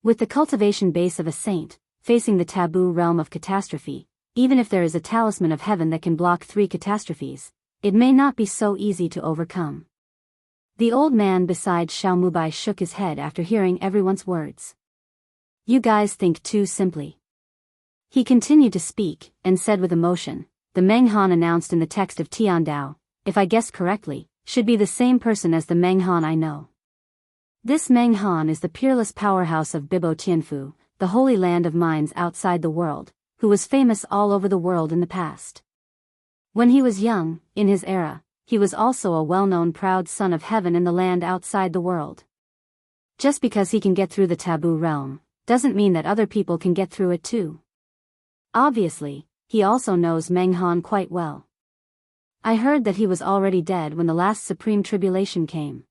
Speaker 1: With the cultivation base of a saint, facing the taboo realm of catastrophe, even if there is a talisman of heaven that can block 3 catastrophes, it may not be so easy to overcome. The old man beside Xiao Mubai shook his head after hearing everyone's words. You guys think too simply. He continued to speak, and said with emotion, the Meng Han announced in the text of Tiandao, if I guessed correctly, should be the same person as the Meng Han I know. This Meng Han is the peerless powerhouse of Bibo Tianfu, the holy land of mines outside the world, who was famous all over the world in the past. When he was young, in his era, he was also a well-known proud son of heaven in the land outside the world. Just because he can get through the taboo realm, doesn't mean that other people can get through it too. Obviously, he also knows Meng Han quite well. I heard that he was already dead when the last supreme tribulation came.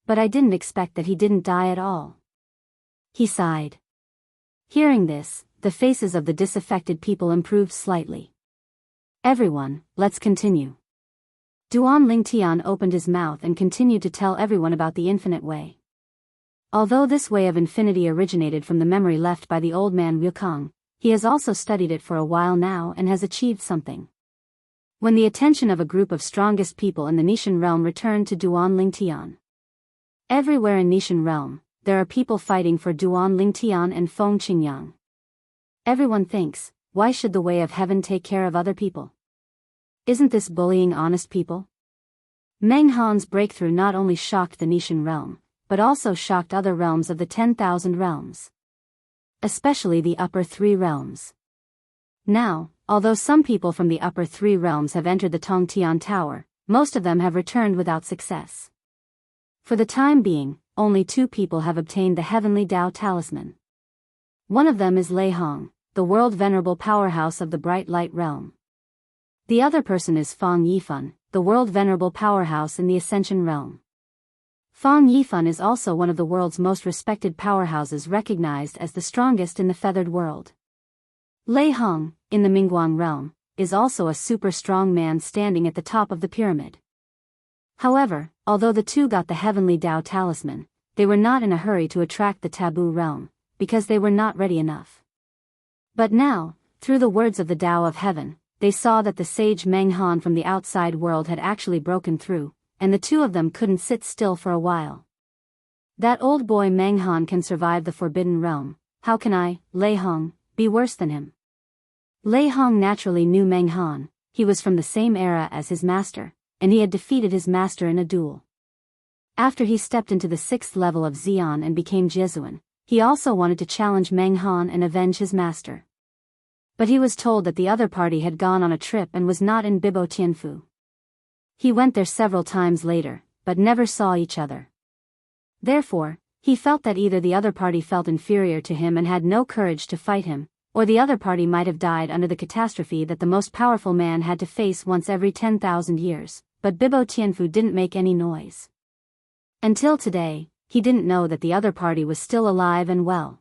Speaker 1: But I didn't expect that he didn't die at all. He sighed. Hearing this, the faces of the disaffected people improved slightly. Everyone, let's continue. Duan Lingtian opened his mouth and continued to tell everyone about the infinite way. Although this way of infinity originated from the memory left by the old man Wukong, he has also studied it for a while now and has achieved something. When the attention of a group of strongest people in the Nishan realm returned to Duan Lingtian. Everywhere in Nishan realm, there are people fighting for Duan Lingtian and Feng Qingyang. Everyone thinks, why should the way of heaven take care of other people? Isn't this bullying honest people? Meng Han's breakthrough not only shocked the Nishan realm, but also shocked other realms of the 10,000 realms. Especially the upper 3 realms. Now, although some people from the upper 3 realms have entered the Tongtian Tower, most of them have returned without success. For the time being, only 2 people have obtained the heavenly Dao talisman. One of them is Lei Hong, the world venerable powerhouse of the bright light realm. The other person is Fang Yifan, the world venerable powerhouse in the Ascension realm. Fang Yifan is also one of the world's most respected powerhouses, recognized as the strongest in the feathered world. Lei Hong, in the Mingguang realm, is also a super strong man standing at the top of the pyramid. However, although the 2 got the heavenly Dao talisman, they were not in a hurry to attract the taboo realm, because they were not ready enough. But now, through the words of the Tao of Heaven, they saw that the sage Meng Han from the outside world had actually broken through, and the two of them couldn't sit still for a while. That old boy Meng Han can survive the Forbidden Realm, how can I, Lei Hong, be worse than him? Lei Hong naturally knew Meng Han, he was from the same era as his master, and he had defeated his master in a duel. After he stepped into the 6th level of Xian and became Jesuan, he also wanted to challenge Meng Han and avenge his master. But he was told that the other party had gone on a trip and was not in Bibo Tianfu. He went there several times later, but never saw each other. Therefore, he felt that either the other party felt inferior to him and had no courage to fight him, or the other party might have died under the catastrophe that the most powerful man had to face once every 10,000 years, but Bibo Tianfu didn't make any noise. Until today, he didn't know that the other party was still alive and well.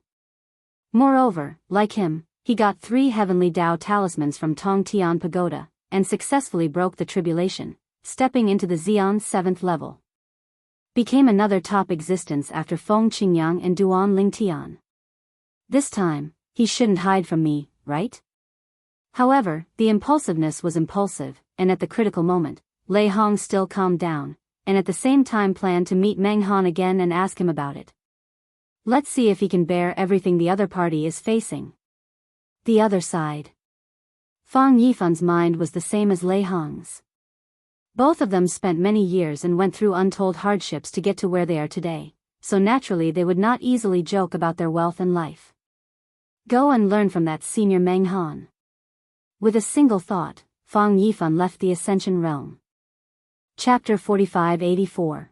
Speaker 1: Moreover, like him, he got 3 heavenly Tao talismans from Tongtian Pagoda, and successfully broke the tribulation, stepping into the Xian 7th level. Became another top existence after Feng Qingyang and Duan Lingtian. This time, he shouldn't hide from me, right? However, the impulsiveness was impulsive, and at the critical moment, Lei Hong still calmed down, and at the same time planned to meet Meng Han again and ask him about it. Let's see if he can bear everything the other party is facing. The other side. Fang Yifan's mind was the same as Lei Hong's. Both of them spent many years and went through untold hardships to get to where they are today, so naturally they would not easily joke about their wealth and life. Go and learn from that senior Meng Han. With a single thought, Fang Yifan left the Ascension Realm. Chapter 45-84.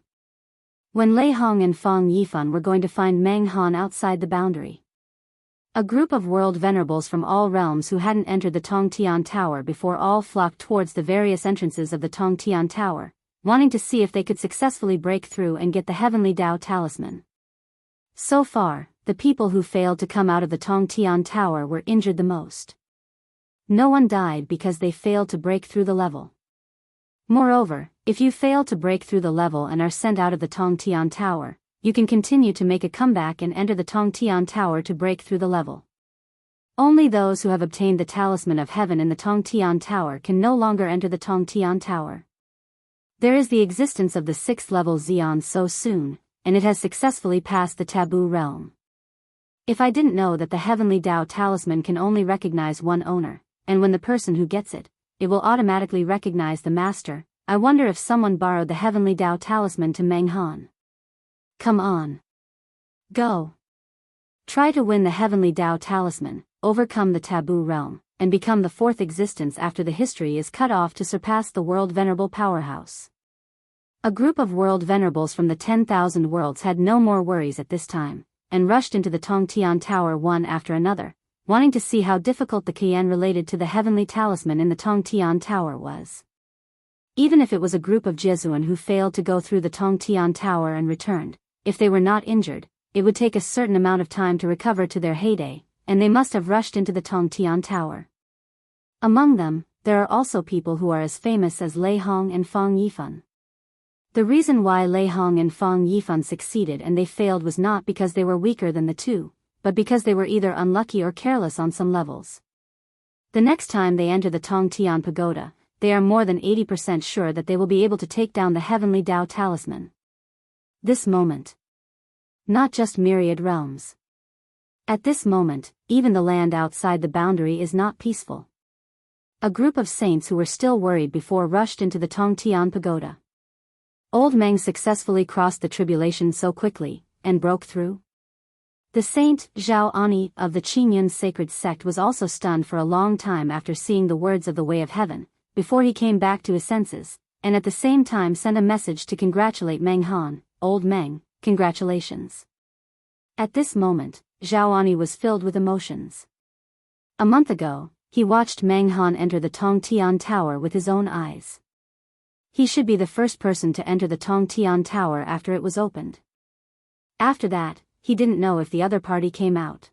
Speaker 1: When Lei Hong and Fang Yifan were going to find Meng Han outside the boundary. A group of world venerables from all realms who hadn't entered the Tongtian Tower before all flocked towards the various entrances of the Tongtian Tower, wanting to see if they could successfully break through and get the heavenly Tao talisman. So far, the people who failed to come out of the Tongtian Tower were injured the most. No one died because they failed to break through the level. Moreover, if you fail to break through the level and are sent out of the Tongtian Tower, you can continue to make a comeback and enter the Tongtian Tower to break through the level. Only those who have obtained the Talisman of Heaven in the Tongtian Tower can no longer enter the Tongtian Tower. There is the existence of the 6th level Xian so soon, and it has successfully passed the taboo realm. If I didn't know that the heavenly Tao talisman can only recognize one owner, and when the person who gets it, it will automatically recognize the master, I wonder if someone borrowed the heavenly Tao talisman to Meng Han. Come on. Go. Try to win the heavenly Tao talisman, overcome the taboo realm, and become the 4th existence after the history is cut off to surpass the world venerable powerhouse. A group of world venerables from the 10,000 worlds had no more worries at this time, and rushed into the Tongtian Tower one after another, wanting to see how difficult the Qian related to the heavenly talisman in the Tongtian Tower was. Even if it was a group of Jesuan who failed to go through the Tongtian Tower and returned, if they were not injured, it would take a certain amount of time to recover to their heyday, and they must have rushed into the Tongtian Tower. Among them, there are also people who are as famous as Lei Hong and Fang Yifan. The reason why Lei Hong and Fang Yifan succeeded and they failed was not because they were weaker than the two, but because they were either unlucky or careless on some levels. The next time they enter the Tongtian Pagoda, they are more than 80% sure that they will be able to take down the heavenly Tao talisman. This moment. Not just myriad realms. At this moment, even the land outside the boundary is not peaceful. A group of saints who were still worried before rushed into the Tongtian Pagoda. Old Meng successfully crossed the tribulation so quickly, and broke through. The saint, Zhao Ani, of the Qingyun sacred sect was also stunned for a long time after seeing the words of the Way of Heaven, before he came back to his senses, and at the same time sent a message to congratulate Meng Han. Old Meng, congratulations. At this moment, Zhao Ani was filled with emotions. A month ago, he watched Meng Han enter the Tongtian Tower with his own eyes. He should be the first person to enter the Tongtian Tower after it was opened. After that, he didn't know if the other party came out.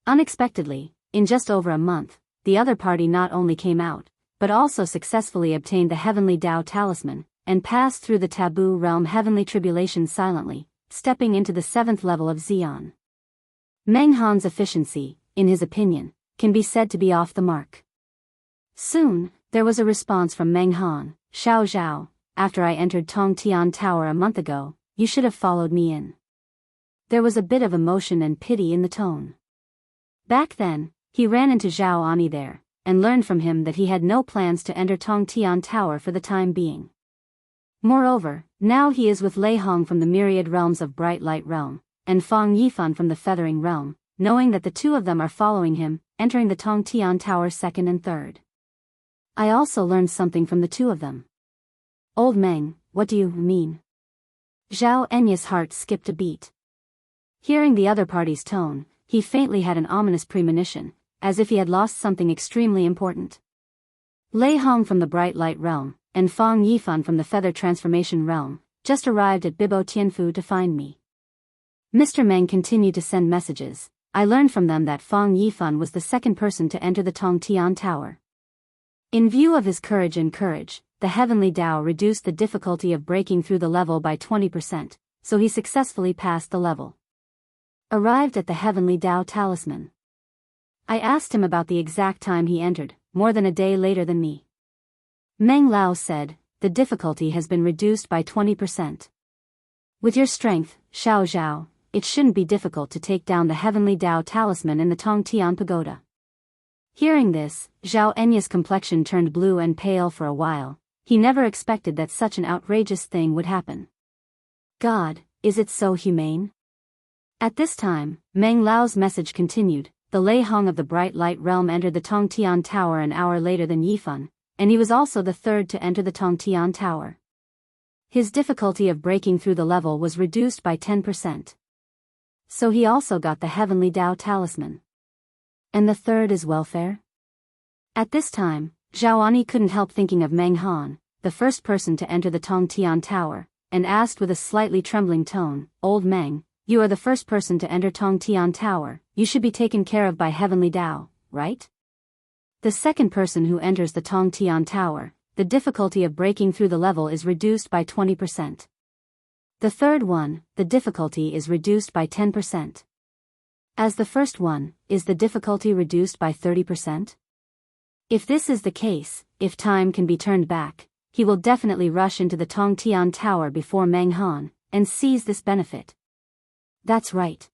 Speaker 1: Unexpectedly, in just over a month, the other party not only came out, but also successfully obtained the heavenly Tao talisman, and passed through the taboo realm heavenly tribulation silently, stepping into the 7th level of Xian. Meng Han's efficiency, in his opinion, can be said to be off the mark. Soon, there was a response from Meng Han. Xiao Zhao, after I entered Tongtian Tower a month ago, you should have followed me in. There was a bit of emotion and pity in the tone. Back then, he ran into Zhao Ani there, and learned from him that he had no plans to enter Tongtian Tower for the time being. Moreover, now he is with Lei Hong from the myriad realms of Bright Light Realm, and Fang Yifan from the Feathering Realm, knowing that the two of them are following him, entering the Tongtian Tower second and third. I also learned something from the two of them. Old Meng, what do you mean? Zhao Enya's heart skipped a beat. Hearing the other party's tone, he faintly had an ominous premonition, as if he had lost something extremely important. Lei Hong from the Bright Light Realm, and Fang Yifan from the Feather Transformation Realm, just arrived at Bibo Tianfu to find me. Mr. Meng continued to send messages. I learned from them that Fang Yifan was the second person to enter the Tongtian Tower. In view of his courage, the Heavenly Dao reduced the difficulty of breaking through the level by 20%, so he successfully passed the level. Arrived at the Heavenly Dao Talisman. I asked him about the exact time he entered, more than a day later than me. Meng Lao said, the difficulty has been reduced by 20%. With your strength, Xiao Zhao, it shouldn't be difficult to take down the Heavenly Dao Talisman in the Tongtian Pagoda. Hearing this, Zhao Enya's complexion turned blue and pale for a while. He never expected that such an outrageous thing would happen. God, is it so humane? At this time, Meng Lao's message continued. The Lei Hong of the Bright Light Realm entered the Tongtian Tower an hour later than Yifan, and he was also the third to enter the Tongtian Tower. His difficulty of breaking through the level was reduced by 10%. So he also got the Heavenly Dao Talisman. And the third is welfare? At this time, Zhao Ani couldn't help thinking of Meng Han, the first person to enter the Tongtian Tower, and asked with a slightly trembling tone, Old Meng, you are the first person to enter Tongtian Tower, you should be taken care of by Heavenly Dao, right? The second person who enters the Tongtian Tower, the difficulty of breaking through the level is reduced by 20%. The third one, the difficulty is reduced by 10%. As the first one, is the difficulty reduced by 30%? If this is the case, if time can be turned back, he will definitely rush into the Tongtian Tower before Meng Han, and seize this benefit. That's right.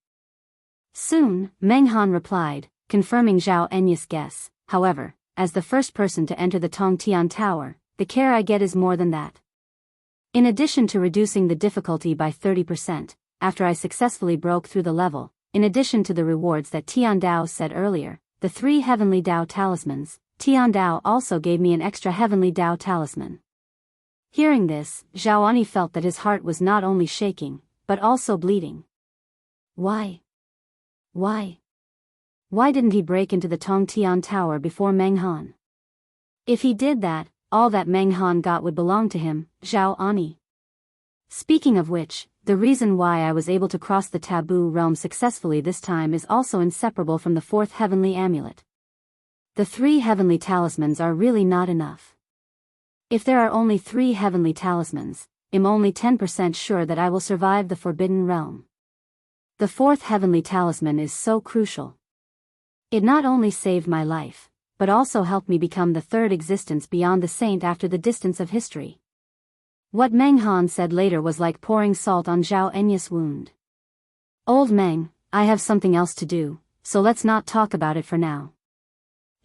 Speaker 1: Soon, Meng Han replied, confirming Zhao Enya's guess. However, as the first person to enter the Tongtian Tower, the care I get is more than that. In addition to reducing the difficulty by 30%, after I successfully broke through the level, in addition to the rewards that Tian Dao said earlier, the 3 Heavenly Dao Talismans, Tian Dao also gave me an extra Heavenly Dao Talisman. Hearing this, Zhao Ani felt that his heart was not only shaking, but also bleeding. Why? Why didn't he break into the Tongtian Tower before Meng Han? If he did that, all that Meng Han got would belong to him, Zhao Ani. Speaking of which, the reason why I was able to cross the taboo realm successfully this time is also inseparable from the 4th heavenly amulet. The 3 heavenly talismans are really not enough. If there are only 3 heavenly talismans, I'm only 10% sure that I will survive the Forbidden Realm. The 4th heavenly talisman is so crucial. It not only saved my life, but also helped me become the 3rd existence beyond the saint after the distance of history. What Meng Han said later was like pouring salt on Zhao Enya's wound. Old Meng, I have something else to do, so let's not talk about it for now.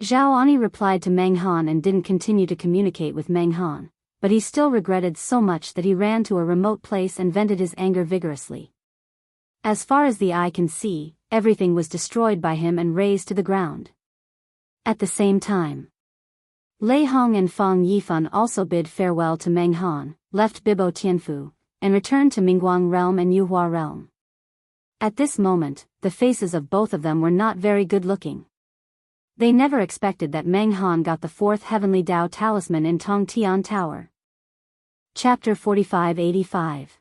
Speaker 1: Zhao Ani replied to Meng Han and didn't continue to communicate with Meng Han, but he still regretted so much that he ran to a remote place and vented his anger vigorously. As far as the eye can see, everything was destroyed by him and razed to the ground. At the same time, Lei Hong and Fang Yifan also bid farewell to Meng Han, left Bibo Tianfu, and returned to Mingguang Realm and Yuhua Realm. At this moment, the faces of both of them were not very good looking. They never expected that Meng Han got the 4th Heavenly Dao Talisman in Tongtian Tower. Chapter 4585.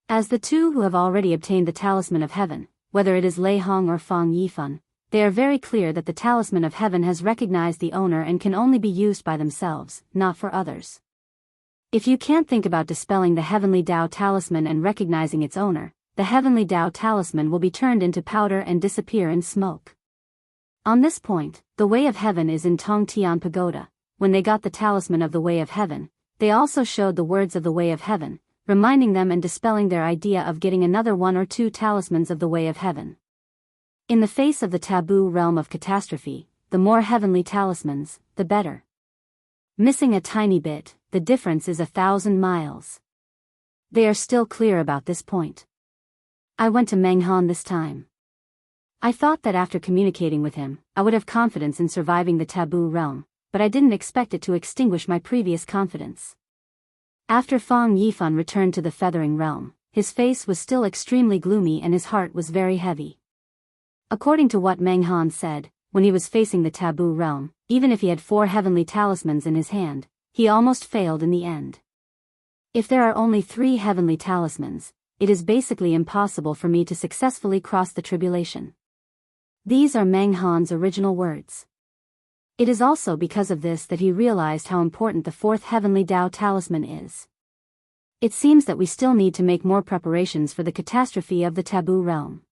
Speaker 1: As the two who have already obtained the Talisman of Heaven, whether it is Lei Hong or Fang Yifan, they are very clear that the Talisman of Heaven has recognized the owner and can only be used by themselves, not for others. If you can't think about dispelling the Heavenly Dao Talisman and recognizing its owner, the Heavenly Dao Talisman will be turned into powder and disappear in smoke. On this point, the Way of Heaven is in Tongtian Pagoda. When they got the talisman of the Way of Heaven, they also showed the words of the Way of Heaven, reminding them and dispelling their idea of getting another 1 or 2 talismans of the Way of Heaven. In the face of the taboo realm of catastrophe, the more heavenly talismans, the better. Missing a tiny bit, the difference is 1,000 miles. They are still clear about this point. I went to Meng Han this time. I thought that after communicating with him, I would have confidence in surviving the taboo realm, but I didn't expect it to extinguish my previous confidence. After Fang Yifan returned to the feathering realm, his face was still extremely gloomy and his heart was very heavy. According to what Meng Han said, when he was facing the taboo realm, even if he had 4 heavenly talismans in his hand, he almost failed in the end. If there are only 3 heavenly talismans, it is basically impossible for me to successfully cross the tribulation. These are Meng Han's original words. It is also because of this that he realized how important the 4th heavenly Dao talisman is. It seems that we still need to make more preparations for the catastrophe of the taboo realm.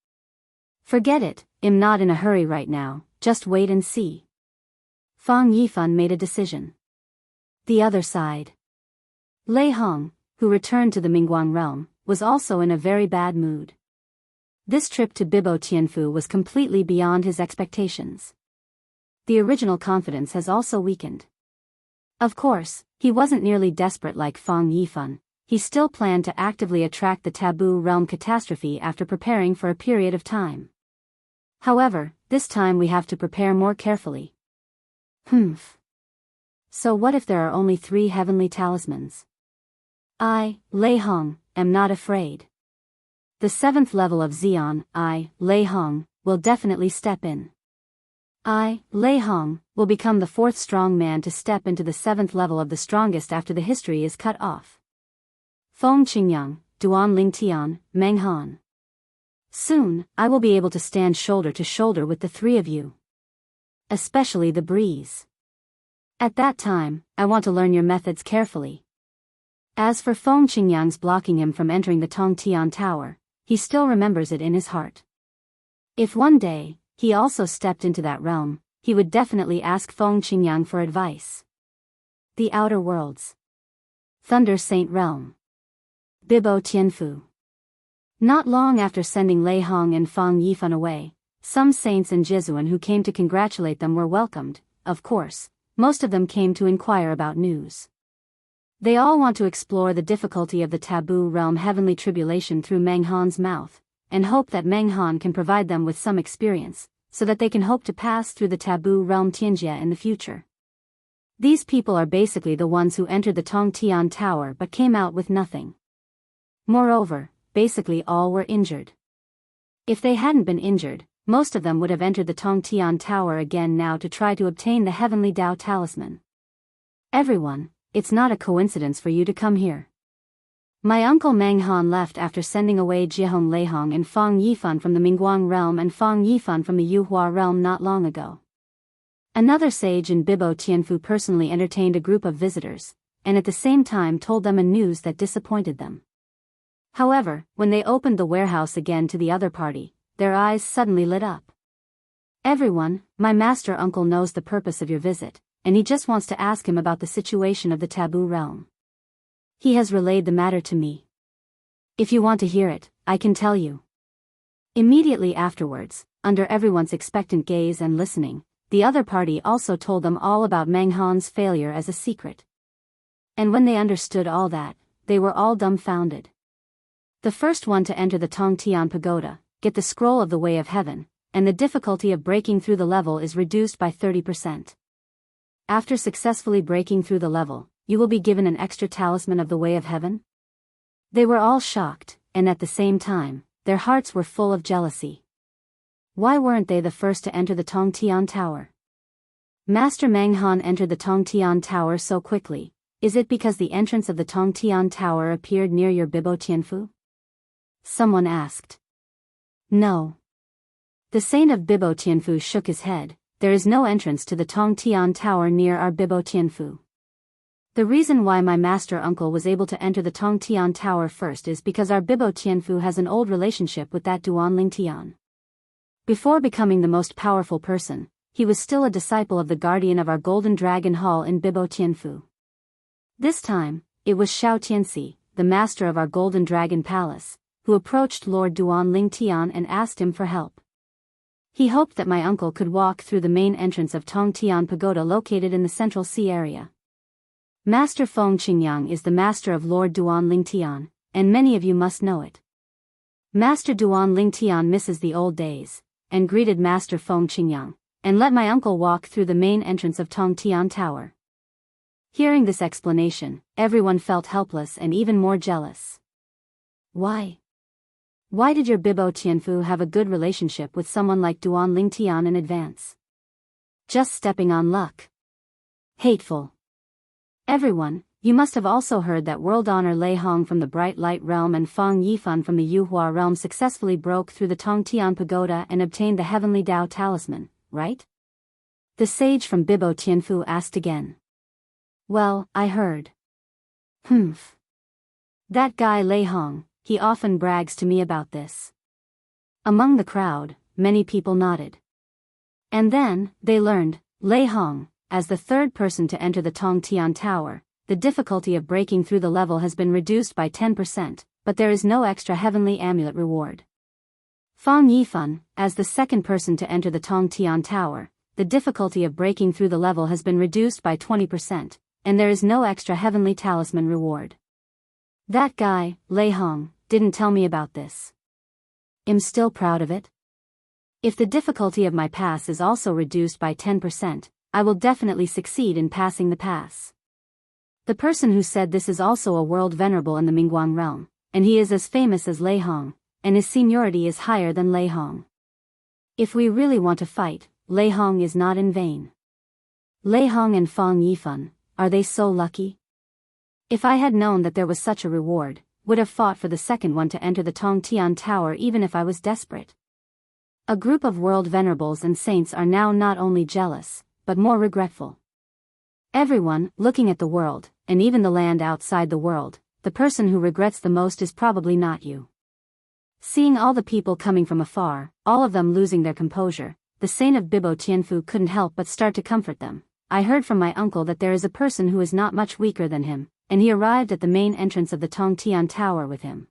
Speaker 1: Forget it, I'm not in a hurry right now, just wait and see. Fang Yifan made a decision. The other side. Lei Hong, who returned to the Mingguang realm, was also in a very bad mood. This trip to Bibo Tianfu was completely beyond his expectations. The original confidence has also weakened. Of course, he wasn't nearly desperate like Fang Yifan. He still planned to actively attract the taboo realm catastrophe after preparing for a period of time. However, this time we have to prepare more carefully. So what if there are only 3 heavenly talismans? I, Lei Hong, am not afraid. The 7th level of Xian, I, Lei Hong, will definitely step in. I, Lei Hong, will become the 4th strong man to step into the 7th level of the strongest after the history is cut off. Feng Qingyang, Duan Lingtian, Meng Han. Soon, I will be able to stand shoulder to shoulder with the 3 of you. Especially the breeze. At that time, I want to learn your methods carefully. As for Feng Qingyang's blocking him from entering the Tongtian Tower, he still remembers it in his heart. If one day, he also stepped into that realm, he would definitely ask Feng Qingyang for advice. The Outer Worlds. Thunder Saint Realm. Bibo Tianfu. Not long after sending Lei Hong and Fang Yifan away, some saints and Jesuan who came to congratulate them were welcomed. Of course, most of them came to inquire about news. They all want to explore the difficulty of the taboo realm heavenly tribulation through Meng Han's mouth, and hope that Meng Han can provide them with some experience, so that they can hope to pass through the taboo realm Tianjia in the future. These people are basically the ones who entered the Tongtian Tower but came out with nothing. Moreover, basically all were injured. If they hadn't been injured, most of them would have entered the Tongtian Tower again now to try to obtain the heavenly Dao talisman. Everyone, it's not a coincidence for you to come here. My uncle Meng Han left after sending away Jiahong Leihong and Fang Yifan from the Mingguang realm and Fang Yifan from the Yuhua realm not long ago. Another sage in Bibo Tianfu personally entertained a group of visitors, and at the same time told them a news that disappointed them. However, when they opened the warehouse again to the other party, their eyes suddenly lit up. Everyone, my master uncle knows the purpose of your visit, and he just wants to ask him about the situation of the taboo realm. He has relayed the matter to me. If you want to hear it, I can tell you. Immediately afterwards, under everyone's expectant gaze and listening, the other party also told them all about Meng Han's failure as a secret. And when they understood all that, they were all dumbfounded. The first one to enter the Tongtian Pagoda, get the scroll of the Way of Heaven, and the difficulty of breaking through the level is reduced by 30%. After successfully breaking through the level, you will be given an extra talisman of the Way of Heaven? They were all shocked, and at the same time, their hearts were full of jealousy. Why weren't they the first to enter the Tongtian Tower? Master Meng Han entered the Tongtian Tower so quickly. Is it because the entrance of the Tongtian Tower appeared near your Bibo Tianfu? Someone asked. No. The saint of Bibo Tianfu shook his head. There is no entrance to the Tongtian Tower near our Bibo Tianfu. The reason why my master uncle was able to enter the Tongtian Tower first is because our Bibo Tianfu has an old relationship with that Duan Lingtian. Before becoming the most powerful person, he was still a disciple of the guardian of our Golden Dragon Hall in Bibo Tianfu. This time, it was Xiao Tianxi, the master of our Golden Dragon Palace, who approached Lord Duan Lingtian and asked him for help. He hoped that my uncle could walk through the main entrance of Tongtian Pagoda located in the Central Sea area. Master Feng Qingyang is the master of Lord Duan Lingtian, and many of you must know it. Master Duan Lingtian misses the old days, and greeted Master Feng Qingyang, and let my uncle walk through the main entrance of Tongtian Tower. Hearing this explanation, everyone felt helpless and even more jealous. Why? Why did your Bibo Tianfu have a good relationship with someone like Duan Lingtian in advance? Just stepping on luck. Hateful. Everyone, you must have also heard that World Honor Lei Hong from the Bright Light Realm and Fang Yifan from the Yuhua Realm successfully broke through the Tongtian Pagoda and obtained the Heavenly Dao Talisman, right? The sage from Bibo Tianfu asked again. Well, I heard. Humph. That guy Lei Hong, he often brags to me about this. Among the crowd, many people nodded. And then, they learned, Lei Hong, as the third person to enter the Tongtian Tower, the difficulty of breaking through the level has been reduced by 10%, but there is no extra heavenly amulet reward. Fang Yifan, as the second person to enter the Tongtian Tower, the difficulty of breaking through the level has been reduced by 20%, and there is no extra heavenly talisman reward. That guy, Lei Hong, didn't tell me about this. I'm still proud of it. If the difficulty of my pass is also reduced by 10%, I will definitely succeed in passing the pass. The person who said this is also a world venerable in the Mingguang realm, and he is as famous as Lei Hong, and his seniority is higher than Lei Hong. If we really want to fight, Lei Hong is not in vain. Lei Hong and Fang Yifan, are they so lucky? If I had known that there was such a reward, would have fought for the second one to enter the Tongtian Tower even if I was desperate. A group of world venerables and saints are now not only jealous, but more regretful. Everyone, looking at the world, and even the land outside the world, the person who regrets the most is probably not you. Seeing all the people coming from afar, all of them losing their composure, the saint of Bibo Tianfu couldn't help but start to comfort them. I heard from my uncle that there is a person who is not much weaker than him, and he arrived at the main entrance of the Tongtian Tower with him.